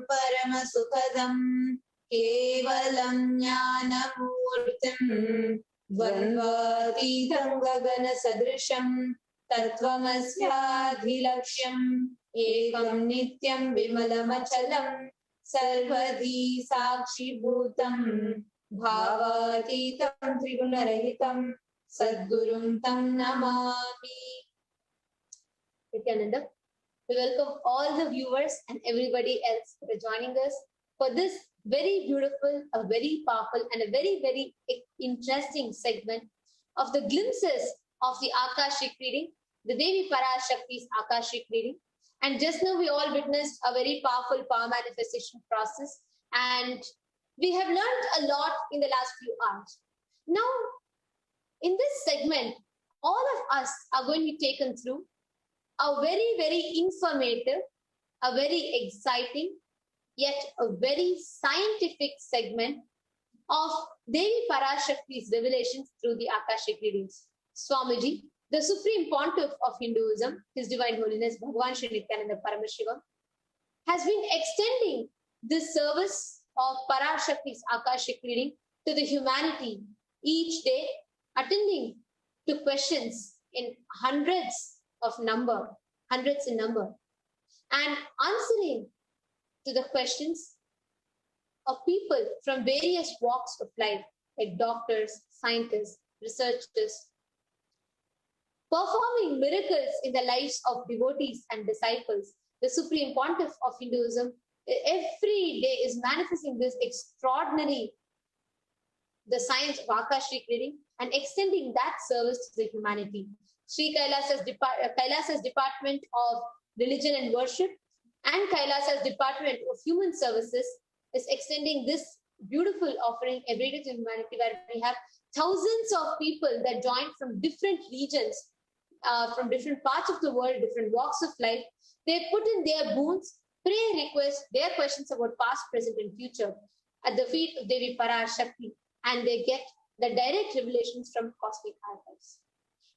परमसुखदं केवलं ज्ञानमूर्तिं द्वन्द्वातीतं गगनसदृशं तत्त्वमस्याधिलक्ष्यम् एकं नित्यं विमलमचलं सर्वधी साक्षिभूतं भावातीतं त्रिगुणरहितं सद्गुरुं तं Namami. Nithyananda. We welcome all the viewers and everybody else who are joining us for this very beautiful, a very powerful, and a very, very interesting segment of the glimpses of the Akashic reading, the Devi Parashakti's Akashic reading. And just now we all witnessed a very powerful power manifestation process, and we have learned a lot in the last few hours. Now, in this segment, all of us are going to be taken through a very, very informative, a very exciting, yet a very scientific segment of Devi Parashakti's revelations through the Akashic readings. Swamiji, the Supreme Pontiff of Hinduism, His Divine Holiness Bhagavan Nithyananda Paramashivam, has been extending this service of Parashakti's Akashic reading to the humanity each day, attending to questions in hundreds in number, and answering to the questions of people from various walks of life, like doctors, scientists, researchers, performing miracles in the lives of devotees and disciples. The Supreme Pontiff of Hinduism every day is manifesting this extraordinary, the science of Akashic reading, and extending that service to the humanity. Sri Kailasa's Department of Religion and Worship and Kailasa's Department of Human Services is extending this beautiful offering every day to humanity, where we have thousands of people that join from different regions, from different parts of the world, different walks of life. They put in their boons, pray requests, their questions about past, present, and future at the feet of Devi Parashakti, and they get the direct revelations from cosmic archives.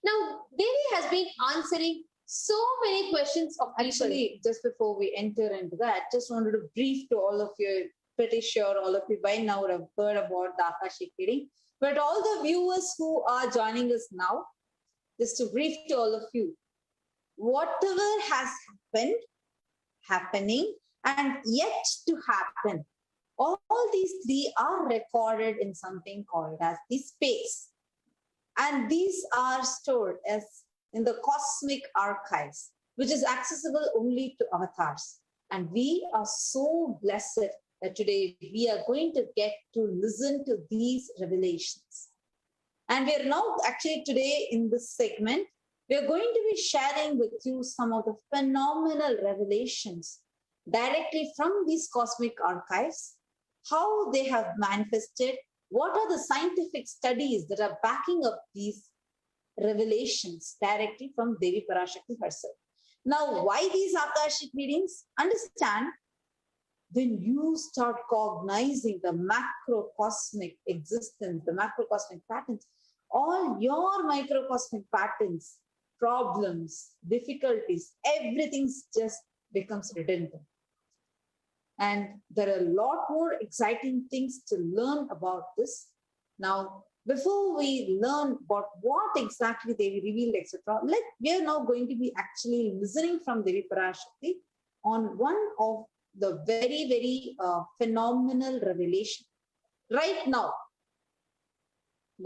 Now, Devi has been answering so many questions of people. Actually, just before we enter into that, just wanted to brief to all of you. Pretty sure all of you by now would have heard about the Akashic reading. But all the viewers who are joining us now, just to brief to all of you, whatever has happened, happening, and yet to happen, all these three are recorded in something called as the space. And these are stored as in the cosmic archives, which is accessible only to avatars. And we are so blessed that today we are going to get to listen to these revelations. And we are now actually today in this segment, we are going to be sharing with you some of the phenomenal revelations directly from these cosmic archives, how they have manifested, what are the scientific studies that are backing up these revelations directly from Devi Parashakti herself. Now, why these Akashic readings? Understand, when you start cognizing the macrocosmic existence, the macrocosmic patterns, all your microcosmic patterns, problems, difficulties, everything just becomes redundant. And there are a lot more exciting things to learn about this. Now, before we learn about what exactly they revealed, etc., we are now going to be actually listening from Devi Parashakti on one of the very, very phenomenal revelation. Right now,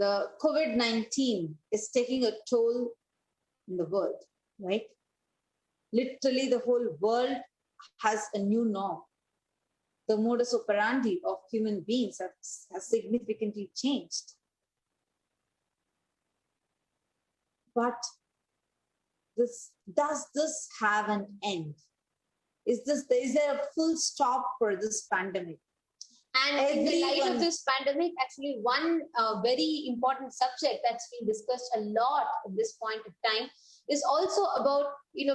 the COVID-19 is taking a toll in the world, right? Literally, the whole world has a new norm. The modus operandi of human beings has significantly changed. But does this have an end? Is there a full stop for this pandemic? And in the light of this pandemic, actually one very important subject that's been discussed a lot at this point of time is also about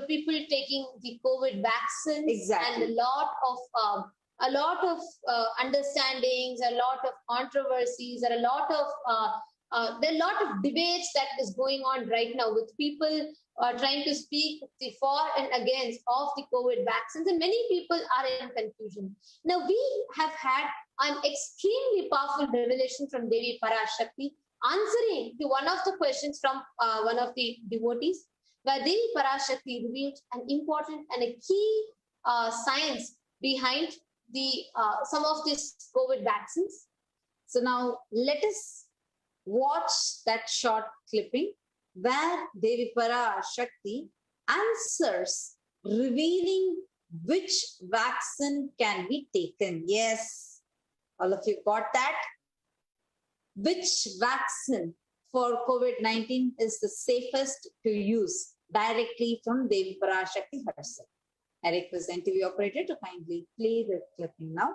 people taking the COVID vaccines. Exactly. And a lot of understandings, a lot of controversies, there are a lot of debates that is going on right now with people trying to speak the for and against of the COVID vaccines, and many people are in confusion. Now, we have had an extremely powerful revelation from Devi Parashakti, answering to one of the questions from one of the devotees, where Devi Parashakti revealed an important and a key science behind the some of these COVID vaccines. So now let us watch that short clipping where Devi Parashakti answers, revealing which vaccine can be taken. Yes, all of you got that? Which vaccine for COVID-19 is the safest to use? Directly from Devi Parashakti herself. I request NTV operator to kindly play the clipping now.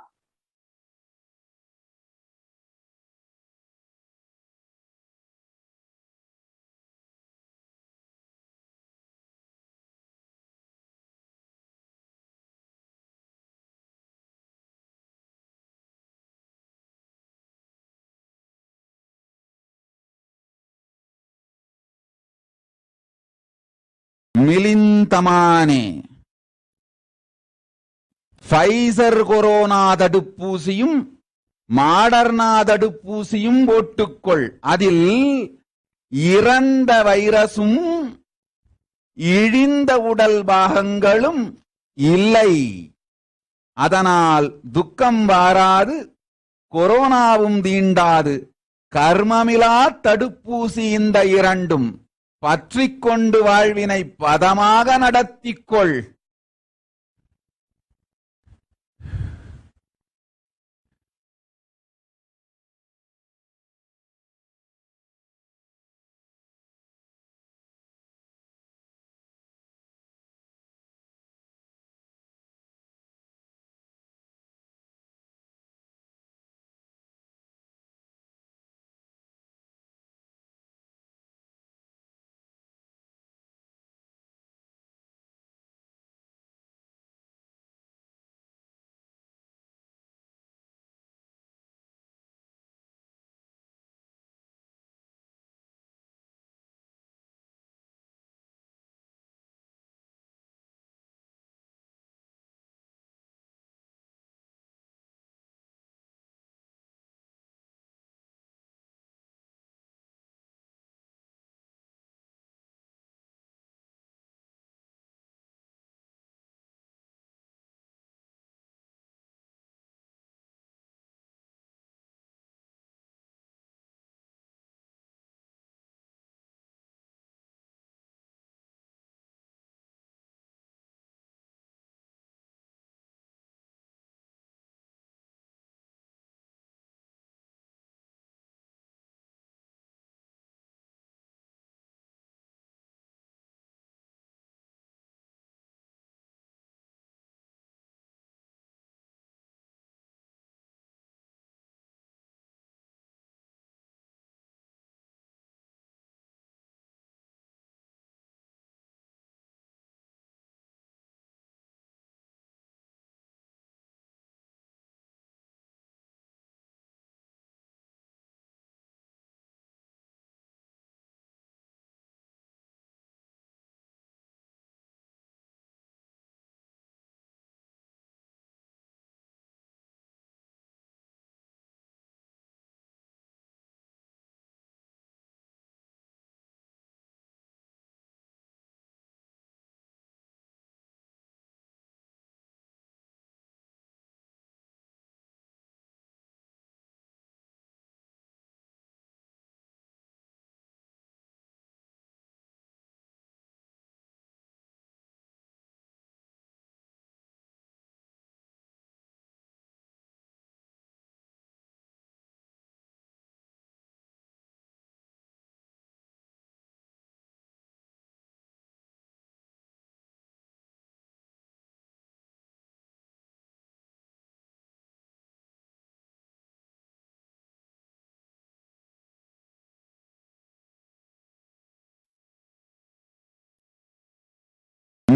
மிலிந்தமானே Pfizer corona தடுப்பூசியும் Moderna தடுப்பூசியும் போட்டுக்கொள். அதில் இறந்த வைரசும் இழிந்த உடல் பாகங்களும் இல்லை. அதனால் துக்கம் வாராது, கொரோனாவும் தீண்டாது. கர்மமிலா தடுப்பூசி இந்த இரண்டும். பற்றிக்கொண்டு வாழ்வினை பதமாக நடத்திக்கொள்.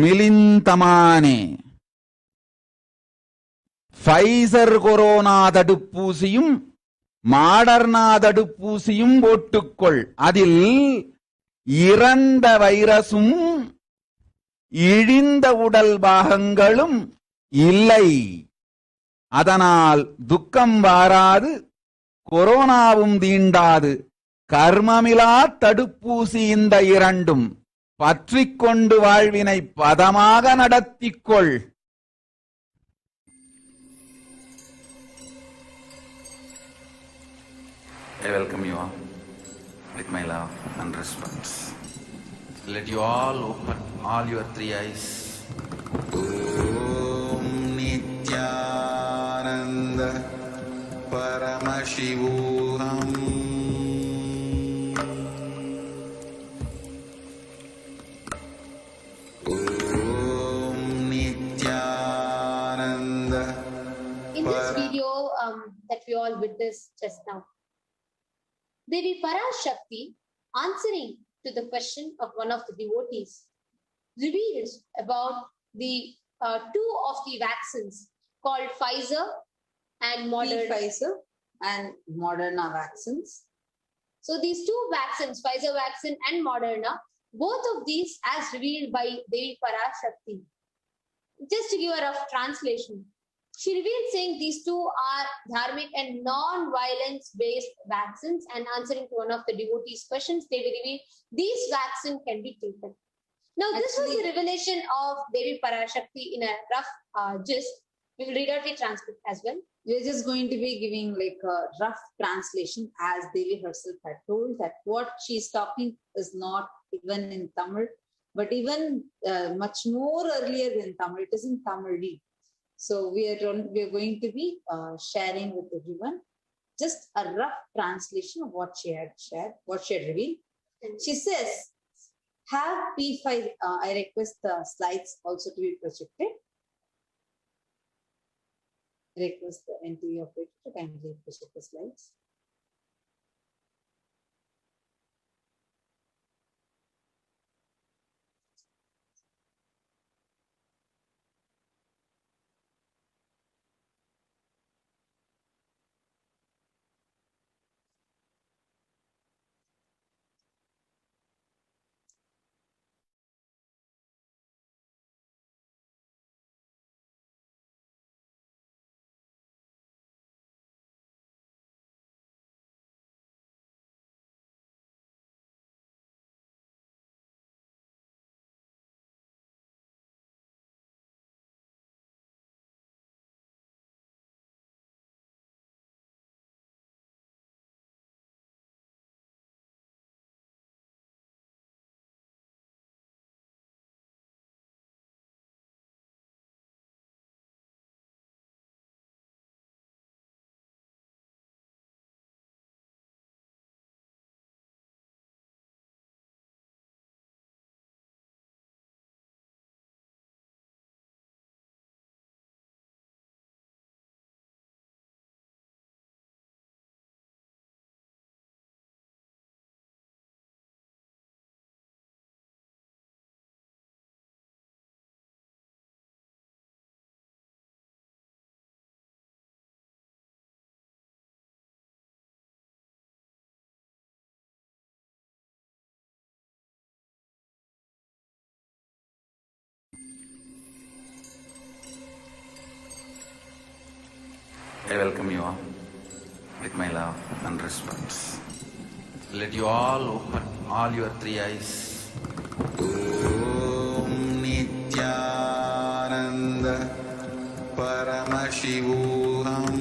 மிலிந்தமானே ஃபைசர் கொரோனா தடுப்பூசியும் மாடர்னா தடுப்பூசியும் போட்டுக்கொள். அதில் இறந்த வைரசும் இழிந்த உடல் பாகங்களும் இல்லை. அதனால் துக்கம் வாராது, கொரோனாவும் தீண்டாது. கர்மமிலா தடுப்பூசி இந்த இரண்டும். பற்றிக்கொண்டு வாழ்வினை பதமாக நடத்திக்கொள். I welcome you all with my love and respect. Let you all open all your three eyes. Om Nithyananda Paramashivoham. Om Nithyananda. In this video that we all witnessed just now, Devi Parashakti, answering to the question of one of the devotees, reveals about the two of the vaccines called Pfizer and Moderna. Pfizer and Moderna vaccines. So these two vaccines, Pfizer vaccine and Moderna, both of these as revealed by Devi Parashakti. Just to give a rough translation, she revealed saying these two are dharmic and non-violence based vaccines, and answering to one of the devotees' questions, they will reveal these vaccines can be taken. Now, this was the revelation of Devi Parashakti in a rough gist. We will read out the transcript as well. We're just going to be giving like a rough translation, as Devi herself had told that what she's talking is not even in Tamil, but even much more earlier than Tamil. It is in Tamil. So we are going to be sharing with everyone just a rough translation of what she had shared, what she had revealed. She says, have P5, I request the slides also to be projected. I request the NTV operator to kindly project the slides. I welcome you all with my love and respect. Let you all open all your three eyes. Om Nithyananda Paramashivoham.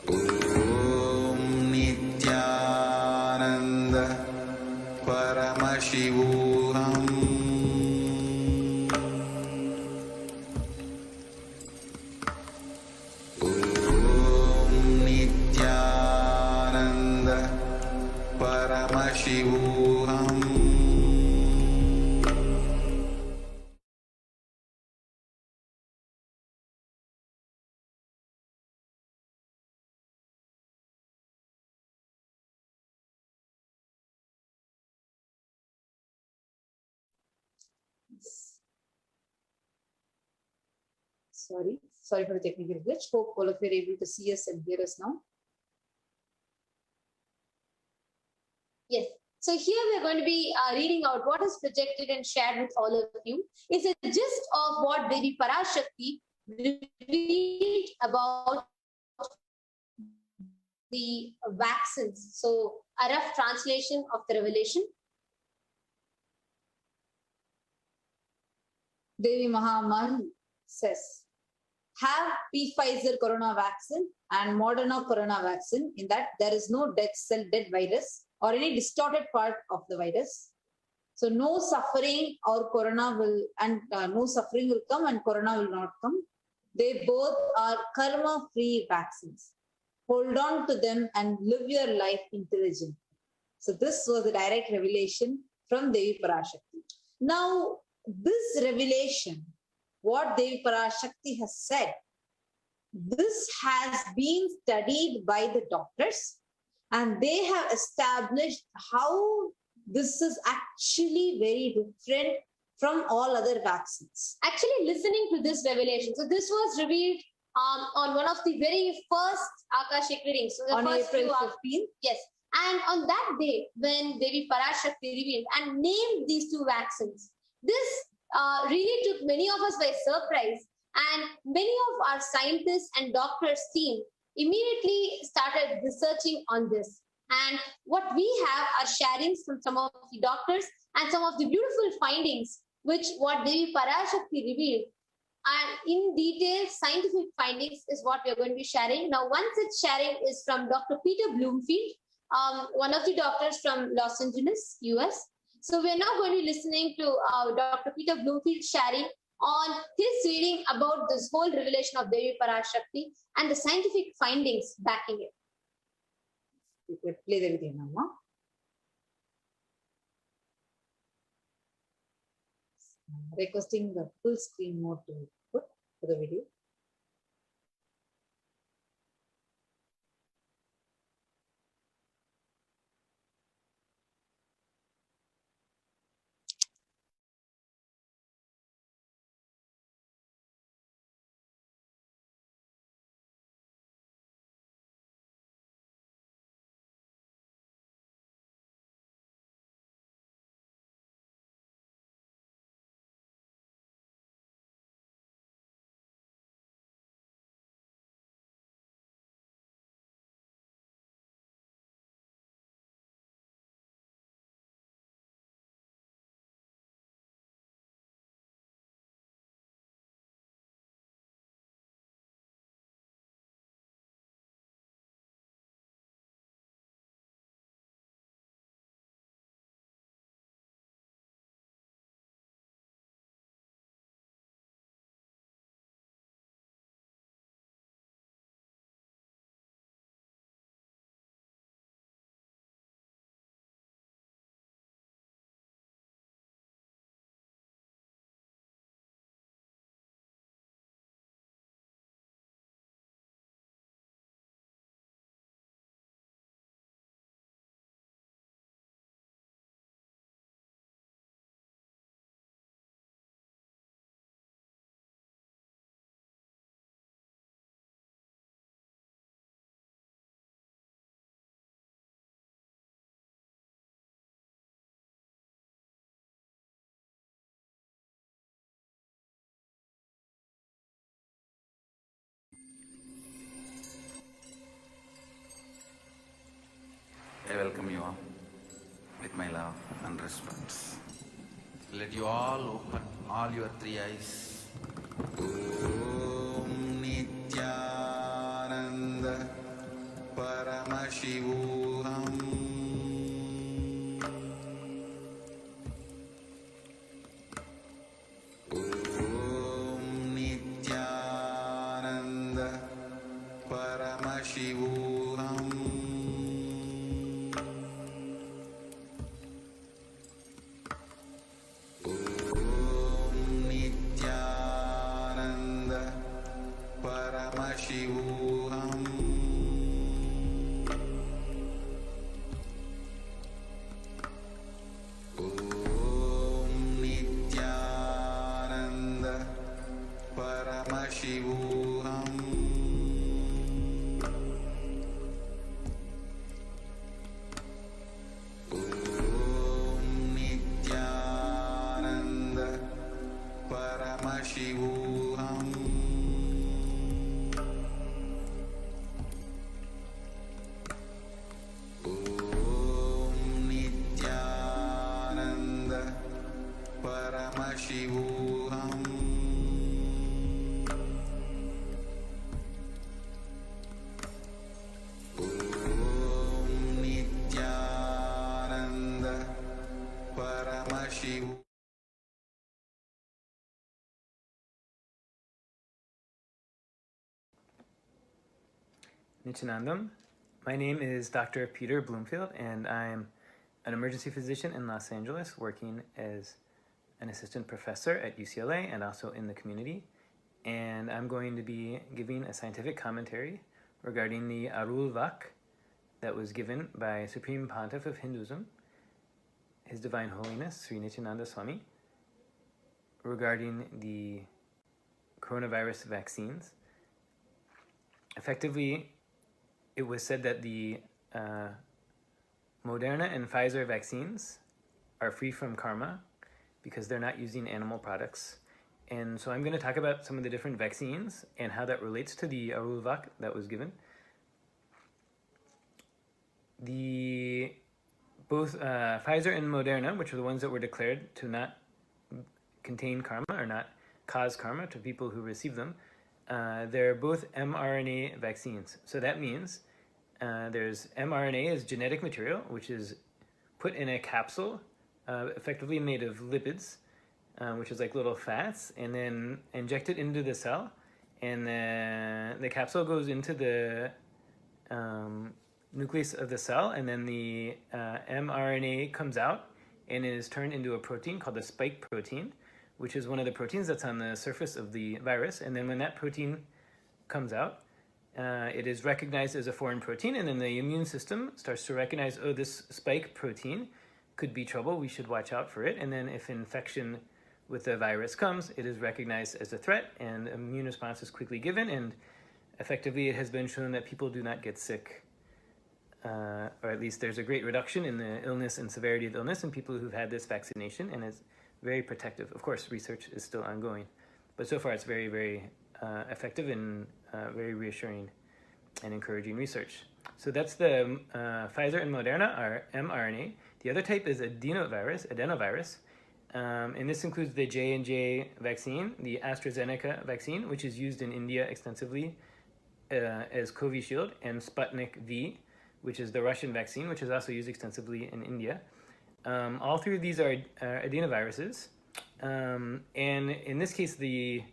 Om Nithyananda Paramashivoham. Paramashivoham. Sorry for the technical glitch. Hope all of you are able to see us and hear us now. Yes. So here we are going to be reading out what is projected and shared with all of you. It's a gist of what Devi Parashakti revealed about the vaccines. So a rough translation of the revelation. Devi Mahamani says, have Pfizer corona vaccine and Moderna corona vaccine, in that there is no dead cell, dead virus or any distorted part of the virus. So no suffering or corona will, and no suffering will come and corona will not come. They both are karma-free vaccines. Hold on to them and live your life intelligently. So this was the direct revelation from Devi Parashakti. Now, this revelation, what Devi Parashakti has said, this has been studied by the doctors, and they have established how this is actually very different from all other vaccines. Actually, listening to this revelation, so this was revealed on one of the very first Akashic readings. So the On first April few 15th? Yes. And on that day, when Devi Parashakti revealed and named these two vaccines, this really took many of us by surprise. And many of our scientists and doctors team immediately started researching on this. And what we have are sharings from some of the doctors and some of the beautiful findings, which what Devi Parashakti revealed. And in detail, scientific findings is what we are going to be sharing. Now, one such sharing is from Dr. Peter Bloomfield, one of the doctors from Los Angeles, US. So we are now going to be listening to Dr. Peter Bloomfield sharing on his reading about this whole revelation of Devi Parashakti and the scientific findings backing it. You could play the video now. Huh? Requesting the full screen mode to put for the video. I welcome you all with my love and respect. Let you all open all your three eyes. Om Nithyananda Paramashivoham. Om Nithyananda Paramashivoham. Paramashivoham. Nityanandam. My name is Dr. Peter Bloomfield, and I'm an emergency physician in Los Angeles, working as an assistant professor at UCLA and also in the community. And I'm going to be giving a scientific commentary regarding the Arul Vak that was given by Supreme Pontiff of Hinduism, His Divine Holiness Sri Nityananda Swami, regarding the coronavirus vaccines. Effectively, it was said that the Moderna and Pfizer vaccines are free from karma because they're not using animal products. And so I'm going to talk about some of the different vaccines and how that relates to the Arul Vak that was given. Both Pfizer and Moderna, which are the ones that were declared to not contain karma or not cause karma to people who receive them, they're both mRNA vaccines. So that means there's mRNA as genetic material, which is put in a capsule, effectively made of lipids, which is like little fats, and then injected into the cell. And the capsule goes into the nucleus of the cell, and then the mRNA comes out and is turned into a protein called the spike protein, which is one of the proteins that's on the surface of the virus. And then when that protein comes out, it is recognized as a foreign protein, and then the immune system starts to recognize, oh, this spike protein could be trouble, we should watch out for it. And then if infection with the virus comes, it is recognized as a threat, and immune response is quickly given, and effectively it has been shown that people do not get sick, or at least there's a great reduction in the illness and severity of illness in people who've had this vaccination, and it's very protective. Of course, research is still ongoing, but so far it's very, very effective and very reassuring and encouraging research. So that's the Pfizer and Moderna are mRNA. The other type is adenovirus, and this includes the J&J vaccine, the AstraZeneca vaccine, which is used in India extensively as Covishield, and Sputnik V, which is the Russian vaccine, which is also used extensively in India. All three of these are adenoviruses, and in this case, the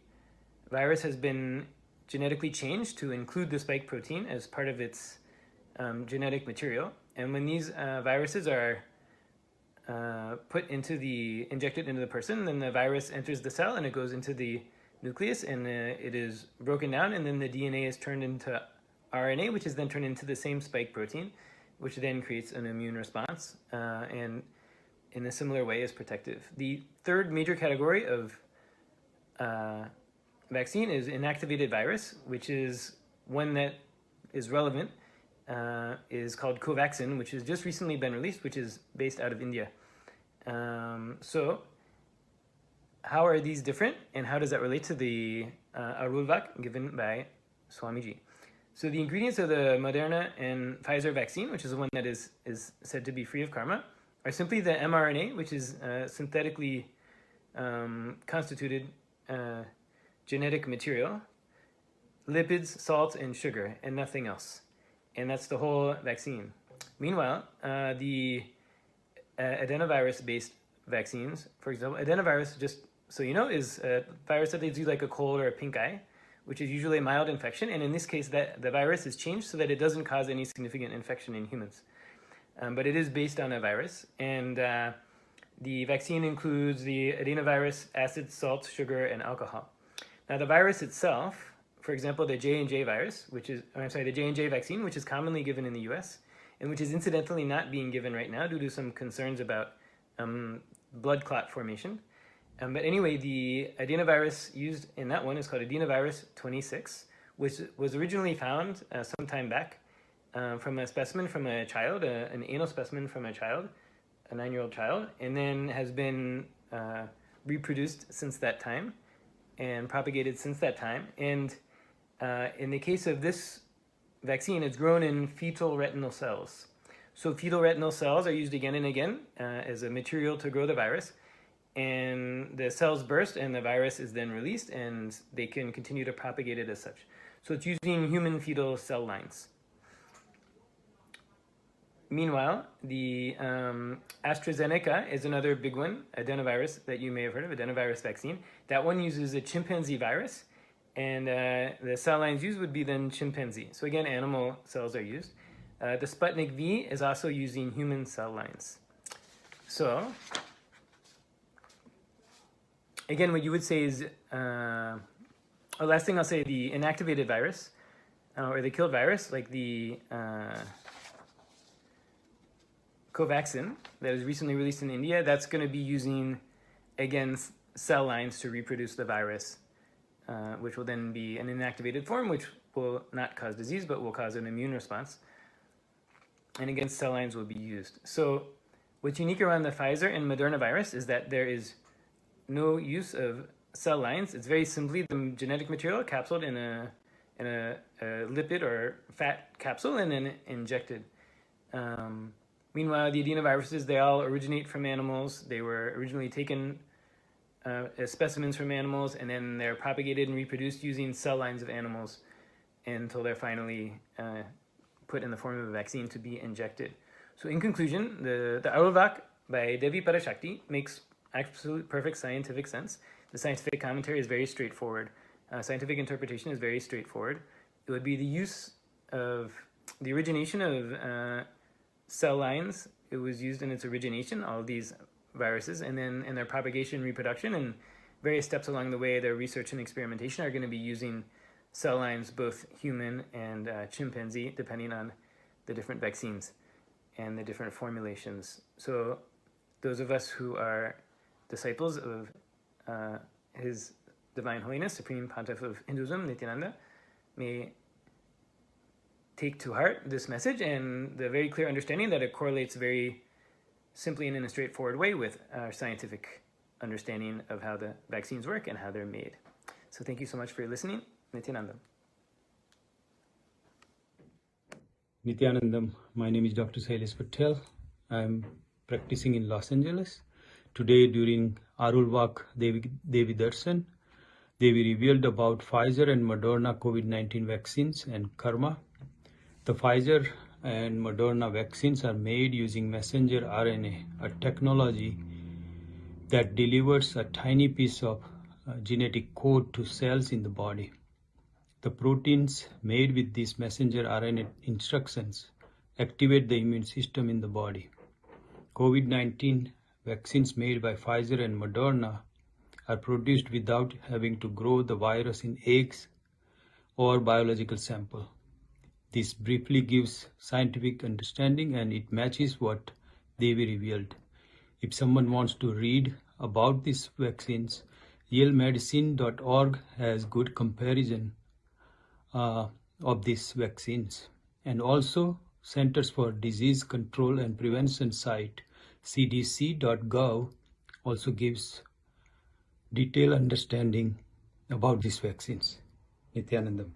virus has been genetically changed to include the spike protein as part of its genetic material. And when these viruses are injected into the person, then the virus enters the cell and it goes into the nucleus, and it is broken down, and then the DNA is turned into RNA, which is then turned into the same spike protein, which then creates an immune response, and in a similar way is protective. The third major category of vaccine is inactivated virus, which is one that is relevant, is called Covaxin, which has just recently been released, which is based out of India. So how are these different, and how does that relate to the Arul Vak given by Swamiji? So the ingredients of the Moderna and Pfizer vaccine, which is the one that is said to be free of karma, are simply the mRNA, which is synthetically constituted genetic material, lipids, salts, and sugar, and nothing else. And that's the whole vaccine. Meanwhile, the adenovirus-based vaccines, for example, adenovirus, just so you know, is a virus that leads you like a cold or a pink eye, which is usually a mild infection. And in this case, that the virus is changed so that it doesn't cause any significant infection in humans. But it is based on a virus. And the vaccine includes the adenovirus, acids, salts, sugar, and alcohol. Now, the virus itself, for example, the J&J virus, the J&J vaccine, which is commonly given in the US, and which is incidentally not being given right now due to some concerns about blood clot formation. But anyway, the adenovirus used in that one is called adenovirus 26, which was originally found some time back from a specimen from a child, an anal specimen from a child, a 9-year-old child, and then has been reproduced since that time and propagated since that time. And in the case of this vaccine, it's grown in fetal retinal cells. So fetal retinal cells are used again and again as a material to grow the virus. And the cells burst and the virus is then released, and they can continue to propagate it as such. So it's using human fetal cell lines. Meanwhile, the AstraZeneca is another big one, adenovirus, that you may have heard of, adenovirus vaccine. That one uses a chimpanzee virus, and the cell lines used would be then chimpanzee. So again, animal cells are used. The Sputnik V is also using human cell lines. So, again, what you would say is, last thing I'll say, the inactivated virus, or the killed virus, like the Covaxin that was recently released in India, that's going to be using, again, cell lines to reproduce the virus, which will then be an inactivated form, which will not cause disease, but will cause an immune response. And again, cell lines will be used. So what's unique around the Pfizer and Moderna virus is that there is no use of cell lines. It's very simply the genetic material capsuled in a lipid or fat capsule and then injected. Meanwhile, the adenoviruses, they all originate from animals. They were originally taken as specimens from animals, and then they're propagated and reproduced using cell lines of animals until they're finally put in the form of a vaccine to be injected. So in conclusion, the Aurvak by Devi Parashakti makes absolute perfect scientific sense. The scientific commentary is very straightforward. Scientific interpretation is very straightforward. It would be the use of the origination of cell lines. It was used in its origination, all of these viruses, and then in their propagation and reproduction, and various steps along the way, their research and experimentation are going to be using cell lines, both human and chimpanzee, depending on the different vaccines and the different formulations. So those of us who are disciples of His Divine Holiness, Supreme Pontiff of Hinduism, Nithyananda, may take to heart this message and the very clear understanding that it correlates very simply and in a straightforward way with our scientific understanding of how the vaccines work and how they're made. So thank you so much for listening. Nithyanandam. Nithyanandam. My name is Dr. Sailesh Patel. I'm practicing in Los Angeles. Today during Arulvak Devi Darshan, Devi revealed about Pfizer and Moderna COVID-19 vaccines and karma. The Pfizer and Moderna vaccines are made using messenger RNA, a technology that delivers a tiny piece of genetic code to cells in the body. The proteins made with these messenger RNA instructions activate the immune system in the body. COVID-19 vaccines made by Pfizer and Moderna are produced without having to grow the virus in eggs or biological sample. This briefly gives scientific understanding and it matches what Devi revealed. If someone wants to read about these vaccines, yaleMedicine.org has good comparison of these vaccines. And also Centers for Disease Control and Prevention site cdc.gov also gives detailed understanding about these vaccines. Nithyanandam.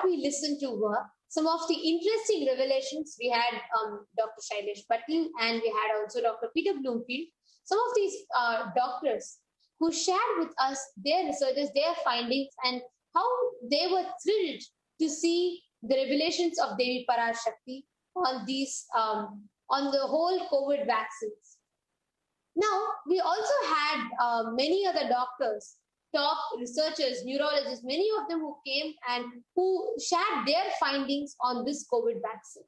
we listened to were some of the interesting revelations. We had Dr. Shailesh Patil and we had also Dr. Peter Bloomfield. Some of these doctors who shared with us their researches, their findings, and how they were thrilled to see the revelations of Devi Parashakti on these, on the whole COVID vaccines. Now, we also had many other doctors, top researchers, neurologists, many of them who came and who shared their findings on this COVID vaccine.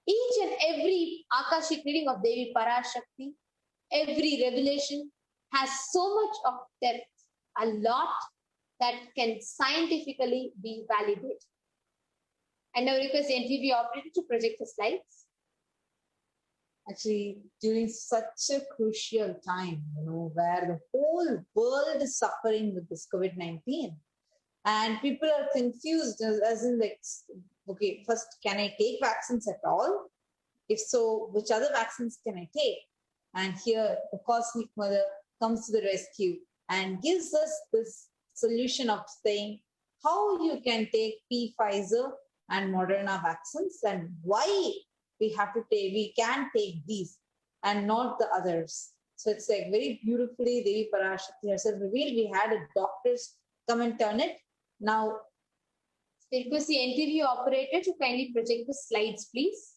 Each and every Akashic reading of Devi Parashakti, every revelation has so much of depth, a lot that can scientifically be validated. And now request the NTV operator to project the slides. Actually, during such a crucial time, where the whole world is suffering with this COVID-19, and people are confused as in like, okay, first, can I take vaccines at all? If so, which other vaccines can I take? And here, the Cosmic Mother comes to the rescue and gives us this solution of saying how you can take Pfizer and Moderna vaccines and why we can take these and not the others. So it's like very beautifully Devi Parashakti herself revealed. We had a doctors come and turn it. Now, request the NTV operator to kindly project the slides, please.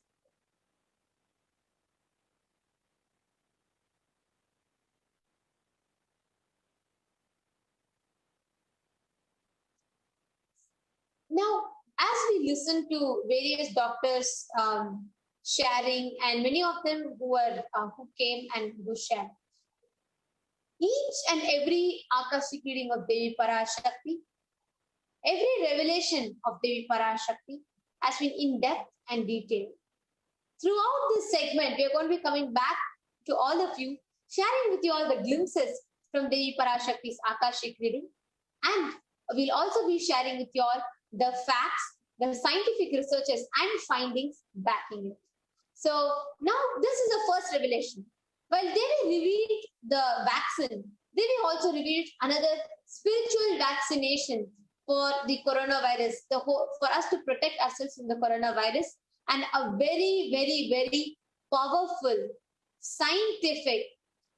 Now, as we listen to various doctors sharing, and many of them who came and who shared, each and every Akashic reading of Devi Parashakti, every revelation of Devi Parashakti has been in depth and detailed. Throughout this segment, we are going to be coming back to all of you, sharing with you all the glimpses from Devi Parashakti's Akashic reading, and we'll also be sharing with you all the facts, the scientific researches and findings backing it. So now this is the first revelation. While Devi revealed the vaccine, Devi also revealed another spiritual vaccination for the coronavirus, for us to protect ourselves from the coronavirus, and a very, very, very powerful, scientific,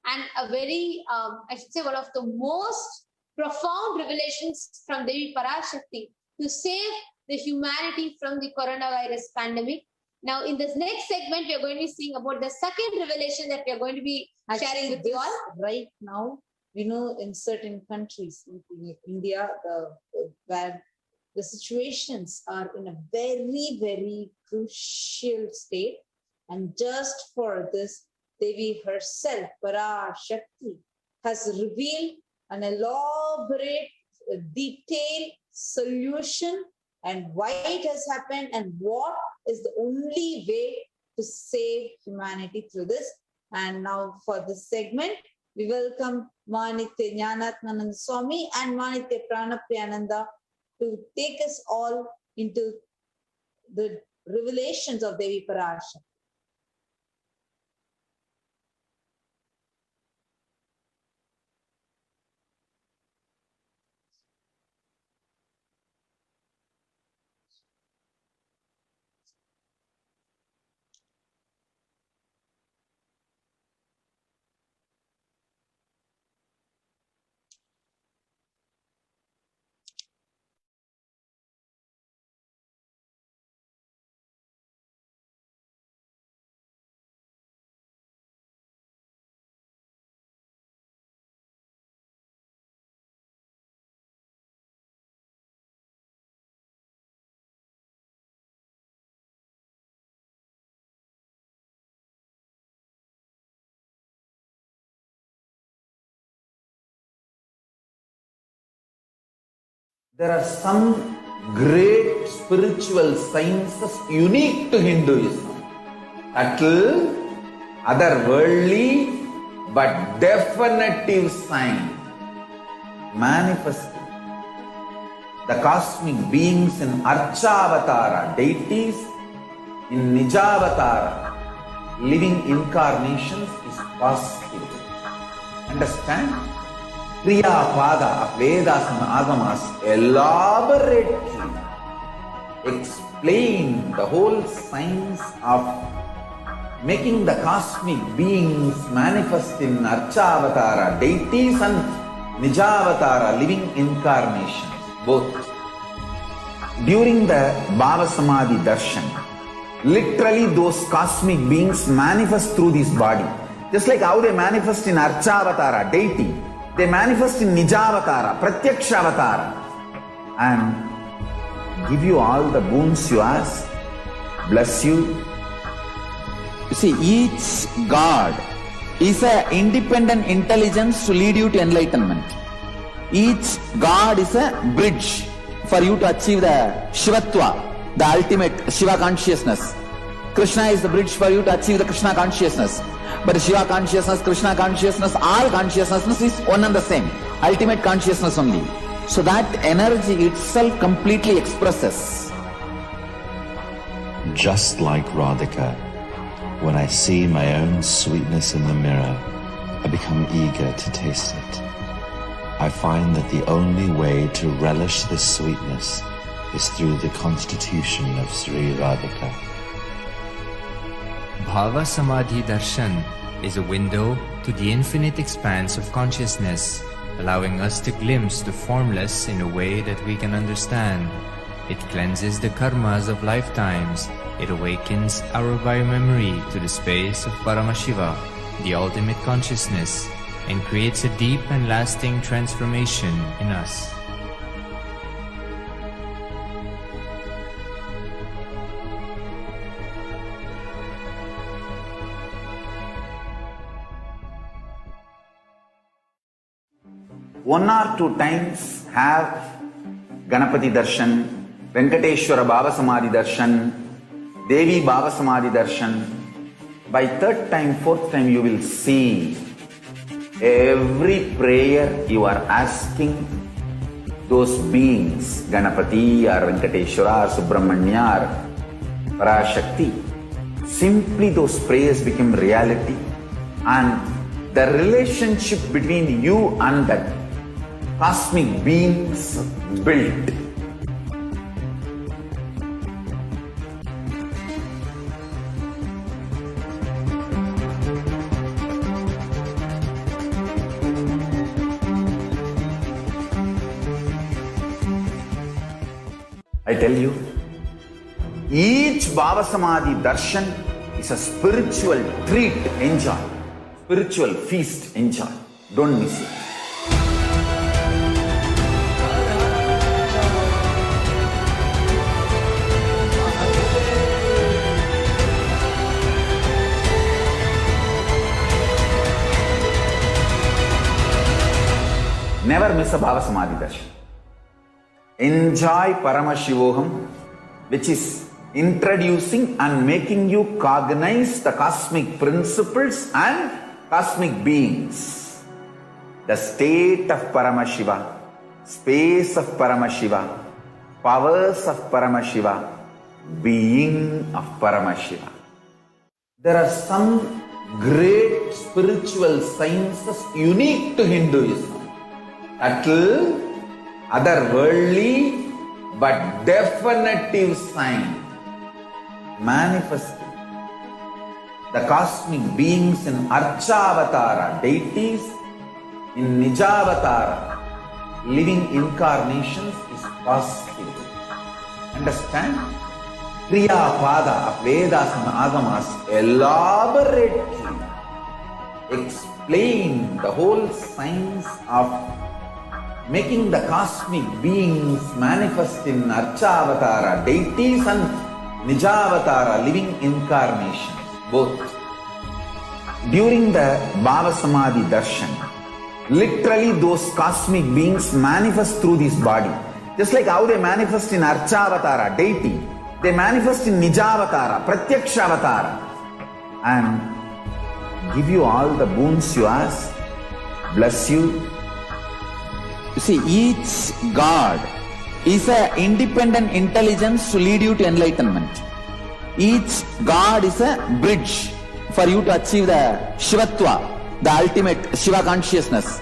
and a very, I should say, one of the most profound revelations from Devi Parashakti to save the humanity from the coronavirus pandemic. Now, in this next segment, we are going to be seeing about the second revelation that we are going to be sharing with you all. Right now, in certain countries, in India, where the situations are in a very, very crucial state. And just for this, Devi herself, Parashakti, has revealed an elaborate, detailed solution and why it has happened and what is the only way to save humanity through this. And now for this segment, we welcome Manitya Jnanatmananda Swami and Manitya Pranapriyananda to take us all into the revelations of Devi Parashakti. There are some great spiritual sciences unique to Hinduism. Subtle, otherworldly, but definitive sign manifested. The cosmic beings in Archavatara, deities in Nijavatara, living incarnations is possible. Understand? Kriya Pada of Vedas and Agamas elaborately explain the whole science of making the cosmic beings manifest in Archavatara deities and Nijavatara living incarnations, both. During the Bhava Samadhi Darshan, literally those cosmic beings manifest through this body. Just like how they manifest in Archavatara deity, they manifest in Nijavatara, Pratyakshavatara, and give you all the boons you ask, bless you. You see, each God is an independent intelligence to lead you to enlightenment. Each God is a bridge for you to achieve the Shivatva, the ultimate Shiva consciousness. Krishna is the bridge for you to achieve the Krishna consciousness. But Shiva consciousness, Krishna consciousness, all consciousness is one and the same. Ultimate consciousness only. So that energy itself completely expresses. Just like Radhika, when I see my own sweetness in the mirror, I become eager to taste it. I find that the only way to relish this sweetness is through the constitution of Sri Radhika. Bhava Samadhi Darshan is a window to the infinite expanse of consciousness, allowing us to glimpse the formless in a way that we can understand. It cleanses the karmas of lifetimes. It awakens our biomemory to the space of Paramashiva, the ultimate consciousness, and creates a deep and lasting transformation in us. One or two times have Ganapati Darshan, Venkateshwara Bhava Samadhi Darshan, Devi Bhava Samadhi Darshan. By third time, fourth time, you will see every prayer you are asking those beings, Ganapati or Venkateshwara or Subramanya or Parashakti. Simply those prayers become reality, and the relationship between you and that cosmic beings built. I tell you, each Bhava Samadhi Darshan is a spiritual treat, enjoy. Spiritual feast, enjoy. Don't miss it. Never miss a Bhava Samadhi Darshan. Enjoy Paramashivoham, which is introducing and making you cognize the cosmic principles and cosmic beings. The state of Paramashiva, space of Paramashiva, powers of Paramashiva, being of Paramashiva. There are some great spiritual sciences unique to Hinduism. Subtle, otherworldly, but definitive sign. Manifesting the cosmic beings in Archavatara deities, in Nijavatara living incarnations is possible. Understand? Kriya Pada of Vedas and Agamas elaborately explain the whole science of making the cosmic beings manifest in Archavatara deities and Nijavatara living incarnations, both. During the Bhava Samadhi Darshan, literally those cosmic beings manifest through this body. Just like how they manifest in Archavatara deity, they manifest in Nijavatara, Pratyakshavatara, and give you all the boons you ask, bless you. You see, each God is an independent intelligence to lead you to enlightenment. Each God is a bridge for you to achieve the Shivatva, the ultimate Shiva consciousness.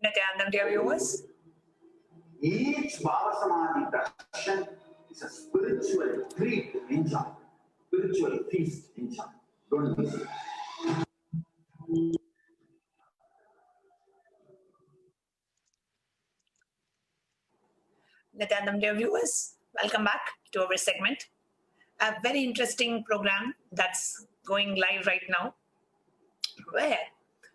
Nithyananda, dear viewers, Each Bhava Samadhi darshan is a spiritual treat, enjoy. Spiritual feast, enjoy. Don't miss it. Nithyananda dear viewers, welcome back to our segment. A very interesting program that's going live right now, where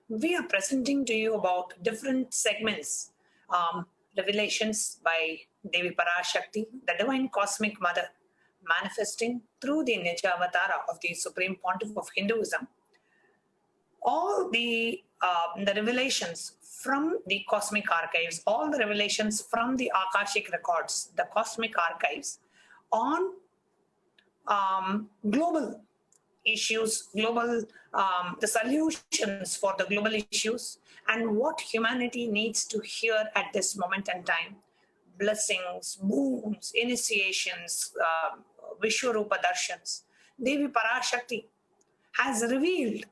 we are presenting to you about different segments, revelations by Devi Parashakti, the divine cosmic mother, manifesting through the Nija Avatara of the Supreme Pontiff of Hinduism. All the revelations from the cosmic archives, all the revelations from the Akashic records, the cosmic archives on global issues, global the solutions for the global issues, and what humanity needs to hear at this moment in time. Blessings, boons, initiations, Vishwarupa darshans. Devi Parashakti has revealed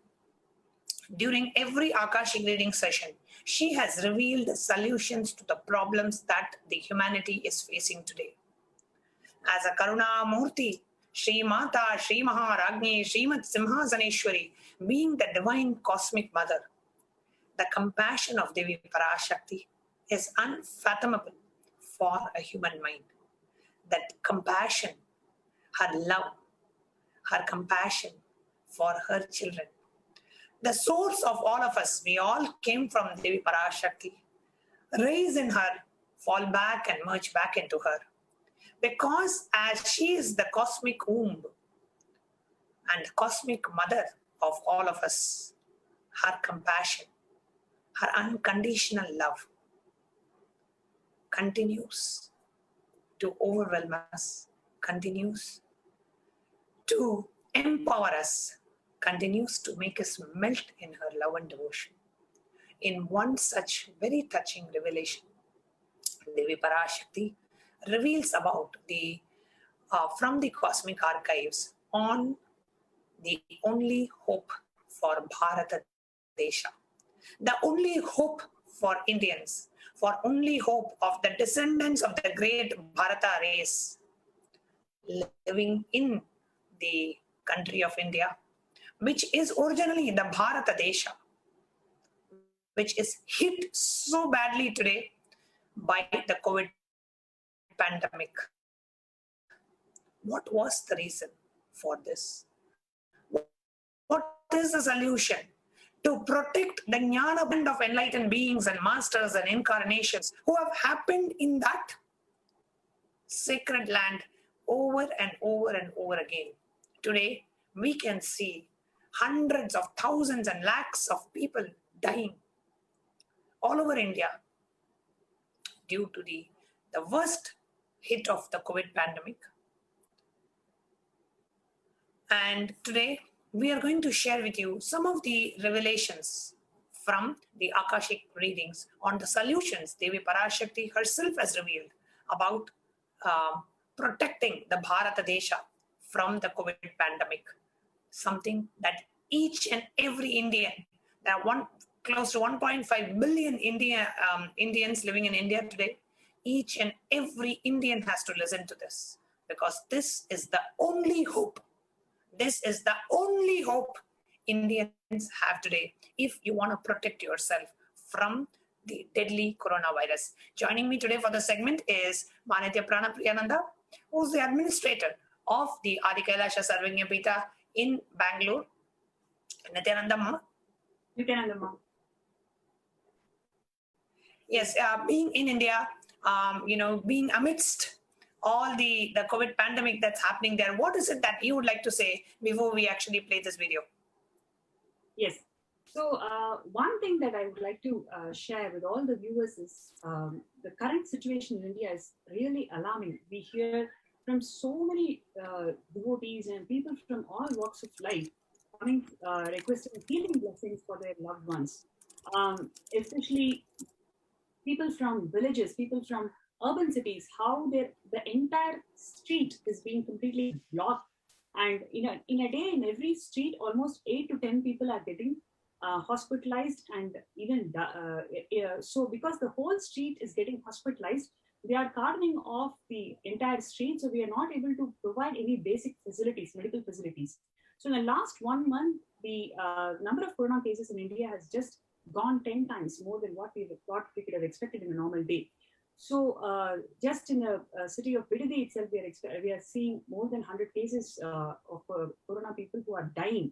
during every Akashic reading session, she has revealed solutions to the problems that the humanity is facing today. As a Karuna Murti, Shri Mata, Shri Maharagni, Shrimat Simhasaneshwari, being the divine cosmic mother, the compassion of Devi Parashakti is unfathomable for a human mind. That compassion, her love, her compassion for her children. The source of all of us, we all came from Devi Parashakti. Rise in her, fall back and merge back into her. Because as she is the cosmic womb and the cosmic mother of all of us, her compassion, her unconditional love continues to overwhelm us, continues to empower us, continues to make us melt in her love and devotion. In one such very touching revelation, Devi Parashakti reveals about the from the cosmic archives on the only hope for Bharata Desha, the only hope for Indians, for only hope of the descendants of the great Bharata race living in the country of India, which is originally the Bharata Desha, which is hit so badly today by the COVID pandemic. What was the reason for this? What is the solution to protect the jnana band of enlightened beings and masters and incarnations who have happened in that sacred land over and over and over again? Today, we can see hundreds of thousands and lakhs of people dying all over India due to the worst hit of the COVID pandemic. And today, we are going to share with you some of the revelations from the Akashic readings on the solutions Devi Parashakti herself has revealed about protecting the Bharata Desha from the COVID pandemic. Something that each and every Indian, there are close to 1.5 billion Indians living in India today, each and every Indian has to listen to this, because this is the only hope. This is the only hope Indians have today if you want to protect yourself from the deadly coronavirus. Joining me today for the segment is Manitya Prana Priyananda, who's the administrator of the Adi Kailasa Sarvagnya Pita in Bangalore. Nithyananda Ma. Nithyananda Ma. Yes, being in India, being amidst all the COVID pandemic that's happening there, what is it that you would like to say before we actually play this video? Yes. So one thing that I would like to share with all the viewers is the current situation in India is really alarming. We hear from so many devotees and people from all walks of life coming requesting healing blessings for their loved ones, especially people from villages, people from urban cities, how the entire street is being completely blocked. And in a day, in every street, almost 8 to 10 people are getting hospitalized, and even so because the whole street is getting hospitalized, They are carving off the entire street, so we are not able to provide any basic facilities, medical facilities. So in the last 1 month, the number of corona cases in India has just gone 10 times more than what we could have expected in a normal day. So just in the city of Bidadi itself, we are seeing more than 100 cases of corona people who are dying.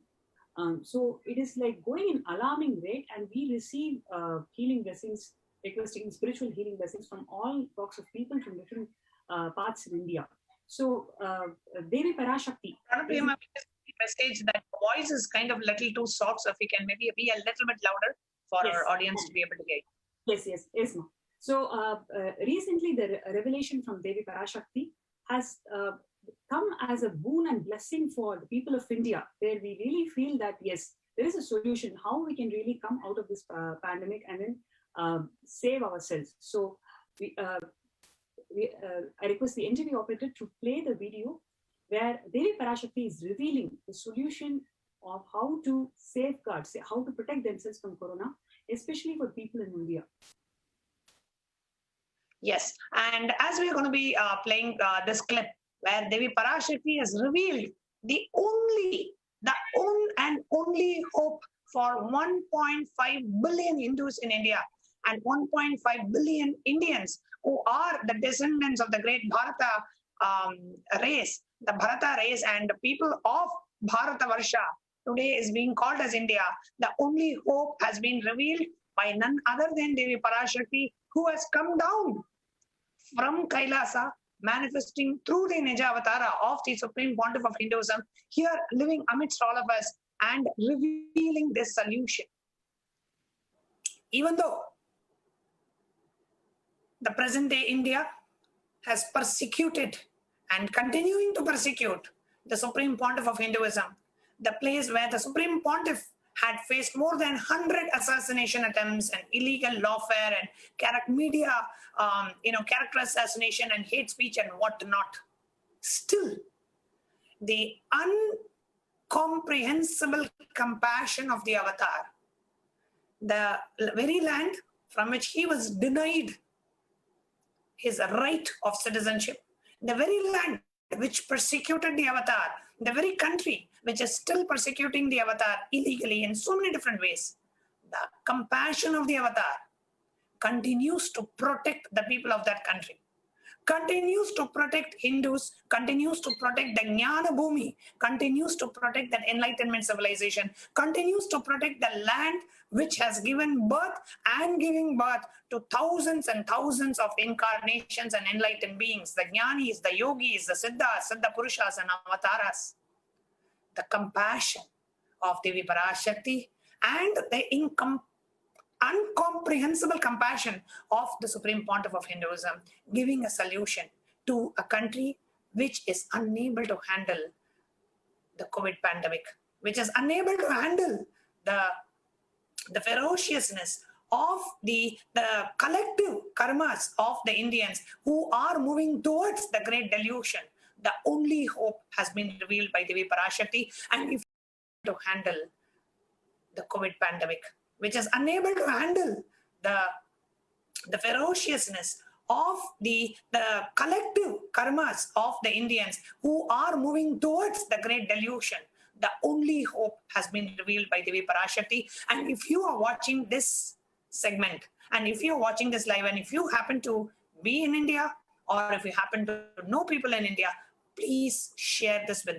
So it is like going in alarming rate, and we receive healing blessings, requesting spiritual healing blessings from all walks of people from different parts in India. So Devi Parashakti. Message that voice is kind of little too soft, so if we can maybe be a little bit louder for our audience to be able to get. Yes, ma'am. So recently the revelation from Devi Parashakti has come as a boon and blessing for the people of India, where we really feel that yes, there is a solution how we can really come out of this pandemic and then save ourselves. So I request the NTV operator to play the video where Devi Parashakti is revealing the solution of how to safeguard, how to protect themselves from corona, especially for people in India. Yes, and as we are going to be playing this clip where Devi Parashakti has revealed the only hope for 1.5 billion Hindus in India and 1.5 billion Indians who are the descendants of the great Bharata race, the Bharata race, and the people of Bharatavarsha today is being called as India. The only hope has been revealed by none other than Devi Parashakti, who has come down from Kailasa, manifesting through the Nijavatara of the Supreme Pontiff of Hinduism, here living amidst all of us and revealing this solution. Even though the present day India has persecuted and continuing to persecute the Supreme Pontiff of Hinduism, the place where the Supreme Pontiff had faced more than 100 assassination attempts and illegal lawfare and media, character assassination and hate speech and whatnot. Still, the incomprehensible compassion of the Avatar, the very land from which he was denied his right of citizenship, the very land which persecuted the Avatar, the very country which is still persecuting the Avatar illegally in so many different ways, the compassion of the Avatar continues to protect the people of that country, continues to protect Hindus, continues to protect the Jnana Bhumi, continues to protect that enlightenment civilization, continues to protect the land which has given birth and giving birth to thousands and thousands of incarnations and enlightened beings, the Jnanis, the Yogis, the Siddhas, Siddha Purushas and Avataras. The compassion of Devi Parashakti and the incomprehensible compassion of the Supreme Pontiff of Hinduism, giving a solution to a country which is unable to handle the COVID pandemic, which is unable to handle the ferociousness of the collective karmas of the Indians who are moving towards the great delusion. The only hope has been revealed by Devi Parashakti, and if to handle the COVID pandemic, which is unable to handle the ferociousness of the collective karmas of the Indians who are moving towards the great delusion. The only hope has been revealed by Devi Parashakti. And if you are watching this segment, and if you're watching this live, and if you happen to be in India, or if you happen to know people in India, please share this with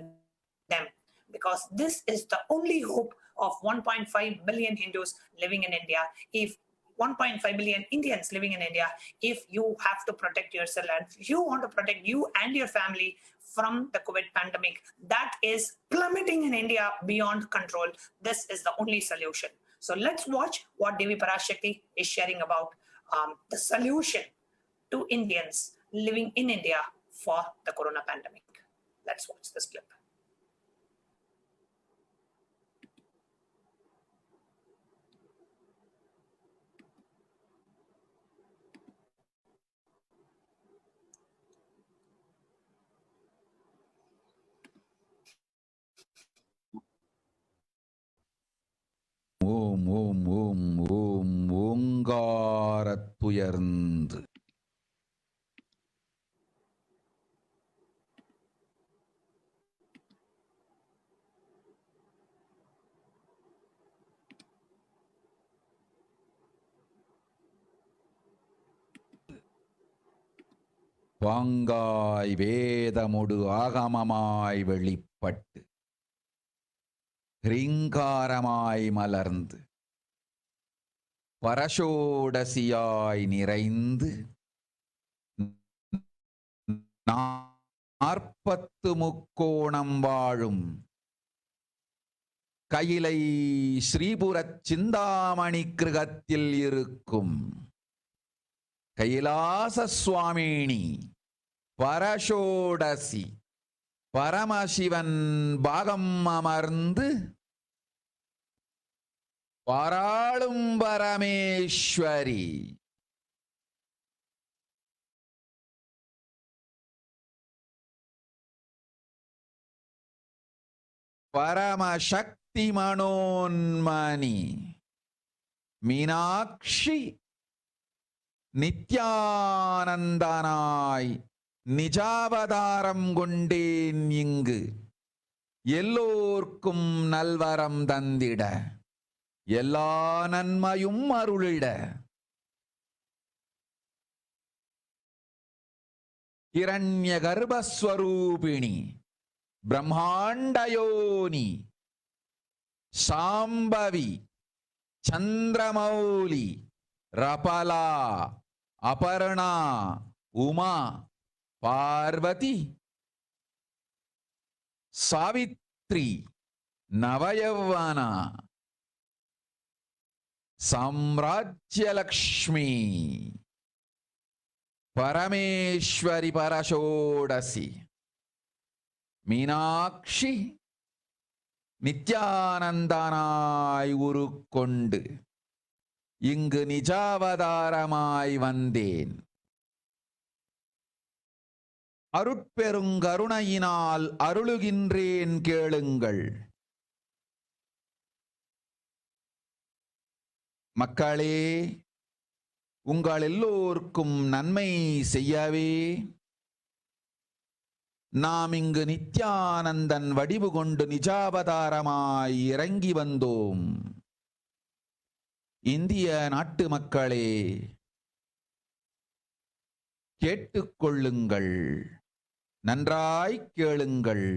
them, because this is the only hope of 1.5 billion Hindus living in India. If 1.5 billion Indians living in India, if you have to protect yourself and if you want to protect you and your family from the COVID pandemic that is plummeting in India beyond control, this is the only solution. So let's watch what Devi Parashakti is sharing about the solution to Indians living in India for the corona pandemic. Let's watch this clip. ஓம் ஓம் ஓம் ஓம் ஓங்காரத்துயர்ந்து பாங்காய் வேதமுடு ஆகமமாய் வெளிப்பட்டு ரீங்காரமாய் மலர்ந்து பரஷோடசியாய் நிறைந்து 40 முக்கோணம் வாழும் கையிலை ஸ்ரீபுரச் சிந்தாமணி கிருகத்தில் இருக்கும் கைலாச சுவாமினி பரஷோடசி பரமசிவன் பாகம் அமர்ந்து பாராளும் பரமேஸ்வரி பரமசக்தி மனோன்மணி மீனாட்சி நித்யானந்தனாய் நிஜாவதாரம் கொண்டேன் இங்கு எல்லோர்க்கும் நல்வரம் தந்திட எல்லா நன்மையும் அருளிட ஹிரண்ய கர்ப்பஸ்வரூபிணி பிரம்மாண்டயோனி சாம்பவி சந்திரமௌலி ரபலா அபர்ணா உமா பார்வதி சாவித்ரி நவயவனா சாம்ராஜ்யலக்ஷ்மி பரமேஸ்வரி பரஷோடசி மீனாட்சி நித்யானந்தனாய் உருக்கொண்டு இங்கு நிஜாவதாரமாய் வந்தேன். அருட்பெருங்கருணையினால் அருளுகின்றேன் கேளுங்கள். மக்களே, உங்கள் எல்லோருக்கும் நன்மை செய்யவே நாம் இங்கு நித்யானந்தன் வடிவு கொண்டு நிஜாவதாரமாய் இறங்கி வந்தோம். இந்திய நாட்டு மக்களே, கேட்டுக்கொள்ளுங்கள், நன்றாய் கேளுங்கள்.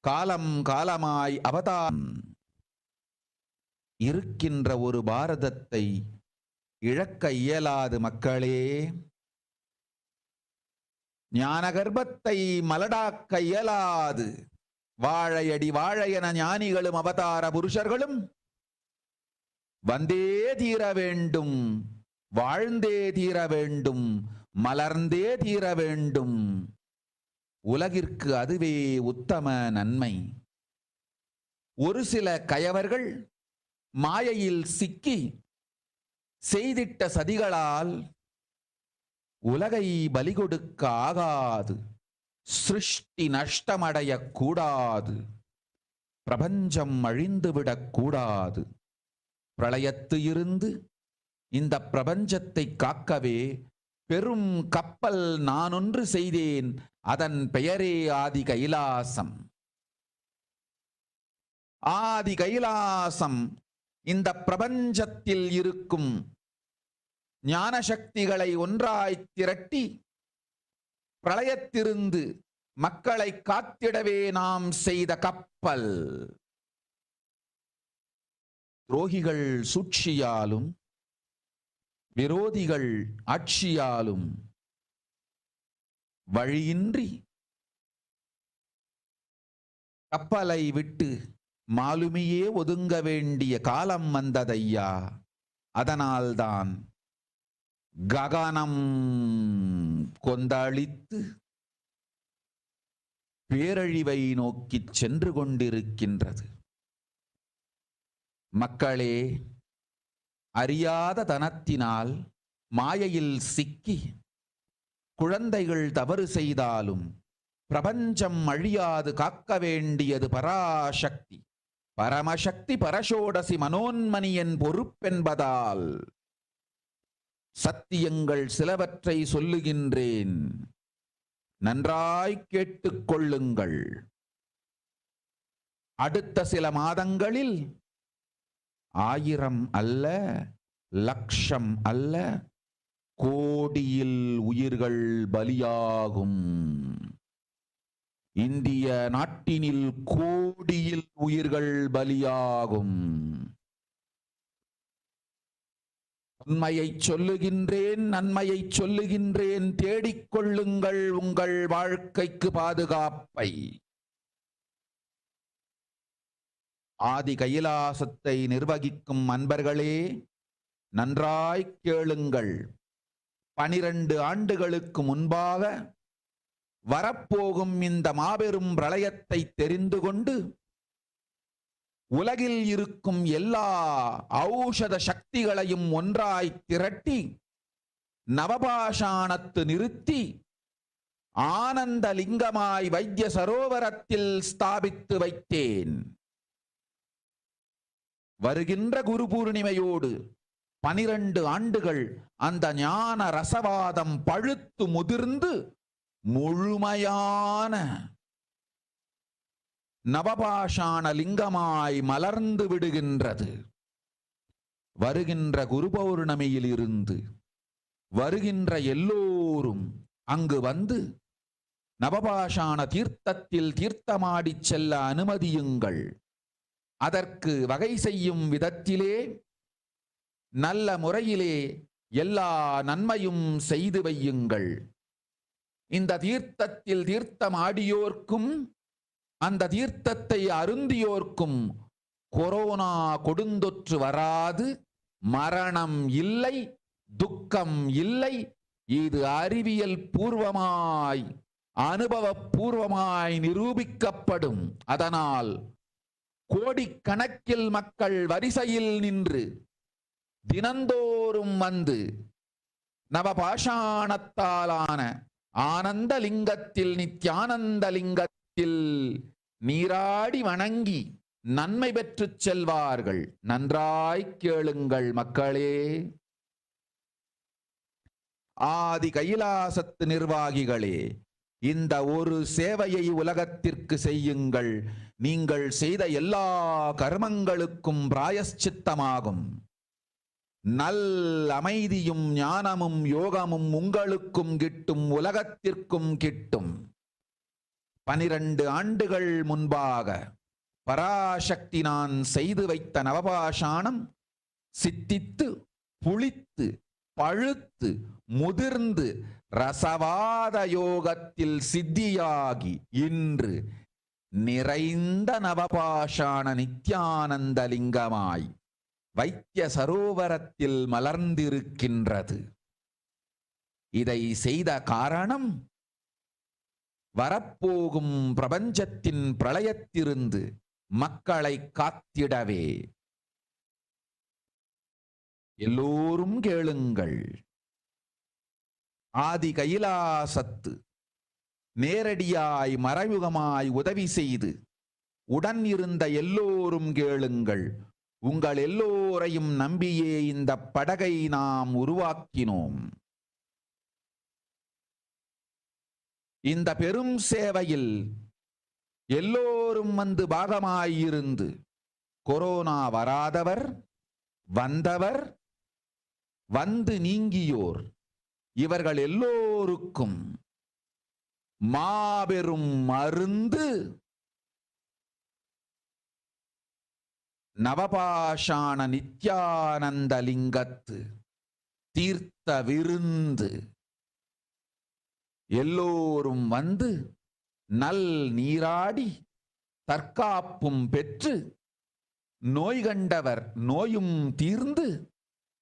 காலம் காலமாய் அவதாரம் இருக்கின்ற ஒரு பாரதத்தை இழக்க இயலாது. மக்களே, ஞான கர்ப்பத்தை மலடாக்க இயலாது. வாழையடி வாழையென ஞானிகளும் அவதார புருஷர்களும் வந்தே தீர வேண்டும், வாழ்ந்தே தீர வேண்டும், மலர்ந்தே தீர வேண்டும். உலகிற்கு அதுவே உத்தம நன்மை. ஒரு சில கயவர்கள் மாயையில் சிக்கி செய்திட்ட சதிகளால் உலகை பலி கொடுக்க ஆகாது. சிருஷ்டி நஷ்டமடைய கூடாது. பிரபஞ்சம் அழிந்துவிடக் கூடாது. பிரளயத்து இருந்து இந்த பிரபஞ்சத்தை காக்கவே பெரும் கப்பல் நானொன்று செய்தேன். அதன் பெயரே ஆதி கைலாசம். ஆதி கைலாசம் இந்த பிரபஞ்சத்தில் இருக்கும் ஞான சக்திகளை ஒன்றாய் திரட்டி பிரளயத்திலிருந்து மக்களை காத்திடவே நாம் செய்த கப்பல். துரோகிகள் சூழ்ச்சியாலும் விரோதிகள் ஆட்சியாலும் வழியின்றி கப்பலை விட்டு மாலுமியே ஒதுங்க வேண்டிய காலம் வந்ததையா. அதனால்தான் ககனம் கொந்தளித்து பேரழிவை நோக்கி சென்று கொண்டிருக்கின்றது. மக்களே, அறியாத தனத்தினால் மாயையில் சிக்கி குழந்தைகள் தவறு செய்தாலும் பிரபஞ்சம் அழியாது காக்க வேண்டியது பராசக்தி, பரமசக்தி பரஷோடசி மனோன்மணியின் பொறுப்பென்பதால் சத்தியங்கள் சிலவற்றை சொல்லுகின்றேன். நன்றாய் கேட்டுக்கொள்ளுங்கள். அடுத்த சில மாதங்களில் 1000 அல்ல, லட்சம் அல்ல, கோடியில் உயிர்கள் பலியாகும். இந்திய நாட்டினில் கோடியில் உயிர்கள் பலியாகும். உண்மையை சொல்லுகின்றேன், நன்மையை சொல்லுகின்றேன், தேடிக்கொள்ளுங்கள் உங்கள் வாழ்க்கைக்கு பாதுகாப்பை. ஆதி கைலாசத்தை நிர்வகிக்கும் அன்பர்களே, நன்றாய் கேளுங்கள். 12 ஆண்டுகளுக்கு முன்பாக வரப்போகும் இந்த மாபெரும் பிரளயத்தை தெரிந்து கொண்டு உலகில் இருக்கும் எல்லா ஔஷத சக்திகளையும் ஒன்றாய் திரட்டி நவபாஷாணத்து நிறுத்தி ஆனந்த லிங்கமாய் வைத்திய சரோவரத்தில் ஸ்தாபித்து வைத்தேன். வருகின்ற குரு பூர்ணிமையோடு 12 ஆண்டுகள் அந்த ஞான ரசவாதம் பழுத்து முதிர்ந்து முழுமையான நவபாஷாண லிங்கமாய் மலர்ந்து விடுகின்றது. வருகின்ற குரு பௌர்ணமியில் இருந்து வருகின்ற எல்லோரும் அங்கு வந்து நவபாஷாண தீர்த்தத்தில் தீர்த்தமாடி செல்ல அனுமதியுங்கள். அதற்கு வகை செய்யும் விதத்திலே நல்ல முறையிலே எல்லா நன்மையும் செய்து வையுங்கள். இந்த தீர்த்தத்தில் தீர்த்தமாடியோர்க்கும் அந்த தீர்த்தத்தை அருந்தியோர்க்கும் கொரோனா கொடுந்தொற்று வராது, மரணம் இல்லை, துக்கம் இல்லை. இது அறிவியல் பூர்வமாய் அனுபவபூர்வமாய் நிரூபிக்கப்படும். அதனால் கோடிக்கணக்கில் மக்கள் வரிசையில் நின்று தினந்தோறும் வந்து நவபாஷாணத்தாலான ஆனந்த லிங்கத்தில் நித்யானந்த லிங்கத்தில் நீராடி வணங்கி நன்மை பெற்றுச் செல்வார்கள். நன்றாய் கேளுங்கள் மக்களே. ஆதி கைலாசத்து நிர்வாகிகளே, இந்த ஒரு சேவையை உலகத்திற்கு செய்யுங்கள். நீங்கள் செய்த எல்லா கர்மங்களுக்கும் பிராயஷ்சித்தமாகும். நல் அமைதியும் ஞானமும் யோகமும் உங்களுக்கும் கிட்டும், உலகத்திற்கும் கிட்டும். 12 ஆண்டுகள் முன்பாக பராசக்தி நான் செய்து வைத்த நவபாஷாணம் சித்தித்து புளித்து பழுத்து முதிர்ந்து ரசவாத யோகத்தில் சித்தியாகி இன்று நிறைந்த நவபாஷாண நித்யானந்த லிங்கமாய் வைத்திய சரோவரத்தில் மலர்ந்திருக்கின்றது. இதை செய்த காரணம் வரப்போகும் பிரபஞ்சத்தின் பிரளயத்திலிருந்து மக்களை காத்திடவே. எல்லோரும் கேளுங்கள். ஆதி கைலாசத்து நேரடியாய் மறைமுகமாய் உதவி செய்து உடன் இருந்த எல்லோரும் கேளுங்கள். உங்கள் எல்லோரையும் நம்பியே இந்த படகை நாம் உருவாக்கினோம். இந்த பெரும் சேவையில் எல்லோரும் வந்து பாகமாயிருந்து கொரோனா வராதவர், வந்தவர், வந்து நீங்கியோர் இவர்கள் எல்லோருக்கும் மாபெரும் மருந்து நவபாஷாண நித்யானந்த லிங்கத்து தீர்த்த விருந்து. எல்லோரும் வந்து நல் நீராடி தற்காப்பும் பெற்று நோய் கண்டவர் நோயும் தீர்ந்து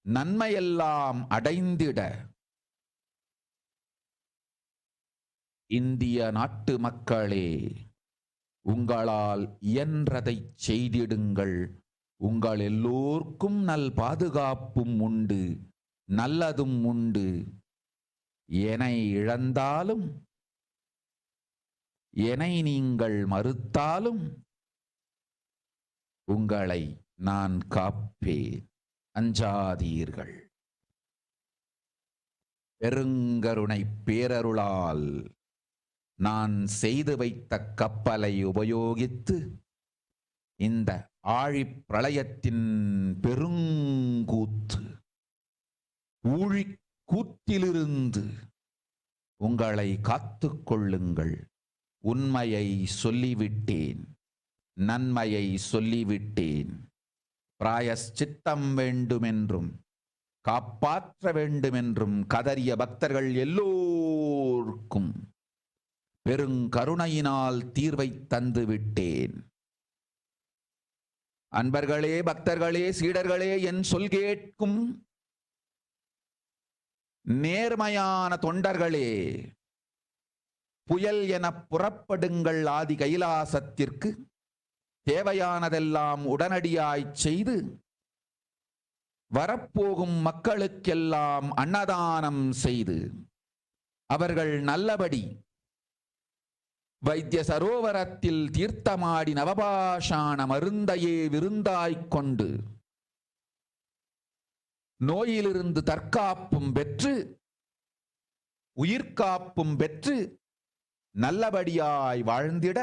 நன்மையெல்லாம் அடைந்திட இந்திய நாட்டு மக்களே, உங்களால் இயன்றதை செய்திடுங்கள். உங்கள் எல்லோர்க்கும் நல் பாதுகாப்பும் உண்டு, நல்லதும் உண்டு. என்னை இழந்தாலும் என்னை நீங்கள் மறுத்தாலும் உங்களை நான் காப்பேன். அஞ்சாதீர்கள். பெருங்கருணை பேரருளால் நான் செய்து வைத்த கப்பலை உபயோகித்து இந்த ஆழிப் பிரளயத்தின் பெருங்கூத்து ஊழிக் கூற்றிலிருந்து உங்களை காத்துக் கொள்ளுங்கள். உண்மையை சொல்லிவிட்டேன், நன்மையை சொல்லிவிட்டேன். பிராயஷ்சித்தம் வேண்டுமென்றும் காப்பாற்ற வேண்டுமென்றும் கதறிய பக்தர்கள் எல்லோருக்கும் பெருங்கருணையினால் தீர்வை தந்து விட்டேன். அன்பர்களே, பக்தர்களே, சீடர்களே, என் சொல் கேட்கும் நேர்மையான தொண்டர்களே, புயல் என புறப்படுங்கள் ஆதி கைலாசத்திற்கு. தேவையானதெல்லாம் உடனடியாய் செய்து வரப்போகும் மக்களுக்கெல்லாம் அன்னதானம் செய்து அவர்கள் நல்லபடி வைத்திய சரோவரத்தில் தீர்த்தமாடி நவபாஷாண மருந்தையே விருந்தாய்க் கொண்டு நோயிலிருந்து தற்காப்பும் பெற்று உயிர்காப்பும் பெற்று நல்லபடியாய் வாழ்ந்திட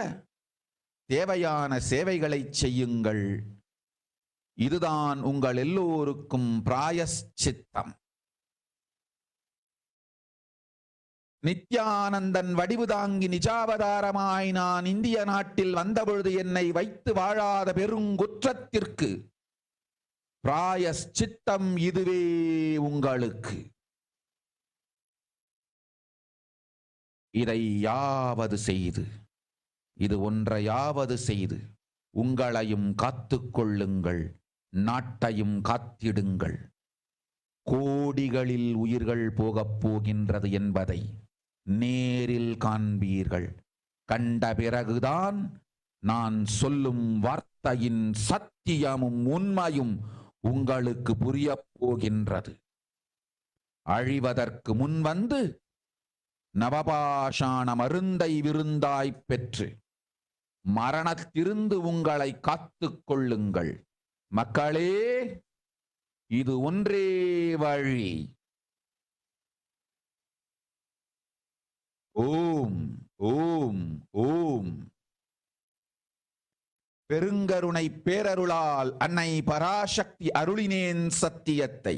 தேவையான சேவைகளை செய்யுங்கள். இதுதான் உங்கள் எல்லோருக்கும் பிராயஷ்சித்தம். நித்யானந்தன் வடிவு தாங்கி நிஜாவதாரமாய் நான் இந்திய நாட்டில் வந்தபொழுது என்னை வைத்து வாழாத பெருங்குற்றத்திற்கு பிராயஷ்சித்தம் இதுவே உங்களுக்கு. இதை யாவது செய்து, இது ஒன்றையாவது செய்து உங்களையும் காத்துக்கொள்ளுங்கள், நாட்டையும் காத்திடுங்கள். கோடிகளில் உயிர்கள் போகப் போகின்றது என்பதை நேரில் காண்பீர்கள். கண்ட பிறகுதான் நான் சொல்லும் வார்த்தையின் சத்தியமும் உண்மையும் உங்களுக்கு புரியப் போகின்றது. அழிவதற்கு முன் வந்து நவபாஷாண மருந்தை விருந்தாய்ப் பெற்று மரணத்திலிருந்து உங்களை காத்துக் கொள்ளுங்கள். மக்களே, இது ஒன்றே வழி. ஓம் ஓம் ஓம். பெருங்கருணை பேரருளால் அன்னை பராசக்தி அருளினேன் சத்தியத்தை.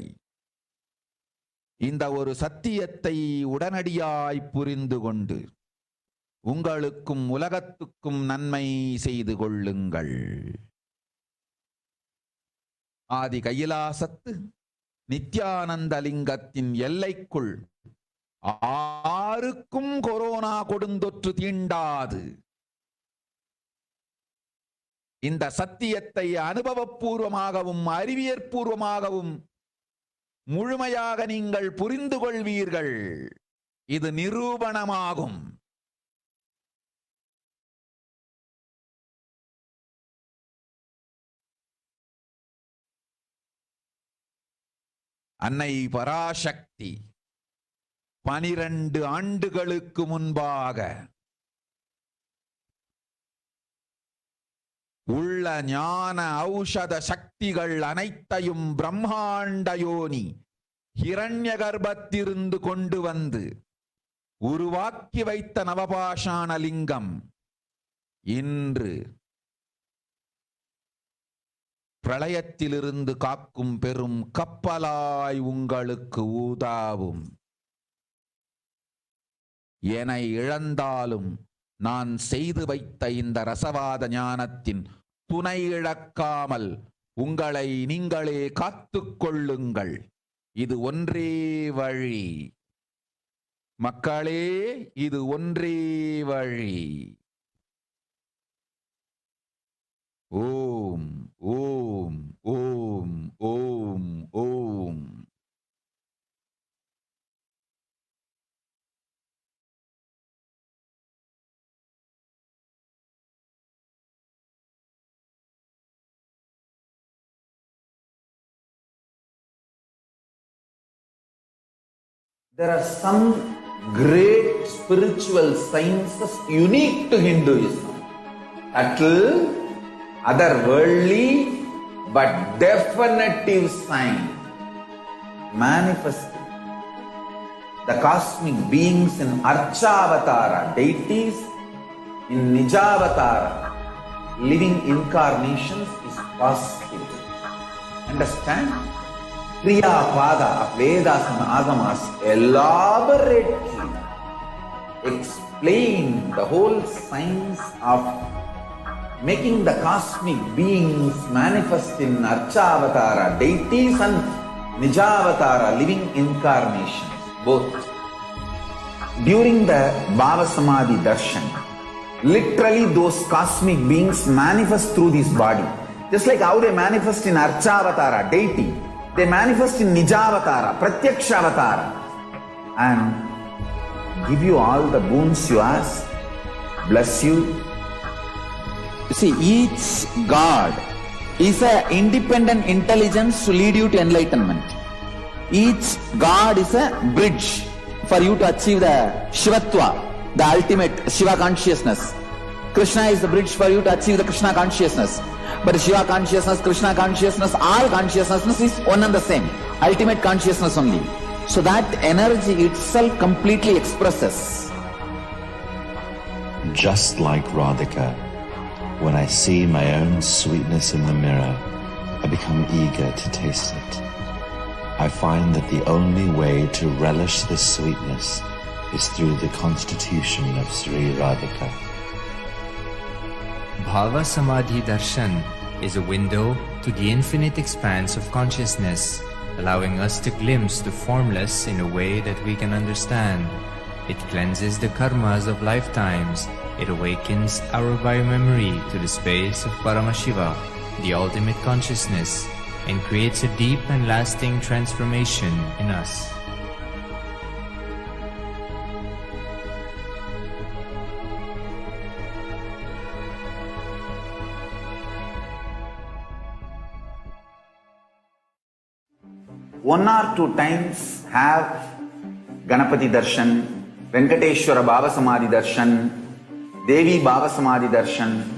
இந்த ஒரு சத்தியத்தை உடனடியாய் புரிந்து கொண்டு உங்களுக்கும் உலகத்துக்கும் நன்மை செய்து கொள்ளுங்கள். ஆதி கைலாசத்து நித்யானந்த லிங்கத்தின் எல்லைக்குள் ஆருக்கும் கொரோனா கொடுந்தொற்று தீண்டாது. இந்த சத்தியத்தை அனுபவபூர்வமாகவும் அறிவியற்பூர்வமாகவும் முழுமையாக நீங்கள் புரிந்து கொள்வீர்கள். இது நிரூபணமாகும். அன்னை பராசக்தி 12 ஆண்டுகளுக்கு முன்பாக உள்ள ஞான ஔஷத சக்திகள் அனைத்தையும் பிரம்மாண்ட யோனி ஹிரண்ய கர்ப்பத்திலிருந்து கொண்டு வந்து உருவாக்கி வைத்த நவபாஷாண லிங்கம் இன்று பிரளயத்திலிருந்து காக்கும் பெரும் கப்பலாய் உங்களுக்கு ஊதாவும். என இழந்தாலும் நான் செய்து வைத்த இந்த ரசவாத ஞானத்தின் துணை இழக்காமல் உங்களை நீங்களே காத்துக் கொள்ளுங்கள். இது ஒன்றே வழி. மக்களே, இது ஒன்றே வழி. ஓம் ஓம் ஓம் ஓம் ஓம். There are some great spiritual sciences unique to Hinduism. Subtle, otherworldly, but definitive sign manifesting the cosmic beings in Archavatara, deities in Nijavatara, living incarnations is possible. Understand? Kriyapada of Vedas and Agamas elaborately explain the whole science of making the cosmic beings manifest in Archavatara deities and Nijavatara living incarnations, both. During the Bhava Samadhi Darshan, literally those cosmic beings manifest through this body. Just like how they manifest in Archavatara deity, they manifest in Nijavatara, Pratyakshavatara, and give you all the boons you ask, bless you. You see, each God is an independent intelligence to lead you to enlightenment. Each God is a bridge for you to achieve the Shivatva, the ultimate Shiva consciousness. Krishna is the bridge for you to achieve the Krishna consciousness. But Shiva consciousness, Krishna consciousness, all consciousness is one and the same. Ultimate consciousness only. So that energy itself completely expresses. Just like Radhika, when I see my own sweetness in the mirror, I become eager to taste it. I find that the only way to relish this sweetness is through the constitution of Sri Radhika. Bhava Samadhi Darshan is a window to the infinite expanse of consciousness, allowing us to glimpse the formless in a way that we can understand. It cleanses the karmas of lifetimes. It awakens our biomemory to the space of Paramashiva, the ultimate consciousness, and creates a deep and lasting transformation in us. One or two times have Ganapati Darshan, Venkateshwara Bhava Samadhi Darshan, Devi Bhava Samadhi Darshan.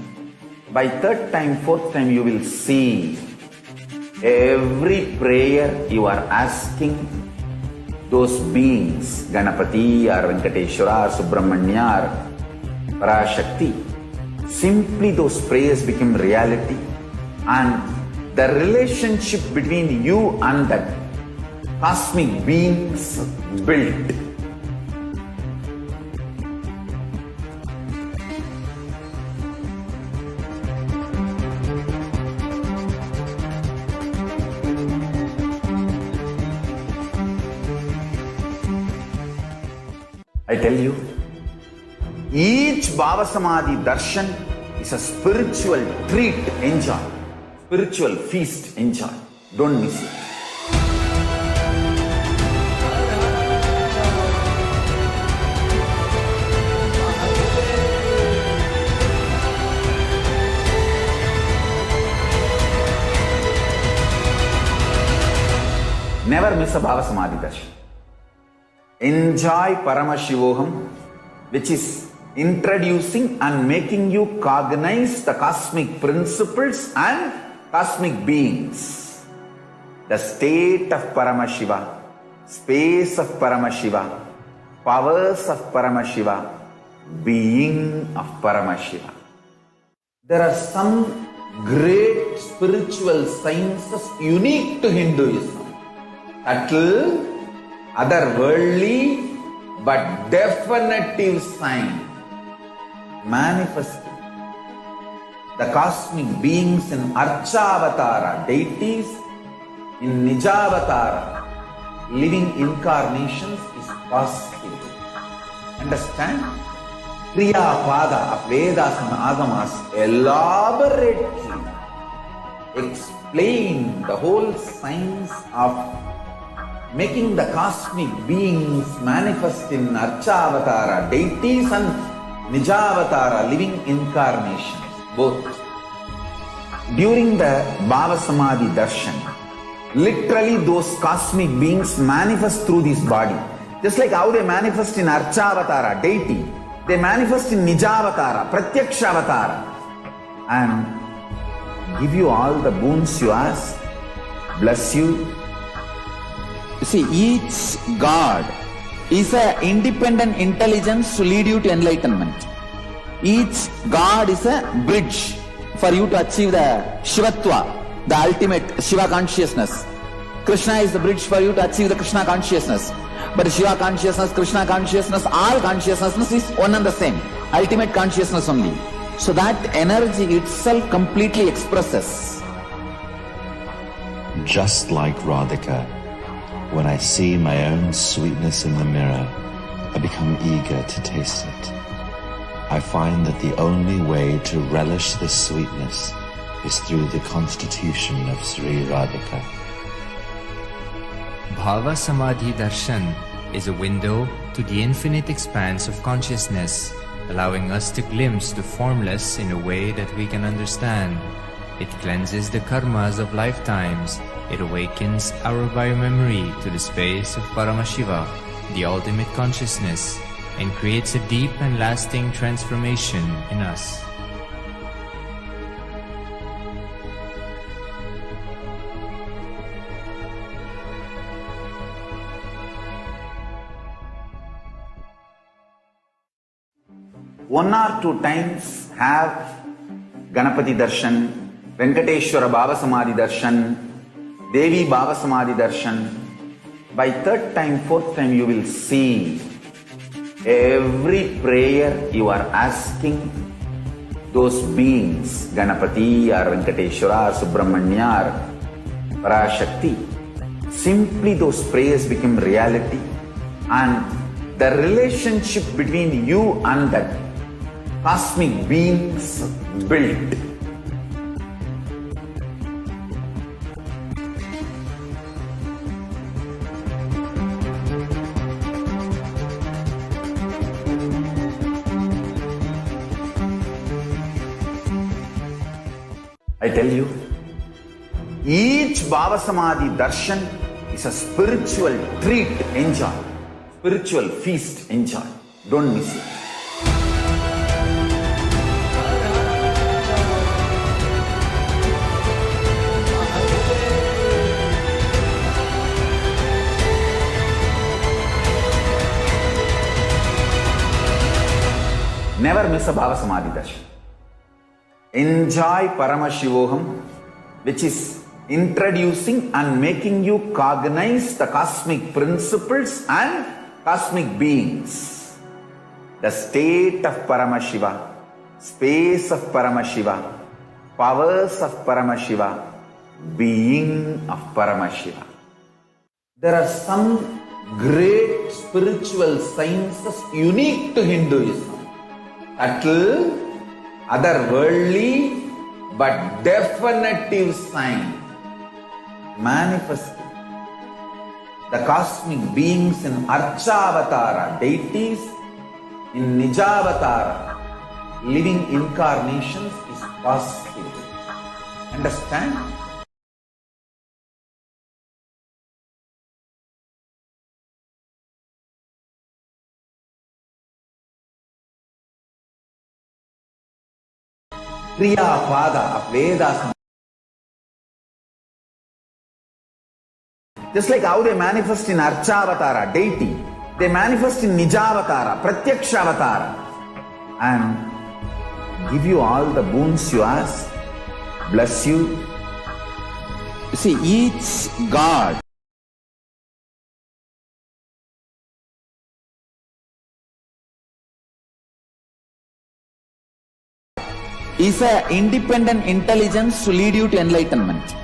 By third time, fourth time, you will see every prayer you are asking those beings, Ganapati or Venkateshwara or Subramanya or Parashakti. Simply those prayers become reality, and the relationship between you and that cosmic beings built. I tell you, each Bhava Samadhi Darshan is a spiritual treat, enjoy. Spiritual feast, enjoy. Don't miss it. Never miss a Bhava Samadhi Darshan. Enjoy Paramashivoham, which is introducing and making you cognize the cosmic principles and cosmic beings. The state of Paramashiva, space of Paramashiva, powers of Paramashiva, being of Paramashiva. There are some great spiritual sciences unique to Hinduism. Subtle, otherworldly, but definitive sign. Manifesting the cosmic beings in Archavatara deities, in Nijavatara living incarnations is possible. Understand? Kriyapada of Vedas and Agamas elaborately explain the whole science of making the cosmic beings manifest in Archavatara deities and Nijavatara living incarnations, both. During the Bhava Samadhi Darshan, literally those cosmic beings manifest through this body. Just like how they manifest in Archavatara deity, they manifest in Nijavatara, Pratyakshavatara, and give you all the boons you ask, bless you. You see, each God is an independent intelligence to lead you to enlightenment. Each God is a bridge for you to achieve the Shivatva, the ultimate Shiva consciousness. Krishna is the bridge for you to achieve the Krishna consciousness. But Shiva consciousness, Krishna consciousness, all consciousness is one and the same. Ultimate consciousness only. So that energy itself completely expresses. Just like Radhika, when I see my own sweetness in the mirror, I become eager to taste it. I find that the only way to relish this sweetness is through the constitution of Sri Radhika. Bhava Samadhi Darshan is a window to the infinite expanse of consciousness, allowing us to glimpse the formless in a way that we can understand. It cleanses the karmas of lifetimes. It awakens our biomemory to the space of Paramashiva, the ultimate consciousness, and creates a deep and lasting transformation in us. One or two times have Ganapati Darshan, Venkateshwara Bhava Samadhi Darshan, Devi Bhava Samadhi Darshan. By third time, fourth time, you will see every prayer you are asking those beings, Ganapati or Venkateshwara or Subramanya or Parashakti. Simply those prayers become reality, and the relationship between you and that cosmic beings built. I tell you, each Bhava Samadhi Darshan is a spiritual treat. Enjoy. Spiritual feast. Enjoy. Don't miss it. Never miss a Bhava Samadhi Darshan. Enjoy Paramashivoham, which is introducing and making you cognize the cosmic principles and cosmic beings. The state of Paramashiva, space of Paramashiva, powers of Paramashiva, being of Paramashiva. There are some great spiritual sciences unique to Hinduism. Subtle, otherworldly, but definitive sign. Manifesting the cosmic beings in Archavatara, deities, in Nijavatara, living incarnations is possible. Understand? Kriya Pada of Vedas. Just like how they manifest in Archavatara, deity, they manifest in Nijavatara, Pratyakshavatara, and give you all the boons you ask, bless you. You see, each God is an independent intelligence to lead you to enlightenment.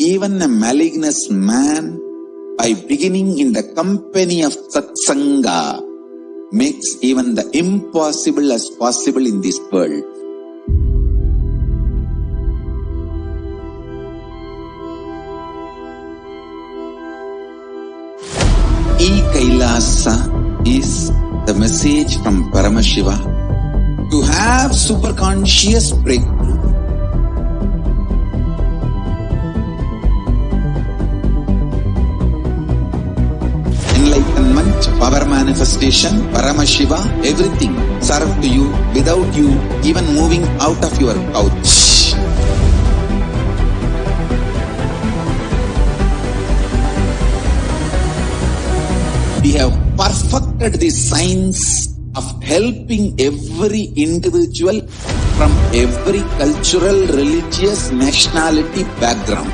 even a malignous man, by beginning in the company of satsanga, makes even the impossible as possible in this world. Kailasa is the message from Paramashiva to have superconscious breakthrough. Enlightenment, power manifestation, Paramashiva, everything serve to you without you even moving out of your couch. We have perfected the science of helping every individual from every cultural, religious, nationality background.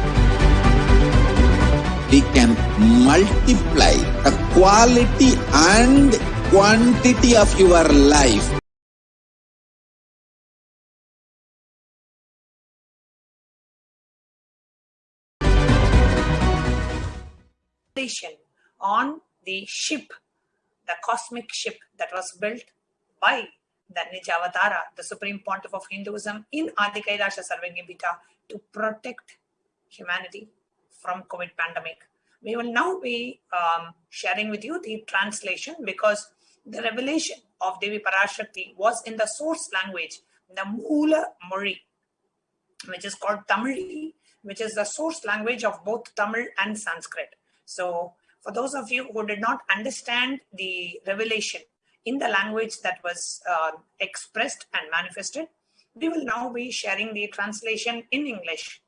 We can multiply the quality and quantity of your life. On the ship, the cosmic ship that was built by the Nijavatara, the Supreme Pontiff of Hinduism in Adi Kailasa Sarvagya to protect humanity from COVID pandemic. We will now be sharing with you the translation, because the revelation of Devi Parashakti was in the source language, the Moola Mori, which is called Tamil, which is the source language of both Tamil and Sanskrit. So for those of you who did not understand the revelation in the language that was expressed and manifested, we will now be sharing the translation in English,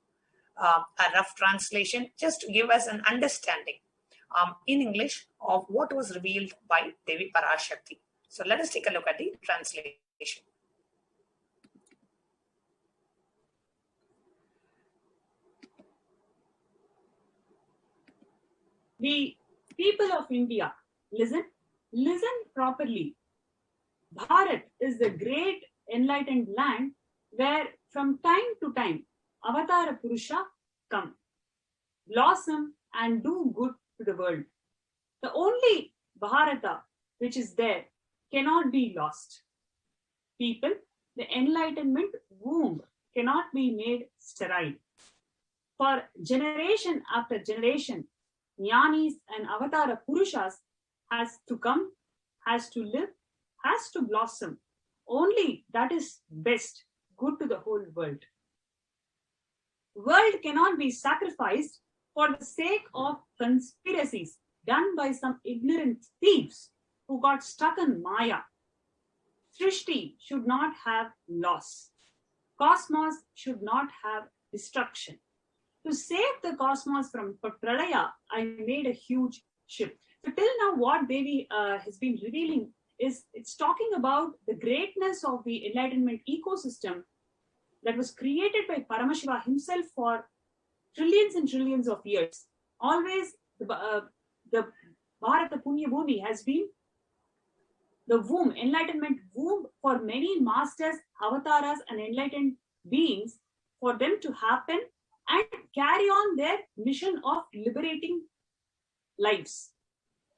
a rough translation, just to give us an understanding in English of what was revealed by Devi Parashakti. So let us take a look at the translation. The people of India, listen properly. Bharat is the great enlightened land where from time to time Avatara Purusha come, blossom and do good to the world. The only Bharata which is there cannot be lost. People, the enlightenment womb cannot be made sterile. For generation after generation, Jnanis and Avatara Purushas has to come, has to live, has to blossom. Only that is best, good to the whole world. World cannot be sacrificed for the sake of conspiracies done by some ignorant thieves who got stuck in Maya. Srishti should not have loss. Cosmos should not have destruction. To save the cosmos from Pralaya, I made a huge ship. So till now, what Devi has been revealing is it's talking about the greatness of the enlightenment ecosystem that was created by Paramashiva himself for trillions and trillions of years. Always the Bharata Punya Bhumi has been the womb, enlightenment womb for many masters, avatars and enlightened beings, for them to happen and carry on their mission of liberating lives.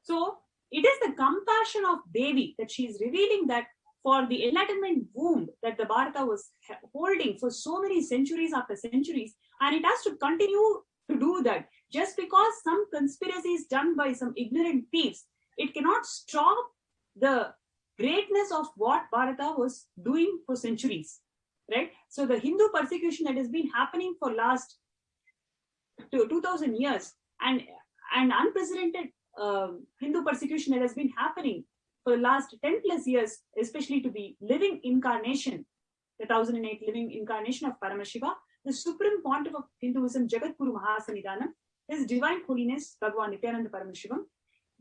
So it is the compassion of Devi that she is revealing that for the enlightenment womb that the Bharata was holding for so many centuries after centuries, and it has to continue to do that. Just because some conspiracies done by some ignorant thieves, it cannot stop the greatness of what Bharata was doing for centuries, right? So the Hindu persecution that has been happening for last 2000 years and unprecedented Hindu persecution that has been happening for the last 10 plus years, especially to the living incarnation, the 1008 living incarnation of Paramashiva, the Supreme Pontiff of Hinduism, Jagadguru Mahasanidhanam, His Divine Holiness, Bhagavan Nithyananda Paramashivam,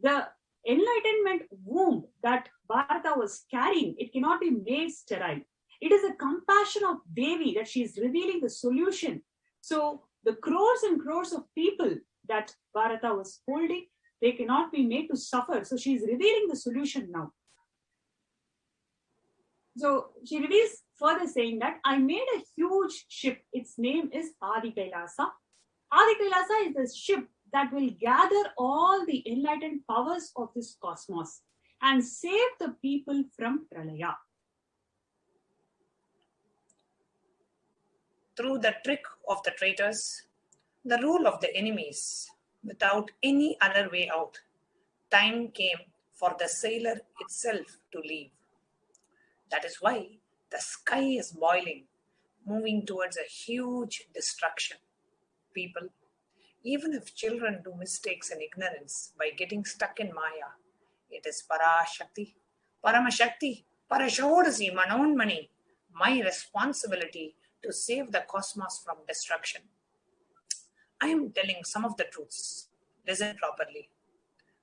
the enlightenment womb that Bharata was carrying, it cannot be made sterile. It is a compassion of Devi that she is revealing the solution. So the crores and crores of people that Bharata was holding, they cannot be made to suffer. So she is revealing the solution now. So she reveals further saying that I made a huge ship. Its name is Adi Kailasa. Adi Kailasa is the ship that will gather all the enlightened powers of this cosmos and save the people from Pralaya. Through the trick of the traitors, the rule of the enemies, without any other way out, time came for the sailor itself to leave. That is why the sky is boiling, moving towards a huge destruction. People, even if children do mistakes and ignorance by getting stuck in Maya, it is Parashakti, Paramashakti, Parashodasi, Manonmani, my responsibility to save the cosmos from destruction. I am telling some of the truths. Listen properly.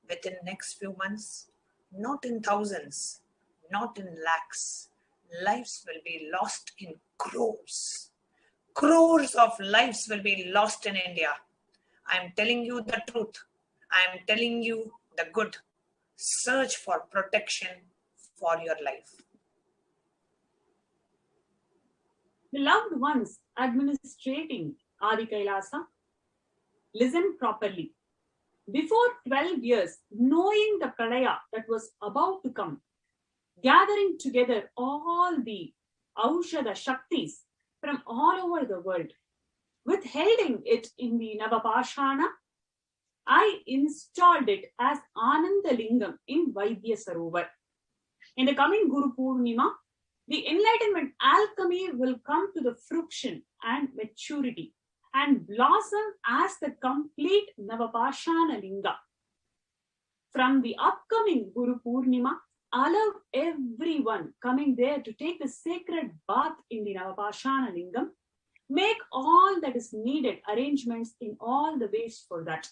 Within next few months, not in thousands, not in lakhs, lives will be lost in crores. Crores of lives will be lost in India. I am telling you the truth. I am telling you the good. Search for protection for your life. The loved ones administrating Adi Kailasa, listen properly. Before 12 years, knowing the Pralaya that was about to come, gathering together all the Aushadha Shaktis from all over the world, withholding it in the Navapashana, I installed it as Anandalingam in Vaidya Sarovar. In the coming Guru Purnima, the enlightenment alchemy will come to the fruition and maturity and blossom as the complete Navapashana Linga. From the upcoming Guru Purnima, allow everyone coming there to take the sacred bath in the Navapashana Lingam. Make all that is needed arrangements in all the ways for that.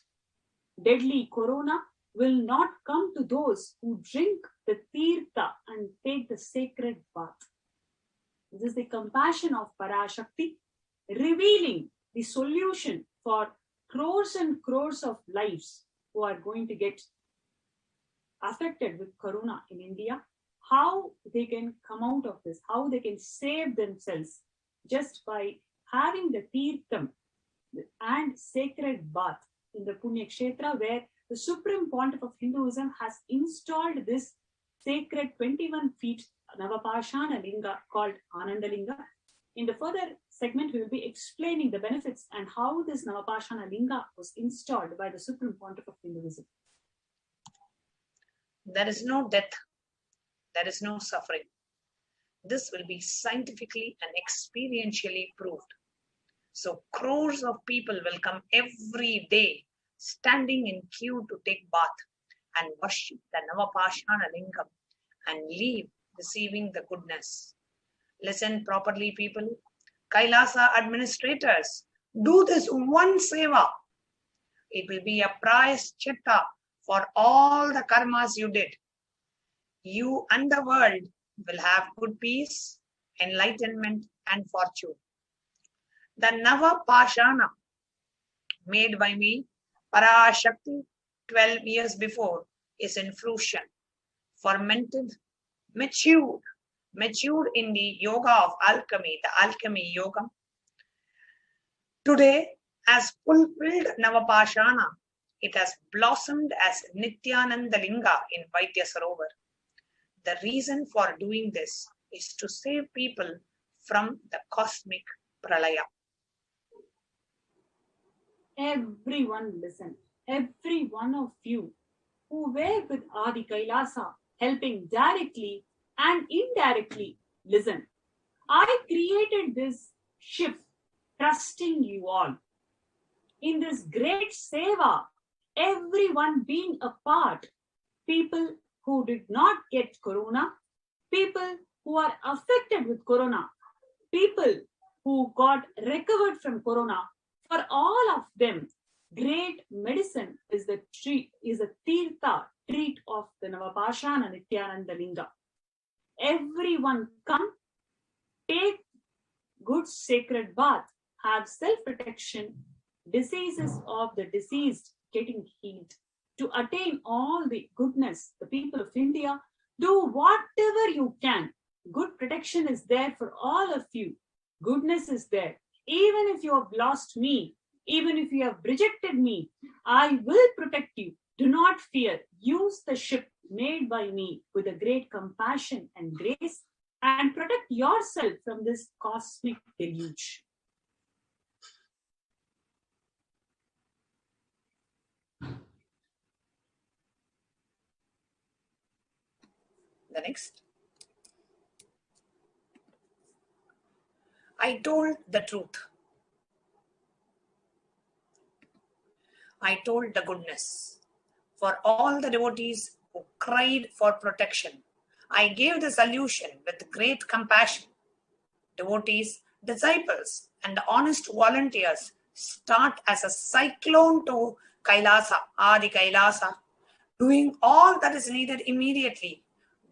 Deadly corona will not come to those who drink the tirtha and take the sacred bath. This is the compassion of Parashakti, revealing the solution for crores and crores of lives who are going to get affected with corona in India, how they can come out of this, how they can save themselves just by having the tirtham and sacred bath in the Punya Kshetra, where the Supreme Pontiff of Hinduism has installed this sacred 21 feet Navapashana Linga called Anandalinga. In the further segment, we will be explaining the benefits and how this Navapashana Linga was installed by the Supreme Pontiff of Hinduism. There is no death. There is no suffering. This will be scientifically and experientially proved. So crores of people will come every day, standing in queue to take bath and worship the Navapashana Lingam and leave receiving the goodness. Listen properly, people. Kailasa administrators, do this one seva. It will be a price chitta for all the karmas you did. You and the world will have good peace, enlightenment, and fortune. The Navapashana made by me, Parashakti, 12 years before, is in fruition, fermented, matured in the yoga of alchemy, the alchemy yoga. Today, as fulfilled Navapashana, it has blossomed as Nithyananda Linga in Vaidya Sarovar. The reason for doing this is to save people from the cosmic pralaya. Everyone listen. Every one of you who were with Adi Kailasa, helping directly and indirectly, listen. I created this ship, trusting you all. In this great seva, everyone being a part, people who did not get corona, people who are affected with corona, people who got recovered from corona, for all of them, great medicine is the treat, is a tirtha treat of the Navapashana Nithyananda Linga. Everyone come, take good sacred bath, have self-protection, diseases of the deceased getting healed. To attain all the goodness, the people of India, do whatever you can. Good protection is there for all of you. Goodness is there. Even if you have lost me, Even if you have rejected me, I will protect you. Do not fear. Use the ship made by me with a great compassion and grace and protect yourself from this cosmic deluge. The next. I told the truth. I told the goodness. For all the devotees who cried for protection, I gave the solution with great compassion. Devotees, disciples, and honest volunteers start as a cyclone to Kailasa, Adi Kailasa, doing all that is needed immediately,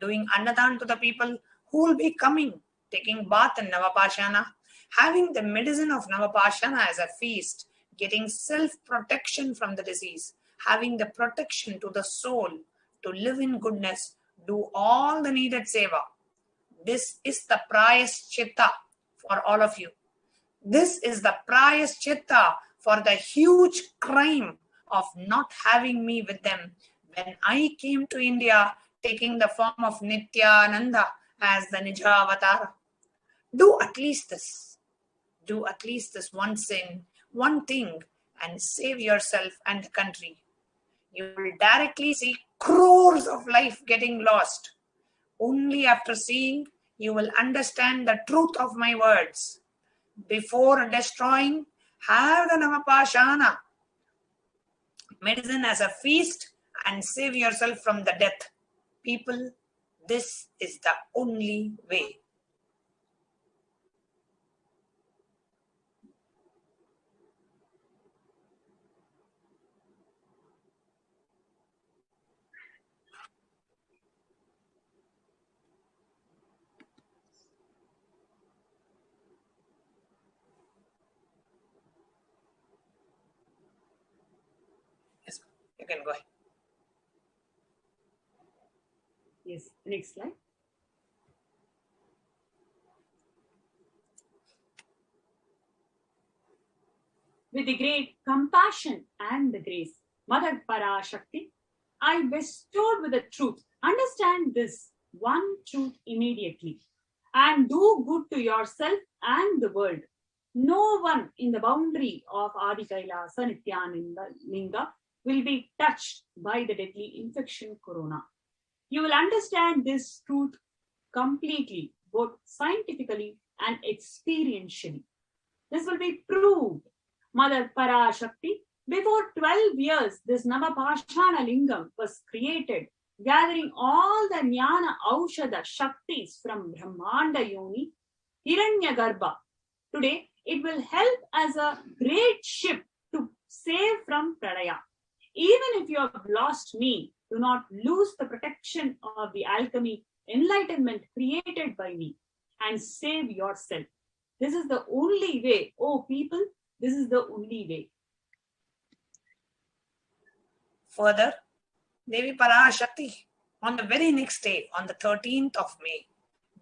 doing Annadan to the people who will be coming, taking bath in Navapashana, having the medicine of Navapashana as a feast, getting self-protection from the disease, having the protection to the soul, to live in goodness, do all the needed seva. This is the Prayaschitta for all of you. This is the Prayaschitta for the huge crime of not having me with them when I came to India taking the form of Nithyananda as the Nija Avatar. Do at least this. Do at least this one sin, one thing, and save yourself and the country. You will directly see crores of life getting lost. Only after seeing, you will understand the truth of my words. Before destroying, have the Navapashana medicine as a feast and save yourself from the death. People, this is the only way. Yes, you can go ahead. Yes, next slide. With the great compassion and the grace, Mother Parashakti, I bestowed with the truth. Understand this one truth immediately and do good to yourself and the world. No one in the boundary of Adi Kailasa Nithyananda Linga will be touched by the deadly infection corona. You will understand this truth completely, both scientifically and experientially. This will be proved. Mother Parashakti, before 12 years, this Navapashana Lingam was created, gathering all the Jnana Aushadha Shaktis from Brahmanda Yoni, Hiranyagarbha. Today, it will help as a great ship to save from Pradaya. Even if you have lost me, do not lose the protection of the alchemy, enlightenment created by me, and save yourself. This is the only way, oh people, this is the only way. Further, Devi Parashakti, on the very next day, on the 13th of May,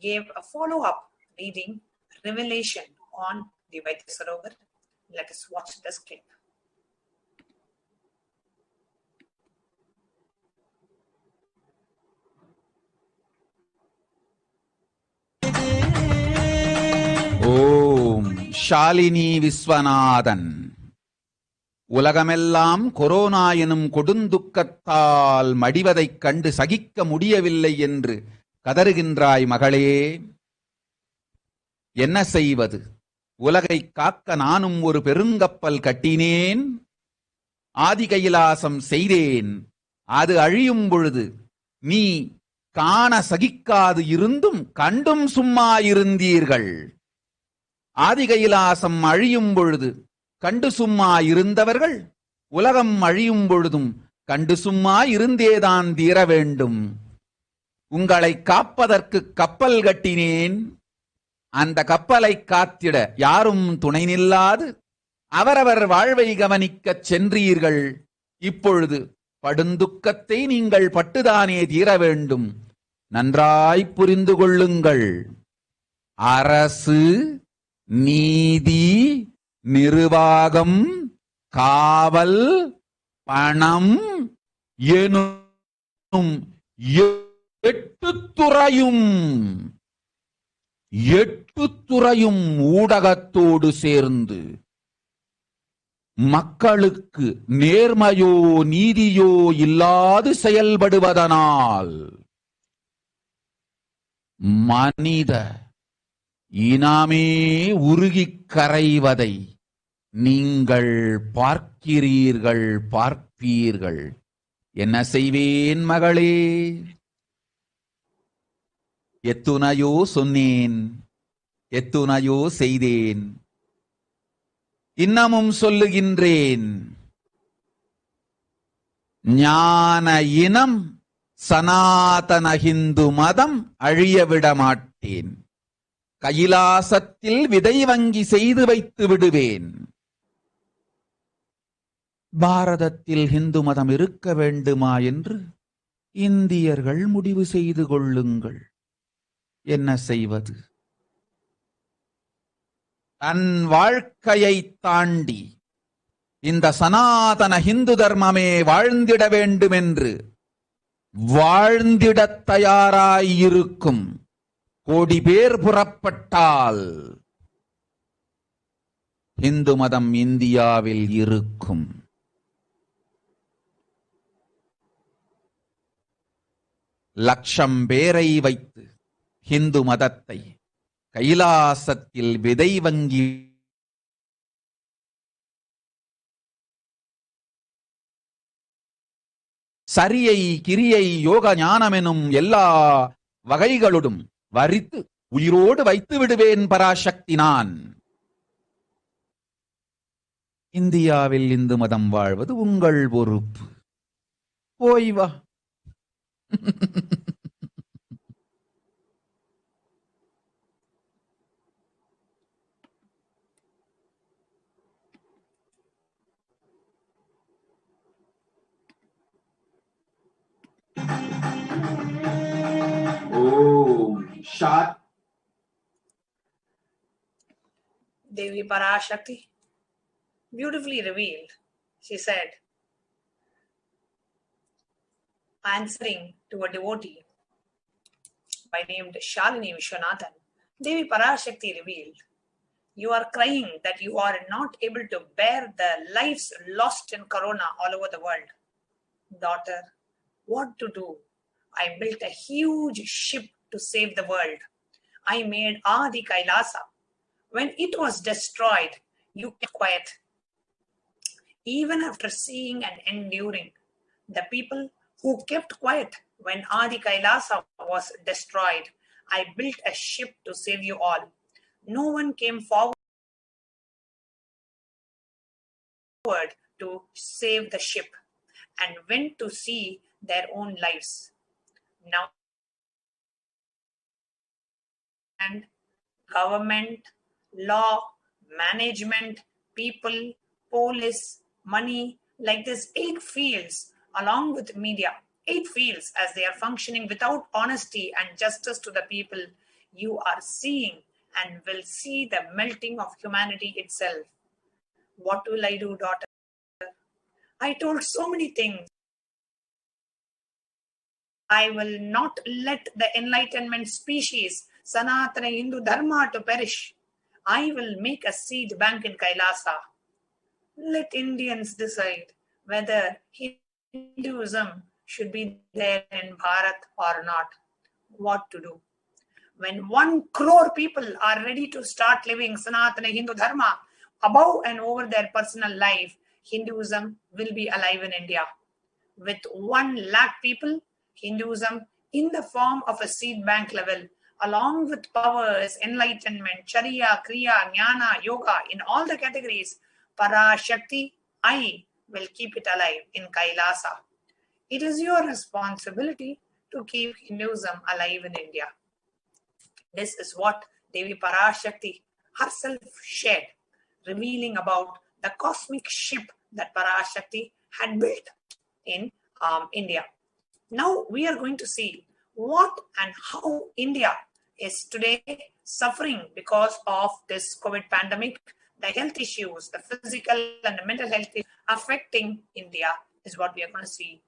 gave a follow-up reading, revelation on the Vaidya Sarovar. Let us watch this clip. ஓம் ஷாலினி விஸ்வநாதன். உலகமெல்லாம் corona எனும் கொடுந்துக்கத்தால் மடிவதைக் கண்டு சகிக்க முடியவில்லை என்று கதறுகின்றாய் மகளே. என்ன செய்வது? உலகைக் காக்க நானும் ஒரு பெருங்கப்பல் கட்டினேன், ஆதி கைலாசம் செய்தேன். அது அழியும் பொழுது நீ காண சகிக்காது இருந்தும் கண்டும் சும்மா இருந்தீர்கள். ஆதி கைலாசம் அழியும் பொழுது கண்டு சும்மா இருந்தவர்கள் உலகம் அழியும் பொழுதும் கண்டு சும்மா இருந்தேதான் தீர வேண்டும். உங்களை காப்பதற்கு கப்பல் கட்டினேன். அந்த கப்பலை காத்திட யாரும் துணை நில்லாது அவரவர் வாழ்வை கவனிக்கச் சென்றீர்கள். இப்பொழுது படுந்துக்கத்தை நீங்கள் பட்டுதானே தீர வேண்டும். நன்றாய் புரிந்து கொள்ளுங்கள். அரசு, நீதி, நிர்வாகம், காவல் பணம் எனும் எட்டு துறையும் ஊடகத்தோடு சேர்ந்து மக்களுக்கு நேர்மையோ நீதியோ இல்லாது செயல்படுவதனால் மனித இனமே உருகிக் கரைவதை நீங்கள் பார்ப்பீர்கள். என்ன செய்வேன் மகளே? எத்துணையோ சொன்னேன், எத்துணையோ செய்தேன், இன்னமும் சொல்லுகின்றேன். ஞான இனம் சனாதன ஹிந்து மதம் அழியவிட மாட்டேன். கைலாசத்தில் விதை வங்கி செய்து வைத்து விடுவேன். பாரதத்தில் ஹிந்து மதம் இருக்க வேண்டுமா என்று இந்தியர்கள் முடிவு செய்து கொள்ளுங்கள். என்ன செய்வது? தன் வாழ்க்கையை தாண்டி இந்த சனாதன ஹிந்து தர்மமே வாழ்ந்திட வேண்டும் என்று வாழ்ந்திடத் தயாராயிருக்கும் கோடி பேர் புறப்பட்டால் இந்து மதம் இந்தியாவில் இருக்கும். லட்சம் பேரை வைத்து ஹிந்து மதத்தை கைலாசத்தில் விதை வங்கி சரியை கிரியை யோக ஞானமெனும் எல்லா வகைகளோடும் வரித்து உயிரோடு வைத்து விடுவேன் பராசக்தி நான். இந்தியாவில் இந்து மதம் வாழ்வது உங்கள் பொறுப்பு. போய் வா. Shot. Devi Parashakti beautifully revealed. She said, answering to a devotee by name Shalini Vishwanathan, Devi Parashakti revealed, you are crying that you are not able to bear the lives lost in Corona all over the world. Daughter, what to do? I built a huge ship to save the world. I made Adi Kailasa. When it was destroyed, you kept quiet. Even after seeing and enduring, the people who kept quiet when Adi Kailasa was destroyed, I built a ship to save you all. No one came forward to save the ship and went to see their own lives. Now, and government, law, management, people, police, money, like this 8 fields along with media, 8 fields as they are functioning without honesty and justice to the people, you are seeing and will see the melting of humanity itself. What will I do, daughter? I told so many things. I will not let the enlightenment species, Sanatana Hindu Dharma, to perish. I will make a seed bank in Kailasa. Let Indians decide whether Hinduism should be there in Bharat or not. What to do? When 1 crore people are ready to start living Sanatana Hindu Dharma above and over their personal life, Hinduism will be alive in India. With 1 lakh people, Hinduism in the form of a seed bank level, along with powers, enlightenment, Charya, Kriya, Jnana, Yoga, in all the categories, Parashakti, I will keep it alive in Kailasa. It is your responsibility to keep Hinduism alive in India. This is what Devi Parashakti herself shared, revealing about the cosmic ship that Parashakti had built in India. Now we are going to see what and how India is today suffering because of this COVID pandemic the health issues, the physical and the mental health affecting India is what we are going to see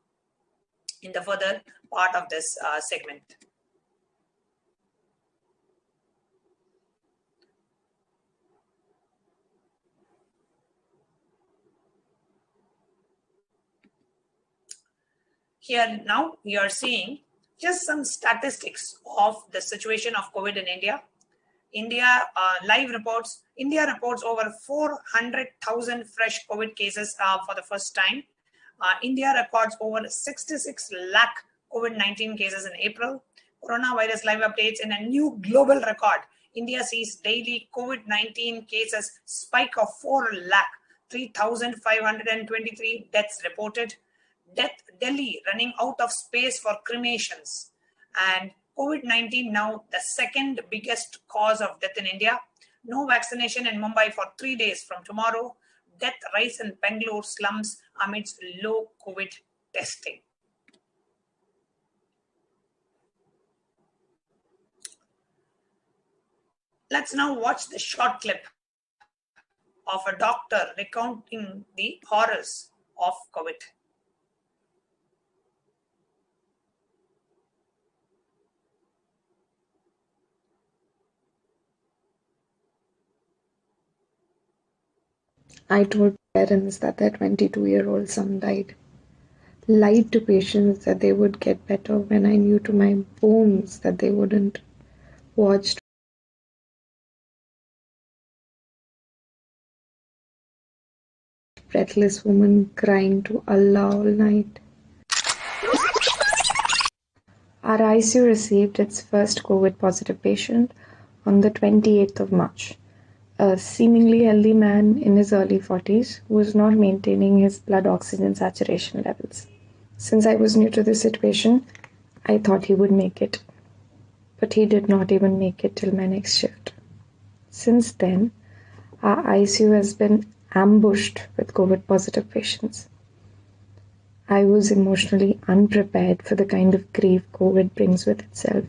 in the further part of this segment. Here now you are seeing just some statistics of the situation of COVID in India. India reports over 400,000 fresh COVID cases for the first time. India records over 66 lakh COVID-19 cases in April. Coronavirus live updates in a new global record. India sees daily COVID-19 cases spike of 4 lakh, 3,523 deaths reported. Delhi running out of space for cremations. And COVID-19 now the second biggest cause of death in India. No vaccination in Mumbai for 3 days from tomorrow. Death rise in Bangalore slums amidst low COVID testing. Let's now watch the short clip of a doctor recounting the horrors of COVID. I told parents that their 22-year-old son died. Lied to patients that they would get better when I knew to my bones that they wouldn't. Watched breathless woman crying to Allah all night. Our ICU received its first COVID-positive patient on the 28th of March. A seemingly healthy man in his early 40s who was not maintaining his blood oxygen saturation levels. Since I was new to the situation, I thought he would make it. But he did not even make it till my next shift. Since then, our ICU has been ambushed with COVID-positive patients. I was emotionally unprepared for the kind of grief COVID brings with itself.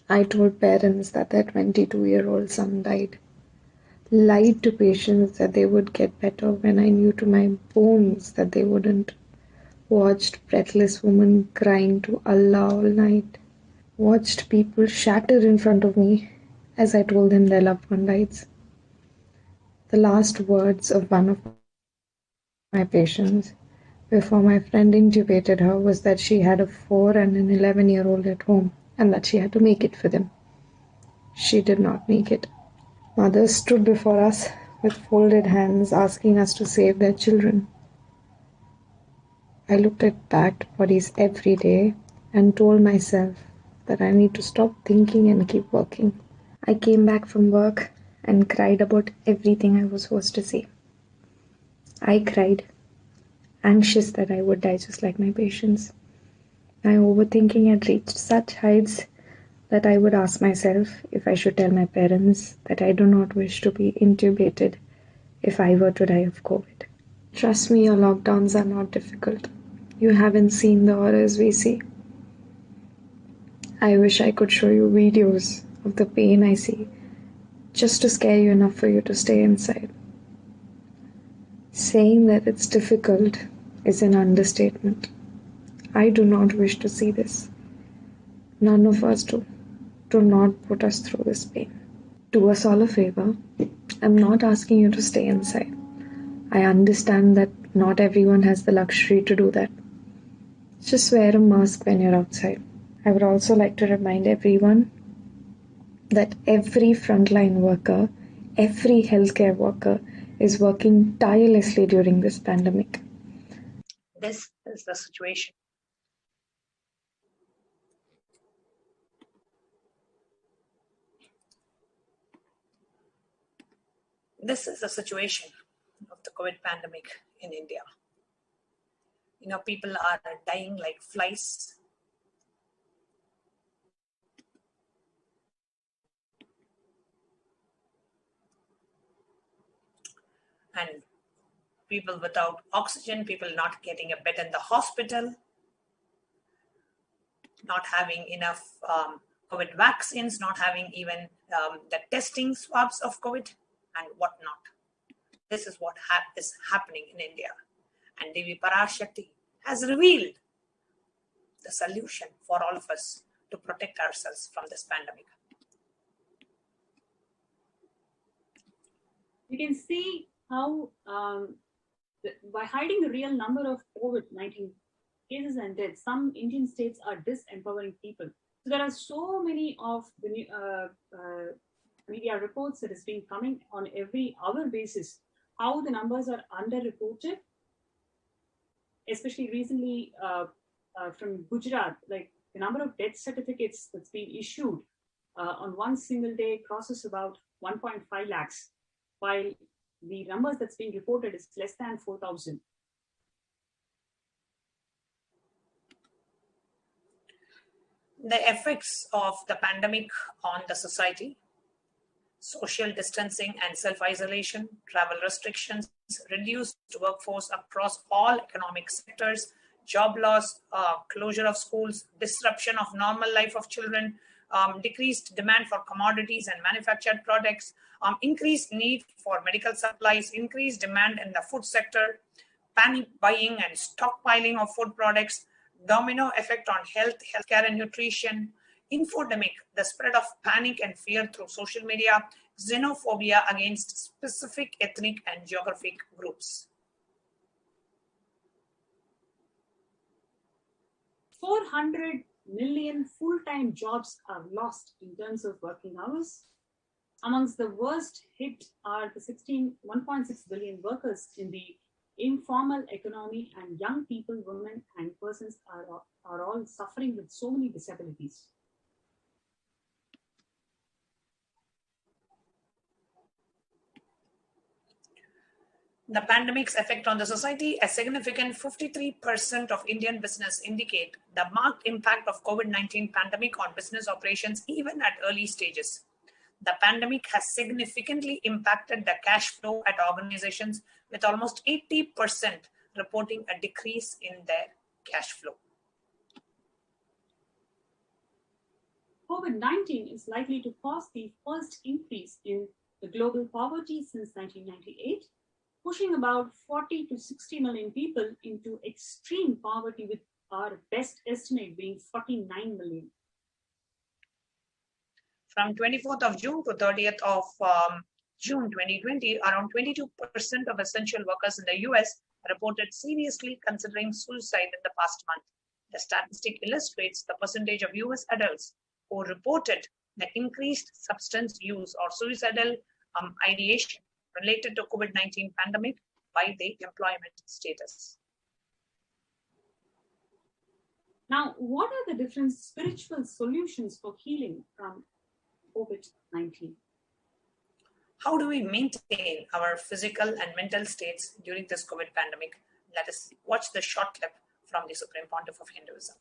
I told parents that their 22-year-old son died. Lied to patients that they would get better when I knew to my bones that they wouldn't. Watched breathless women crying to Allah all night. Watched people shatter in front of me as I told them their loved one died. The last words of one of my patients before my friend intubated her was that she had a 4 and an 11-year-old at home and that she had to make it for them. She did not make it. Mothers stood before us with folded hands asking us to save their children. I looked at packed bodies every day and told myself that I need to stop thinking and keep working. I came back from work and cried about everything I was forced to say. I cried, anxious that I would die just like my patients. My overthinking had reached such heights that I would ask myself if I should tell my parents that I do not wish to be intubated if I were to die of COVID. Trust me, your lockdowns are not difficult. You haven't seen the horrors we see. I wish I could show you videos of the pain I see, just to scare you enough for you to stay inside. Saying that it's difficult is an understatement. I do not wish to see this. None of us do. Do not put us through this pain. Do us all a favor. I'm not asking you to stay inside. I understand that not everyone has the luxury to do that. Just wear a mask when you're outside. I would also like to remind everyone that every frontline worker, every healthcare worker is working tirelessly during this pandemic. This is the situation. This is the situation of the COVID pandemic in India. People are dying like flies. And people without oxygen, people not getting a bed in the hospital, not having enough COVID vaccines, not having even the testing swabs of COVID and whatnot. this is what is happening in India. And Devi Parashakti has revealed the solution for all of us to protect ourselves from this pandemic. You can see how by hiding the real number of COVID-19 cases and deaths, some Indian states are disempowering people. So there are so many of the media reports that has been coming on every hour basis, how the numbers are underreported, especially recently from Gujarat, like the number of death certificates that's been issued on one single day crosses about 1.5 lakhs, while the numbers that's being reported is less than 4,000. The effects of the pandemic on the society: social distancing and self-isolation, travel restrictions, reduced workforce across all economic sectors, job loss, closure of schools, disruption of normal life of children, decreased demand for commodities and manufactured products, increased need for medical supplies, increased demand in the food sector, panic buying and stockpiling of food products, domino effect on health, healthcare and nutrition, infodemic, the spread of panic and fear through social media, xenophobia against specific ethnic and geographic groups. 400 million full-time jobs are lost in terms of working hours. Amongst the worst hit are the 1.6 billion workers in the informal economy, and young people, women, and persons are all suffering with so many disabilities. The pandemic's effect on the society: a significant 53% of Indian business indicate the marked impact of COVID-19 pandemic on business operations even at early stages. The pandemic has significantly impacted the cash flow at organizations, with almost 80% reporting a decrease in their cash flow. COVID-19 is likely to cause the first increase in the global poverty since 1998, pushing about 40 to 60 million people into extreme poverty, with our best estimate being 49 million. From 24th of June to 30th of June 2020, around 22% of essential workers in the US reported seriously considering suicide in the past month. The statistic illustrates the percentage of US adults who reported the increased substance use or suicidal ideation related to COVID-19 pandemic by their employment status. Now, what are the different spiritual solutions for healing from COVID-19? How do we maintain our physical and mental states during this COVID pandemic? Let us watch the short clip from the Supreme Pontiff of Hinduism.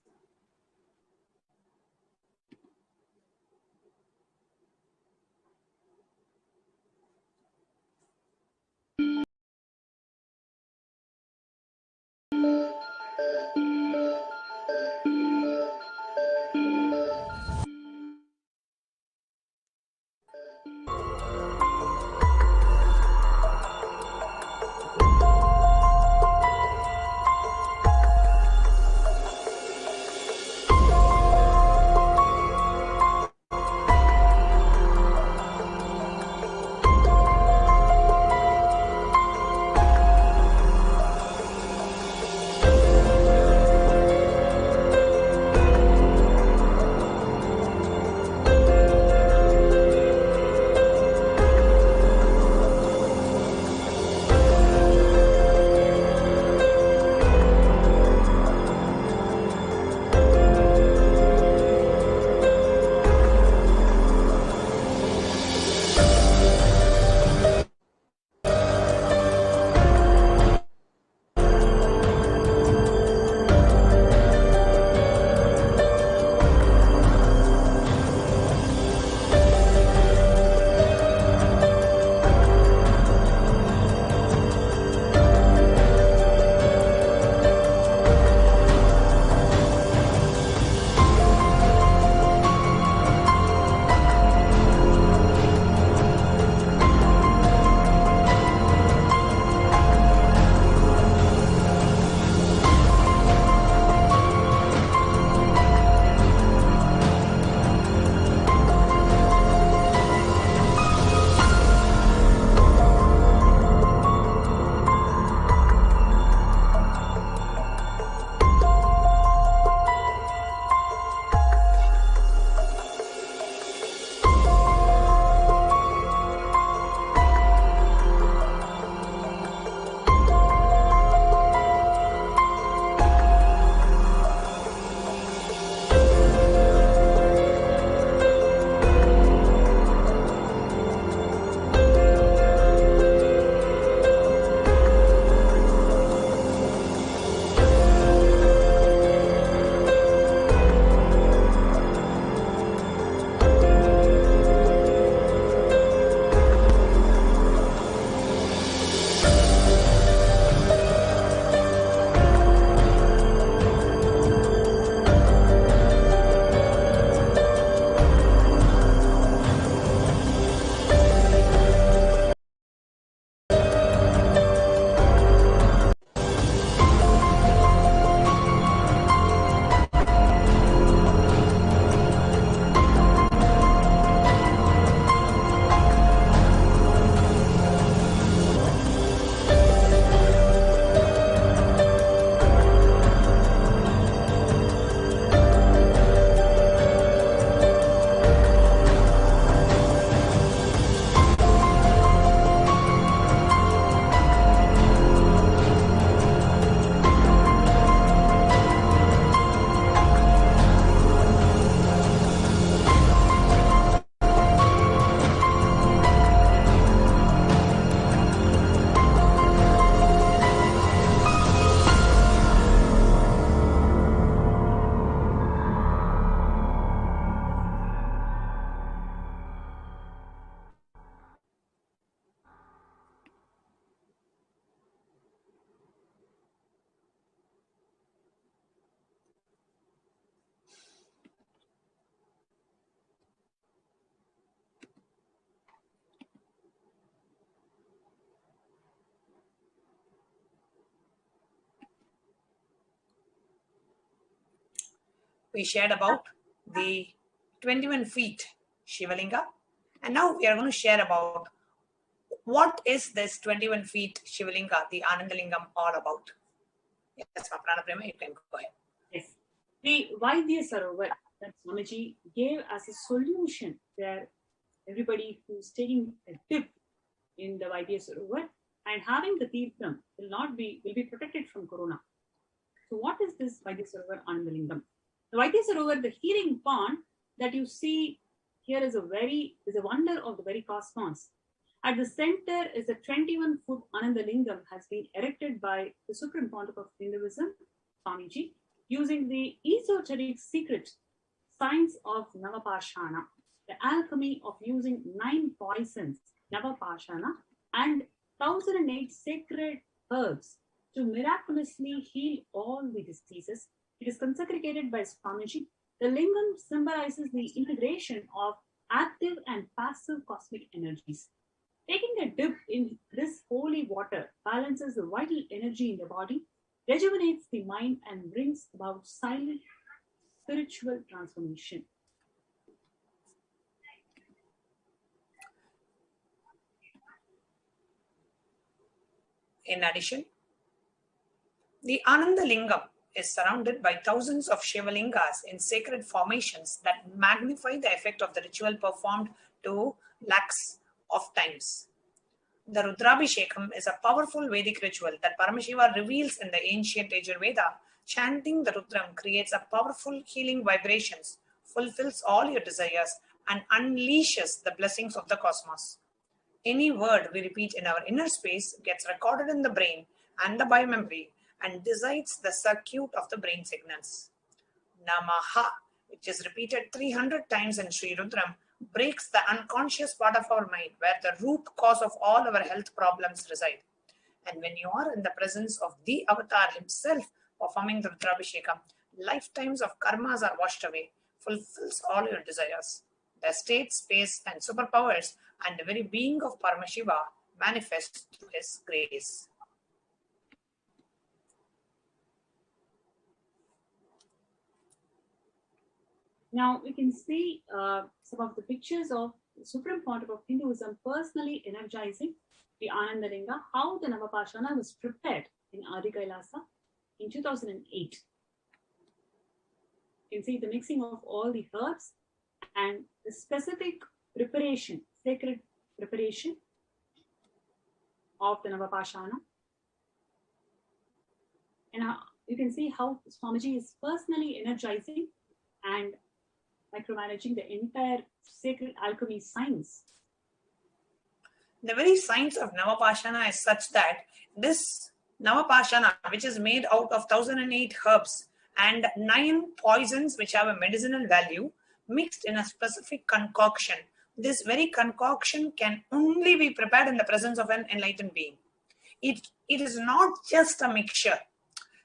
we shared about the 21 feet Shivalinga, and now we are going to share about what is this 21 feet Shivalinga, the Anandalingam, all about. Yes, Prana Prema, you can go ahead. Yes. The Vaidya Sarovar that Swamiji gave as a solution where everybody who's taking a dip in the Vaidya Sarovar and having the Tirtham will be protected from Corona. So what is this Vaidya Sarovar Anandalingam? The Vaidya Sarovar, the healing pond that you see here is a wonder of the very cosmos. At the center is a 21-foot Anandalingam has been erected by the Supreme Pontiff of Hinduism, Swamiji, using the esoteric secret science of Navapashana, the alchemy of using 9 poisons, Navapashana, and 1008 sacred herbs to miraculously heal all the diseases. It is consecrated by Swamiji. The lingam symbolizes the integration of active and passive cosmic energies. Taking a dip in this holy water balances the vital energy in the body, rejuvenates the mind, and brings about silent spiritual transformation. In addition, the Anandalingam is surrounded by thousands of Shivalingas in sacred formations that magnify the effect of the ritual performed to lakhs of times. The Rudrabhishekam is a powerful Vedic ritual that Paramashiva reveals in the ancient Yajurveda. Chanting the Rudram creates a powerful healing vibrations, fulfills all your desires, and unleashes the blessings of the cosmos. Any word we repeat in our inner space gets recorded in the brain and the biomemory and decides the circuit of the brain signals. Namaha, which is repeated 300 times in Sri Rudram, breaks the unconscious part of our mind where the root cause of all our health problems reside. And when you are in the presence of the Avatar himself performing the Rudrabhishekam, lifetimes of karmas are washed away, fulfills all your desires. The state, space, and superpowers and the very being of Paramashiva manifest through his grace. Now we can see some of the pictures of the Supreme Pontiff of Hinduism personally energizing the Anandalinga, how the Navapashana was prepared in Adi Kailasa in 2008. You can see the mixing of all the herbs and the specific preparation, sacred preparation of the Navapashana. And you can see how Swamiji is personally energizing and micromanaging the entire sacred alchemy science. The very science of Navapashana is such that this Navapashana, which is made out of 1008 herbs and 9 poisons which have a medicinal value, mixed in a specific concoction. This very concoction can only be prepared in the presence of an enlightened being. It is not just a mixture.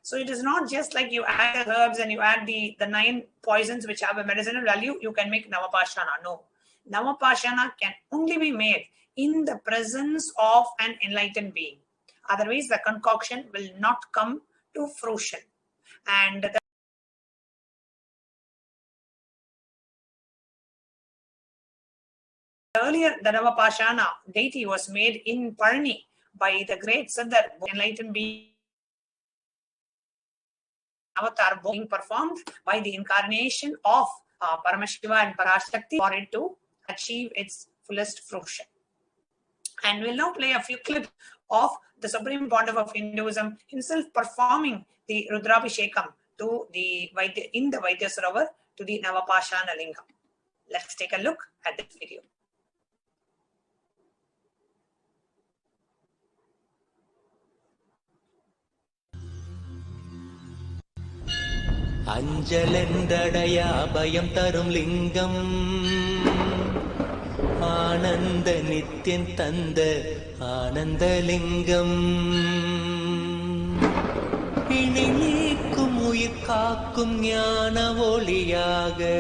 So it is not just like you add herbs and you add the 9 poisons which have a medicinal value, you can make Navapashana. No. Navapashana can only be made in the presence of an enlightened being. Otherwise, the concoction will not come to fruition. And earlier, the Navapashana deity was made in Parni by the great Siddhar, enlightened being. Avatar being performed by the incarnation of Paramashiva and Parashakti for it to achieve its fullest fruition. And we'll now play a few clips of the Supreme Pontiff of Hinduism himself performing the Rudrabhishekam to in the Vaidya Sarovar to the Navapashana Lingam. Let's take a look at this video. அஞ்சலென்றடையா பயம் தரும் லிங்கம் ஆனந்த நித்தியன் தந்த ஆனந்தலிங்கம் இனி நீக்கும் உயிர் காக்கும் ஞான ஒளியாக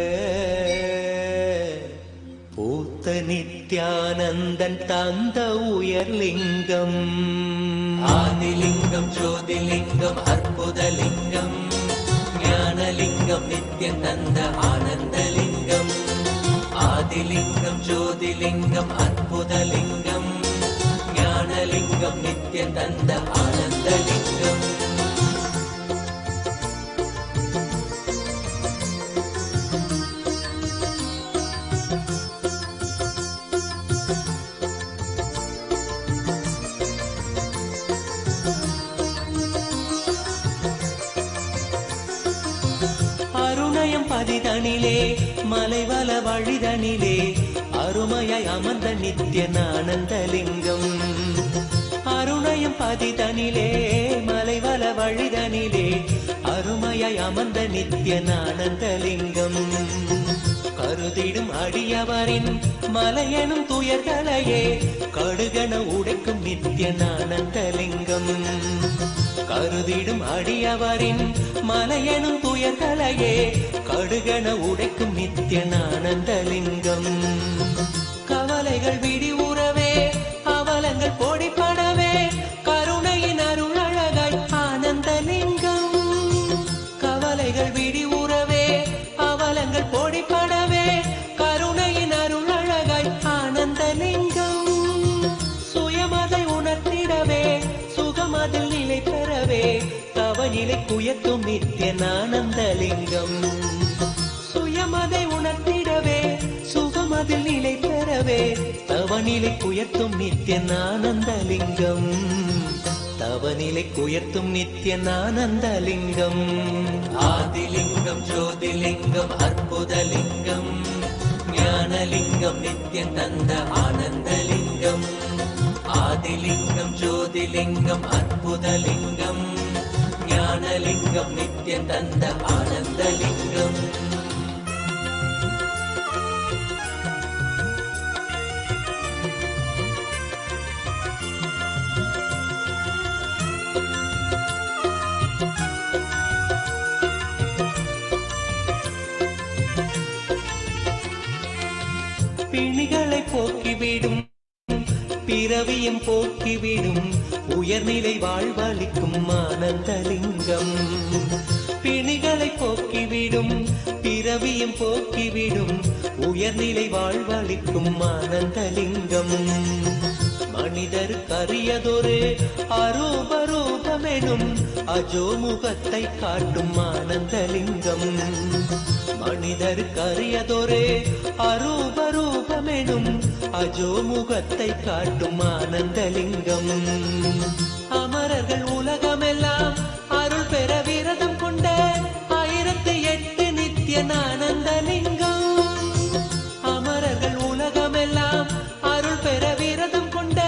பூத்த நித்யானந்தன் தந்த உயர்லிங்கம் ஆதிலிங்கம் ஜோதிலிங்கம் அற்புதலிங்கம் ஞானலிங்கம் ஞானலிங்கம் நித்யம் தந்த ஆனந்தலிங்கம் ஆதிலிங்கம் ஜோதிலிங்கம் அற்புதலிங்கம் ஞானலிங்கம் நித்யம் தந்த ஆனந்தலிங்கம் அருணயம் பதிதனிலே மலைவல வழிதனிலே அருமையாய் அமர்ந்த நித்ய ஆனந்தலிங்கம் அருணயம் பதிதனிலே மலைவல வழிதனிலே அருமையாய் அமர்ந்த நித்ய ஆனந்தலிங்கம் கருதிடும் அடியவரின் மலையெனும் துயர்களையே கடுகன உடைக்கும் நித்ய ஆனந்தலிங்கம் கருதிடும் அடியவரின் மலையெனும் துயர்களையே கடுகன உடைக்கும் நித்ய ஆனந்தலிங்கம் கவலைகள் விடிவுறவே அவலங்கள் பொடிப்படவே கருணையின் அருள் அழகாய் ஆனந்தலிங்கம் கவலைகள் விடிவுறவே அவலங்கள் பொடிப்படவே கருணையின் அருள் அழகாய் ஆனந்தலிங்கம் சுயமதை உணர்த்திடவே சுகமதில் நிலை பெறவே தவநிலை குயத்தும் நித்ய ஆனந்தலிங்கம் சுயமதை உணர்த்திடவே சுகமதில் நிலை பெறவே தவநிலை குயத்தும் நித்ய ஆனந்தலிங்கம் தவநிலை குயத்தும் நித்ய ஆனந்தலிங்கம் ஆதிலிங்கம் ஜோதிலிங்கம் அற்புதலிங்கம் ஞானலிங்கம் நித்யம் தந்த ஆனந்தலிங்கம் ஆதிலிங்கம் ஜோதிலிங்கம் அற்புதலிங்கம் ஞானலிங்கம் நித்யம் தந்த ஆனந்தலிங்கம் பிணிகளை போக்கிவிடும் பிறவியும் போக்கிவிடும் உயர்நிலை வாழ்வளிக்கும் ஆனந்தலிங்கம் பிணிகளை போக்கிவிடும் பிறவியும் போக்கிவிடும் உயர்நிலை வாழ்வளிக்கும் ஆனந்தலிங்கம் மனிதருக்கு அரியதொரு அரூபரூபமெனும் அஜோமுகத்தை காட்டும் ஆனந்தலிங்கம் மனிதருக்கு அரியதொரு அரூபரூபமெனும் அஜோமுகத்தை காட்டும் ஆனந்தலிங்கம் அமரர்கள் உலகமெல்லாம் அருள் பெற விரதம் கொண்ட 1008 நித்ய ஆனந்தலிங்கம் அமரர்கள் உலகமெல்லாம் அருள் பெற விரதம் கொண்ட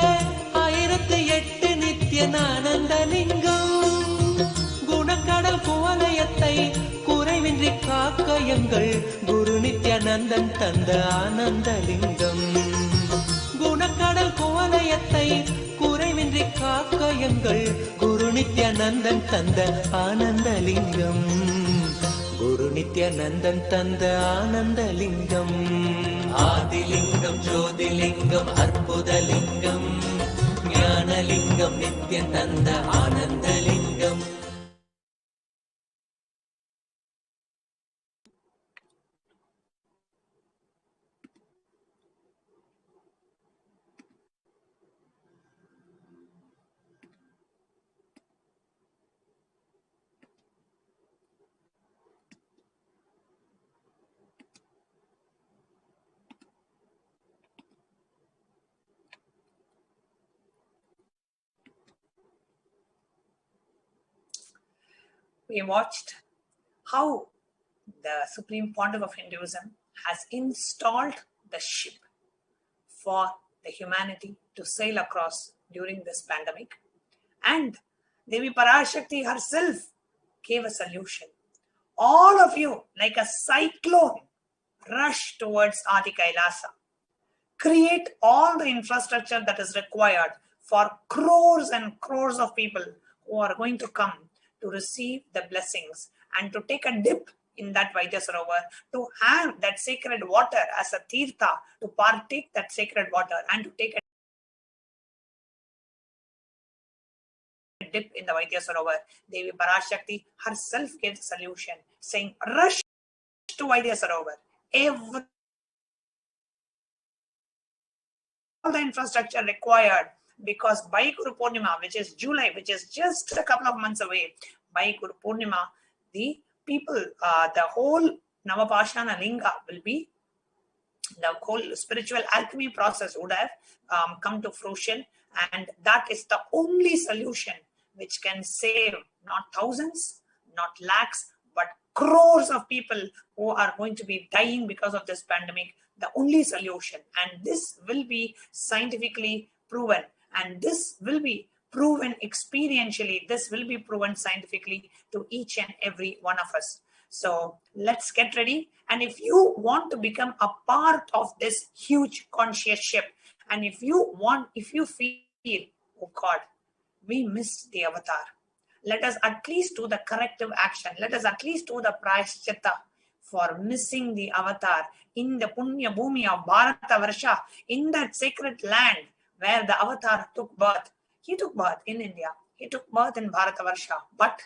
1008 நித்ய ஆனந்தலிங்கம் குணக்கடல் குவலயத்தை குறைவின்றி காக்க எங்கள் குரு நித்யானந்தன் தந்த ஆனந்தலிங்கம் குணக்கடல் குவலயத்தை குறைவின்றி காக்க எங்கள் குரு நித்யானந்தன் தந்த ஆனந்தலிங்கம் குரு நித்யானந்தன் தந்த ஆனந்தலிங்கம் ஆதிலிங்கம் ஜோதிலிங்கம் அற்புதலிங்கம் ஞானலிங்கம் நித்யம் தந்த Ananthalingam We watched how the Supreme Pontiff of Hinduism has installed the ship for the humanity to sail across during this pandemic. And Devi Parashakti herself gave a solution. All of you, like a cyclone, rush towards Adi Kailasa. Create all the infrastructure that is required for crores and crores of people who are going to come to receive the blessings and to take a dip in that Vaidyasarovar, to have that sacred water as a tirtha, to partake that sacred water and to take a a dip in the Vaidya Sarovar. Devi Parashakti herself gave the solution, saying, rush to Vaidya Sarovar. All the infrastructure required, because by Guru Purnima, which is July, which is just a couple of months away, by Guru Purnima, the people, the whole Navapashana Linga will be, the whole spiritual alchemy process would have come to fruition, and that is the only solution which can save not thousands, not lakhs, but crores of people who are going to be dying because of this pandemic. The only solution, and this will be scientifically proven, and this will be proven experientially, this will be proven scientifically to each and every one of us. So let's get ready. And if you want to become a part of this huge conscious shift, and if you feel, oh God, we missed the avatar, let us at least do the corrective action. Let us at least do the prayaschitta for missing the avatar in the Punya Bhumi of Bharata Varsha, in that sacred land where the avatar took birth. He took birth in India. He took birth in Bharata Varsha, but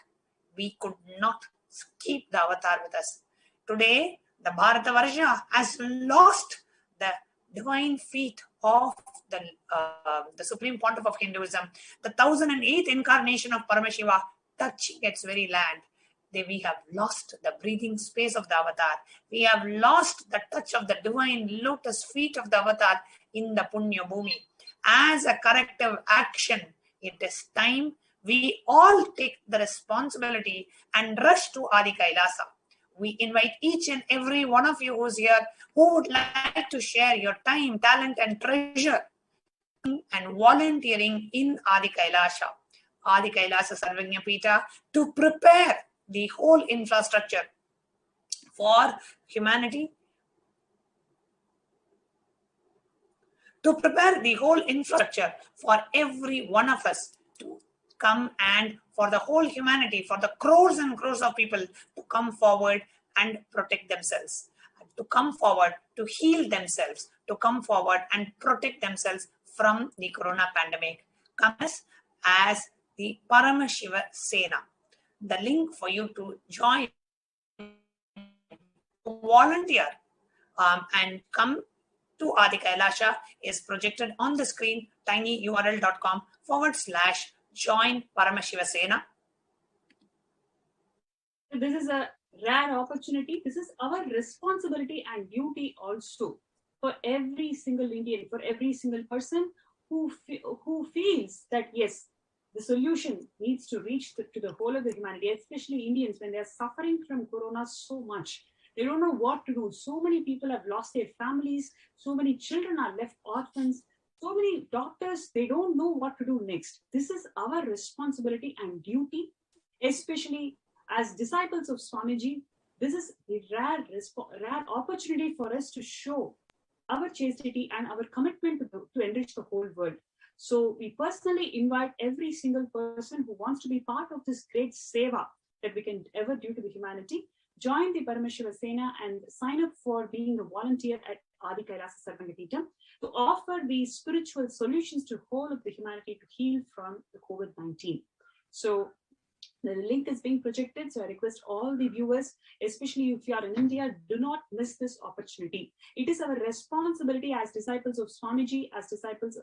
we could not keep the avatar with us. Today, the Bharata Varsha has lost the divine feet of the Supreme Pontiff of Hinduism, the 1008th incarnation of Paramashiva, touching its very land. We have lost the breathing space of the avatar. We have lost the touch of the divine lotus feet of the avatar in the Punya Bhumi. As a corrective action, it is time we all take the responsibility and rush to Adi Kailasa. We invite each and every one of you who's here who would like to share your time, talent, and treasure and volunteering in Adi Kailasa Sarvagnya Pita, to prepare the whole infrastructure for humanity, to prepare the whole infrastructure for every one of us to come, and for the whole humanity, for the crores and crores of people to come forward and protect themselves, to come forward to heal themselves, to come forward and protect themselves from the corona pandemic. Come as the Paramashiva Sena. The link for you to join, volunteer, and come to Adi Kailasa is projected on the screen, tinyurl.com/join Paramashiva Sena. This is a rare opportunity. This is our responsibility and duty also for every single Indian, for every single person who feels that yes, the solution needs to reach to the whole of the humanity, especially Indians when they are suffering from corona so much. They don't know what to do. So many people have lost their families. So many children are left orphans. So many doctors, they don't know what to do next. This is our responsibility and duty, especially as disciples of Swamiji. This is a rare opportunity for us to show our chastity and our commitment to enrich the whole world. So we personally invite every single person who wants to be part of this great seva that we can ever do to the humanity, join the Paramashiva Sena and sign up for being a volunteer at Adi Kailasa Sarvangapeetham to offer these spiritual solutions to the whole of the humanity to heal from the COVID-19. So the link is being projected, so I request all the viewers, especially if you are in India, do not miss this opportunity. It is our responsibility as disciples of Swamiji, as disciples,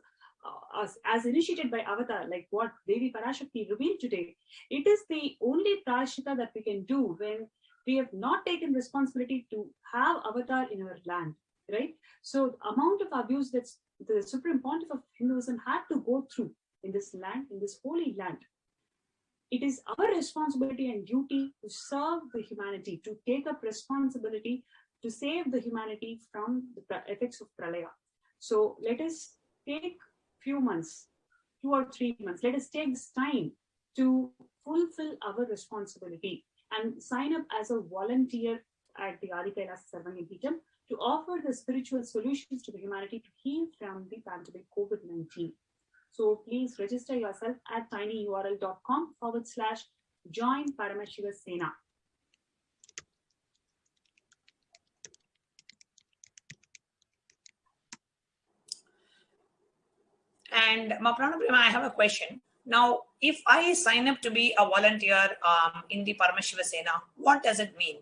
as initiated by Avatar, like what Devi Parashakti revealed today. It is the only prashita that we can do when we have not taken responsibility to have Avatar in our land, right? So the amount of abuse that the Supreme Pontiff of Hinduism had to go through in this land, in this holy land, it is our responsibility and duty to serve the humanity, to take up responsibility to save the humanity from the effects of Pralaya. So let us take few months, 2 or 3 months, let us take this time to fulfill our responsibility and sign up as a volunteer at the Adi Kailasa Sarvangapeetham to offer the spiritual solutions to the humanity to heal from the pandemic COVID-19. So please register yourself at tinyurl.com/join Paramashiva Sena. And Maprana Prema, I have a question. Now, if I sign up to be a volunteer in the Paramashivoham, what does it mean?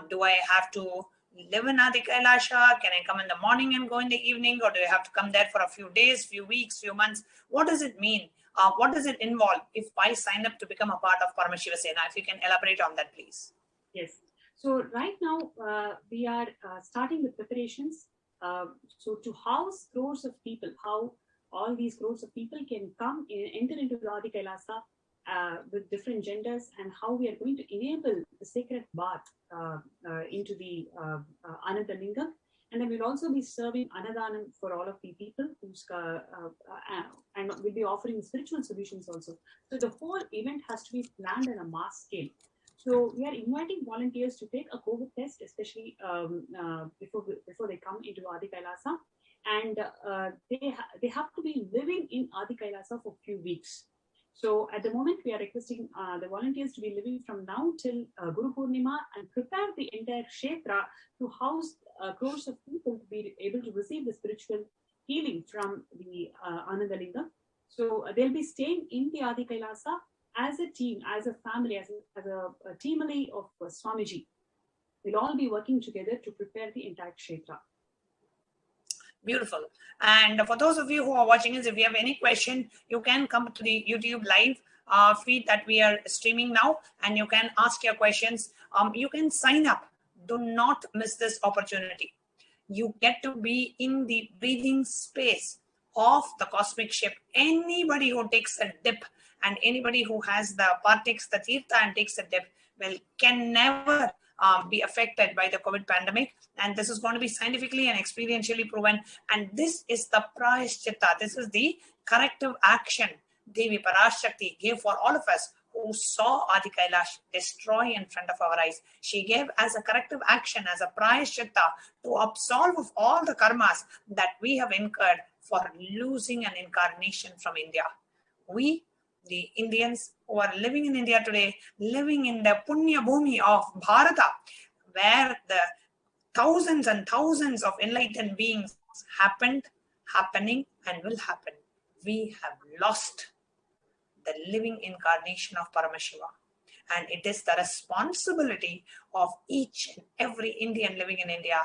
Do I have to live in Adi Kailasa? Can I come in the morning and go in the evening? Or do I have to come there for a few days, few weeks, few months? What does it mean? What does it involve if I sign up to become a part of Paramashivoham? If you can elaborate on that, please. Yes. So right now we are starting with preparations. So to house crores of people, how all these crores of people can come enter into the Adi Kailasa with different genders, and how we are going to enable the sacred bath into the Ananda Lingam. And then we'll also be serving Annadanam for all of the people who's and we'll be offering spiritual solutions also. So the whole event has to be planned on a mass scale. So we are inviting volunteers to take a COVID test, especially before they come into Adi Kailasa, and they have to be living in Adi Kailasa for a few weeks. So at the moment, we are requesting the volunteers to be living from now till Guru Purnima and prepare the entire Kshetra to house crores of people to be able to receive the spiritual healing from the Ananda Lingam. So they'll be staying in the Adi Kailasa as a team, as a family, as a teamily of Swamiji. We'll all be working together to prepare the entire Kshetra. Beautiful. And for those of you who are watching us, if you have any question, you can come to the YouTube live feed that we are streaming now, and you can ask your questions. You can sign up. Do not miss this opportunity. You get to be in the breathing space of the cosmic ship. Anybody who takes a dip and anybody who has partakes the tirtha and takes a dip can never be affected by the COVID pandemic. And this is going to be scientifically and experientially proven. And this is the Parashakti. This is the corrective action Devi Parashakti gave for all of us who saw Adi Kailash destroy in front of our eyes. She gave as a corrective action, as a Parashakti, to absolve of all the karmas that we have incurred for losing an incarnation from India. We, the Indians who are living in India today, living in the Punya Bhumi of Bharata, where the thousands and thousands of enlightened beings happened, happening, and will happen. We have lost the living incarnation of Paramashiva. And it is the responsibility of each and every Indian living in India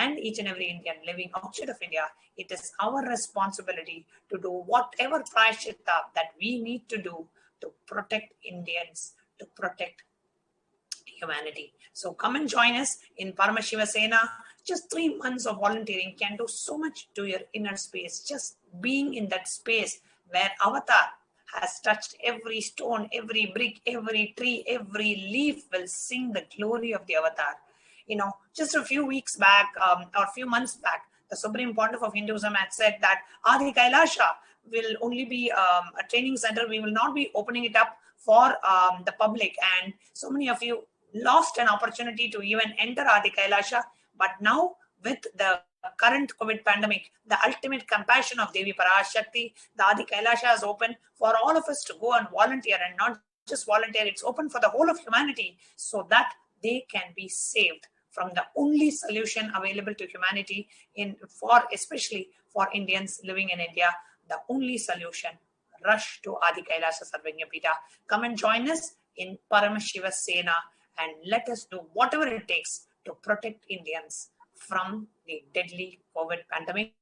and each and every Indian living outside of India. It is our responsibility to do whatever prashchitta that we need to do to protect Indians, to protect humanity. So come and join us in Paramashivoham. Just 3 months of volunteering can do so much to your inner space. Just being in that space where Avatar has touched every stone, every brick, every tree, every leaf will sing the glory of the Avatar. You know, just a few weeks back or a few months back, the Supreme Pontiff of Hinduism had said that Adi Kailasa will only be a training center. We will not be opening it up for the public. And so many of you lost an opportunity to even enter Adi Kailasa. But now with the current COVID pandemic, the ultimate compassion of Devi Parashakti, the Adi Kailasa is open for all of us to go and volunteer, and not just volunteer, it's open for the whole of humanity so that they can be saved from the only solution available to humanity, especially for Indians living in India, the only solution. Rush to Adi Kailasa Sarvanya Pita. Come and join us in Paramashivoham and let us do whatever it takes to protect Indians from the deadly COVID pandemic,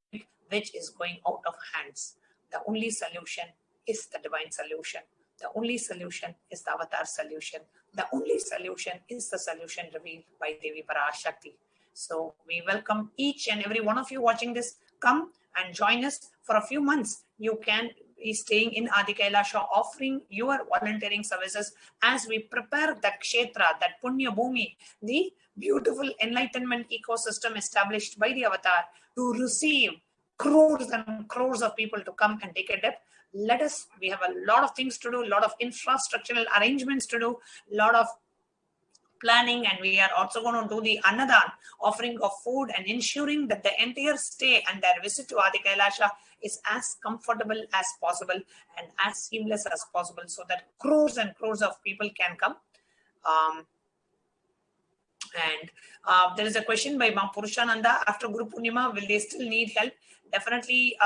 which is going out of hands. The only solution is the divine solution. The only solution is the Avatar solution. The only solution is the solution revealed by Devi Parashakti. So we welcome each and every one of you watching this. Come and join us for a few months. You can be staying in Adi Kailasa, offering your volunteering services as we prepare that Kshetra, that Punya Bhumi, the beautiful enlightenment ecosystem established by the Avatar to receive crores and crores of people to come and take a dip. We have a lot of things to do, a lot of infrastructural arrangements to do, a lot of planning, and we are also going to do the Annadan, offering of food and ensuring that the entire stay and their visit to Adi Kailasa is as comfortable as possible and as seamless as possible so that crores and crores of people can come. There is a question by Ma Purushananda. After Guru Purnima, will they still need help? Definitely,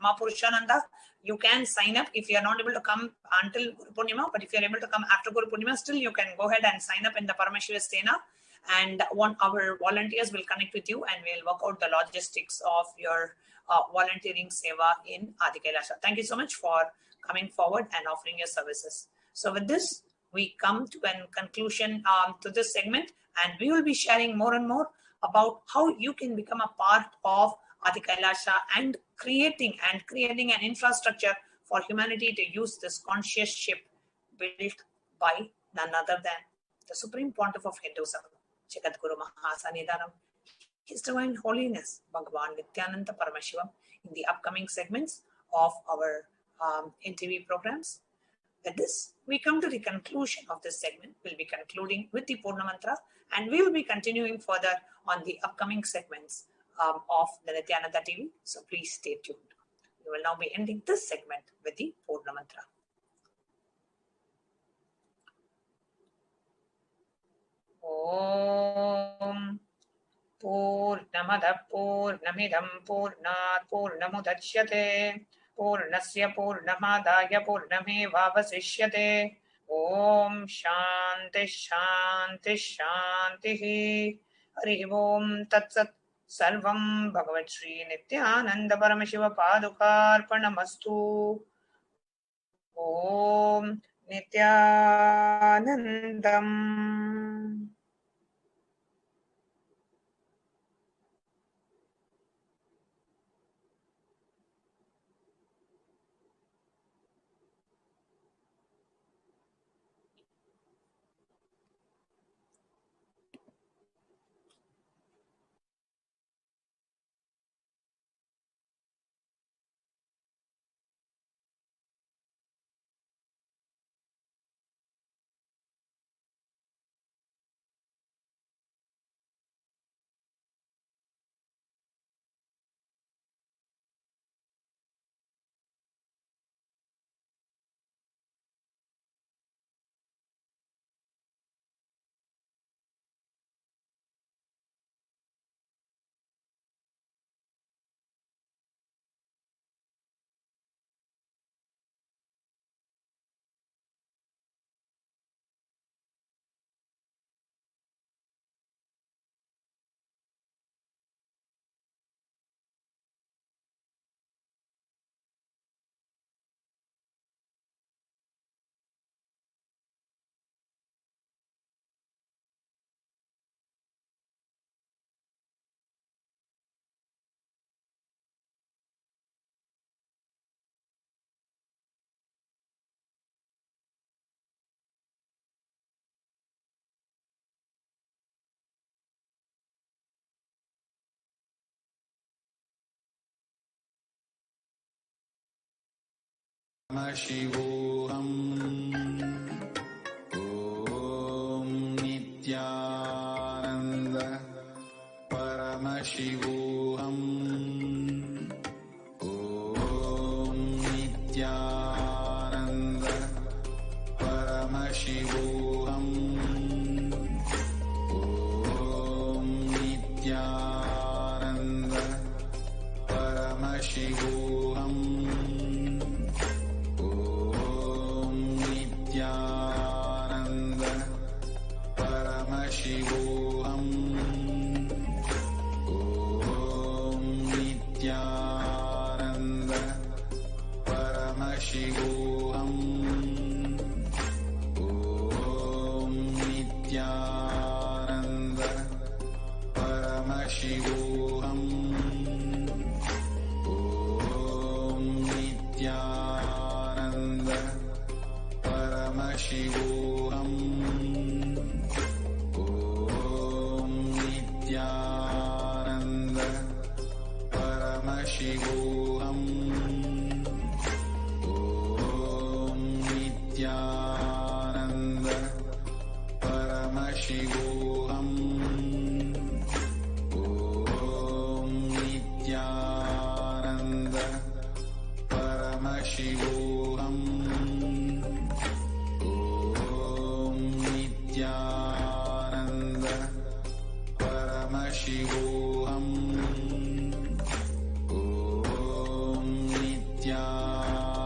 Ma Purushananda, you can sign up if you are not able to come until Guru Purnima, but if you are able to come after Guru Purnima, still you can go ahead and sign up in the Paramashiva Sena, and our volunteers will connect with you and we'll work out the logistics of your volunteering seva in Adi Kailasa. Thank you so much for coming forward and offering your services. So with this, we come to a conclusion to this segment, and we will be sharing more and more about how you can become a part of Adi Kailasa and creating an infrastructure for humanity to use this conscious ship built by none other than the Supreme Pontiff of Hinduism, Jagadguru Mahasanidanam, His Divine Holiness, Bhagavan Nithyananda Paramashivam, in the upcoming segments of our NTV programs. With this, we come to the conclusion of this segment. We'll be concluding with the Purna Mantra, and we will be continuing further on the upcoming segments of the Nithyananda TV. So please stay tuned. We will now be ending this segment with the Purna Mantra. Om Purnamada Purnamidam Purnat Purnamudachyate Purnasya Purnamadaya Purnamevavasishyate. Om Shanti Shanti Shanti. Hari Om Tat Sat. Sarvam Bhagavat Shri Nithyananda Paramashiva Padukarpanamastu. Om Nithyanandam. Paramashivoham. Om Nithyananda Paramashivoham. Om Nithyananda Paramashivoham. Om Nithyananda Paramashivoham. Shivoham. Om Nithyananda Paramashivoham. Om Nithyananda Paramashivoham. Om Nithyananda Paramashivoham. Nithyananda Paramashivoham. Om Nithyananda Paramashivoham. Om Nithyananda Paramashivoham. Om Nithyananda Paramashivoham. Om Nithyananda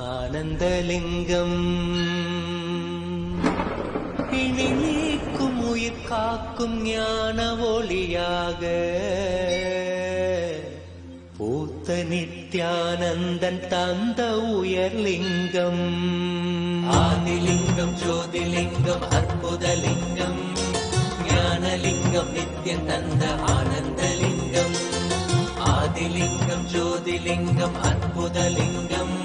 Ananthalingam இனி நீக்கும் உயிர் காக்கும் ஞான ஒளியாக பூத்த நித்யானந்தன் தந்த உயர்லிங்கம் ஆதிலிங்கம் ஜோதிலிங்கம் அற்புதலிங்கம் ஞானலிங்கம் நித்யம் தந்த ஆனந்தலிங்கம் ஆதிலிங்கம் ஜோதிலிங்கம் அற்புதலிங்கம்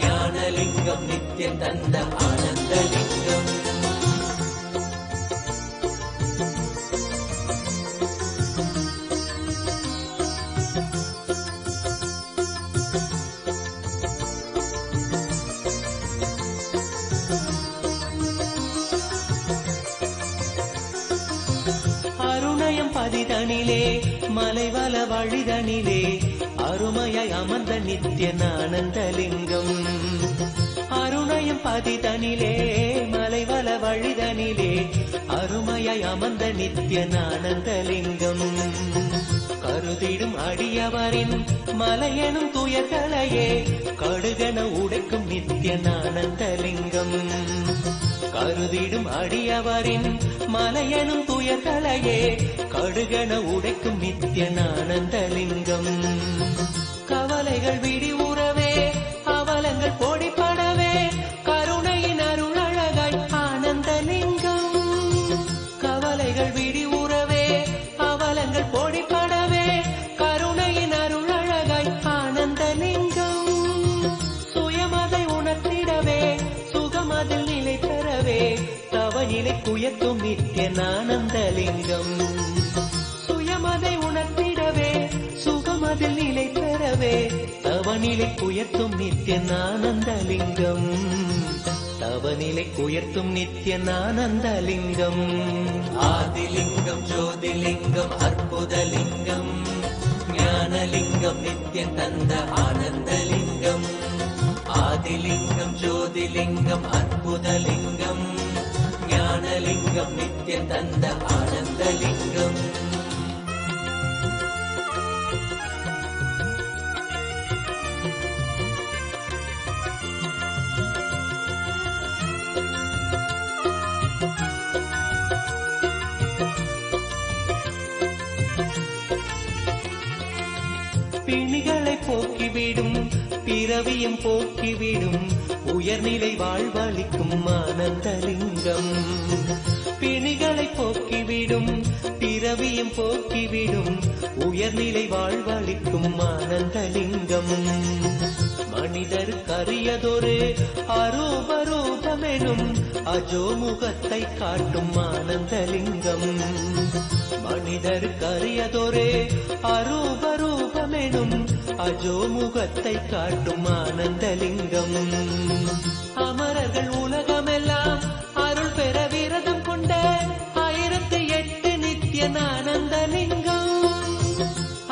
ஞானலிங்கம் நித்யம் தந்த ஆனந்தலிங்கம் பதிதனிலே மலைவல வழிதனிலே அருமையாய் அமர்ந்த நித்யானந்தலிங்கம் அருணயம் பதிதனிலே மலைவல வழிதனிலே அருமையாய் அமர்ந்த நித்யானந்தலிங்கம் கருதிடும் அடியவரின் மலையெனும் துயர்களையே கடுகன உடைக்கும் நித்யானந்தலிங்கம் கருதிடும் அடியவரின் மலையனும் துயர்களையே கடுகன உடைக்கும் நித்யானந்தலிங்கம் கவலைகள் விடி உறவே அவலங்கள் பொடிப்படவே கருணையின் அருளழகாய் ஆனந்தலிங்கம் கவலைகள் விடி உறவே அவலங்கள் பொடிப்படவே கருணையின் அருளழகாய் ஆனந்தலிங்கம் சுயமதை உணர்த்திடவே சுகமதில் நிலை பெறவே தவநிலை குயக்கும் நித்யானந்தலிங்கம் சுயமதை உணர்த்திடவே சுகமதில் நிலை பெறவே தவநிலை குயர்த்தும் நித்யானந்தலிங்கம் தவநிலை குயர்த்தும் நித்யானந்தலிங்கம் ஆதிலிங்கம் ஜோதிலிங்கம் அற்புதலிங்கம் ஞானலிங்கம் நித்யம் தந்த ஆனந்தலிங்கம் ஆதிலிங்கம் ஜோதிலிங்கம் அற்புதலிங்கம் ஞானலிங்கம் நித்யம் தந்த ஆனந்தலிங்கம் பிணிகளை போக்கிவிடும் பிறவியும் போக்கிவிடும் உயர்நிலை வாழ்வளிக்கும் ஆனந்தலிங்கம் பிணிகளை போக்கிவிடும் பிறவியும் போக்கிவிடும் உயர்நிலை வாழ்வளிக்கும் ஆனந்தலிங்கம் மனிதருக்கு அரியதொரு அரூபரூபமெனும் அஜோமுகத்தை காட்டும் ஆனந்தலிங்கம் மனிதருக்கு அரியதொரு அரூபரூபமெனும் அஜோமுகத்தை காட்டும் ஆனந்தலிங்கம் அமரர்கள் உலகமெல்லாம் அருள் பெற விரதம் கொண்ட 1008 நித்யானந்தலிங்கம்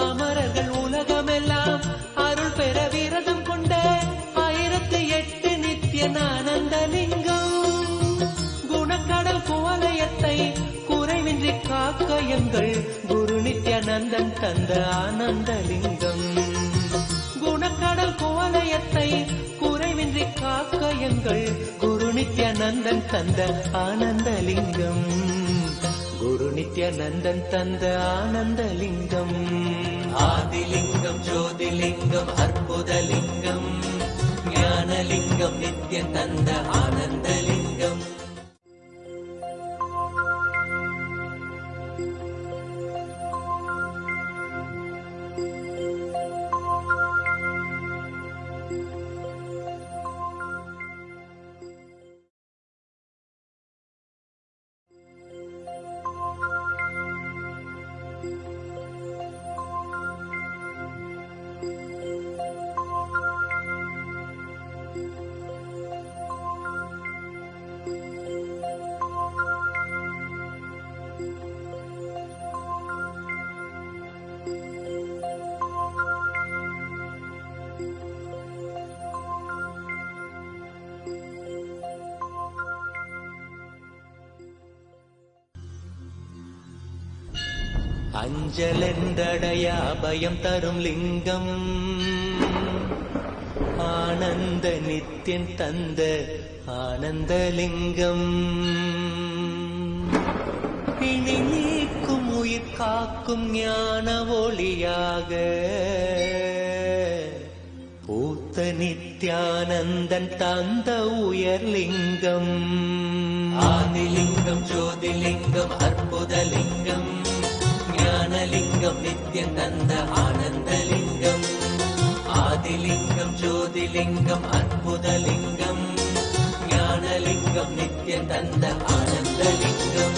அமரர்கள் உலகமெல்லாம் அருள் பெற விரதம் கொண்ட 1008 நித்யானந்தலிங்கம் குணக்கடல் குவலயத்தை குறைவின்றி காக்க எங்கள் குரு நித்யானந்தன் தந்த ஆனந்தலிங்கம் குணக்கடல் குவலயத்தை குறைவின்றி காக்க எங்கள் குரு நித்யானந்தன் தந்த ஆனந்தலிங்கம் குரு நித்யானந்தன் தந்த ஆனந்தலிங்கம் ஆதிலிங்கம் ஜோதிலிங்கம் அற்புதலிங்கம் ஞானலிங்கம் நித்யம் தந்த ஆனந்தலிங்கம் அஞ்சலென்றடைய அபயம் தரும் லிங்கம் ஆனந்தலிங்கம் நித்யானந்த நித்யன் தந்த ஆனந்தலிங்கம் பிணி நீக்கும் உயிர் காக்கும் ஞான ஒளியாக பூத்த நித்யானந்தன் தந்த உயர்லிங்கம் ஆதிலிங்கம் ஜோதிலிங்கம் அற்புதலிங்கம் ஞானலிங்கம் நித்யன் தந்த ஆனந்தலிங்கம் ஆதிலிங்கம் ஜோதிலிங்கம் அற்புதலிங்கம் ஞானலிங்கம் நித்யன் தந்த ஆனந்தலிங்கம்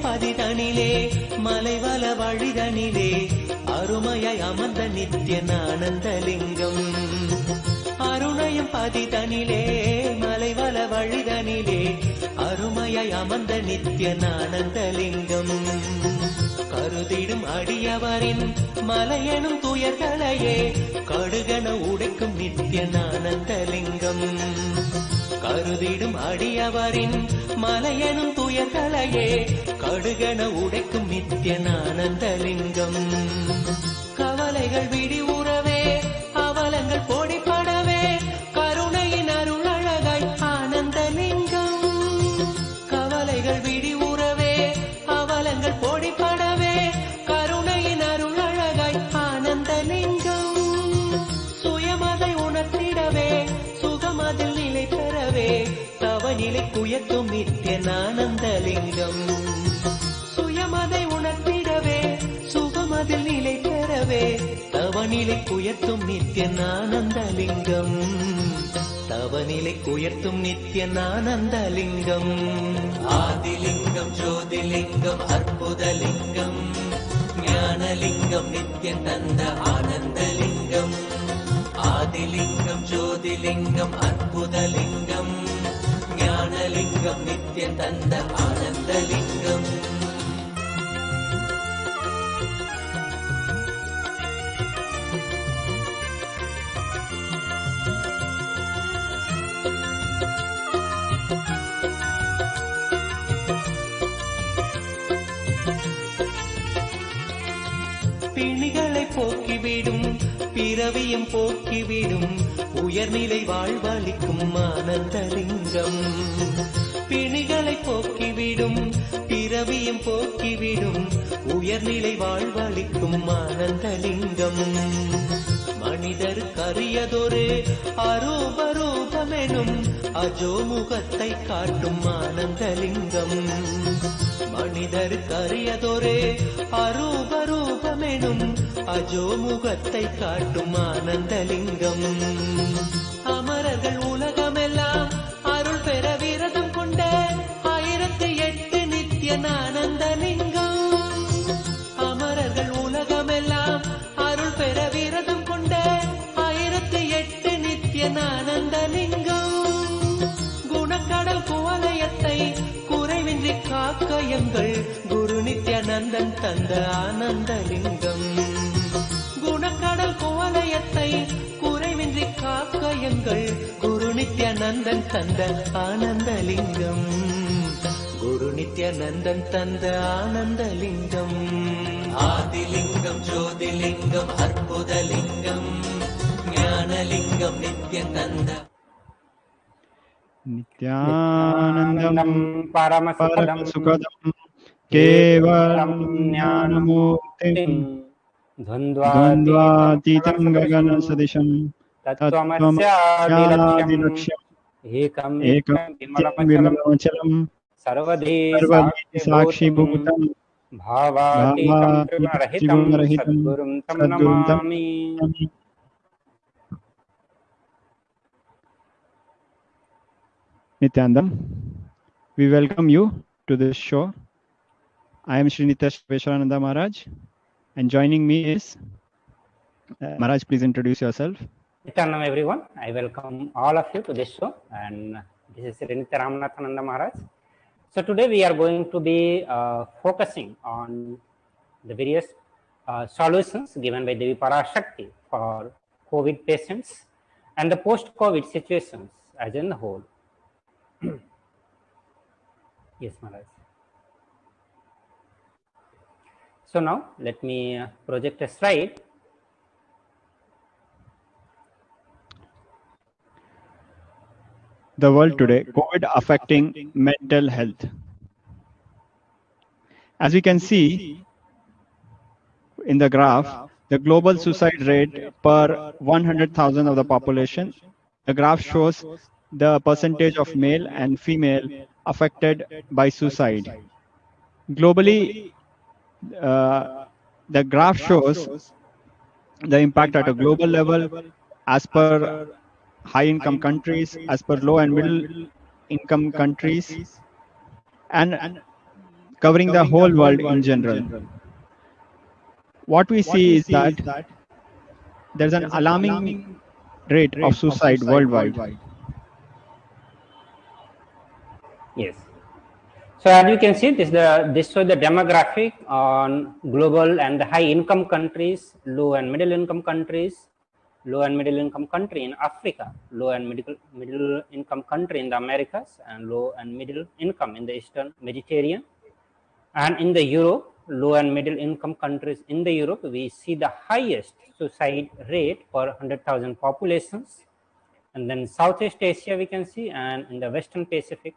பதிதனிலே மலைவல வழிதனிலே அருமையாய் அமர்ந்த நித்யன் ஆனந்தலிங்கம் அருணயம் பதிதனிலே மலைவல வழிதனிலே அருமையாய் அமர்ந்த நித்யன் ஆனந்தலிங்கம் கருதிடும் அடியவரின் மலையெனும் துயர்களையே கடுகன உடைக்கும் நித்யன் ஆனந்தலிங்கம் கருதிடும் அடியவரின் மலையெனும் துயர்களையே கடுகன உடைக்கும் நித்யன் ஆனந்தலிங்கம் கவலைகள் விடி உறவே அவலங்கள் பொடிப்படவே கருணையின் அருளழகாய் ஆனந்தலிங்கம் கவலைகள் விடி உறவே அவலங்கள் பொடிப்படவே கருணையின் அருளழகாய் ஆனந்தலிங்கம் சுயமதை உணர்த்திடவே சுகமதில் நிலை பெறவே தவநிலை குயக்கும் நித்யன் ஆனந்தலிங்கம் சுயமதை உணர்த்திடவே சுகமதில் நிலை பெறவே தவநிலை குயர்த்தும் நித்யன் ஆனந்தலிங்கம் தவநிலை குயர்த்தும் நித்யன் ஆனந்தலிங்கம் ஆதிலிங்கம் ஜோதிலிங்கம் அற்புதலிங்கம் ஞானலிங்கம் நித்யன் தந்த ஆனந்தலிங்கம் ஆதிலிங்கம் ஜோதிலிங்கம் அற்புதலிங்கம் ஞானலிங்கம் நித்யன் தந்த ஆனந்தலிங்கம் பிணிகளை போக்கிவிடும் பிறவியும் போக்கிவிடும் உயர்நிலை வாழ்வளிக்கும் ஆனந்தலிங்கம் பிணிகளை போக்கிவிடும் பிறவியும் போக்கிவிடும் உயர்நிலை வாழ்வளிக்கும் ஆனந்தலிங்கம் மனிதருக்கரியதொரு அரூபரூபமெனும் அஜோமுகத்தை காட்டும் ஆனந்தலிங்கம் மனிதருக்கரியதொரு அரூபரூபமெனும் அஜோமுகத்தை காட்டும் ஆனந்தலிங்கம் அமரர்கள் உலகமெல்லாம் அருள் பெற விரதம் கொண்ட 1008 நித்யன் ஆனந்தலிங்கம் அமரர்கள் உலகமெல்லாம் அருள் பெற விரதம் கொண்ட 1008 நித்யன் ஆனந்தலிங்கம் குணக்கடல் குவலயத்தை குறைவின்றி காக்க எங்கள் குரு நித்யானந்தன் தந்த ஆனந்தலிங்கம் குணக்கடல் குவலயத்தை குறைவின்றி காக்க எங்கள் குரு நித்யானந்தன் தந்த ஆனந்தலிங்கம் குரு நித்யானந்தன் தந்த ஆனந்தலிங்கம் ஆதிலிங்கம் ஜோதிலிங்கம் அற்புதலிங்கம் ஞானலிங்கம் நித்யன் தந்த नित्यानन्दं परमसुखदं केवलं ज्ञानमूर्तिं द्वन्द्वातीतं गगनसदृशं तत्त्वमस्यादिलक्ष्यम् एकं विमलमचलं सर्वधी साक्षिभूतं भावातीतं त्रिगुणरहितं सद्गुरुं तं Namami. Nityanandam, we welcome you to this show. I am Shri Nithyananda Maharaj, and joining me is Maharaj. Please introduce yourself. Nityanandam, everyone. I welcome all of you to this show, and this is Shri Nithyananda Maharaj. So today we are going to be focusing on the various solutions given by Devi Parashakti for COVID patients and the post-COVID situations as in the whole. Yes, Maharaj. So now let me project a slide. The world today, COVID affecting mental health. As we can see in the graph, the global suicide rate per 100,000 of the population, the graph shows the percentage of male and female affected by suicide. Globally, the graph shows the impact at a global level as per high-income countries, as per low and middle-income countries, and covering the whole world in general. What we see is that there's an alarming rate of suicide worldwide. Yes. So as you can see, this shows the demographic on global and the high-income countries, low and middle-income countries, low and middle-income country in Africa, low and middle-income country in the Americas, and low and middle-income in the Eastern Mediterranean. And in the Europe, low and middle-income countries in the Europe, we see the highest suicide rate per 100,000 populations. And then Southeast Asia we can see, and in the Western Pacific.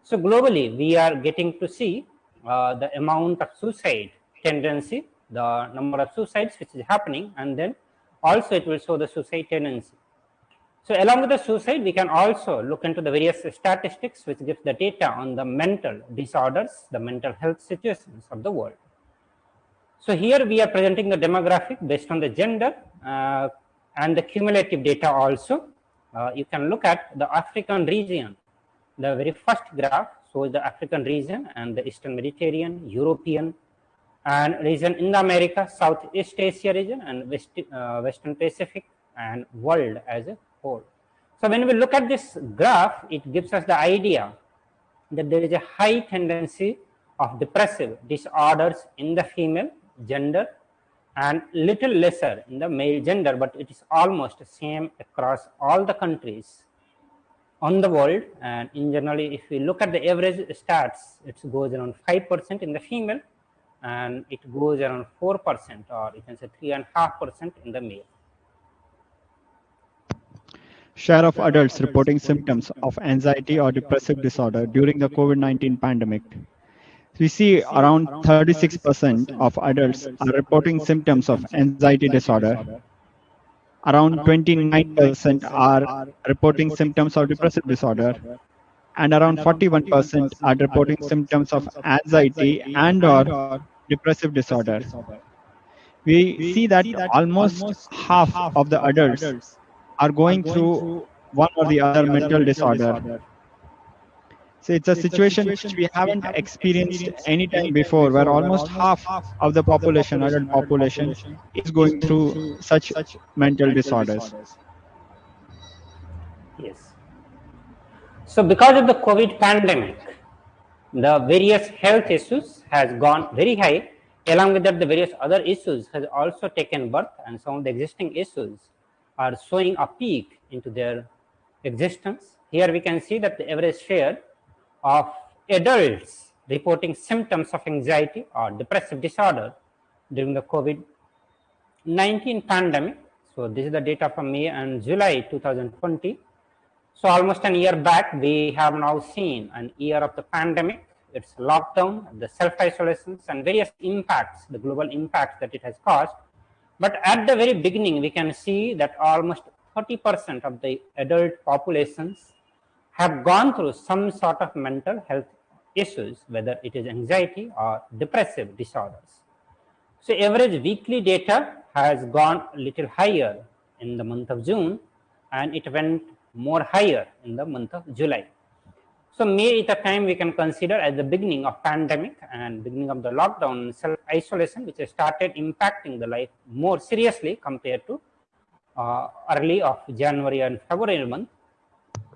So globally, we are getting to see the amount of suicide tendency, the number of suicides which is happening, and then also it will show the suicide tendency. So along with the suicide, we can also look into the various statistics which gives the data on the mental disorders, the mental health situations of the world. So here we are presenting the demographic based on the gender and the cumulative data also. You can look at the African region. The very first graph shows the African region and the Eastern Mediterranean, European, and region in the America, Southeast Asia region, and Western Pacific, and world as a whole. So when we look at this graph, it gives us the idea that there is a high tendency of depressive disorders in the female gender and little lesser in the male gender, but it is almost the same across all the countries on the world. And in generally, if we look at the average stats, it goes around 5% in the female, and it goes around 4%, or you can say 3.5% in the male. Share of adults reporting symptoms of anxiety or depressive disorder during the COVID-19 pandemic. We see around 36% of adults are reporting symptoms of anxiety disorder. Around 29% are reporting symptoms of depressive disorder, and around 41% are reporting symptoms of anxiety and or depressive disorder. We see that almost half of the adults are going through one or the other mental disorder. So it's a situation which we haven't experienced any time before, where almost half of the population, adult population, is going through such mental disorders. Yes. So because of the COVID pandemic, the various health issues has gone very high. Along with that, the various other issues has also taken birth, and some of the existing issues are showing a peak into their existence. Here we can see that the average share of adults reporting symptoms of anxiety or depressive disorder during the COVID-19 pandemic. So this is the data from May and July 2020. So almost a year back, we have now seen an year of the pandemic, its lockdown, the self-isolations, and various impacts, the global impacts that it has caused. But at the very beginning, we can see that almost 30% of the adult populations have gone through some sort of mental health issues, whether it is anxiety or depressive disorders. So average weekly data has gone a little higher in the month of June, and it went more higher in the month of July. So May is the time we can consider as the beginning of pandemic and beginning of the lockdown and self-isolation, which has started impacting the life more seriously compared to early of January and February month.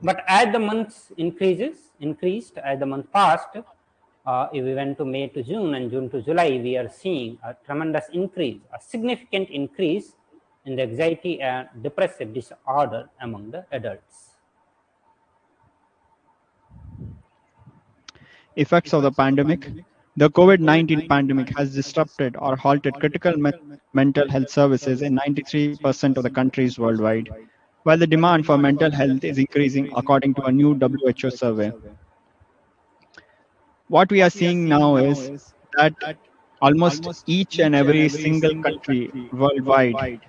But as the months increased, as the month passed, If we went to May to June and June to July, we are seeing a tremendous increase, a significant increase in the anxiety and depressive disorder among the adults. Effects of the pandemic. The COVID-19 pandemic has disrupted or halted critical mental health services in 93% of the countries worldwide, while the demand for mental health is increasing according to a new WHO survey. What we are seeing now is that almost each and every single country worldwide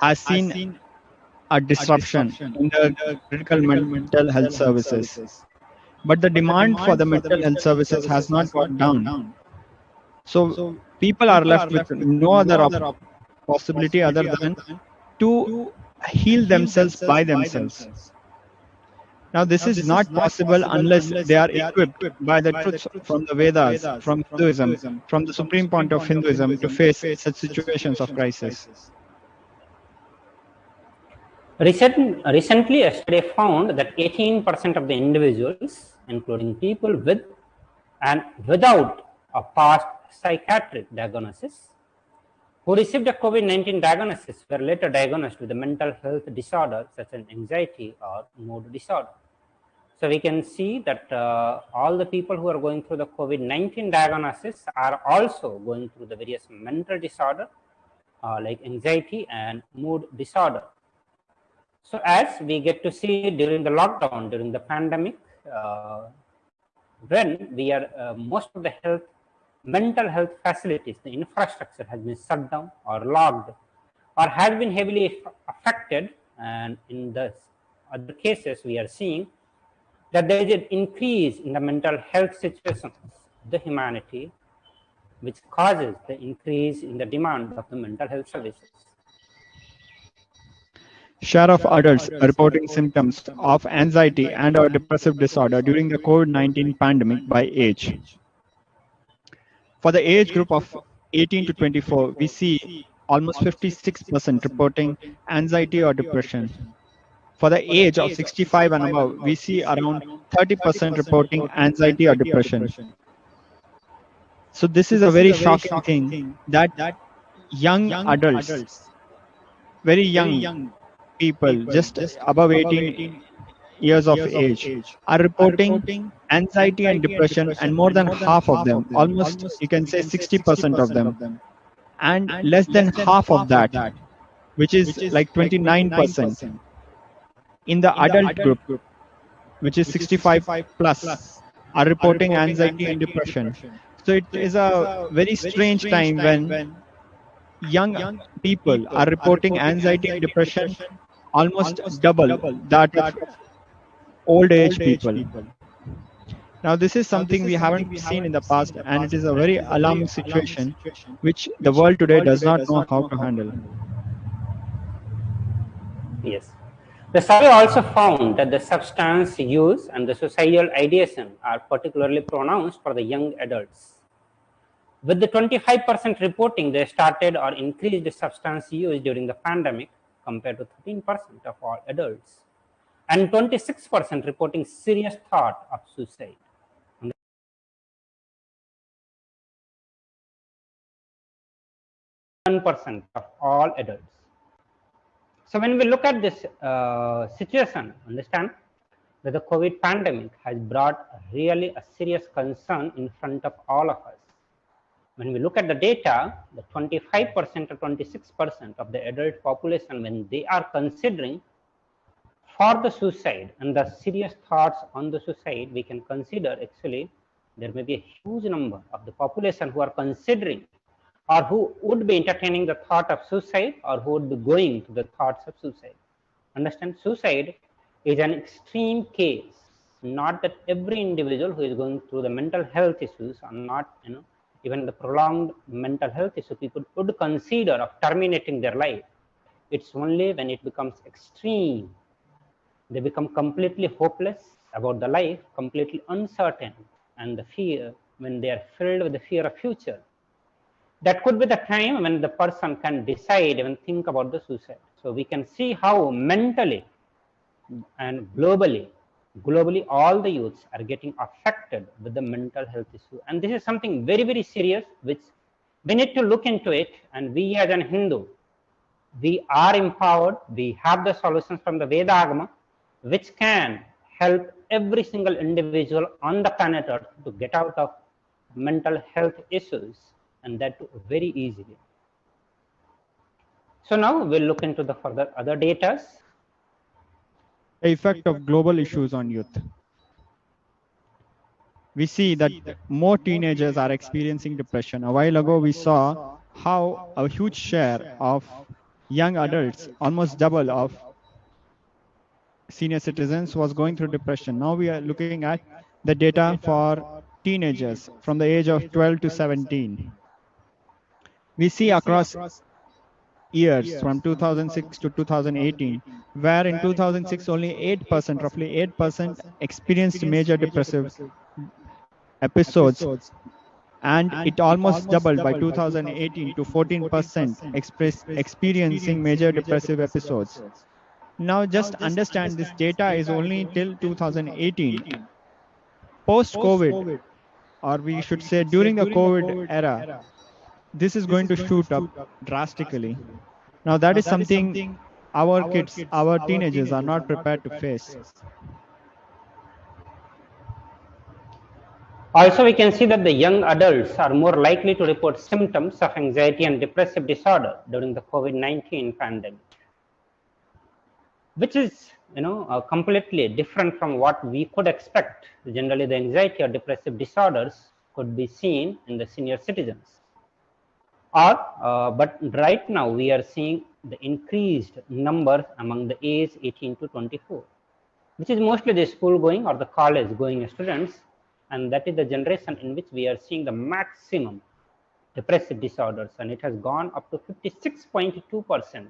has seen a disruption in the critical mental health services. But the demand for the mental health services has not gone down. So people are left with no other possibility other than to heal themselves by themselves. Now, this is not possible unless they are equipped by the truths from the Vedas, from Hinduism, from the supreme point of Hinduism to face such situations of crisis. Recently, a study found that 18% of the individuals, including people with and without a past psychiatric diagnosis, who received a COVID-19 diagnosis were later diagnosed with a mental health disorder such as anxiety or mood disorder. So we can see that all the people who are going through the COVID-19 diagnosis are also going through the various mental disorder like anxiety and mood disorder. So as we get to see during the lockdown, during the pandemic, when we are most of the mental health facilities, the infrastructure has been shut down or locked or has been heavily affected, and in the other cases we are seeing that there is an increase in the mental health situations of the humanity, which causes the increase in the demand of the mental health services. Share of adults reporting symptoms of anxiety and or depressive disorder during the COVID-19 pandemic by age. For the age group of 18 to 24, we see almost 56% reporting anxiety or depression. For the age of 65 and above, we see around 30% reporting anxiety or depression. So this is a very shocking thing that young adults, very young people, just above 18 years of age, are reporting anxiety and depression, and more than half of them, almost you can say 60% of them, and less than half of that, which is like 29%, in the adult group, which is 65 plus, are reporting anxiety and depression. So it is a very strange time when young people are reporting anxiety and depression almost double that of old age people. Now, this is something we haven't seen in the past, and it is a very alarming situation which the world today does not know how to handle. Yes. The survey also found that the substance use and the suicidal ideation are particularly pronounced for the young adults. With the 25% reporting they started or increased substance use during the pandemic compared to 13% of all adults, and 26% reporting serious thought of suicide. 1% of all adults. So when we look at this situation, understand that the COVID pandemic has brought really a serious concern in front of all of us. When we look at the data, the 25% or 26% of the adult population, when they are considering for the suicide and the serious thoughts on the suicide, we can consider actually there may be a huge number of the population who are considering or who would be entertaining the thought of suicide or who would be going to the thoughts of suicide. Understand, suicide is an extreme case, not that every individual who is going through the mental health issues or not, even the prolonged mental health issue, people would consider of terminating their life. It's only when it becomes extreme, they become completely hopeless about the life, completely uncertain, and the fear, when they are filled with the fear of future, that could be the time when the person can decide and think about the suicide. So we can see how mentally and globally Globally, all the youths are getting affected with the mental health issue. And this is something very, very serious, which we need to look into it. And we as an Hindu, we are empowered. We have the solutions from the Veda Agama, which can help every single individual on the planet Earth to get out of mental health issues, and that too very easily. So now we'll look into the further other data. The effect of global issues on youth. We see that more teenagers are experiencing depression. A while ago, we saw how a huge share of young adults, almost double of senior citizens, was going through depression. Now we are looking at the data for teenagers from the age of 12 to 17. We see across years from 2006 to 2018, where in 2006 only 8%, roughly 8% experienced major depressive episodes, and it almost doubled by 2018 to 14% experiencing major depressive episodes. Now just understand this data is only till 2018. Post-COVID, or we should say during the COVID era, this is going to shoot up drastically. Now that is something our kids, our teenagers are not prepared to face. Also, we can see that the young adults are more likely to report symptoms of anxiety and depressive disorder during the COVID-19 pandemic, which is completely different from what we could expect. Generally, the anxiety or depressive disorders could be seen in the senior citizens. But right now we are seeing the increased numbers among the age 18 to 24, which is mostly the school going or the college going students, and that is the generation in which we are seeing the maximum depressive disorders, and it has gone up to 56.2%.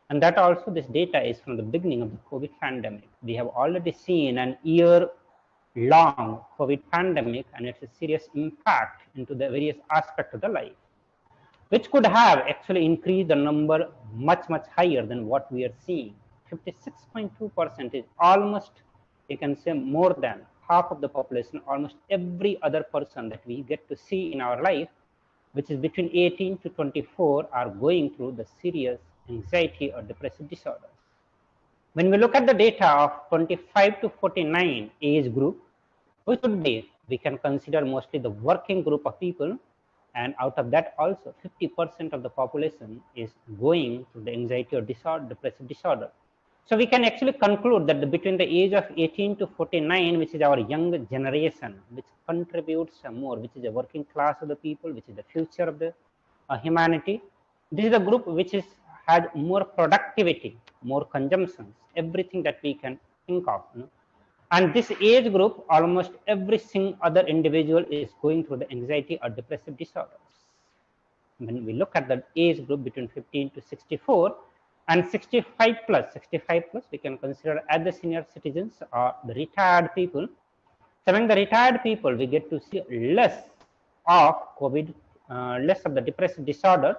And that also, this data is from the beginning of the COVID pandemic. We have already seen an year-long COVID pandemic and its serious impact into the various aspects of the life, which could have actually increased the number much, much higher than what we are seeing. 56.2% is almost, you can say, more than half of the population. Almost every other person that we get to see in our life, which is between 18 to 24, are going through the serious anxiety or depressive disorders. When we look at the data of 25 to 49 age group, which would be, we can consider mostly the working group of people, and out of that also 50% of the population is going through the anxiety or depressive disorder. So we can actually conclude that between the age of 18 to 49, which is our young generation, which contributes more, which is a working class of the people, which is the future of the humanity, this is the group which had more productivity, more consumptions, everything that we can think of. And this age group, almost every single other individual is going through the anxiety or depressive disorders. When we look at the age group between 15 to 64 and 65 plus, we can consider as the senior citizens or the retired people. So among the retired people, we get to see less of COVID, less of the depressive disorder.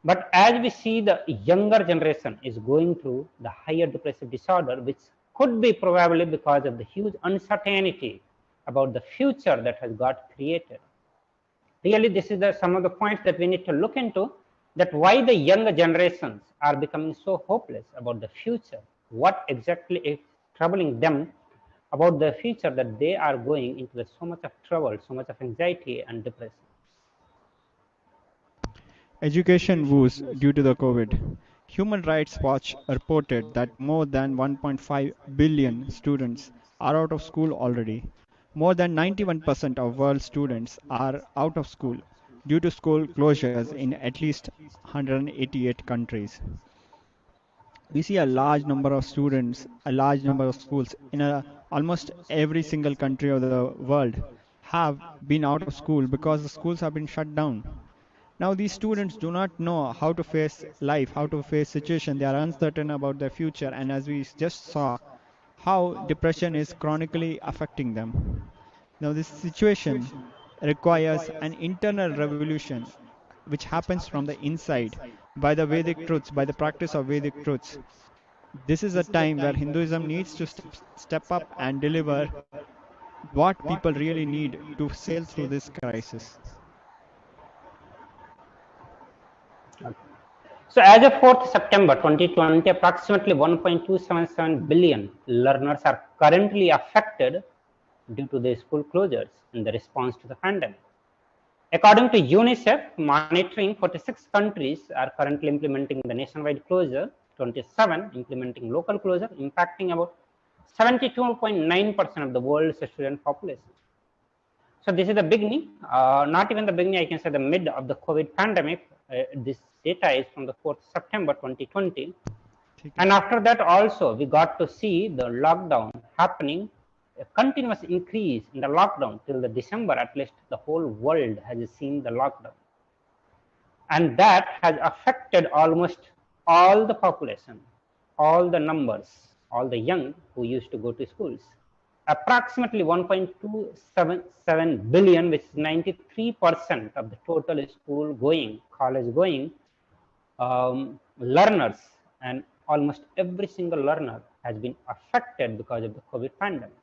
But as we see the younger generation is going through the higher depressive disorder, which could be probably because of the huge uncertainty about the future that has got created. Really, this is some of the points that we need to look into, that why the younger generations are becoming so hopeless about the future. What exactly is troubling them about the future, that they are going into so much of trouble, so much of anxiety and depression. Education woes due to the COVID. Human Rights Watch reported that more than 1.5 billion students are out of school already. More than 91% of world students are out of school due to school closures in at least 188 countries. We see a large number of students, a large number of schools in almost every single country of the world have been out of school because the schools have been shut down. Now these students do not know how to face life, how to face situation. They are uncertain about their future, and as we just saw, how depression is chronically affecting them. Now this situation requires an internal revolution which happens from the inside by the Vedic truths, by the practice of Vedic truths. This is a time where Hinduism needs to step up and deliver what people really need to sail through this crisis. So as of 4th September 2020, approximately 1.277 billion learners are currently affected due to the school closures in the response to the pandemic. According to UNICEF monitoring, 46 countries are currently implementing the nationwide closure, 27 implementing local closure, impacting about 72.9% of the world's student population. So this is the beginning, not even the beginning, I can say the mid of the COVID pandemic. This data is from the 4th September 2020. And after that also, we got to see the lockdown happening, a continuous increase in the lockdown till the December, at least the whole world has seen the lockdown. And that has affected almost all the population, all the numbers, all the young who used to go to schools. Approximately 1.277 billion, which is 93% of the total school going, college going learners, and almost every single learner has been affected because of the COVID pandemic.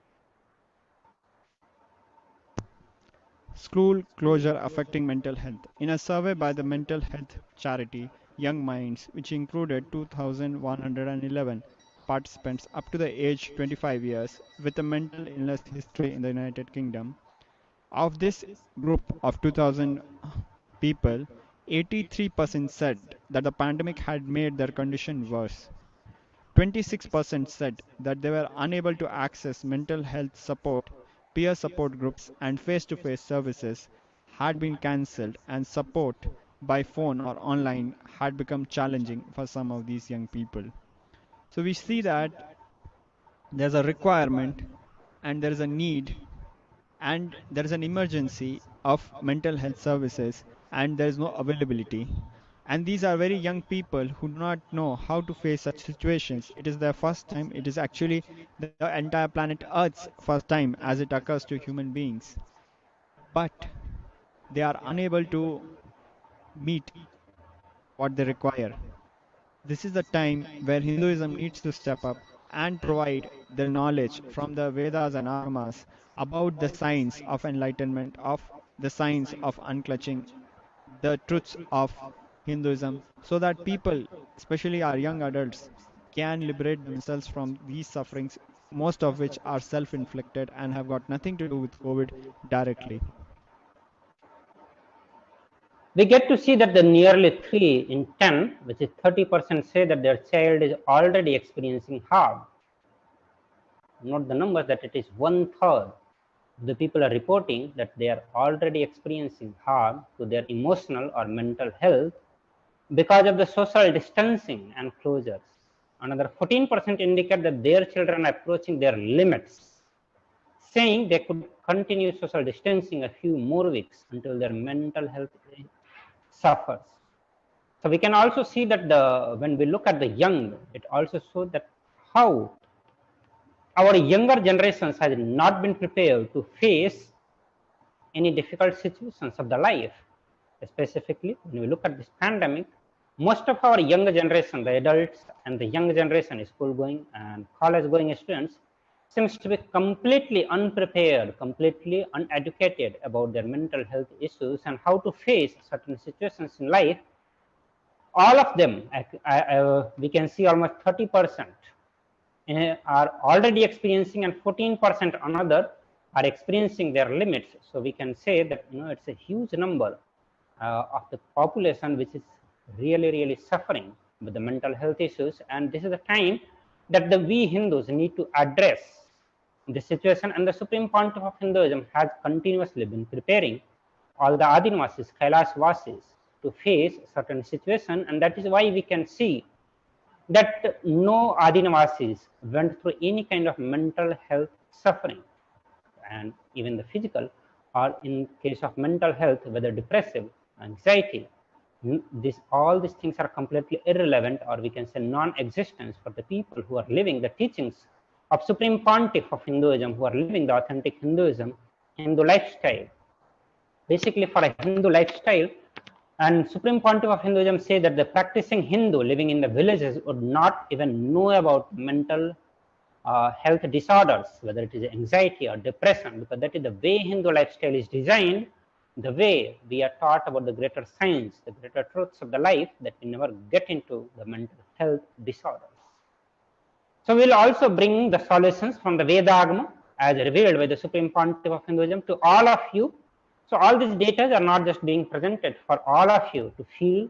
School closure affecting mental health. In a survey by the mental health charity Young Minds, which included 2,111 participants up to the age 25 years with a mental illness history in the United Kingdom, of this group of 2,000 people, 83% said that the pandemic had made their condition worse. 26% said that they were unable to access mental health support, peer support groups, and face to face services had been cancelled, and support by phone or online had become challenging for some of these young people. So we see that there's a requirement and there is a need and there is an emergency of mental health services and there is no availability. And these are very young people who do not know how to face such situations. It is their first time. It is actually the entire planet Earth's first time as it occurs to human beings. But they are unable to meet what they require. This is the time where Hinduism needs to step up and provide the knowledge from the Vedas and Agamas about the science of enlightenment, of the science of unclutching the truths of Hinduism, so that people, especially our young adults, can liberate themselves from these sufferings, most of which are self inflicted and have got nothing to do with COVID directly. We get to see that the nearly 3 in 10, which is 30%, say that their child is already experiencing harm. Note the number that it is 1/3. The people are reporting that they are already experiencing harm to their emotional or mental health because of the social distancing and closures. Another 14% indicate that their children are approaching their limits, saying they could continue social distancing a few more weeks until their mental health suffers. So we can also see that when we look at the young, it also shows that how our younger generations has not been prepared to face any difficult situations of the life. Specifically, when we look at this pandemic, most of our younger generation, the adults and the young generation, school going and college going students, seems to be completely unprepared, completely uneducated about their mental health issues and how to face certain situations in life. All of them, we can see almost 30% are already experiencing and 14% another are experiencing their limits. So we can say that it's a huge number of the population which is really suffering with the mental health issues, and this is the time that we Hindus need to address the situation, and the Supreme Pontiff of Hinduism has continuously been preparing all the Adinvasis, Kailasvasis to face certain situation, and that is why we can see that no Adinvasis went through any kind of mental health suffering, and even the physical, or in case of mental health, whether depressive, anxiety, all these things are completely irrelevant, or we can say non-existence for the people who are living the teachings of Supreme Pontiff of Hinduism, who are living the authentic Hinduism, Hindu lifestyle. Basically, for a Hindu lifestyle, And Supreme Pontiff of Hinduism say that the practicing Hindu living in the villages would not even know about mental health disorders, whether it is anxiety or depression, because that is the way Hindu lifestyle is designed, the way we are taught about the greater science, the greater truths of the life, that we never get into the mental health disorders. So we will also bring the solutions from the Vedagama as revealed by the Supreme Pontiff of Hinduism to all of you. So all these data are not just being presented for all of you to feel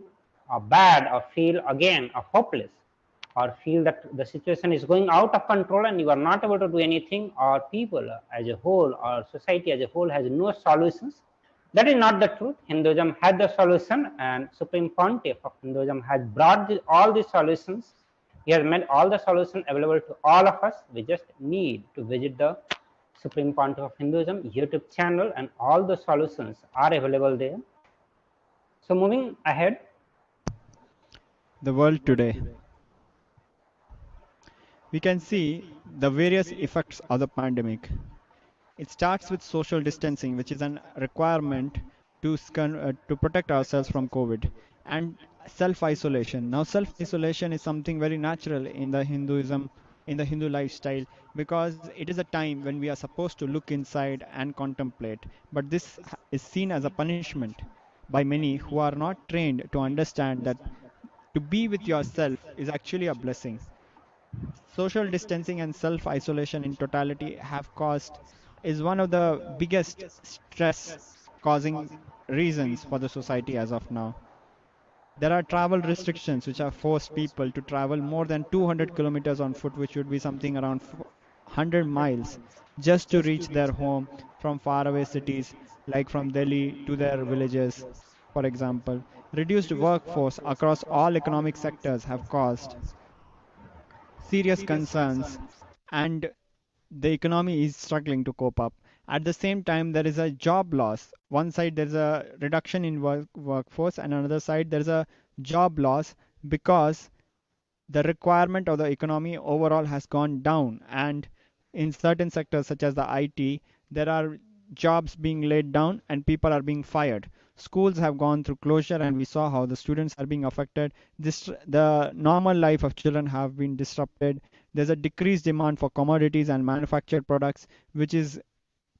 bad or feel again or hopeless or feel that the situation is going out of control and you are not able to do anything, or people as a whole or society as a whole has no solutions. That is not the truth. Hinduism had the solution, and Supreme Pontiff of Hinduism has brought all the solutions. He has made all the solutions available to all of us. We just need to visit the Supreme Pontiff of Hinduism YouTube channel, and all the solutions are available there. So moving ahead. The world today. We can see the various effects of the pandemic. It starts with social distancing, which is a requirement to protect ourselves from COVID, and self-isolation. Now, self-isolation is something very natural in the Hinduism, in the Hindu lifestyle, because it is a time when we are supposed to look inside and contemplate. But this is seen as a punishment by many who are not trained to understand that to be with yourself is actually a blessing. Social distancing and self-isolation in totality have caused is one of the biggest stress causing reasons for the society as of now. There are travel restrictions which have forced people to travel more than 200 kilometers on foot, which would be something around 100 miles, just to reach their home from faraway cities like from Delhi to their villages, for example. Reduced workforce across all economic sectors have caused serious concerns, and the economy is struggling to cope up. At the same time, there is a job loss. One side, there's a reduction in workforce, and another side, there's a job loss because the requirement of the economy overall has gone down. And in certain sectors, such as the IT, there are jobs being laid down and people are being fired. Schools have gone through closure, and we saw how the students are being affected. The normal life of children have been disrupted. There's a decreased demand for commodities and manufactured products, which is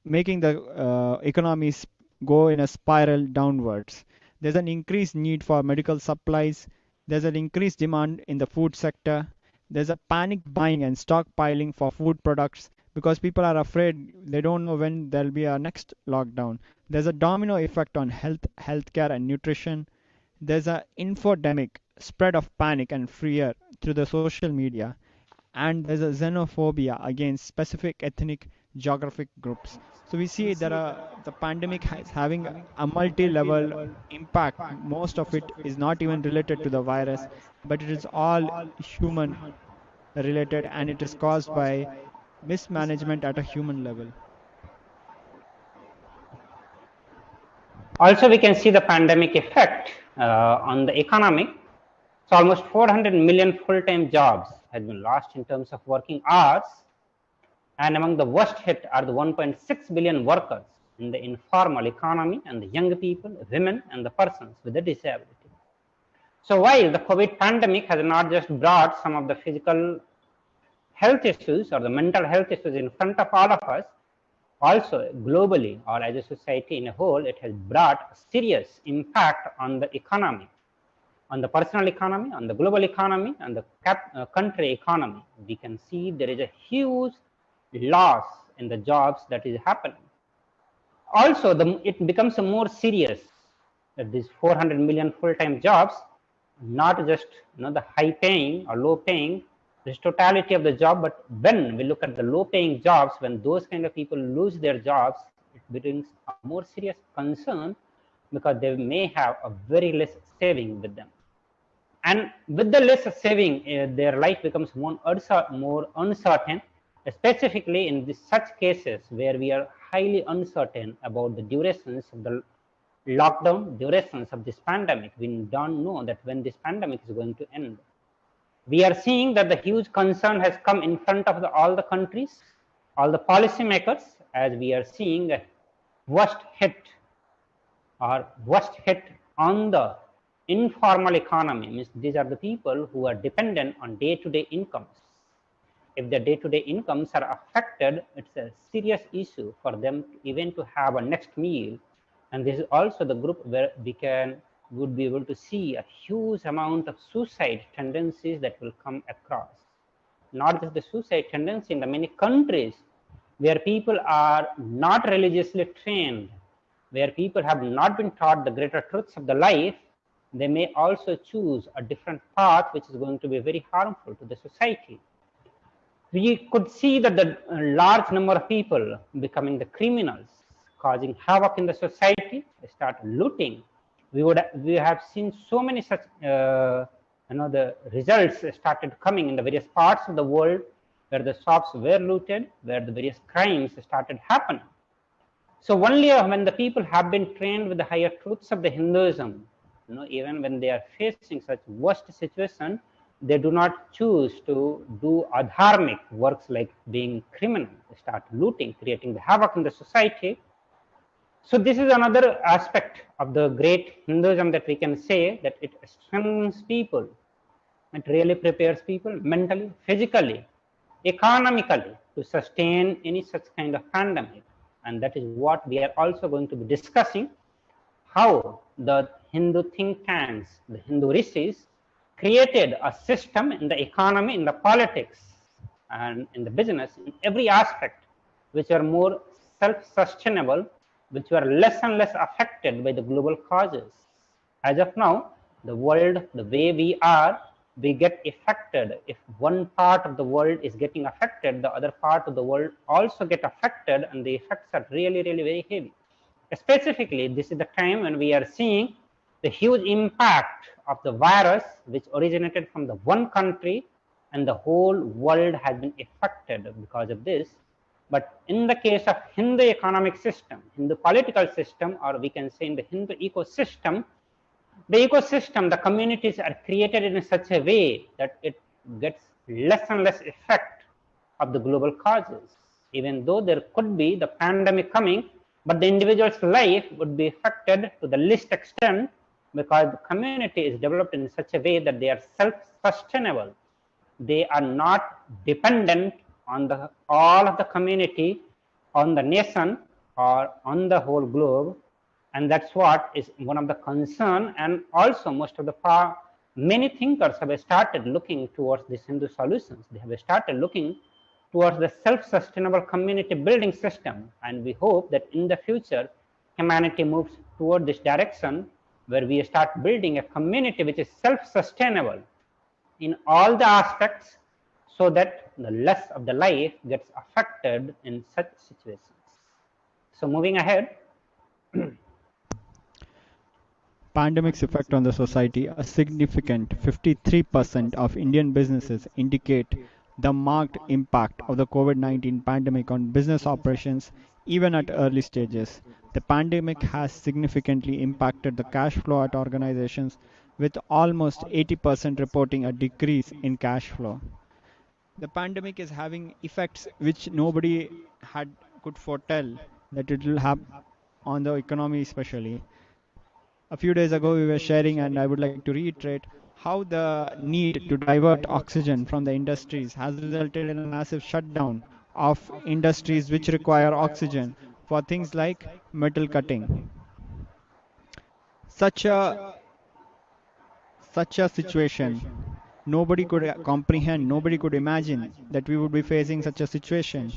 making the economies go in a spiral downwards. There's an increased need for medical supplies. There's an increased demand in the food sector. There's a panic buying and stockpiling for food products because people are afraid, they don't know when there'll be a next lockdown. There's a domino effect on healthcare and nutrition. There's an infodemic spread of panic and fear through the social media, and there's a xenophobia against specific ethnic geographic groups. So we see that the pandemic is having a multi-level impact. Most of it is not even related to the virus, but it is all human related, and it is caused by mismanagement at a human level. Also, we can see the pandemic effect on the economy. So almost 400 million full-time jobs have been lost in terms of working hours, and among the worst hit are the 1.6 billion workers in the informal economy and the young people, women, and the persons with a disability. So while the COVID pandemic has not just brought some of the physical health issues or the mental health issues in front of all of us, also globally or as a society in a whole, it has brought a serious impact on the economy, on the personal economy, on the global economy, and the country economy. We can see there is a huge loss in the jobs that is happening. Also, it becomes more serious that these 400 million full-time jobs, not just the high-paying or low-paying, this totality of the job, but when we look at the low-paying jobs, when those kind of people lose their jobs, it brings a more serious concern because they may have a very less saving with them. And with the less saving, their life becomes more uncertain, specifically in such cases where we are highly uncertain about the durations of the lockdown, durations of this pandemic. We don't know that when this pandemic is going to end. We are seeing that the huge concern has come in front of all the countries, all the policymakers, as we are seeing a worst hit on the informal economy, means these are the people who are dependent on day-to-day incomes. If their day-to-day incomes are affected, it's a serious issue for them even to have a next meal. And this is also the group where would be able to see a huge amount of suicide tendencies that will come across. Not just the suicide tendency in the many countries where people are not religiously trained, where people have not been taught the greater truths of the life, they may also choose a different path which is going to be very harmful to the society. We could see that the large number of people becoming the criminals, causing havoc in the society, start looting. We have seen so many such the results started coming in the various parts of the world where the shops were looted, where the various crimes started happening. So only when the people have been trained with the higher truths of the Hinduism, even when they are facing such worst situation, they do not choose to do adharmic works like being criminal. They start looting, creating the havoc in the society. So this is another aspect of the great Hinduism that we can say, that it strengthens people. It really prepares people mentally, physically, economically to sustain any such kind of pandemic. And that is what we are also going to be discussing, how the Hindu think tanks, the Hindu rishis, created a system in the economy, in the politics, and in the business, in every aspect, which are more self-sustainable, which were less and less affected by the global causes. As of now, the world, the way we are, we get affected. If one part of the world is getting affected, the other part of the world also get affected, and the effects are really, really very heavy. Specifically, this is the time when we are seeing the huge impact of the virus, which originated from the one country, and the whole world has been affected because of this. But in the case of Hindu economic system, Hindu political system, or we can say in the Hindu ecosystem, the communities are created in such a way that it gets less and less effect of the global causes. Even though there could be the pandemic coming, but the individual's life would be affected to the least extent, because the community is developed in such a way that they are self-sustainable. They are not dependent on all of the community, on the nation, or on the whole globe. And that's what is one of the concern. And also most of the many thinkers have started looking towards these Hindu solutions. They have started looking towards the self-sustainable community building system. And we hope that in the future, humanity moves toward this direction, where we start building a community which is self-sustainable in all the aspects, so that the less of the life gets affected in such situations. So moving ahead. Pandemic's effect on the society, a significant 53% of Indian businesses indicate the marked impact of the COVID-19 pandemic on business operations, even at early stages. The pandemic has significantly impacted the cash flow at organizations, with almost 80% reporting a decrease in cash flow. The pandemic is having effects which nobody could foretell that it will have on the economy especially. A few days ago we were sharing, and I would like to reiterate, how the need to divert oxygen from the industries has resulted in a massive shutdown of industries which require oxygen for things like metal cutting. Such a situation, nobody could comprehend, nobody could imagine that we would be facing such a situation.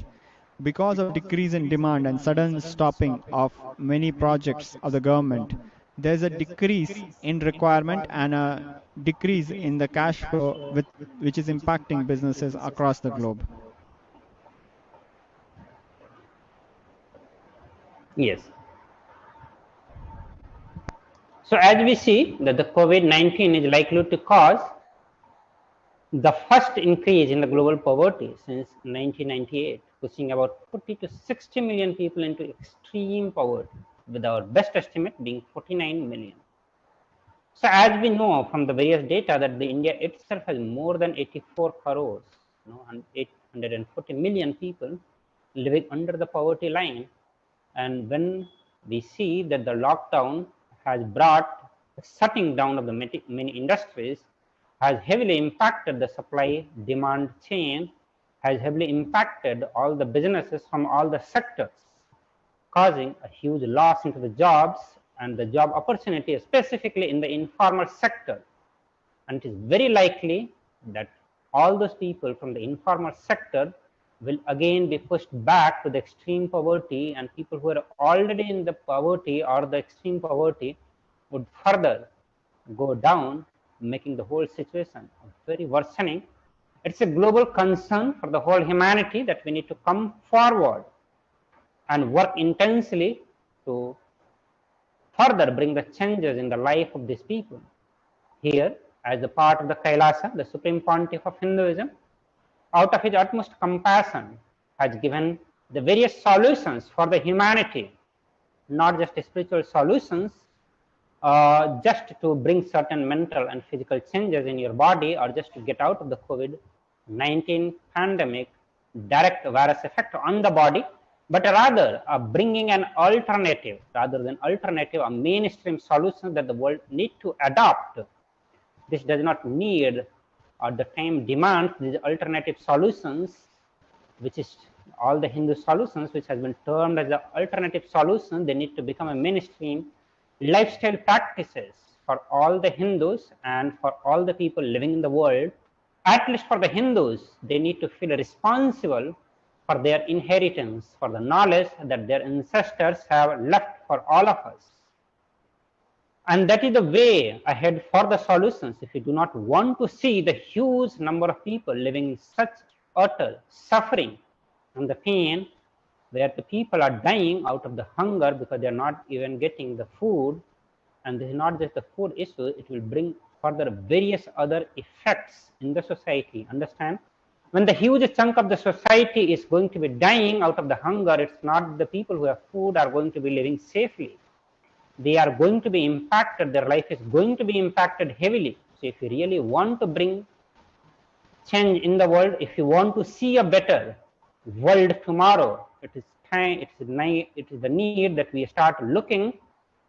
Because of decrease in demand and sudden stopping of many projects of the government, there's a decrease in requirement and a decrease in the cash flow, which is impacting businesses across the globe. Yes. So as we see that the COVID-19 is likely to cause the first increase in the global poverty since 1998, pushing about 40 to 60 million people into extreme poverty, with our best estimate being 49 million. So as we know from the various data that the India itself has more than 84 crores, and 840 million people living under the poverty line. And when we see that the lockdown has brought shutting down of the many industries has heavily impacted the supply demand chain, has heavily impacted all the businesses from all the sectors, causing a huge loss into the jobs and the job opportunity, specifically in the informal sector. And it is very likely that all those people from the informal sector will again be pushed back to the extreme poverty, and people who are already in the poverty or the extreme poverty would further go down, making the whole situation very worsening. It's a global concern for the whole humanity that we need to come forward and work intensely to further bring the changes in the life of these people. Here, as a part of the Kailasa, the Supreme Pontiff of Hinduism, out of his utmost compassion, has given the various solutions for the humanity, not just spiritual solutions, just to bring certain mental and physical changes in your body, or just to get out of the COVID-19 pandemic direct virus effect on the body, but rather bringing an alternative, a mainstream solution that the world need to adopt. This does not need or the time demands these alternative solutions, which is all the Hindu solutions, which has been termed as the alternative solution. They need to become a mainstream lifestyle practices for all the Hindus and for all the people living in the world. At least for the Hindus, they need to feel responsible for their inheritance, for the knowledge that their ancestors have left for all of us. And that is the way ahead for the solutions. If you do not want to see the huge number of people living in such utter suffering and the pain, where the people are dying out of the hunger because they are not even getting the food, and this is not just the food issue, it will bring further various other effects in the society. Understand? When the huge chunk of the society is going to be dying out of the hunger, it's not the people who have food are going to be living safely. They are going to be impacted, their life is going to be impacted heavily. So if you really want to bring change in the world, if you want to see a better world tomorrow, it is time, it is the need that we start looking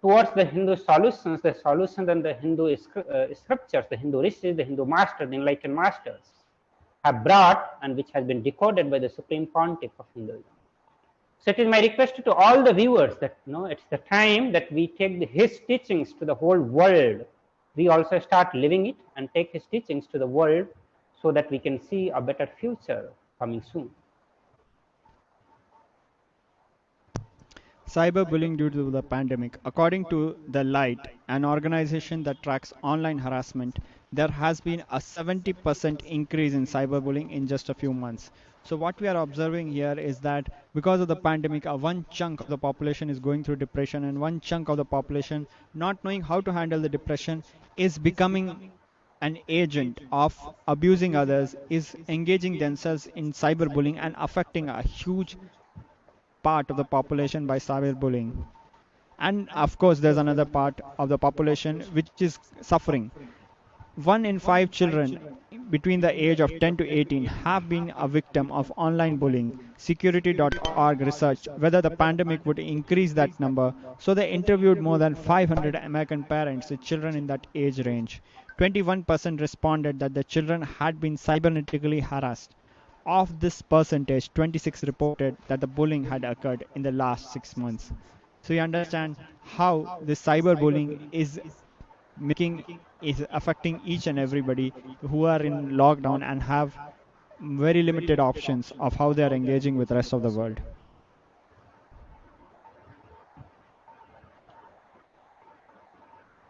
towards the Hindu solutions, the solutions and the Hindu scriptures, the Hindu rishis, the Hindu masters, the enlightened masters have brought, and which has been decoded by the Supreme Pontiff of Hinduism. So it is my request to all the viewers that it's the time that we take his teachings to the whole world. We also start living it and take his teachings to the world so that we can see a better future coming soon. Cyberbullying due to the pandemic. According to The Light, an organization that tracks online harassment, there has been a 70% increase in cyberbullying in just a few months. So what we are observing here is that because of the pandemic, one chunk of the population is going through depression, and one chunk of the population, not knowing how to handle the depression, is becoming an agent of abusing others, is engaging themselves in cyberbullying and affecting a huge part of the population by cyberbullying. And of course, there's another part of the population which is suffering. 1 in 5 children between the age of 10 to 18 have been a victim of online bullying. Security.org researched whether the pandemic would increase that number, so they interviewed more than 500 American parents with children in that age range. 21% responded that their children had been cybernetically harassed. Of this percentage, 26 reported that the bullying had occurred in the last 6 months. So you understand how the cyberbullying is affecting each and everybody who are in lockdown and have very limited options of how they are engaging with the rest of the world.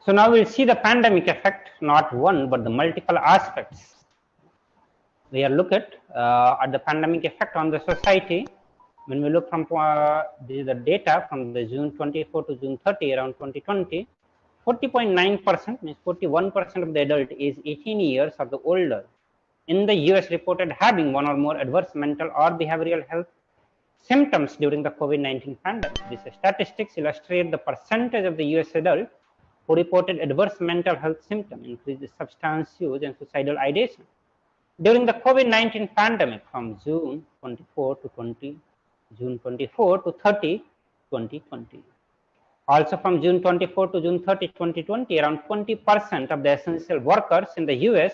So now we'll see the pandemic effect, not one, but the multiple aspects. We are look at the pandemic effect on the society. When we look from the data from the June 24 to June 30 around 2020, 40.9% means 41% of the adult is 18 years or the older in the US reported having one or more adverse mental or behavioral health symptoms during the COVID-19 pandemic. These statistics illustrate the percentage of the US adult who reported adverse mental health symptoms, increased substance use and suicidal ideation during the COVID-19 pandemic from June 24 to 30, 2020. Also from June 24 to June 30, 2020, around 20% of the essential workers in the US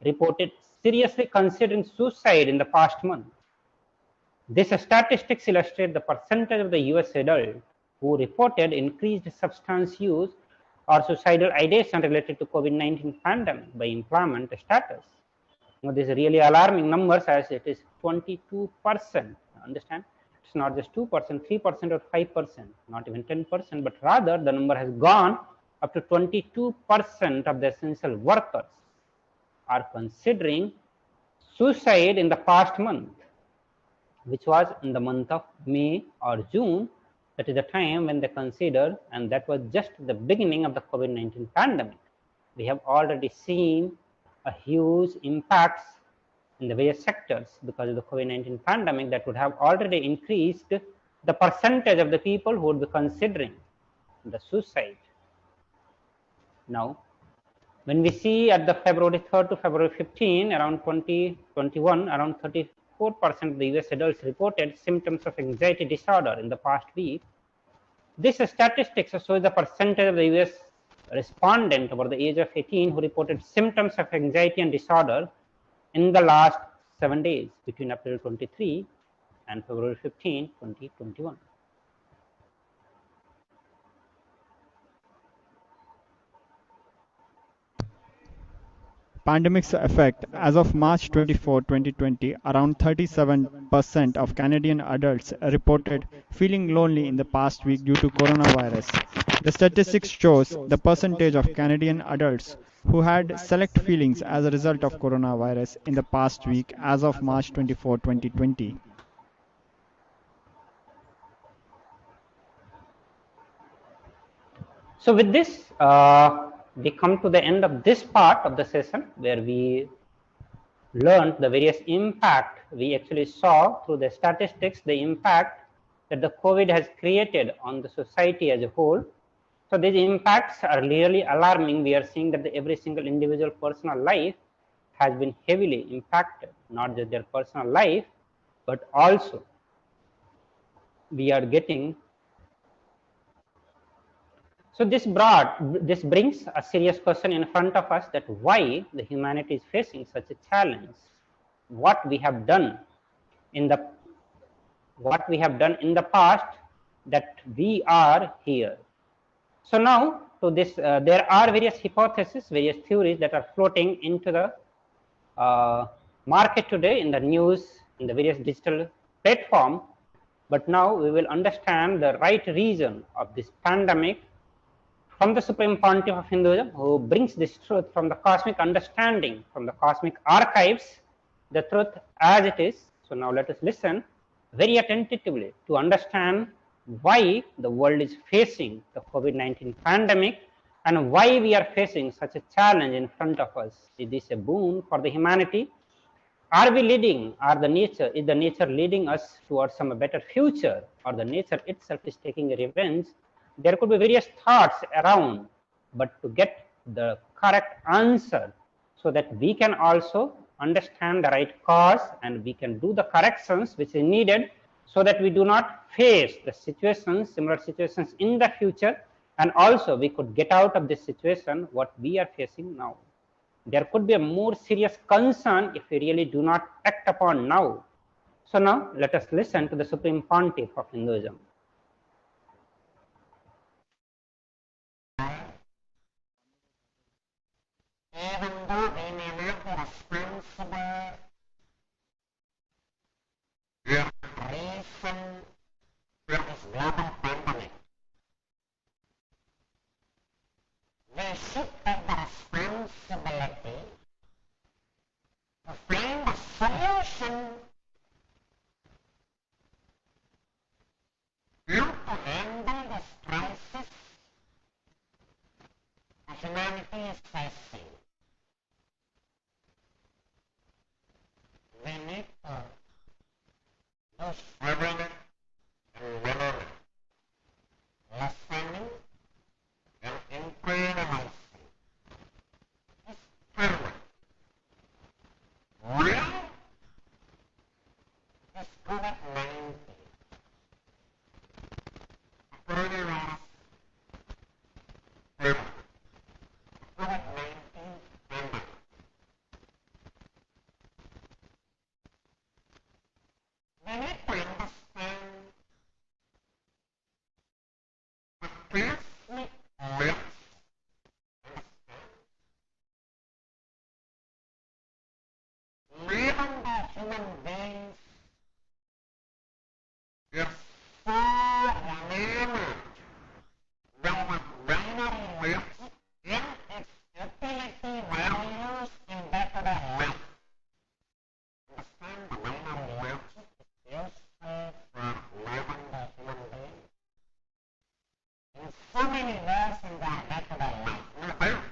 reported seriously considering suicide in the past month. These statistics illustrate the percentage of the US adult who reported increased substance use or suicidal ideation related to COVID-19 pandemic by employment status. Now, these really alarming numbers as it is 22%. Understand? It's not just 2%, 3% or 5%, not even 10%, but rather the number has gone up to 22% of the essential workers are considering suicide in the past month, which was in the month of May or June. That is the time when they considered, and that was just the beginning of the COVID-19 pandemic. We have already seen a huge impacts in the various sectors because of the COVID-19 pandemic that would have already increased the percentage of the people who would be considering the suicide. Now, when we see at the February 3rd to February 15, around 2021, around 34% of the US adults reported symptoms of anxiety disorder in the past week. This statistics shows the percentage of the US respondent over the age of 18 who reported symptoms of anxiety and disorder in the last 7 days between April 23 and February 15, 2021. Pandemic's effect. As of March 24, 2020, around 37% of Canadian adults reported feeling lonely in the past week due to coronavirus. The statistics shows the percentage of Canadian adults who had select feelings as a result of coronavirus in the past week as of March 24, 2020. So with this, we come to the end of this part of the session where we learned the various impact we actually saw through the statistics, the impact that the COVID has created on the society as a whole. So these impacts are really alarming. We are seeing that every single individual personal life has been heavily impacted, not just their personal life, but also we are getting. So this brings a serious question in front of us, that why the humanity is facing such a challenge. What we have done in the past that we are here. So now to this, there are various hypotheses, various theories that are floating into the market today in the news, in the various digital platform. But now we will understand the right reason of this pandemic from the Supreme Pontiff of Hinduism, who brings this truth from the cosmic understanding, from the cosmic archives, the truth as it is. So now let us listen very attentively to understand why the world is facing the COVID-19 pandemic and why we are facing such a challenge in front of us. Is this a boon for the humanity? Are we leading, is the nature leading us towards some better future, or the nature itself is taking a revenge? There could be various thoughts around, but to get the correct answer so that we can also understand the right cause and we can do the corrections which is needed so that we do not face the situations, similar situations in the future, and also we could get out of this situation what we are facing now. There could be a more serious concern if we really do not act upon now. So now let us listen to the Supreme Pontiff of Hinduism. Even though we may not be responsible for the reason for this global pandemic, we should have the responsibility to find a solution how to handle this crisis that humanity is facing. We need to do Shravana and Manana, listening and internalizing this karma. Why this COVID-19 coronavirus universe in the day-to-day life, not out.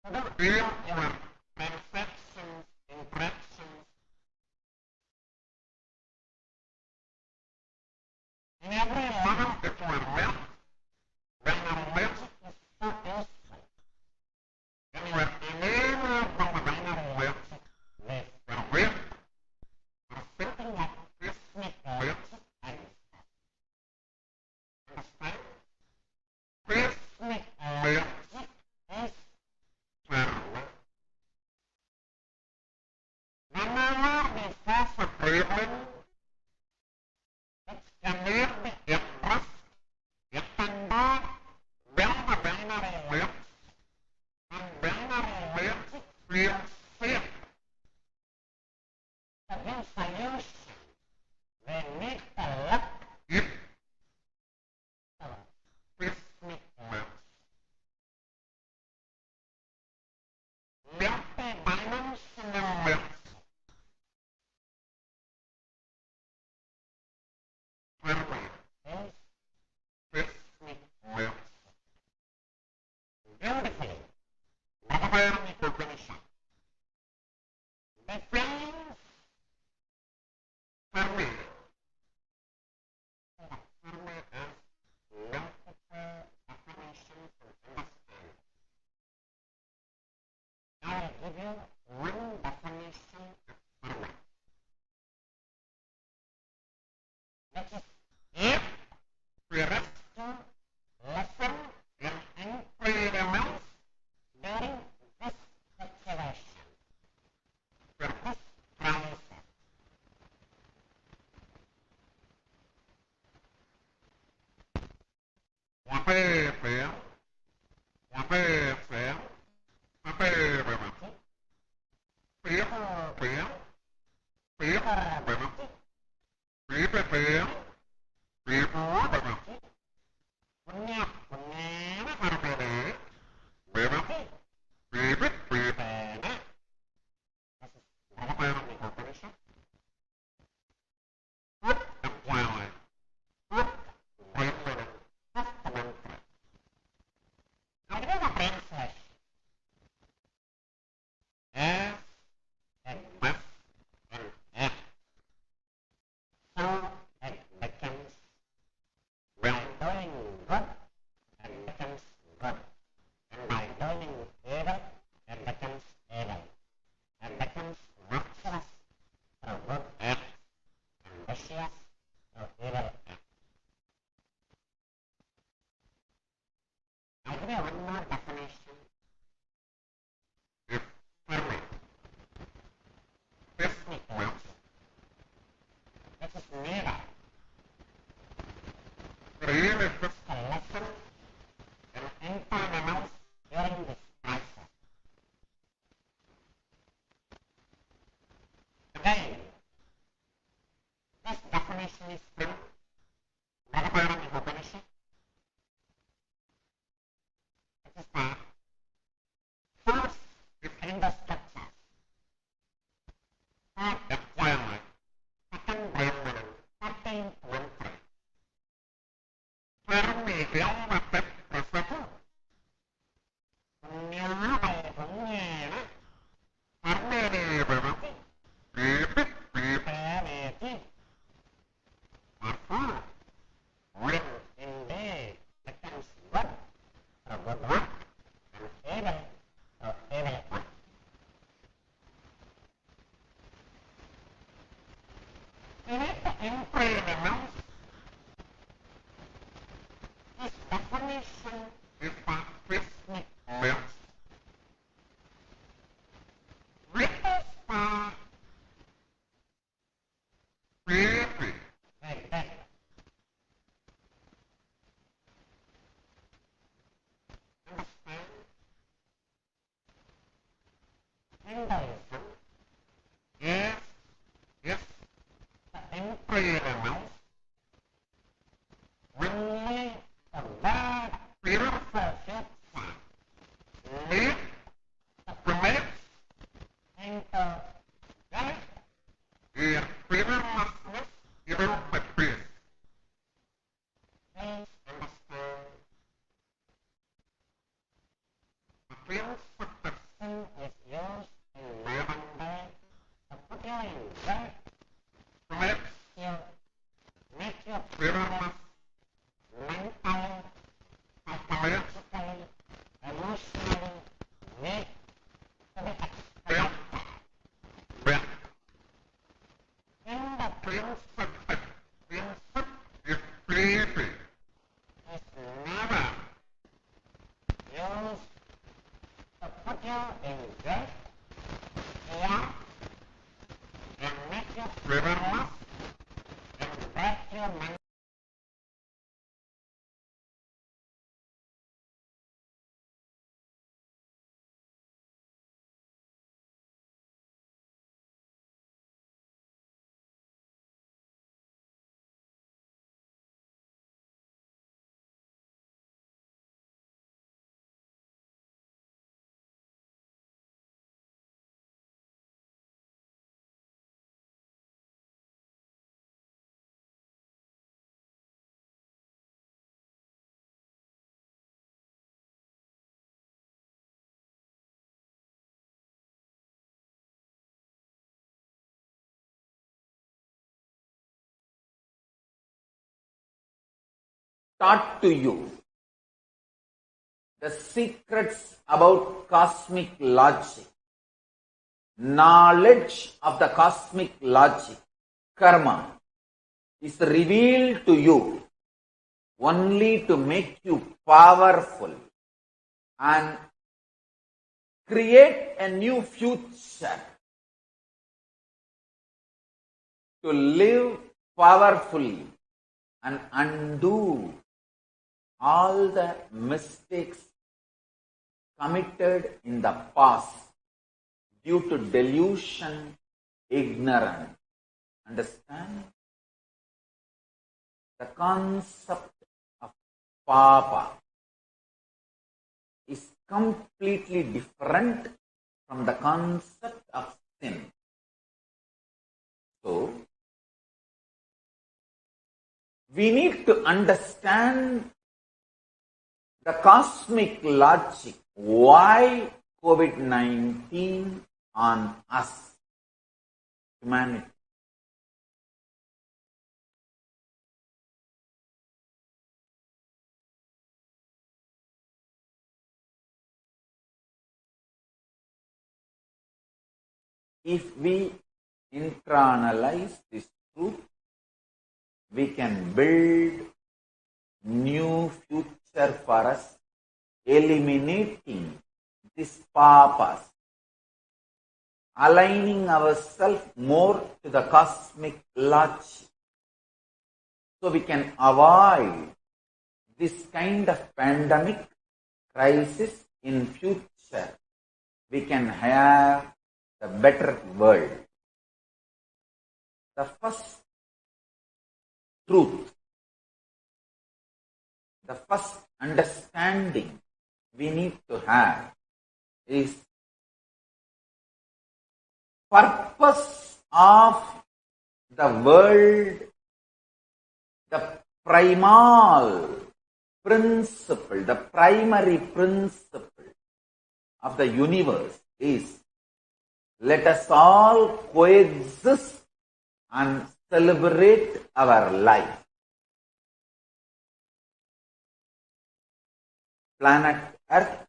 You don't feel your perceptions, impressions. In every level that you are met, when your logic is so useful, and you are enamored by the binary logic, with your will, or something like cosmic logic, understand? Cosmic logic is power. Whenever we face a problem, it cannot be addressed, it can go well the binary logic, and binary logic feels safe. To give solution, we need to look it cosmic logic. Multi-dimensional logic. Karma is cosmic logic. Beautifully, Bhagavan Lingodbhava defines karma. Karma as multiple definitions of understanding. I will give you one definition of karma, which is if we rescue, listen, and implement during this situation, for this crisis. Whatever, is created is never used to put you in death, fear, and make you frivolous and break your mind. Taught to you the secrets about cosmic logic, knowledge of the cosmic logic, karma, is revealed to you only to make you powerful and create a new future, to live powerfully and undo all the mistakes committed in the past due to delusion, ignorance. Understand? The concept of papa is completely different from the concept of sin. So, we need to understand the cosmic logic, why COVID-19 on us, humanity. If we internalize this truth, we can build new future for us, eliminating these papas, aligning ourselves more to the cosmic logic, so we can avoid this kind of pandemic crisis in future. We can have a better world. The first truth, the first understanding we need to have is purpose of the world, the primal principle, the primary principle of the universe is, let us all coexist and celebrate our life. Planet Earth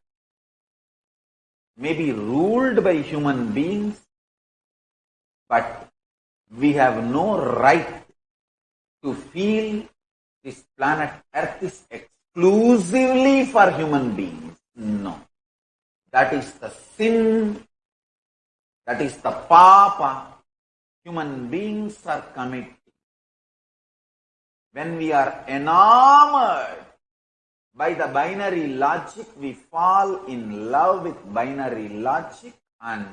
may be ruled by human beings, but we have no right to feel this planet Earth is exclusively for human beings. No. That is the sin, that is the papa human beings are committing. When we are enamored by the binary logic, we fall in love with binary logic and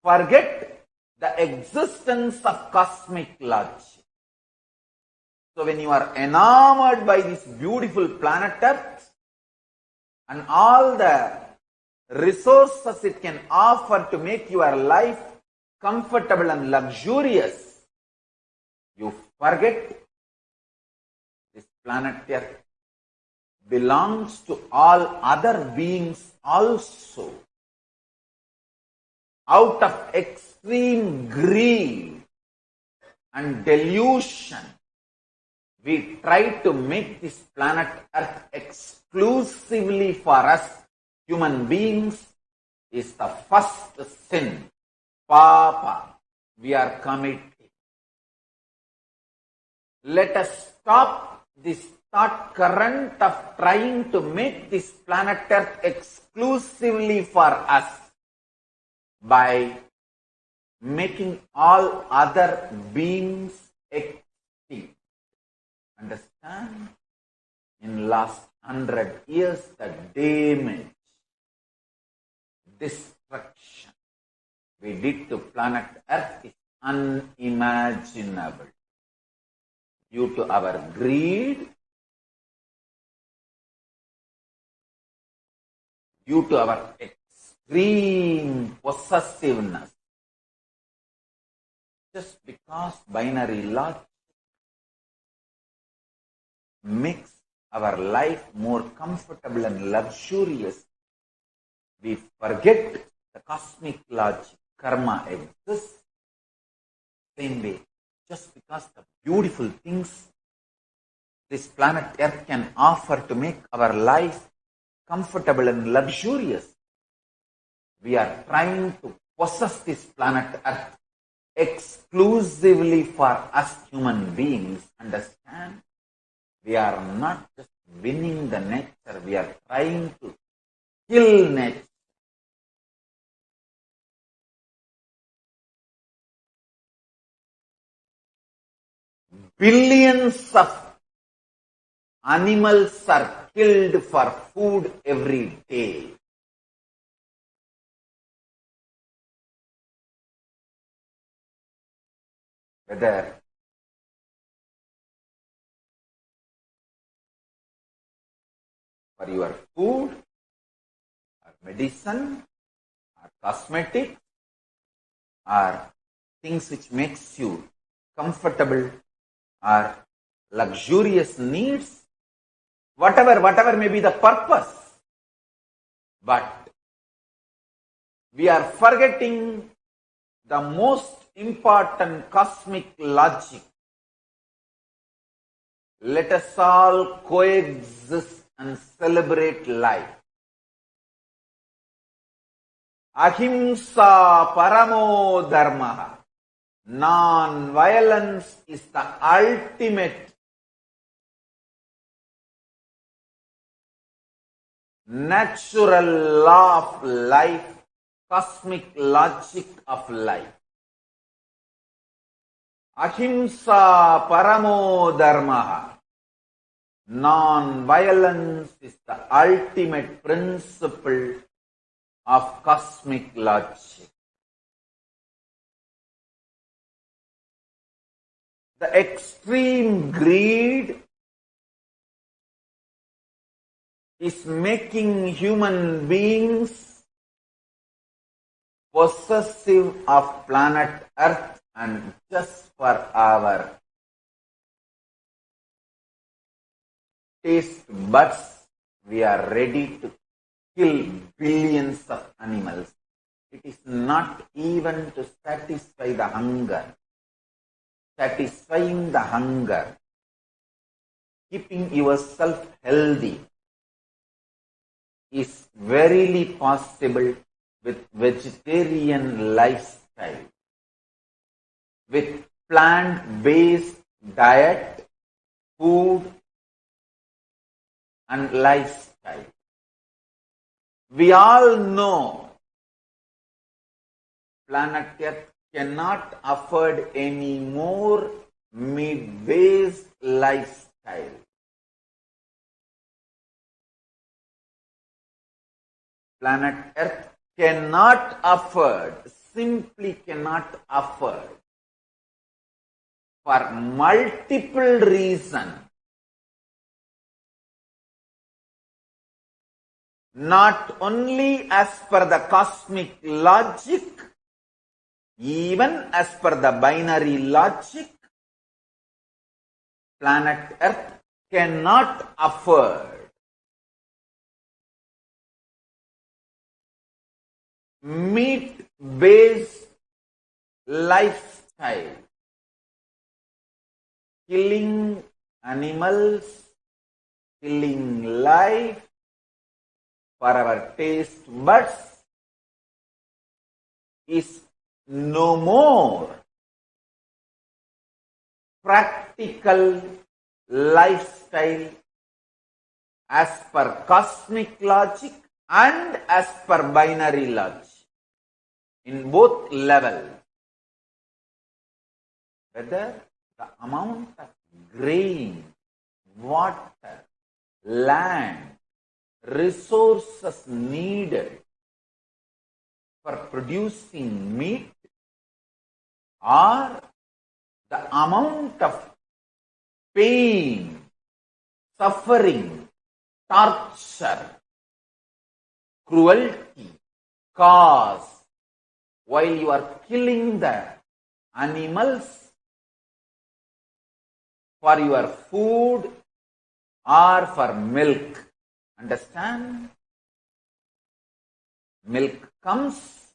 forget the existence of cosmic logic. So when you are enamored by this beautiful planet Earth and all the resources it can offer to make your life comfortable and luxurious, you forget this planet Earth belongs to all other beings also. Out of extreme greed and delusion, we try to make this planet Earth exclusively for us human beings. Is the first sin, papa, we are committing. Let us stop this thought current of trying to make this planet Earth exclusively for us by making all other beings extinct. Understand? In last 100 years, the damage, destruction we did to planet Earth is unimaginable. Due to our greed, due to our extreme possessiveness, just because binary logic makes our life more comfortable and luxurious, we forget the cosmic logic. Karma exists. Same way, just because the beautiful things this planet Earth can offer to make our life comfortable and luxurious, we are trying to possess this planet Earth exclusively for us human beings. Understand? We are not just winning the nature, we are trying to kill nature. Billions of animals are killed for food every day. Whether for your food, or medicine, or cosmetics, or things which makes you comfortable, or luxurious needs, whatever may be the purpose. But we are forgetting the most important cosmic logic. Let us all coexist and celebrate life. Ahimsa paramo dharma. Non-violence is the ultimate natural law of life, cosmic logic of life. Ahimsa paramo dharma. Non-violence is the ultimate principle of cosmic logic. The extreme greed is making human beings possessive of planet Earth, and just for our taste buds, we are ready to kill billions of animals. It is not even to satisfy the hunger. Satisfying the hunger, keeping yourself healthy is verily possible with vegetarian lifestyle, with plant-based diet, food and lifestyle. We all know planet Earth cannot afford any more meat-based lifestyle. Planet Earth cannot afford, simply cannot afford, for multiple reasons. Not only as per the cosmic logic, even as per the binary logic, planet Earth cannot afford meat-based lifestyle, killing animals, killing life for our taste buds is no more practical practical lifestyle as per cosmic logic and as per binary logic. In both levels, whether the amount of grain, water, land, resources needed for producing meat or the amount of pain, suffering, torture, cruelty caused while you are killing the animals for your food or for milk. Understand? Milk comes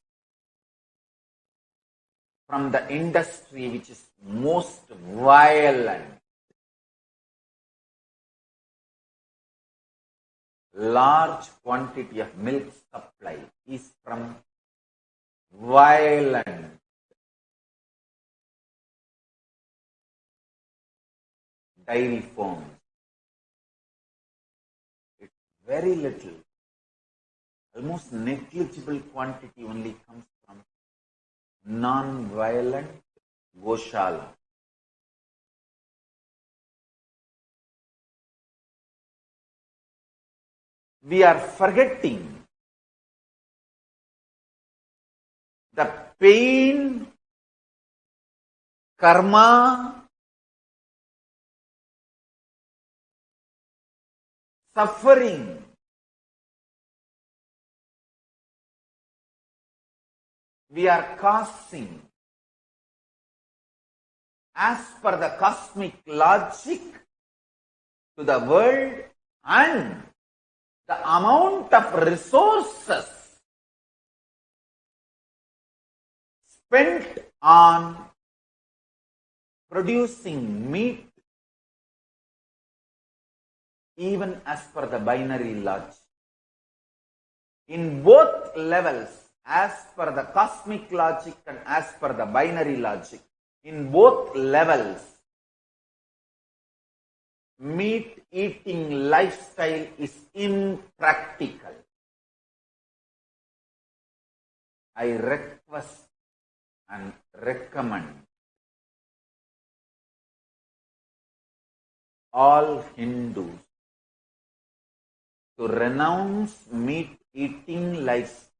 from the industry which is most violent. Large quantity of milk supply is from violent dairy farms. It's very little, almost negligible quantity only comes from non-violent goshala. We are forgetting the pain, karma, suffering we are causing as per the cosmic logic to the world and the amount of resources spent on producing meat, even as per the binary logic. In both levels, as per the cosmic logic and as per the binary logic, in both levels, meat eating lifestyle is impractical. I request and recommend all Hindus to renounce meat eating lifestyle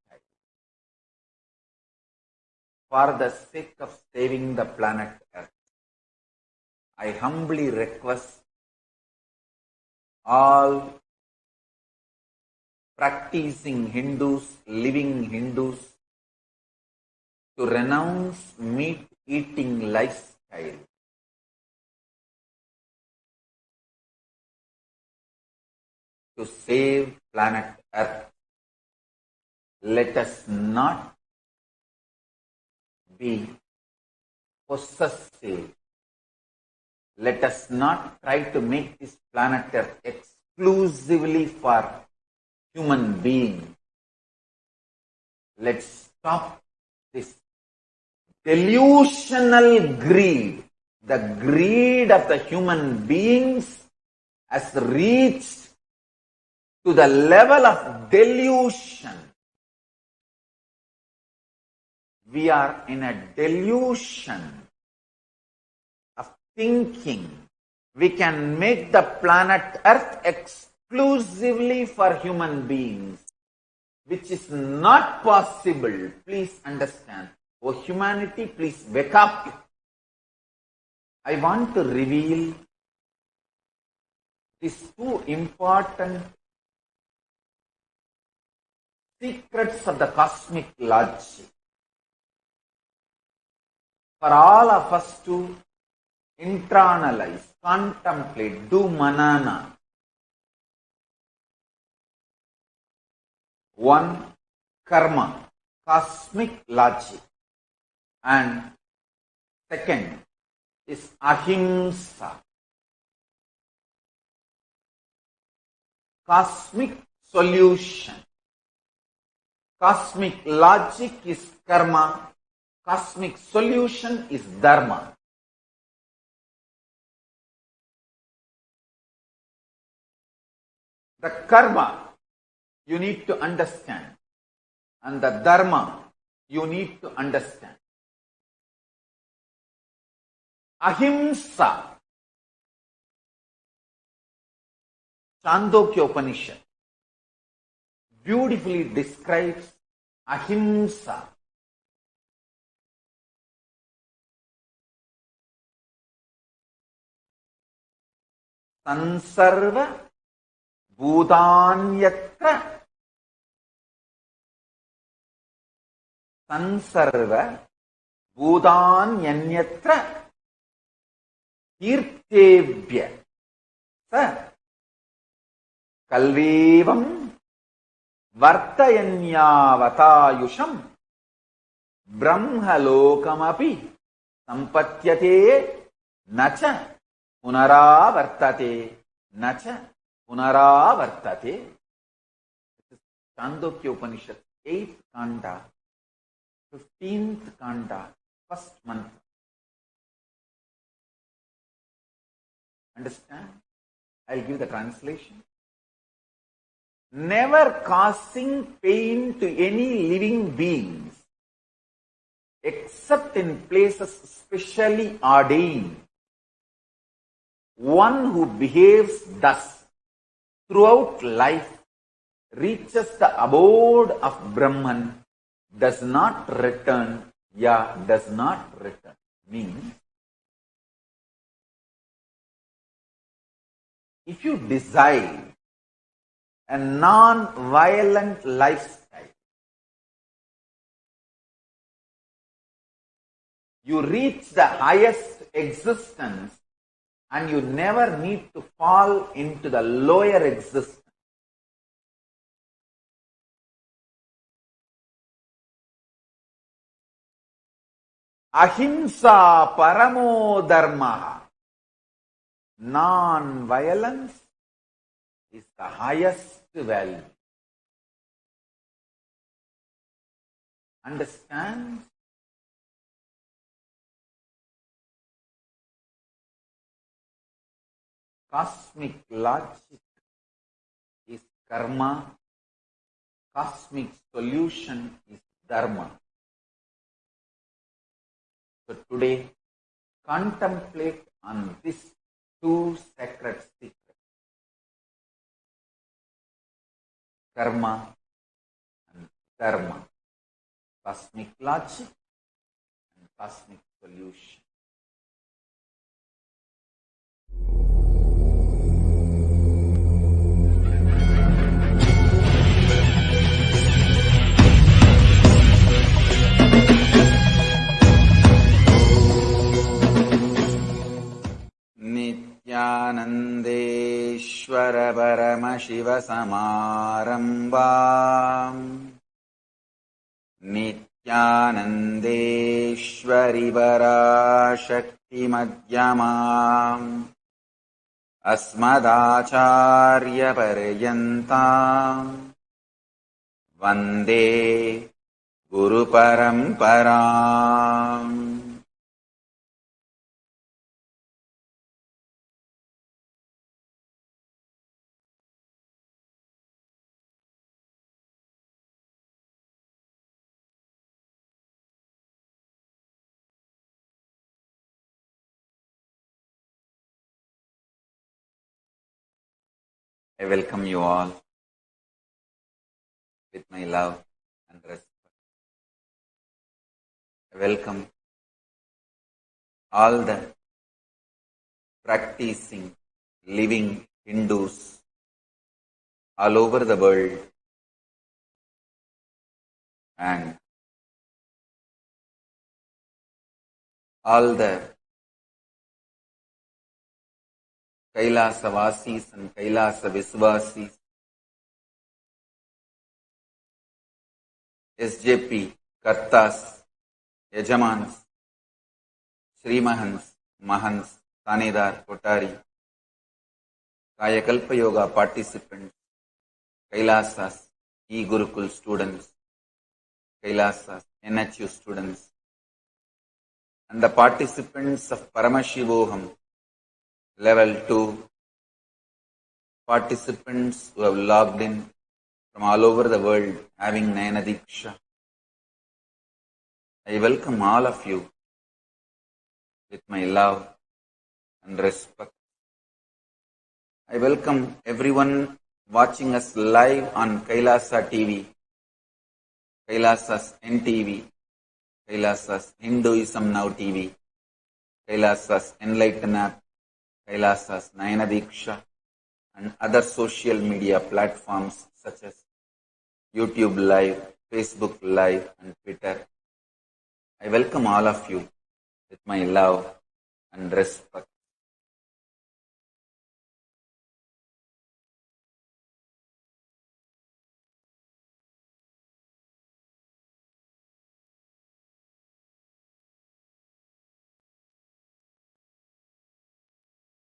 for the sake of saving the planet Earth. I humbly request all practicing Hindus, living Hindus, to renounce meat eating lifestyle to save planet Earth. Let us not be possessive. Let us not try to make this planet Earth exclusively for human beings. Let's stop this delusional greed. The greed of the human beings has reached to the level of delusion. We are in a delusion of thinking we can make the planet Earth exclusively for human beings, which is not possible. Please understand. Oh humanity, please wake up. I want to reveal these two important secrets of the cosmic logic for all of us to internalize, contemplate, do manana. One, karma, cosmic logic, and second is ahimsa, cosmic solution. Cosmic logic is karma, cosmic solution is dharma. The karma you need to understand, and the dharma you need to understand. Ahimsa. Chandogya Upanishad beautifully describes ahimsa. Sansarva bhutanyatra sansarva bhutanyanyatra tirtebhya sa kalvevam vartayanyavatayusham brahmalokamapi sampatyate nacha punaravartate nacha punaravartate. This is Chandogya Upanishad, 8th Kanda, 15th Kanda, first mantra. Understand? I'll give the translation. Never causing pain to any living beings except in places specially ordained. One who behaves thus throughout life reaches the abode of Brahman, does not return, does not return. Means, if you desire a non-violent lifestyle, you reach the highest existence and you never need to fall into the lower existence. Ahimsa paramo dharma. Non-violence is the highest value. Understand? Cosmic logic is karma. Cosmic solution is dharma. So today, contemplate on these two sacred secrets. Karma and dharma. Cosmic logic and cosmic solution. Nithyanandeshwara Paramashivasamarambam Nithyanandeshwari Parashakti Madhyamam Asmadacharya Paryantam Vande Guru Paramparam. I welcome you all with my love and respect. I welcome all the practicing, living Hindus all over the world and all the Kailasa Vasis and Kailasa Visvasis, SJP, Kartas, Yajamans, Srimahans, Mahans, Tanedar, Kotari, Kayakalpa Yoga participants, Kailasas, E-Gurukul students, Kailasas, NHU students, and the participants of Paramashivoham, Level 2, participants who have logged in from all over the world having Nayana Diksha. I welcome all of you with my love and respect. I welcome everyone watching us live on Kailasa TV, Kailasa's NTV, Kailasa's Hinduism Now TV, Kailasa's Enlighten app, Kailasa's Nayana Diksha, and other social media platforms such as YouTube Live, Facebook Live, and Twitter. I welcome all of you with my love and respect.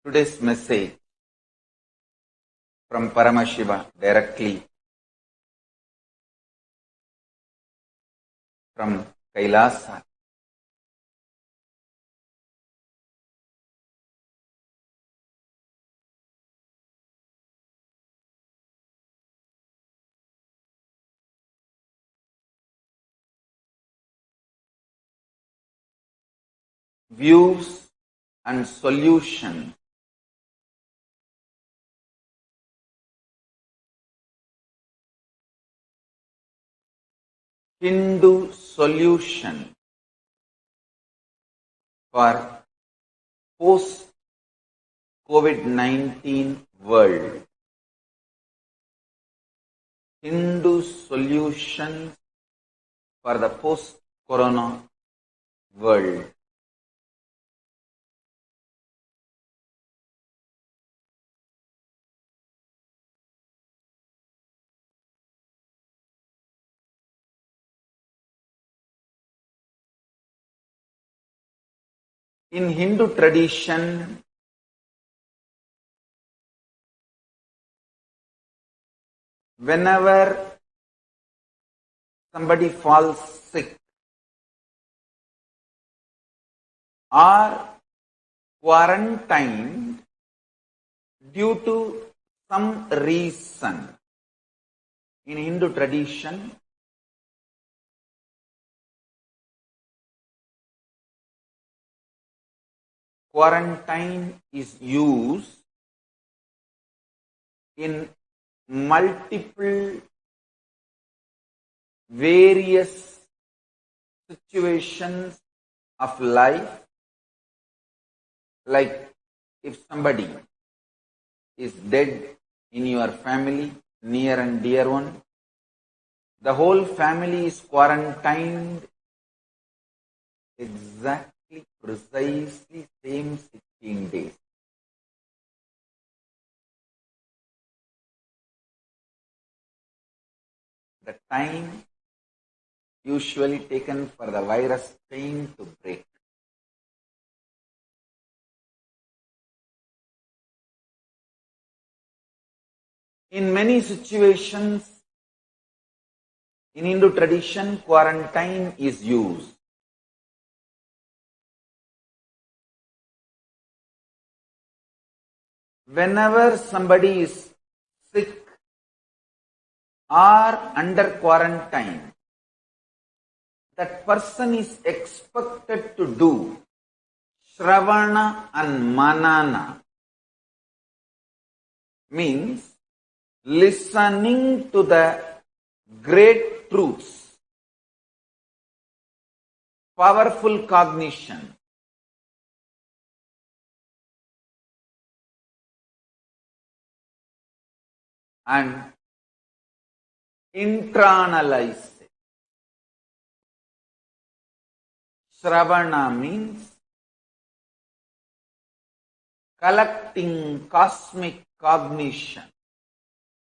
Today's message from Paramashiva directly from Kailasa. Views and solutions Hindu solution for post-COVID-19 world. Hindu solutions for the post-corona world. In Hindu tradition, whenever somebody falls sick or quarantined due to some reason, in Hindu tradition, quarantine is used in multiple various situations of life, like if somebody is dead in your family, near and dear one, the whole family is quarantined exactly, precisely same 16 days. The time usually taken for the virus chain to break. In many situations, in Hindu tradition, quarantine is used. Whenever somebody is sick or under quarantine, that person is expected to do Shravana and Manana, means listening to the great truths, powerful cognition, and internalize it. Shravana means collecting cosmic cognition,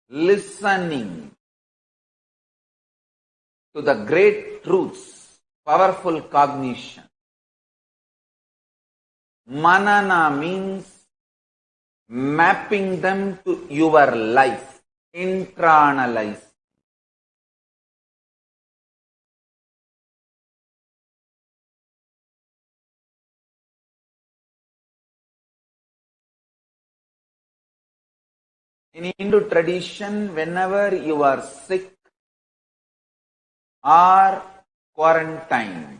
listening to the great truths, powerful cognition. Manana means mapping them to your life, internalize. In Hindu tradition, whenever you are sick or quarantined,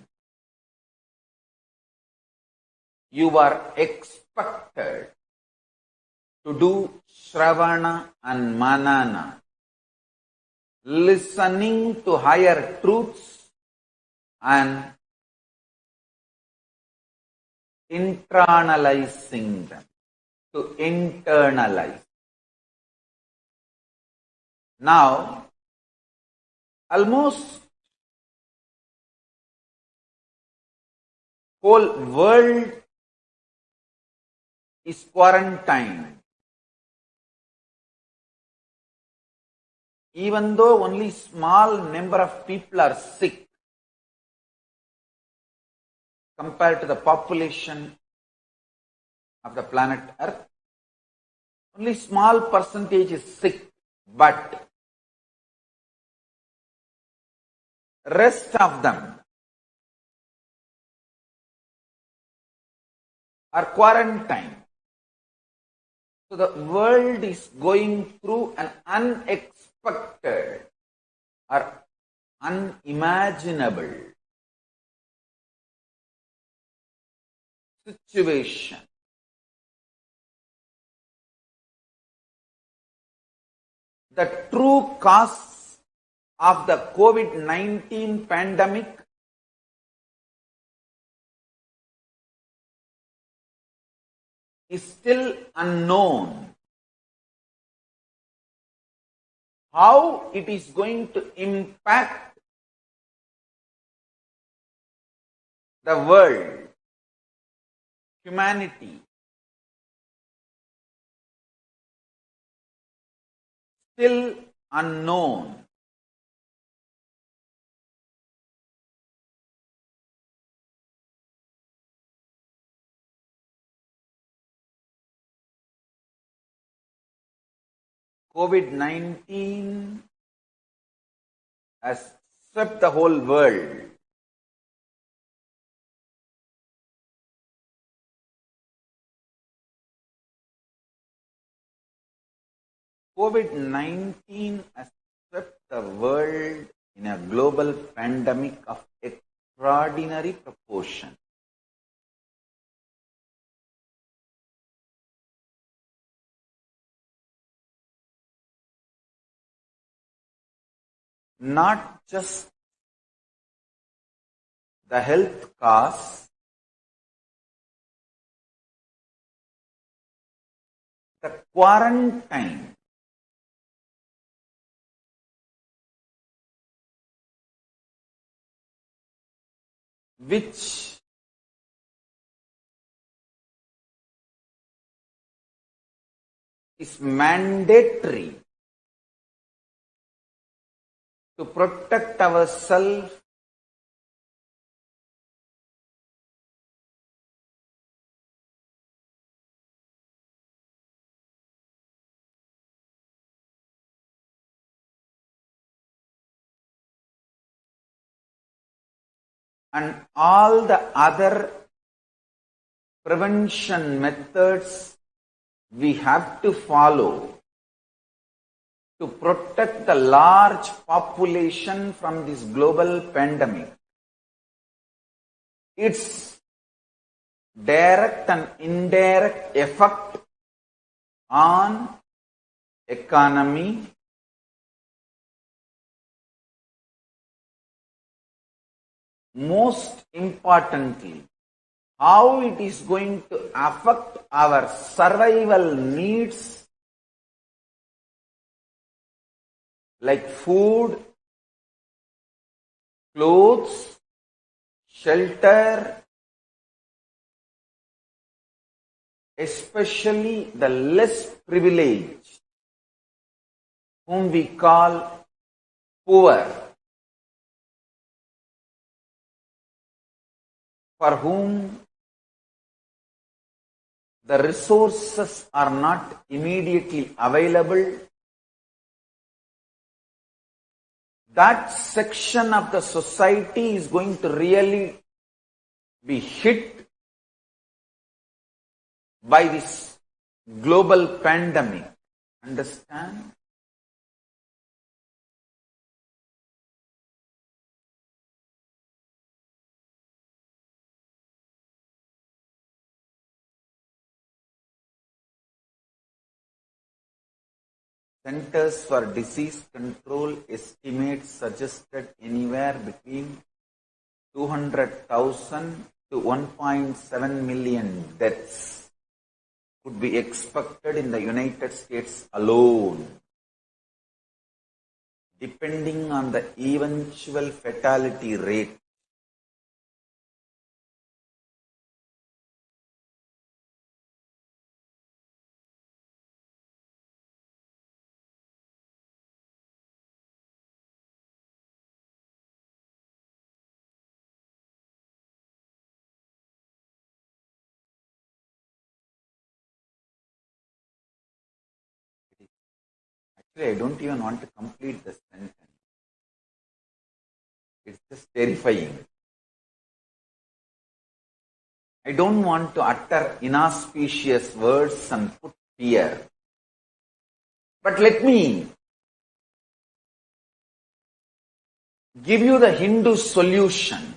you are expected to do Shravana and Manana, listening to higher truths and internalizing them, to internalize. Now, almost whole world is quarantined. Even though only small number of people are sick compared to the population of the planet Earth, only small percentage is sick, but rest of them are quarantined. So the world is going through an unexpected or unimaginable situation. The true cause of the COVID-19 pandemic is still unknown. How it is going to impact the world, humanity, still unknown. COVID-19 has swept the whole world. COVID-19 has swept the world in a global pandemic of extraordinary proportion. Not just the health costs, the quarantine, which is mandatory to protect ourselves and all the other prevention methods we have to follow to protect the large population from this global pandemic. Its direct and indirect effect on economy, most importantly, how it is going to affect our survival needs like food, clothes, shelter, especially the less privileged, whom we call poor, for whom the resources are not immediately available. That section of the society is going to really be hit by this global pandemic. Understand? Centers for Disease Control estimates suggested anywhere between 200,000 to 1.7 million deaths could be expected in the United States alone, depending on the eventual fatality rate. Actually, I don't even want to complete the sentence. It's just terrifying. I don't want to utter inauspicious words and put fear. But let me give you the Hindu solution.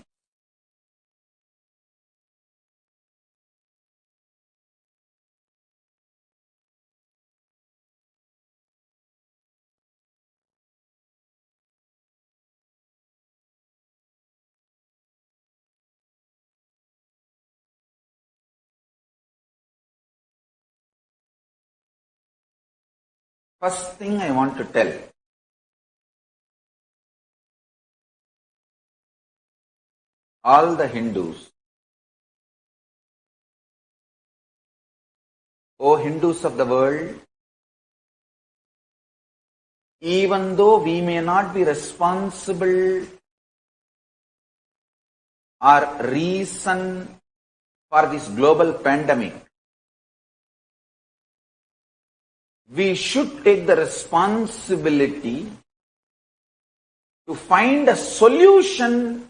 First thing I want to tell, all the Hindus, O Hindus of the world, even though we may not be responsible or reason for this global pandemic, we should take the responsibility to find a solution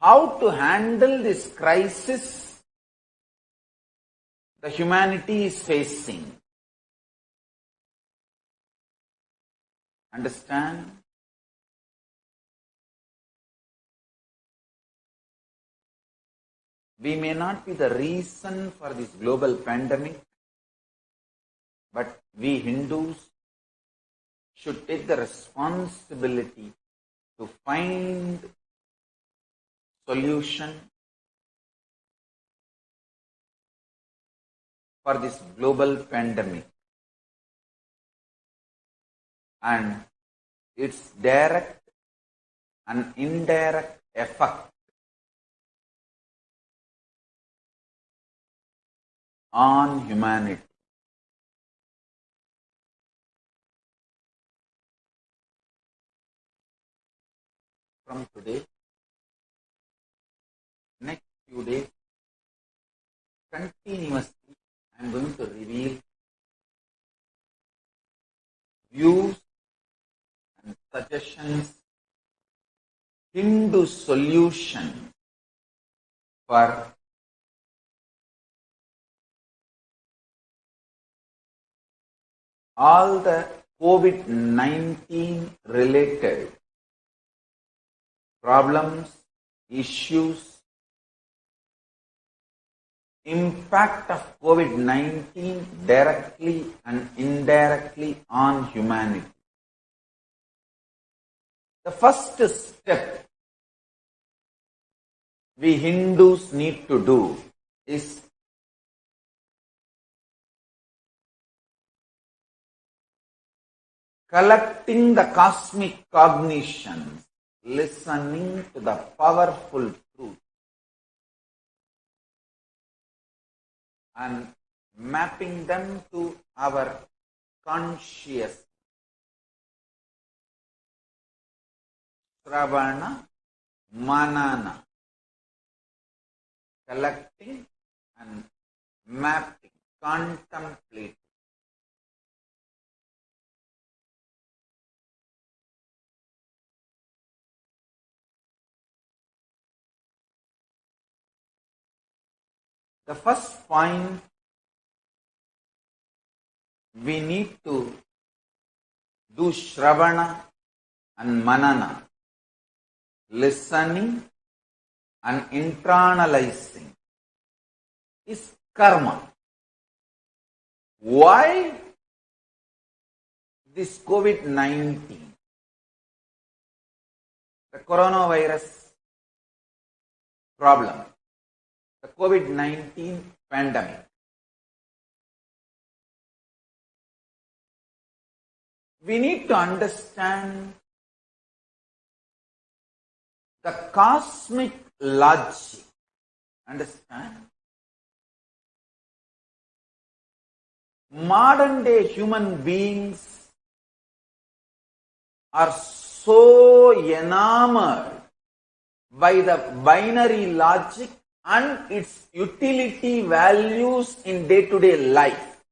how to handle this crisis the humanity is facing. Understand? We may not be the reason for this global pandemic, but we Hindus should take the responsibility to find solution for this global pandemic and its direct and indirect effect on humanity. From today, next few days, continuously, I am going to reveal views and suggestions, Hindu solution for all the COVID-19 related problems, issues, impact of COVID-19 directly and indirectly on humanity. The first step we Hindus need to do is collecting the cosmic cognitions, listening to the powerful truth, and mapping them to our conscious. Sravana, Manana, collecting and mapping, contemplating. The first point we need to do Shravana and Manana, listening and internalizing is karma. Why this COVID-19, the coronavirus problem, the COVID-19 pandemic? We need to understand the cosmic logic. Understand? Modern day human beings are so enamored by the binary logic and its utility values in day-to-day life.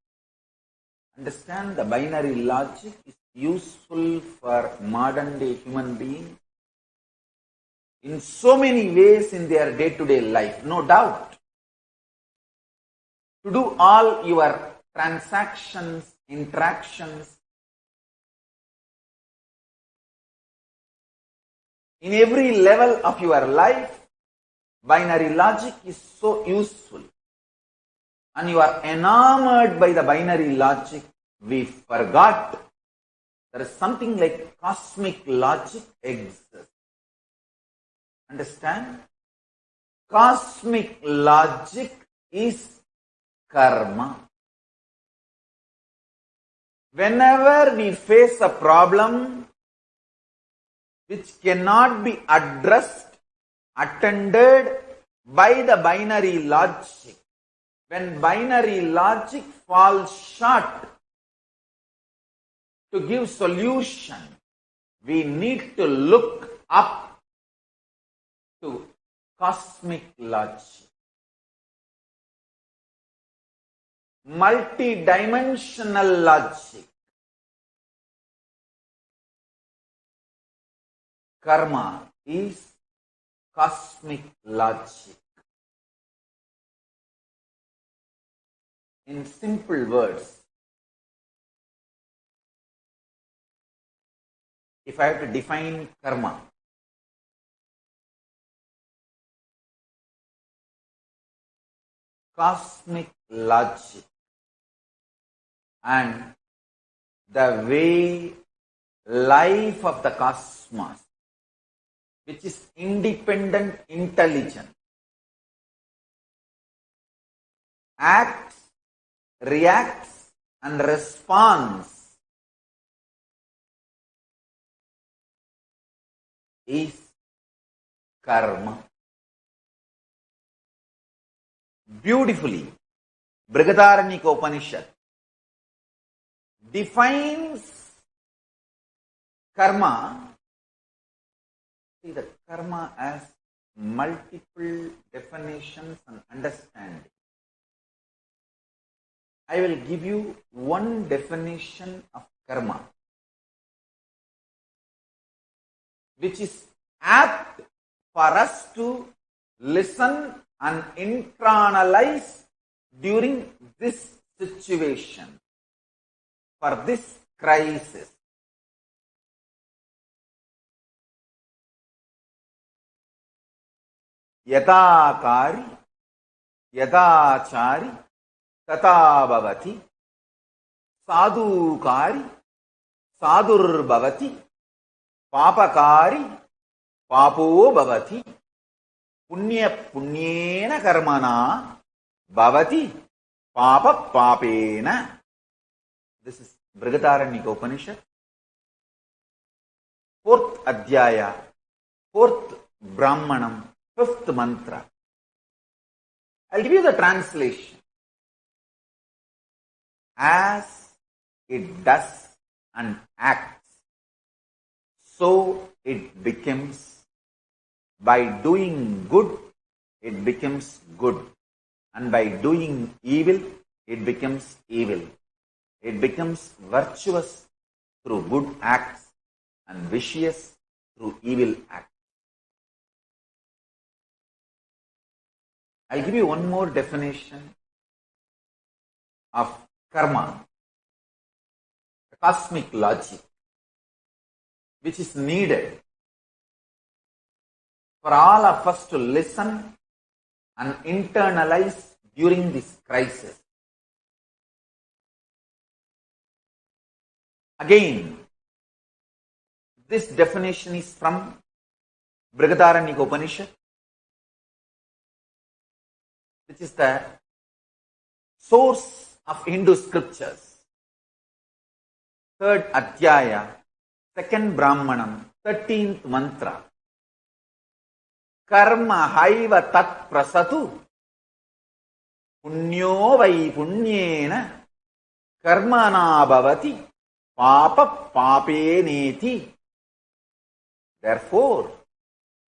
Understand, the binary logic is useful for modern day human beings in so many ways in their day-to-day life, no doubt. To do all your transactions, interactions, in every level of your life, binary logic is so useful. And you are enamored by the binary logic. We forgot there is something like cosmic logic exists. Understand? Cosmic logic is karma. Whenever we face a problem which cannot be addressed, attended by the binary logic, when binary logic falls short to give solution, we need to look up to cosmic logic. Multi-dimensional logic. Karma is cosmic logic. In simple words, if I have to define karma, cosmic logic and the way life of the cosmos, which is independent intelligence, acts, reacts and responds is karma. Beautifully, Brihadaranyaka Upanishad defines karma. See, the karma has multiple definitions and understanding. I will give you one definition of karma, which is apt for us to listen and internalize during this situation, for this crisis. Yadakari, yadachari, tata bhavati, sadhukari, sadhur bhavati, papakari, papo bhavati, punya punyena karmana bhavati, papa papena. This is Brihadaranyaka Upanishad, 4th Adhyaya, 4th Brahmanam, 5th mantra. I'll give you the translation. As it does and acts, so it becomes. By doing good, it becomes good. And by doing evil, it becomes evil. It becomes virtuous through good acts and vicious through evil acts. I'll give you one more definition of karma. cosmic logic which is needed for all of us to listen and internalize during this crisis. Again, this definition is from Brihadaranyaka Upanishad, which is the source of Hindu scriptures. 3rd Adhyaya, 2nd Brahmanam, 13th mantra. Karma haiva tat prasatu punyo vai punyena karmana bhavati papa papeneti. Therefore,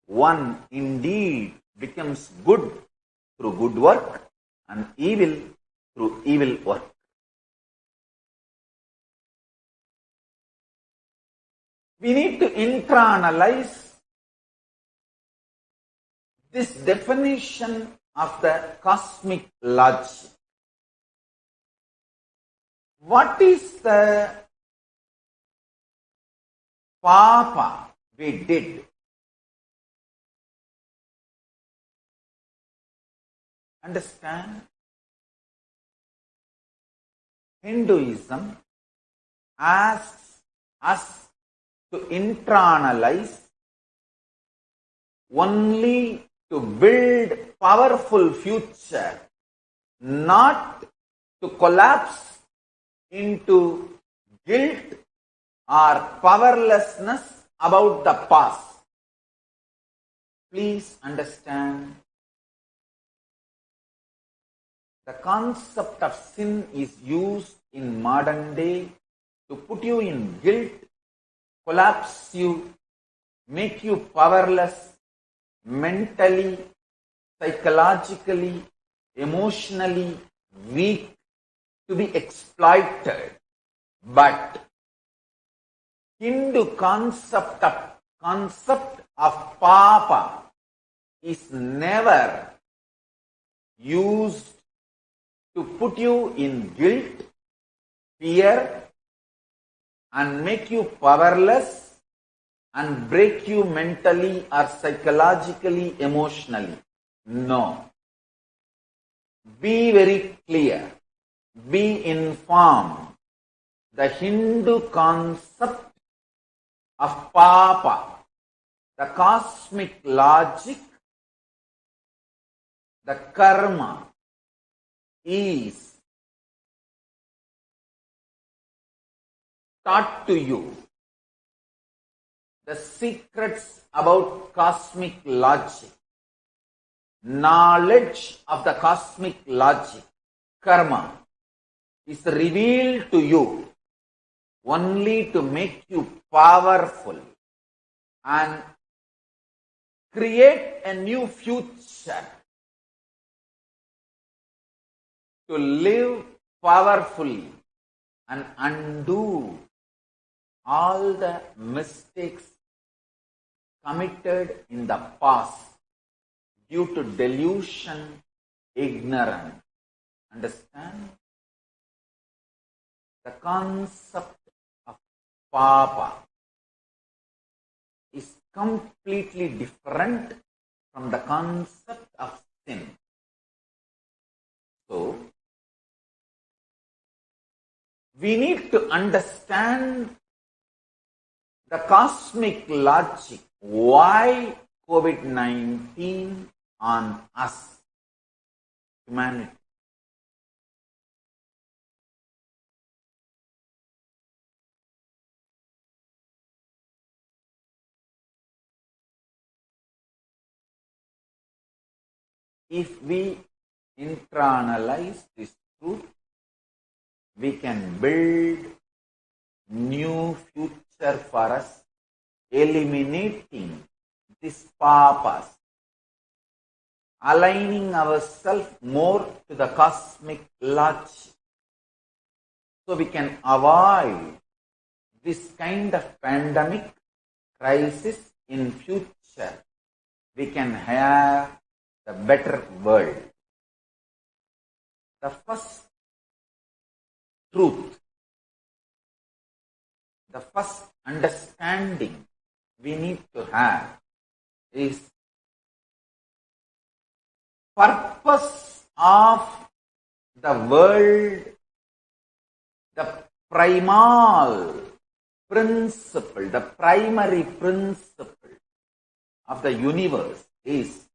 one indeed becomes good through good work and evil through evil work. We need to internalize this definition of the cosmic logic. What is the papa we did? Understand? Hinduism asks us to internalize only to build powerful future, not to collapse into guilt or powerlessness about the past. Please understand, the concept of sin is used in modern day to put you in guilt, collapse you, make you powerless, mentally, psychologically, emotionally weak, to be exploited. But Hindu concept of papa is never used to put you in guilt, fear, and make you powerless and break you mentally or psychologically, emotionally. No. Be very clear. Be informed. The Hindu concept of papa, the cosmic logic, the karma is taught to you. The secrets about cosmic logic, knowledge of the cosmic logic, karma, is revealed to you only to make you powerful and create a new future, to live powerfully and undo all the mistakes committed in the past due to delusion, ignorance. Understand? The concept of papa is completely different from the concept of sin. So, we need to understand the cosmic logic. Why COVID-19 on us, humanity? If we internalize this truth, we can build new future for us, eliminating these papas, aligning ourselves more to the cosmic logic, so we can avoid this kind of pandemic crisis in future. We can have the better world. The first truth the first understanding we need to have is purpose of the world, the primal principle, the primary principle of the universe is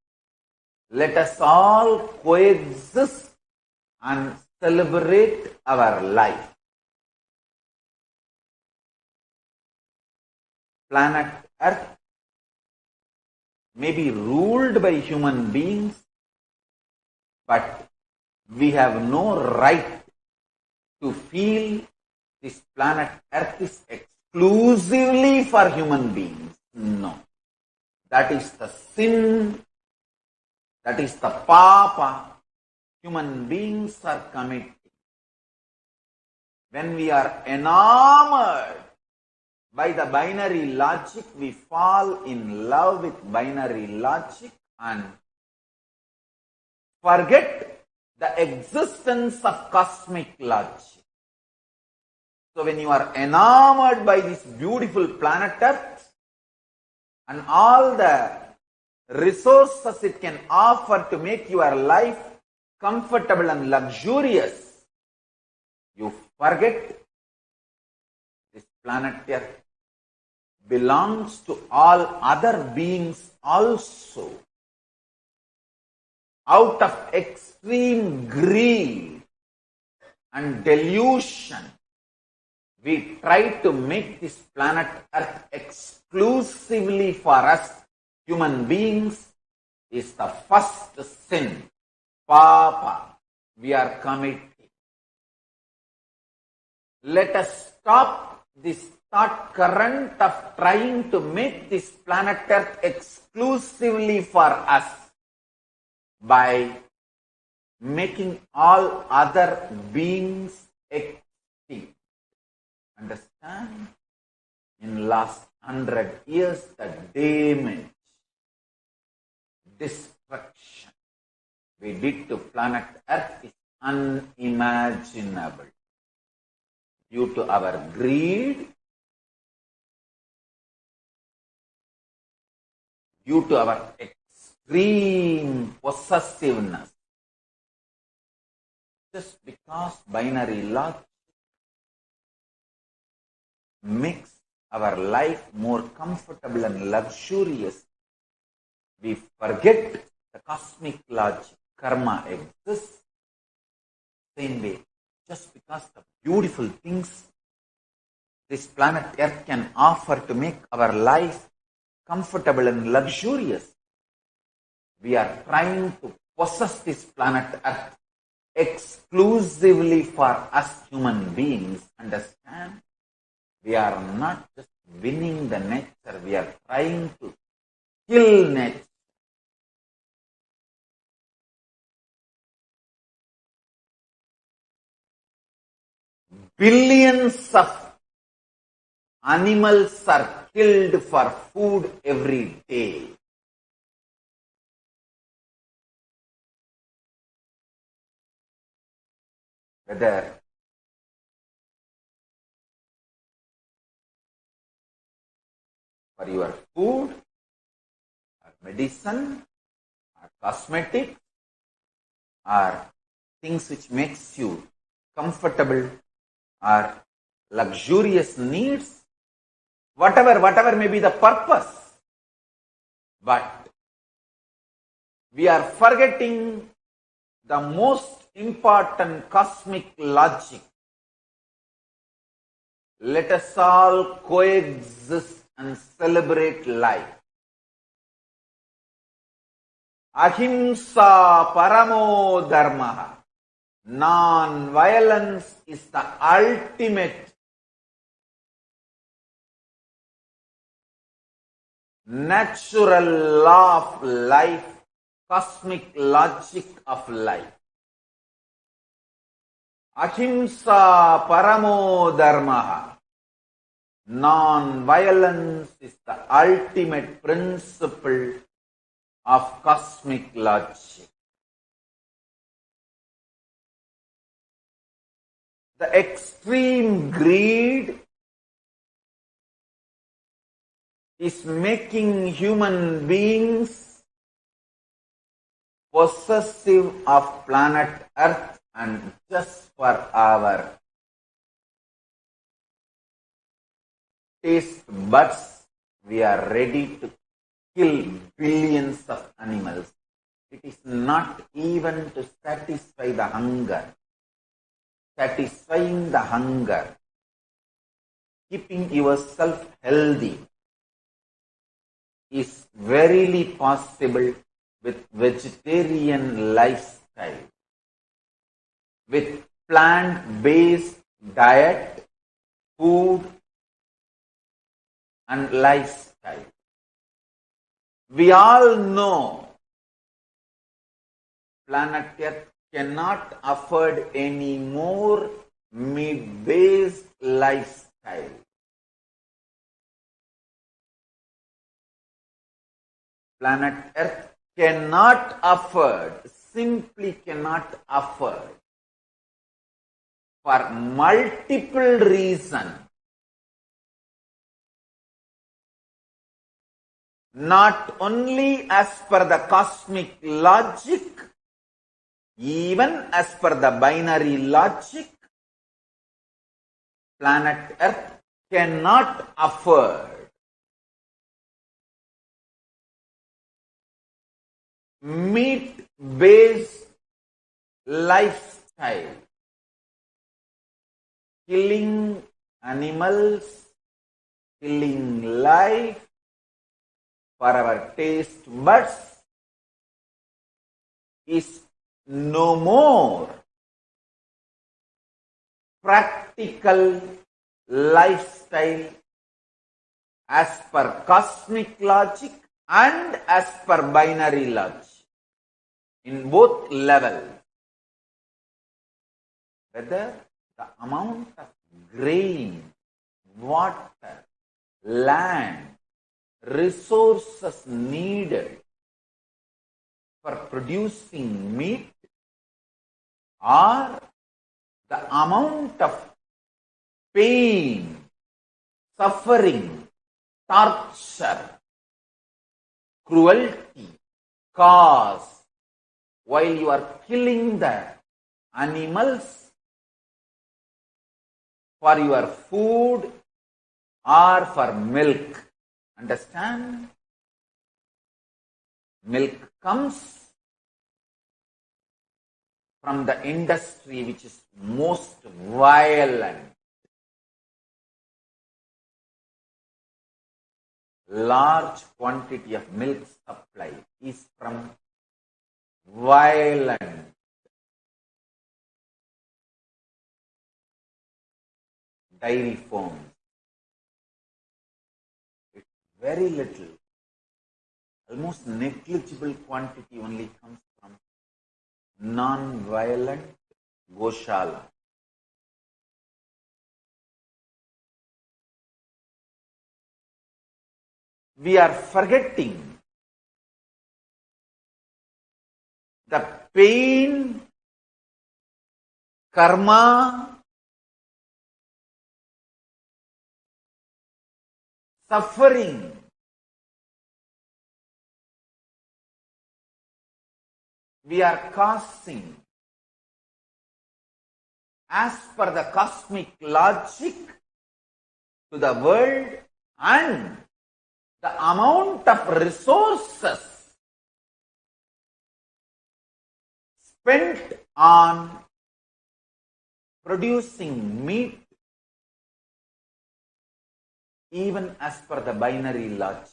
let us all coexist and celebrate our life. Planet Earth may be ruled by human beings, but we have no right to feel this planet Earth is exclusively for human beings. No. That is the sin, that is the papa human beings are committing. When we are enamored by the binary logic, we fall in love with binary logic and forget the existence of cosmic logic. So when you are enamored by this beautiful planet Earth and all the resources it can offer to make your life comfortable and luxurious, you forget this planet Earth belongs to all other beings also. Out of extreme greed and delusion, we try to make this planet Earth exclusively for us human beings is the first sin, papa, we are committing. Let us stop this thought current of trying to make this planet Earth exclusively for us by making all other beings extinct. Understand? In last 100 years, the damage, destruction we did to planet Earth is unimaginable. Due to our greed, due to our extreme possessiveness, just because binary logic makes our life more comfortable and luxurious, we forget the cosmic logic. Karma exists. Same way, just because the beautiful things this planet Earth can offer to make our life comfortable and luxurious, we are trying to possess this planet Earth exclusively for us human beings. Understand? We are not just winning the nature, we are trying to kill nature. Billions of animals are killed for food every day. Whether for your food, or medicine, or cosmetic, or things which makes you comfortable, or luxurious needs, whatever may be the purpose. But we are forgetting the most important cosmic logic. Let us all coexist and celebrate life. Ahimsa paramo dharma. Non-violence is the ultimate natural law of life, cosmic logic of life. Ahimsa paramo dharma. Non-violence is the ultimate principle of cosmic logic. The extreme greed is making human beings possessive of planet Earth, and just for our taste buds, we are ready to kill billions of animals. It is not even to satisfy the hunger. Satisfying the hunger, keeping yourself healthy, is verily possible with vegetarian lifestyle, with plant-based diet, food and lifestyle. We all know planet Earth cannot afford any more meat-based lifestyle. Planet Earth cannot afford, simply cannot afford, for multiple reasons. Not only as per the cosmic logic, even as per the binary logic, planet Earth cannot afford meat-based lifestyle, killing animals, killing life for our taste buds is no more practical lifestyle as per cosmic logic and as per binary logic. In both levels, whether the amount of grain, water, land, resources needed for producing meat, or the amount of pain, suffering, torture, cruelty caused while you are killing the animals for your food or for milk. Understand? Milk comes from the industry which is most violent. Large quantity of milk supply is from violent dairy farms. It's very little, almost negligible quantity only comes from non-violent goshala. We are forgetting the pain, karma, suffering we are causing as per the cosmic logic to the world, and the amount of resources spent on producing meat, even as per the binary logic.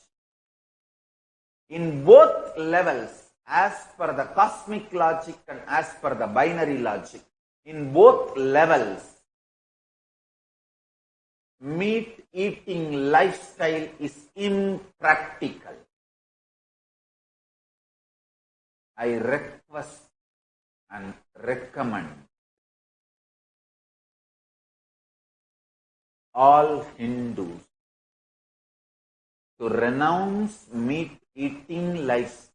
In both levels, as per the cosmic logic and as per the binary logic, in both levels, meat eating lifestyle is impractical. I request and recommend all Hindus to renounce meat eating lifestyle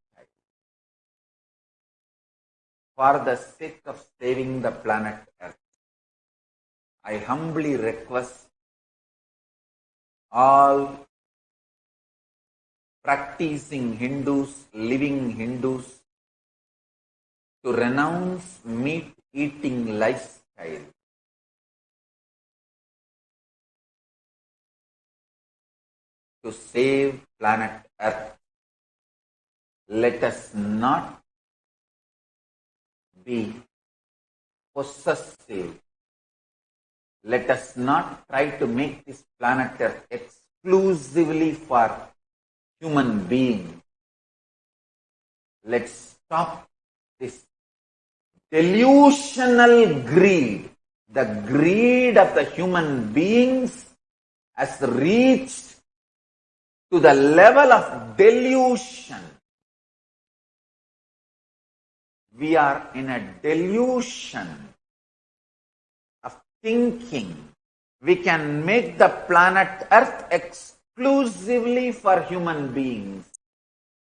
for the sake of saving the planet Earth. I humbly request all practicing Hindus, living Hindus, to renounce meat-eating lifestyle. To save planet Earth. Let us not be possessive. Let us not try to make this planet Earth exclusively for human beings. Let's stop this delusional greed. The greed of the human beings has reached to the level of delusion. We are in a delusion of thinking we can make the planet Earth exclusively for human beings,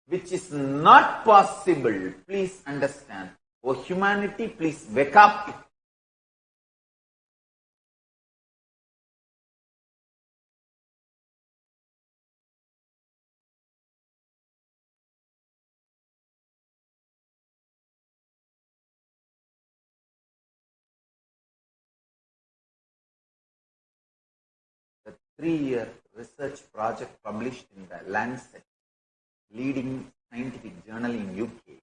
which is not possible. Please understand. Oh, humanity, please wake up. The 3-year research project published in the Lancet, leading scientific journal in UK,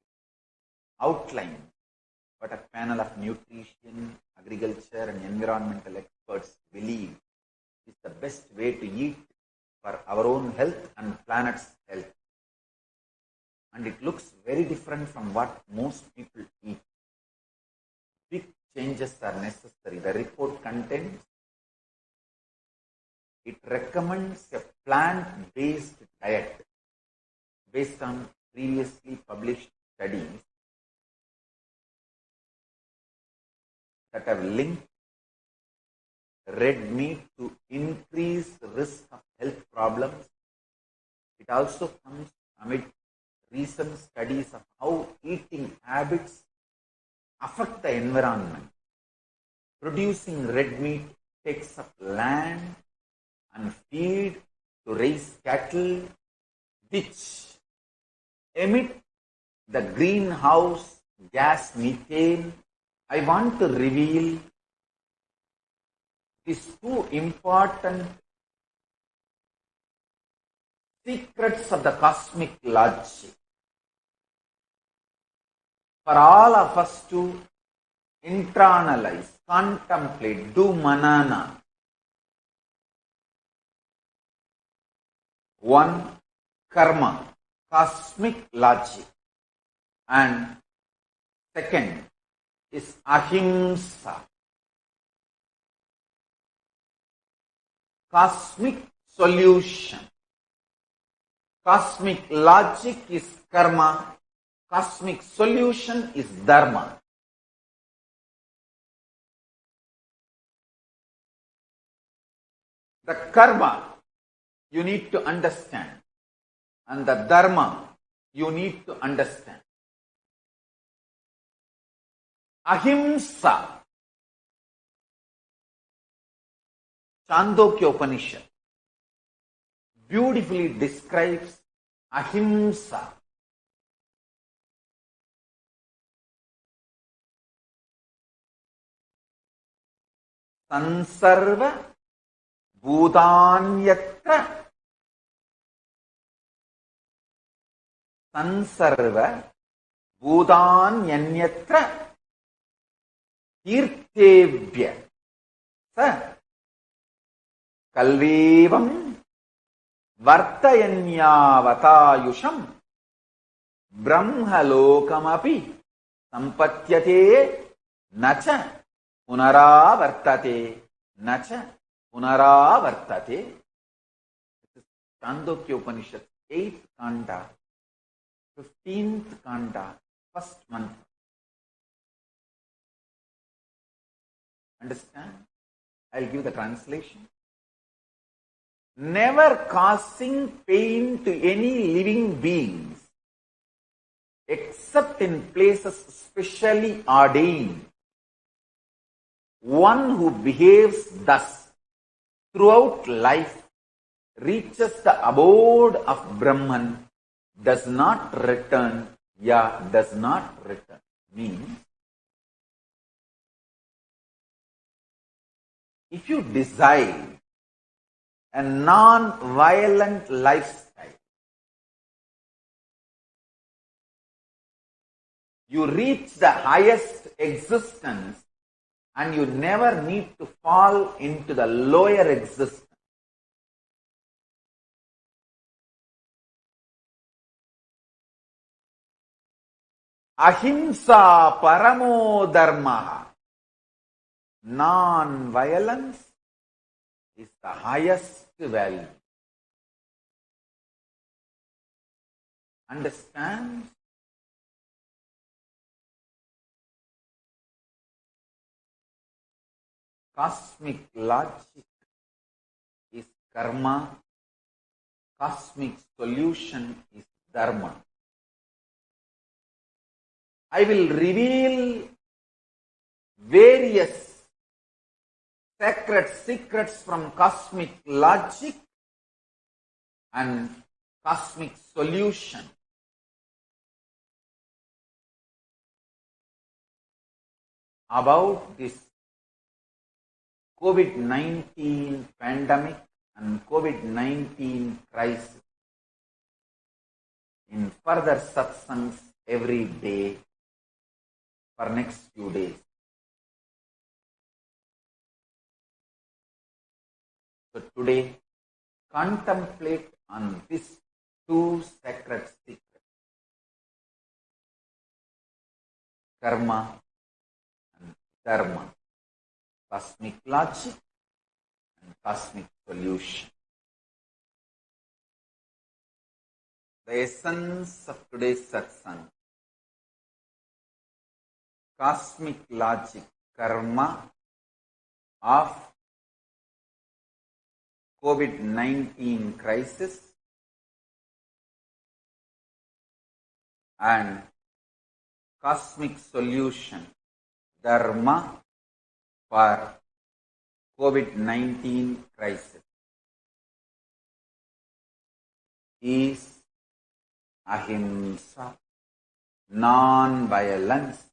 outlined what a panel of nutrition, agriculture and environmental experts believe is the best way to eat for our own health and planet's health. And it looks very different from what most people eat. Big changes are necessary. The report contains, it recommends a plant-based diet based on previously published studies that have linked red meat to increased risk of health problems. It also comes amid recent studies of how eating habits affect the environment. Producing red meat takes up land and feed to raise cattle, which emit the greenhouse gas methane. I want to reveal these two important secrets of the cosmic logic for all of us to internalize, contemplate, do manana. One, karma, cosmic logic, and second is ahimsa, cosmic solution. Cosmic logic is karma, cosmic solution is dharma. The karma you need to understand, and the dharma you need to understand. Ahimsa, Chandogya Upanishad beautifully describes ahimsa. Sansarva bhutanyatra, sansarva bhutanyanyatra tirtebhya sa kalvevam vartayanyavatayusham brahmalokamapi sampatyate nacha punaravartate nacha punaravartate. This is Chandogya Upanishad, 8th Kanda, 15th Kanda, first mantra. Understand? I'll give the translation. Never causing pain to any living beings except in places specially ordained. One who behaves thus throughout life reaches the abode of Brahman does not return, does not return means if you decide a non-violent lifestyle, you reach the highest existence and you never need to fall into the lower existence. Ahimsa paramo dharma. Non-violence is the highest value. Understand? Cosmic logic is karma. Cosmic solution is dharma. I will reveal various sacred secrets from cosmic logic and cosmic solution. About this COVID-19 pandemic and COVID-19 crisis in further satsangs every day for next few days. So today, contemplate on these two sacred secrets, karma and dharma, cosmic logic and cosmic solution. The essence of today's satsang, cosmic logic, karma of COVID-19 crisis and cosmic solution, dharma for COVID-19 crisis is ahimsa, non-violence,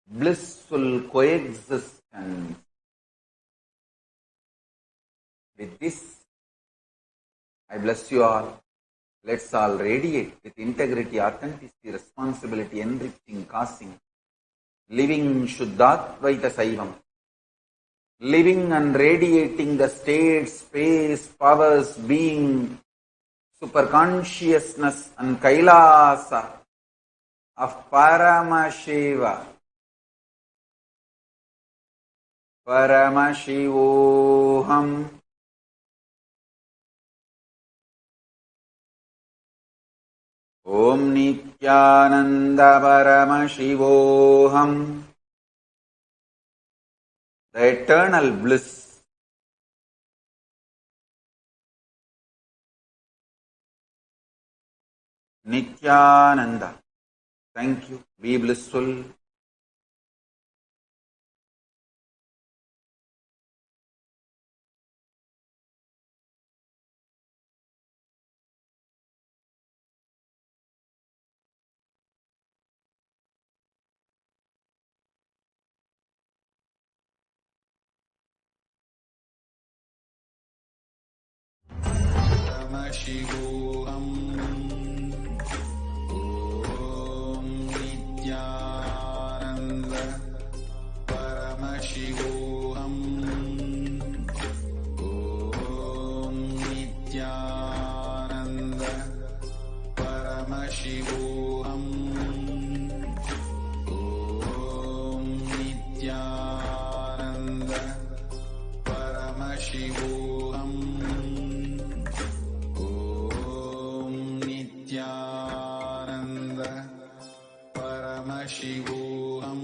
blissful coexistence. With this, I bless you all. Let's all radiate with integrity, authenticity, responsibility, enriching, causing, living Shuddhadvaita Saivam, living and radiating the state, space, powers, being, superconsciousness and Kailasa of Paramashiva, Paramashivoham. Om Nithyananda Paramashivoham. The eternal bliss, Nithyananda. Thank you. Be blissful. Paramashivoham. Om Nithyananda Paramashivoham. Om Nithyananda Paramashivoham. Om Nithyananda Paramashivoham. Nithyananda Paramashivoham.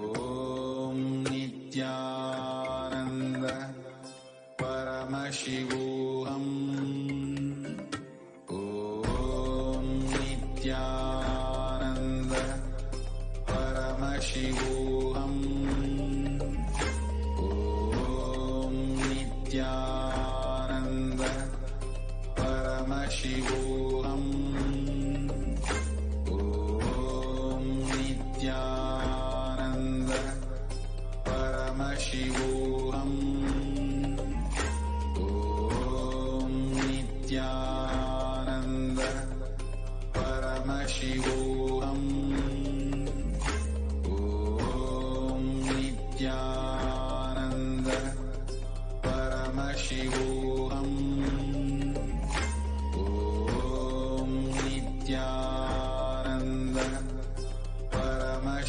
Om Nithyananda Paramashivoham. Om Nithyananda Paramashivoham. Om Nithyananda Paramashivoham.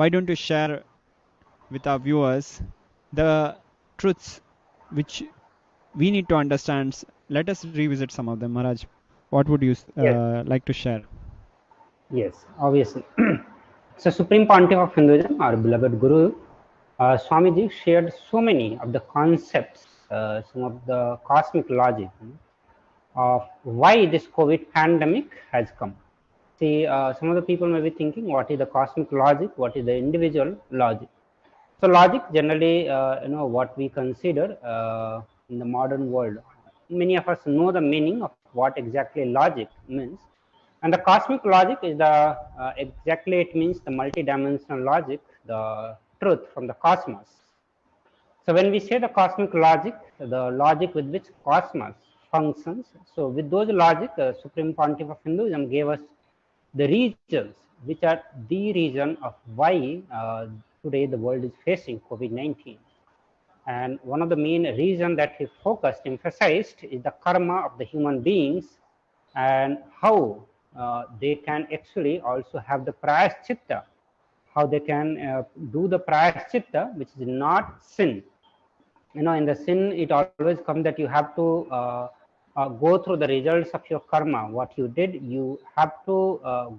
why don't you share with our viewers the truths which we need to understand? Let us revisit some of them, Maharaj. What would you Yes. like to share? Yes, obviously. So, Supreme Pontiff of Hinduism, our beloved Guru, Swamiji shared so many of the concepts, some of the cosmic logic of why this COVID pandemic has come. See, some of the people may be thinking, what is the cosmic logic? What is the individual logic? So, logic generally, what we consider in the modern world. Many of us know the meaning of what exactly logic means. And the cosmic logic is the exactly it means the multidimensional logic, the truth from the cosmos. So when we say the cosmic logic, the logic with which cosmos functions, so with those logic, the Supreme Pontiff of Hinduism gave us the reasons which are the reason of why today the world is facing COVID-19. And one of the main reason that he focused, emphasized, is the karma of the human beings and how they can actually also have the prayaschitta, how they can do the prayaschitta, which is not sin. In the sin, it always comes that you have to go through the results of your karma. What you did, you have to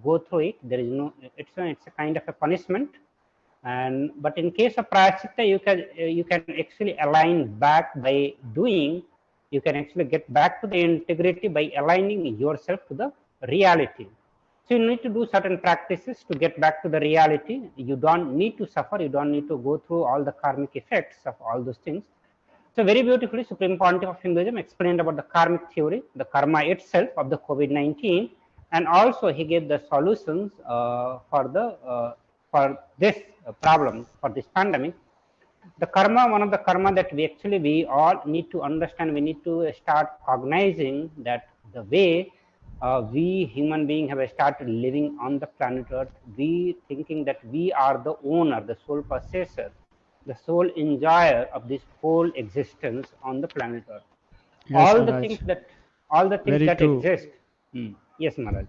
go through it. There is no, it's a kind of a punishment. And but in case of prayaschitta, you can actually align back by doing. You can actually get back to the integrity by aligning yourself to the reality. So you need to do certain practices to get back to the reality. You don't need to suffer. You don't need to go through all the karmic effects of all those things. So very beautifully, Supreme Pontiff of Hinduism explained about the karmic theory, the karma itself of the COVID-19, and also he gave the solutions for this problem, for this pandemic. The karma, one of the karma that we all need to understand, we need to start cognizing that the way we human beings have started living on the planet Earth, we thinking that we are the owner, the sole possessor, the sole enjoyer of this whole existence on the planet Earth. Yes, all Maharaj. the things that all the things Very that true. exist. Yes, Maharaj.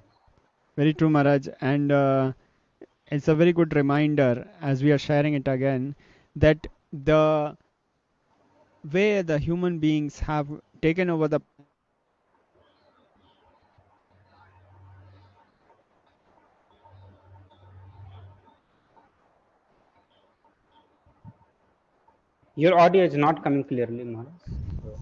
Very true, Maharaj. And it's a very good reminder as we are sharing it again that the way the human beings have taken over the Your audio is not coming clearly, Maharaj. So,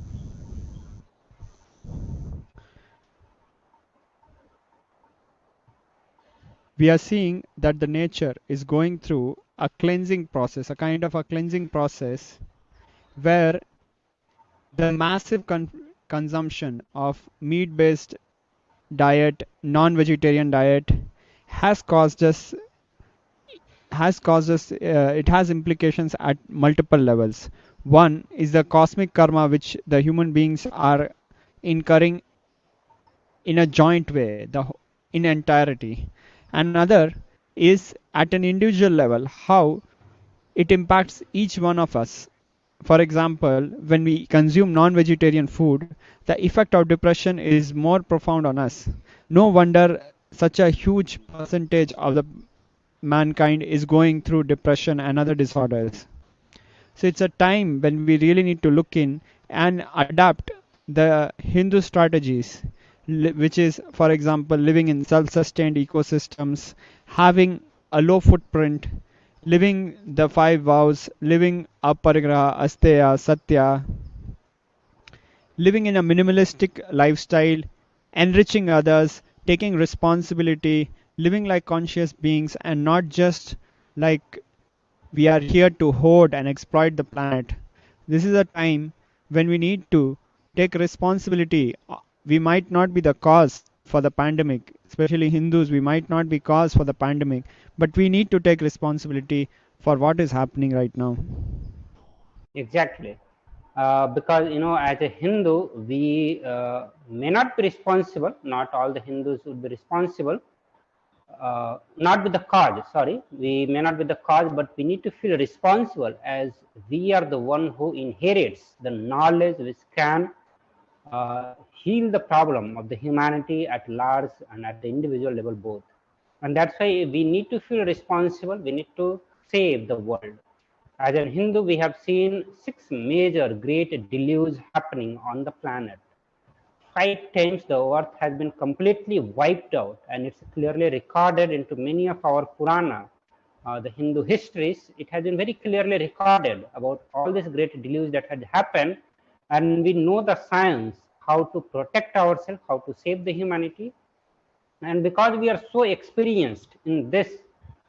we are seeing that the nature is going through a cleansing process, a kind of a cleansing process where the massive consumption of meat based diet, non vegetarian diet has caused us it has implications at multiple levels. One is the cosmic karma which the human beings are incurring in a joint way, in entirety. Another is at an individual level, how it impacts each one of us. For example, when we consume non-vegetarian food, the effect of depression is more profound on us. No wonder such a huge percentage of the mankind is going through depression and other disorders. So it's a time when we really need to look in and adapt the Hindu strategies, which is, for example, living in self-sustained ecosystems, having a low footprint, living the five vows, living aparigraha, asteya, satya, living in a minimalistic lifestyle, enriching others, taking responsibility, living like conscious beings and not just like we are here to hoard and exploit the planet. This is a time when we need to take responsibility. We might not be the cause for the pandemic, especially Hindus, we might not be cause for the pandemic, but we need to take responsibility for what is happening right now. exactly. Because as a Hindu, we may not be responsible. Not all the Hindus would be responsible. Not with the cause. Sorry, we may not be the cause, but we need to feel responsible as we are the one who inherits the knowledge which can heal the problem of the humanity at large and at the individual level both. And that's why we need to feel responsible. We need to save the world. As a Hindu, we have seen 6 major great deluges happening on the planet. 5 times the earth has been completely wiped out, and it's clearly recorded into many of our Purana, the Hindu histories. It has been very clearly recorded about all these great deluges that had happened, and we know the science how to protect ourselves, how to save the humanity. And because we are so experienced in this,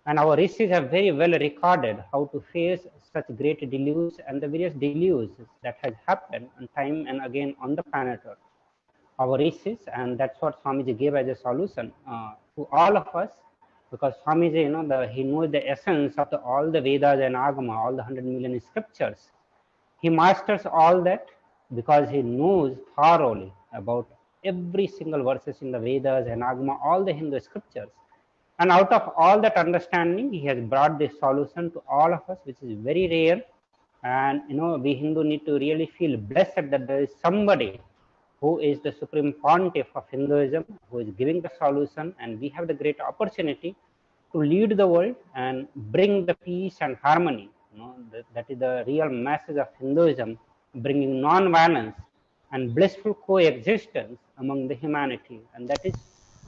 and our rishis have very well recorded how to face such great deluges and the various deluges that has happened on time and again on the planet Earth, our rishis, and that's what Swamiji gave as a solution to all of us, because Swamiji, he knows the essence of all the Vedas and Agama, all the 100 million scriptures. He masters all that because he knows thoroughly about every single verses in the Vedas and Agama, all the Hindu scriptures. And out of all that understanding, he has brought this solution to all of us, which is very rare. And we Hindu need to really feel blessed that there is somebody who is the supreme pontiff of Hinduism, who is giving the solution, and we have the great opportunity to lead the world and bring the peace and harmony. That is the real message of Hinduism, bringing non-violence and blissful coexistence among the humanity, and that is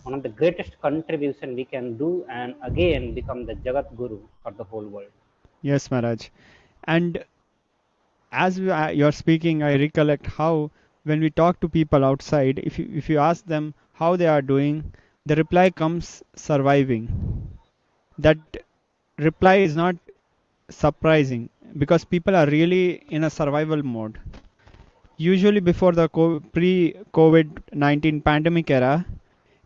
one of the greatest contribution we can do, and again become the Jagat Guru for the whole world. Yes, Maharaj. And as you're speaking, I recollect how when we talk to people outside, if you ask them how they are doing, the reply comes surviving. That reply is not surprising because people are really in a survival mode. Usually before the pre-COVID-19 pandemic era,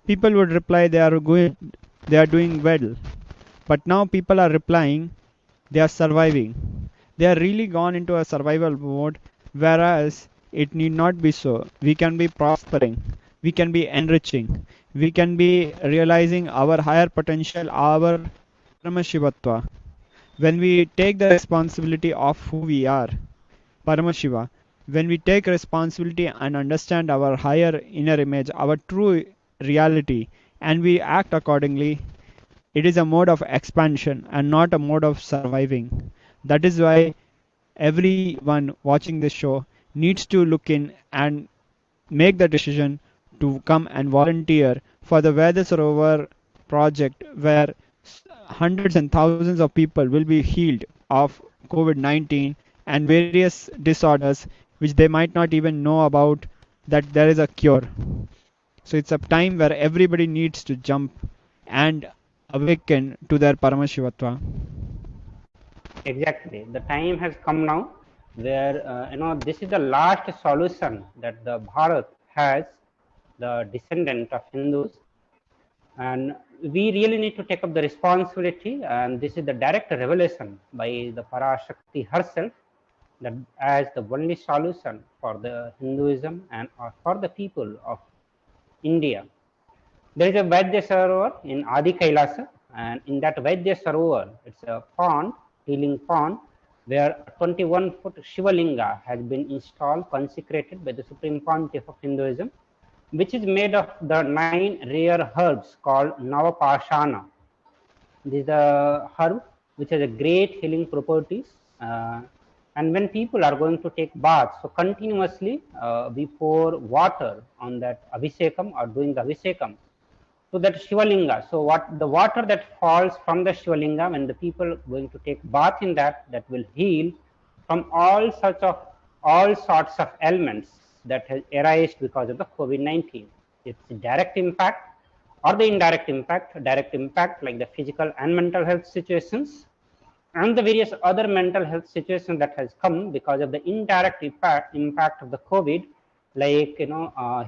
people would reply they are good, they are doing well. But now people are replying they are surviving. They are really gone into a survival mode, whereas it need not be so. We can be prospering, we can be enriching, we can be realizing our higher potential, our Paramashivatva. When we take the responsibility of who we are, Paramashiva, when we take responsibility and understand our higher inner image, our true reality, and we act accordingly, it is a mode of expansion and not a mode of surviving. That is why everyone watching this show needs to look in and make the decision to come and volunteer for the Veda Sarovar project, where hundreds and thousands of people will be healed of COVID-19 and various disorders which they might not even know about that there is a cure. So it's a time where everybody needs to jump and awaken to their Paramashivatva. Exactly. The time has come now where, this is the last solution that the Bharat has, the descendant of Hindus. And we really need to take up the responsibility, and this is the direct revelation by the Parashakti herself, that as the only solution for the Hinduism and for the people of India. There is a Vaidya Sarovar in Adi Kailasa, and in that Vaidya Sarovar, it's a pond, healing pond, where a 21-foot Shivalinga has been installed, consecrated by the Supreme Pontiff of Hinduism, which is made of the 9 rare herbs called Navapashana. This is a herb which has a great healing properties. And when people are going to take baths, so continuously we pour water on that Abhishekam or doing the Abhishekam to that Shivalinga. So what the water that falls from the Shivalinga, when the people are going to take bath in that will heal from all sorts of ailments that has arisen because of the COVID-19. Its direct impact or the indirect impact, direct impact like the physical and mental health situations, and the various other mental health situations that has come because of the indirect impact of the COVID, like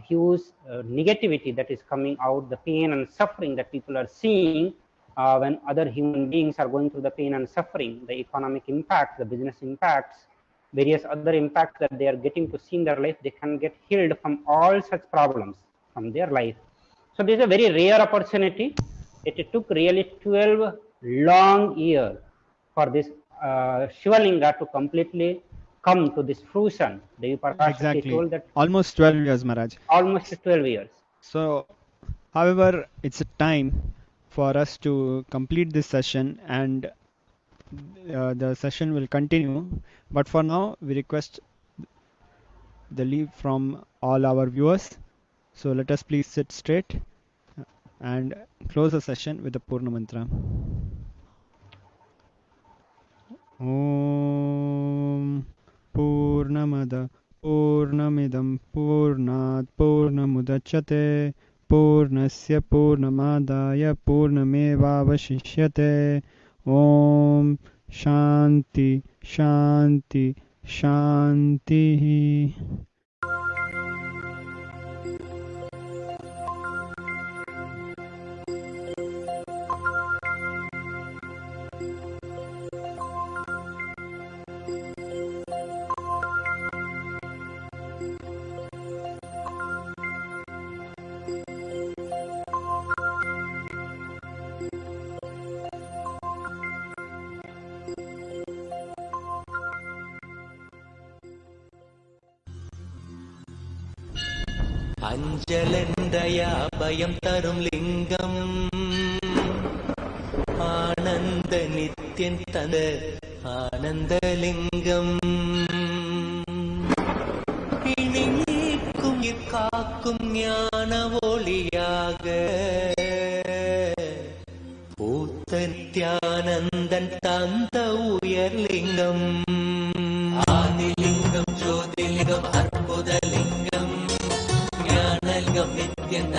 huge negativity that is coming out, the pain and suffering that people are seeing when other human beings are going through the pain and suffering, the economic impact, the business impacts, various other impacts that they are getting to see in their life. They can get healed from all such problems from their life. So this is a very rare opportunity. It took really 12 long years for this Shivalinga to completely come to this fruition. Devi Parashakti told that almost 12 years, Maharaj. Almost 12 years. So, however, it's a time for us to complete this session, and the session will continue. But for now, we request the leave from all our viewers. So let us please sit straight and close the session with the Purna Mantra. Om Purnamada Purnamidam Purnat Purnamudachyate Purnasya Purnamadaya Purnamevavashishyate. Om Shanti Shanti Shanti. அஞ்சலென்றயா பயம் தரும் லிங்கம் ஆனந்த நித்யன் தந்த ஆனந்தலிங்கம் இனி நீக்கும் இக்காக்கும் ஞான ஒளியாக பூத்த நித்யானந்தன் தந்த உயர்லிங்கம் ஆதிலிங்கம் ஜோதிலிங்கம் அற்புதலிங்கம் ஞானலிங்கம் நித்யன்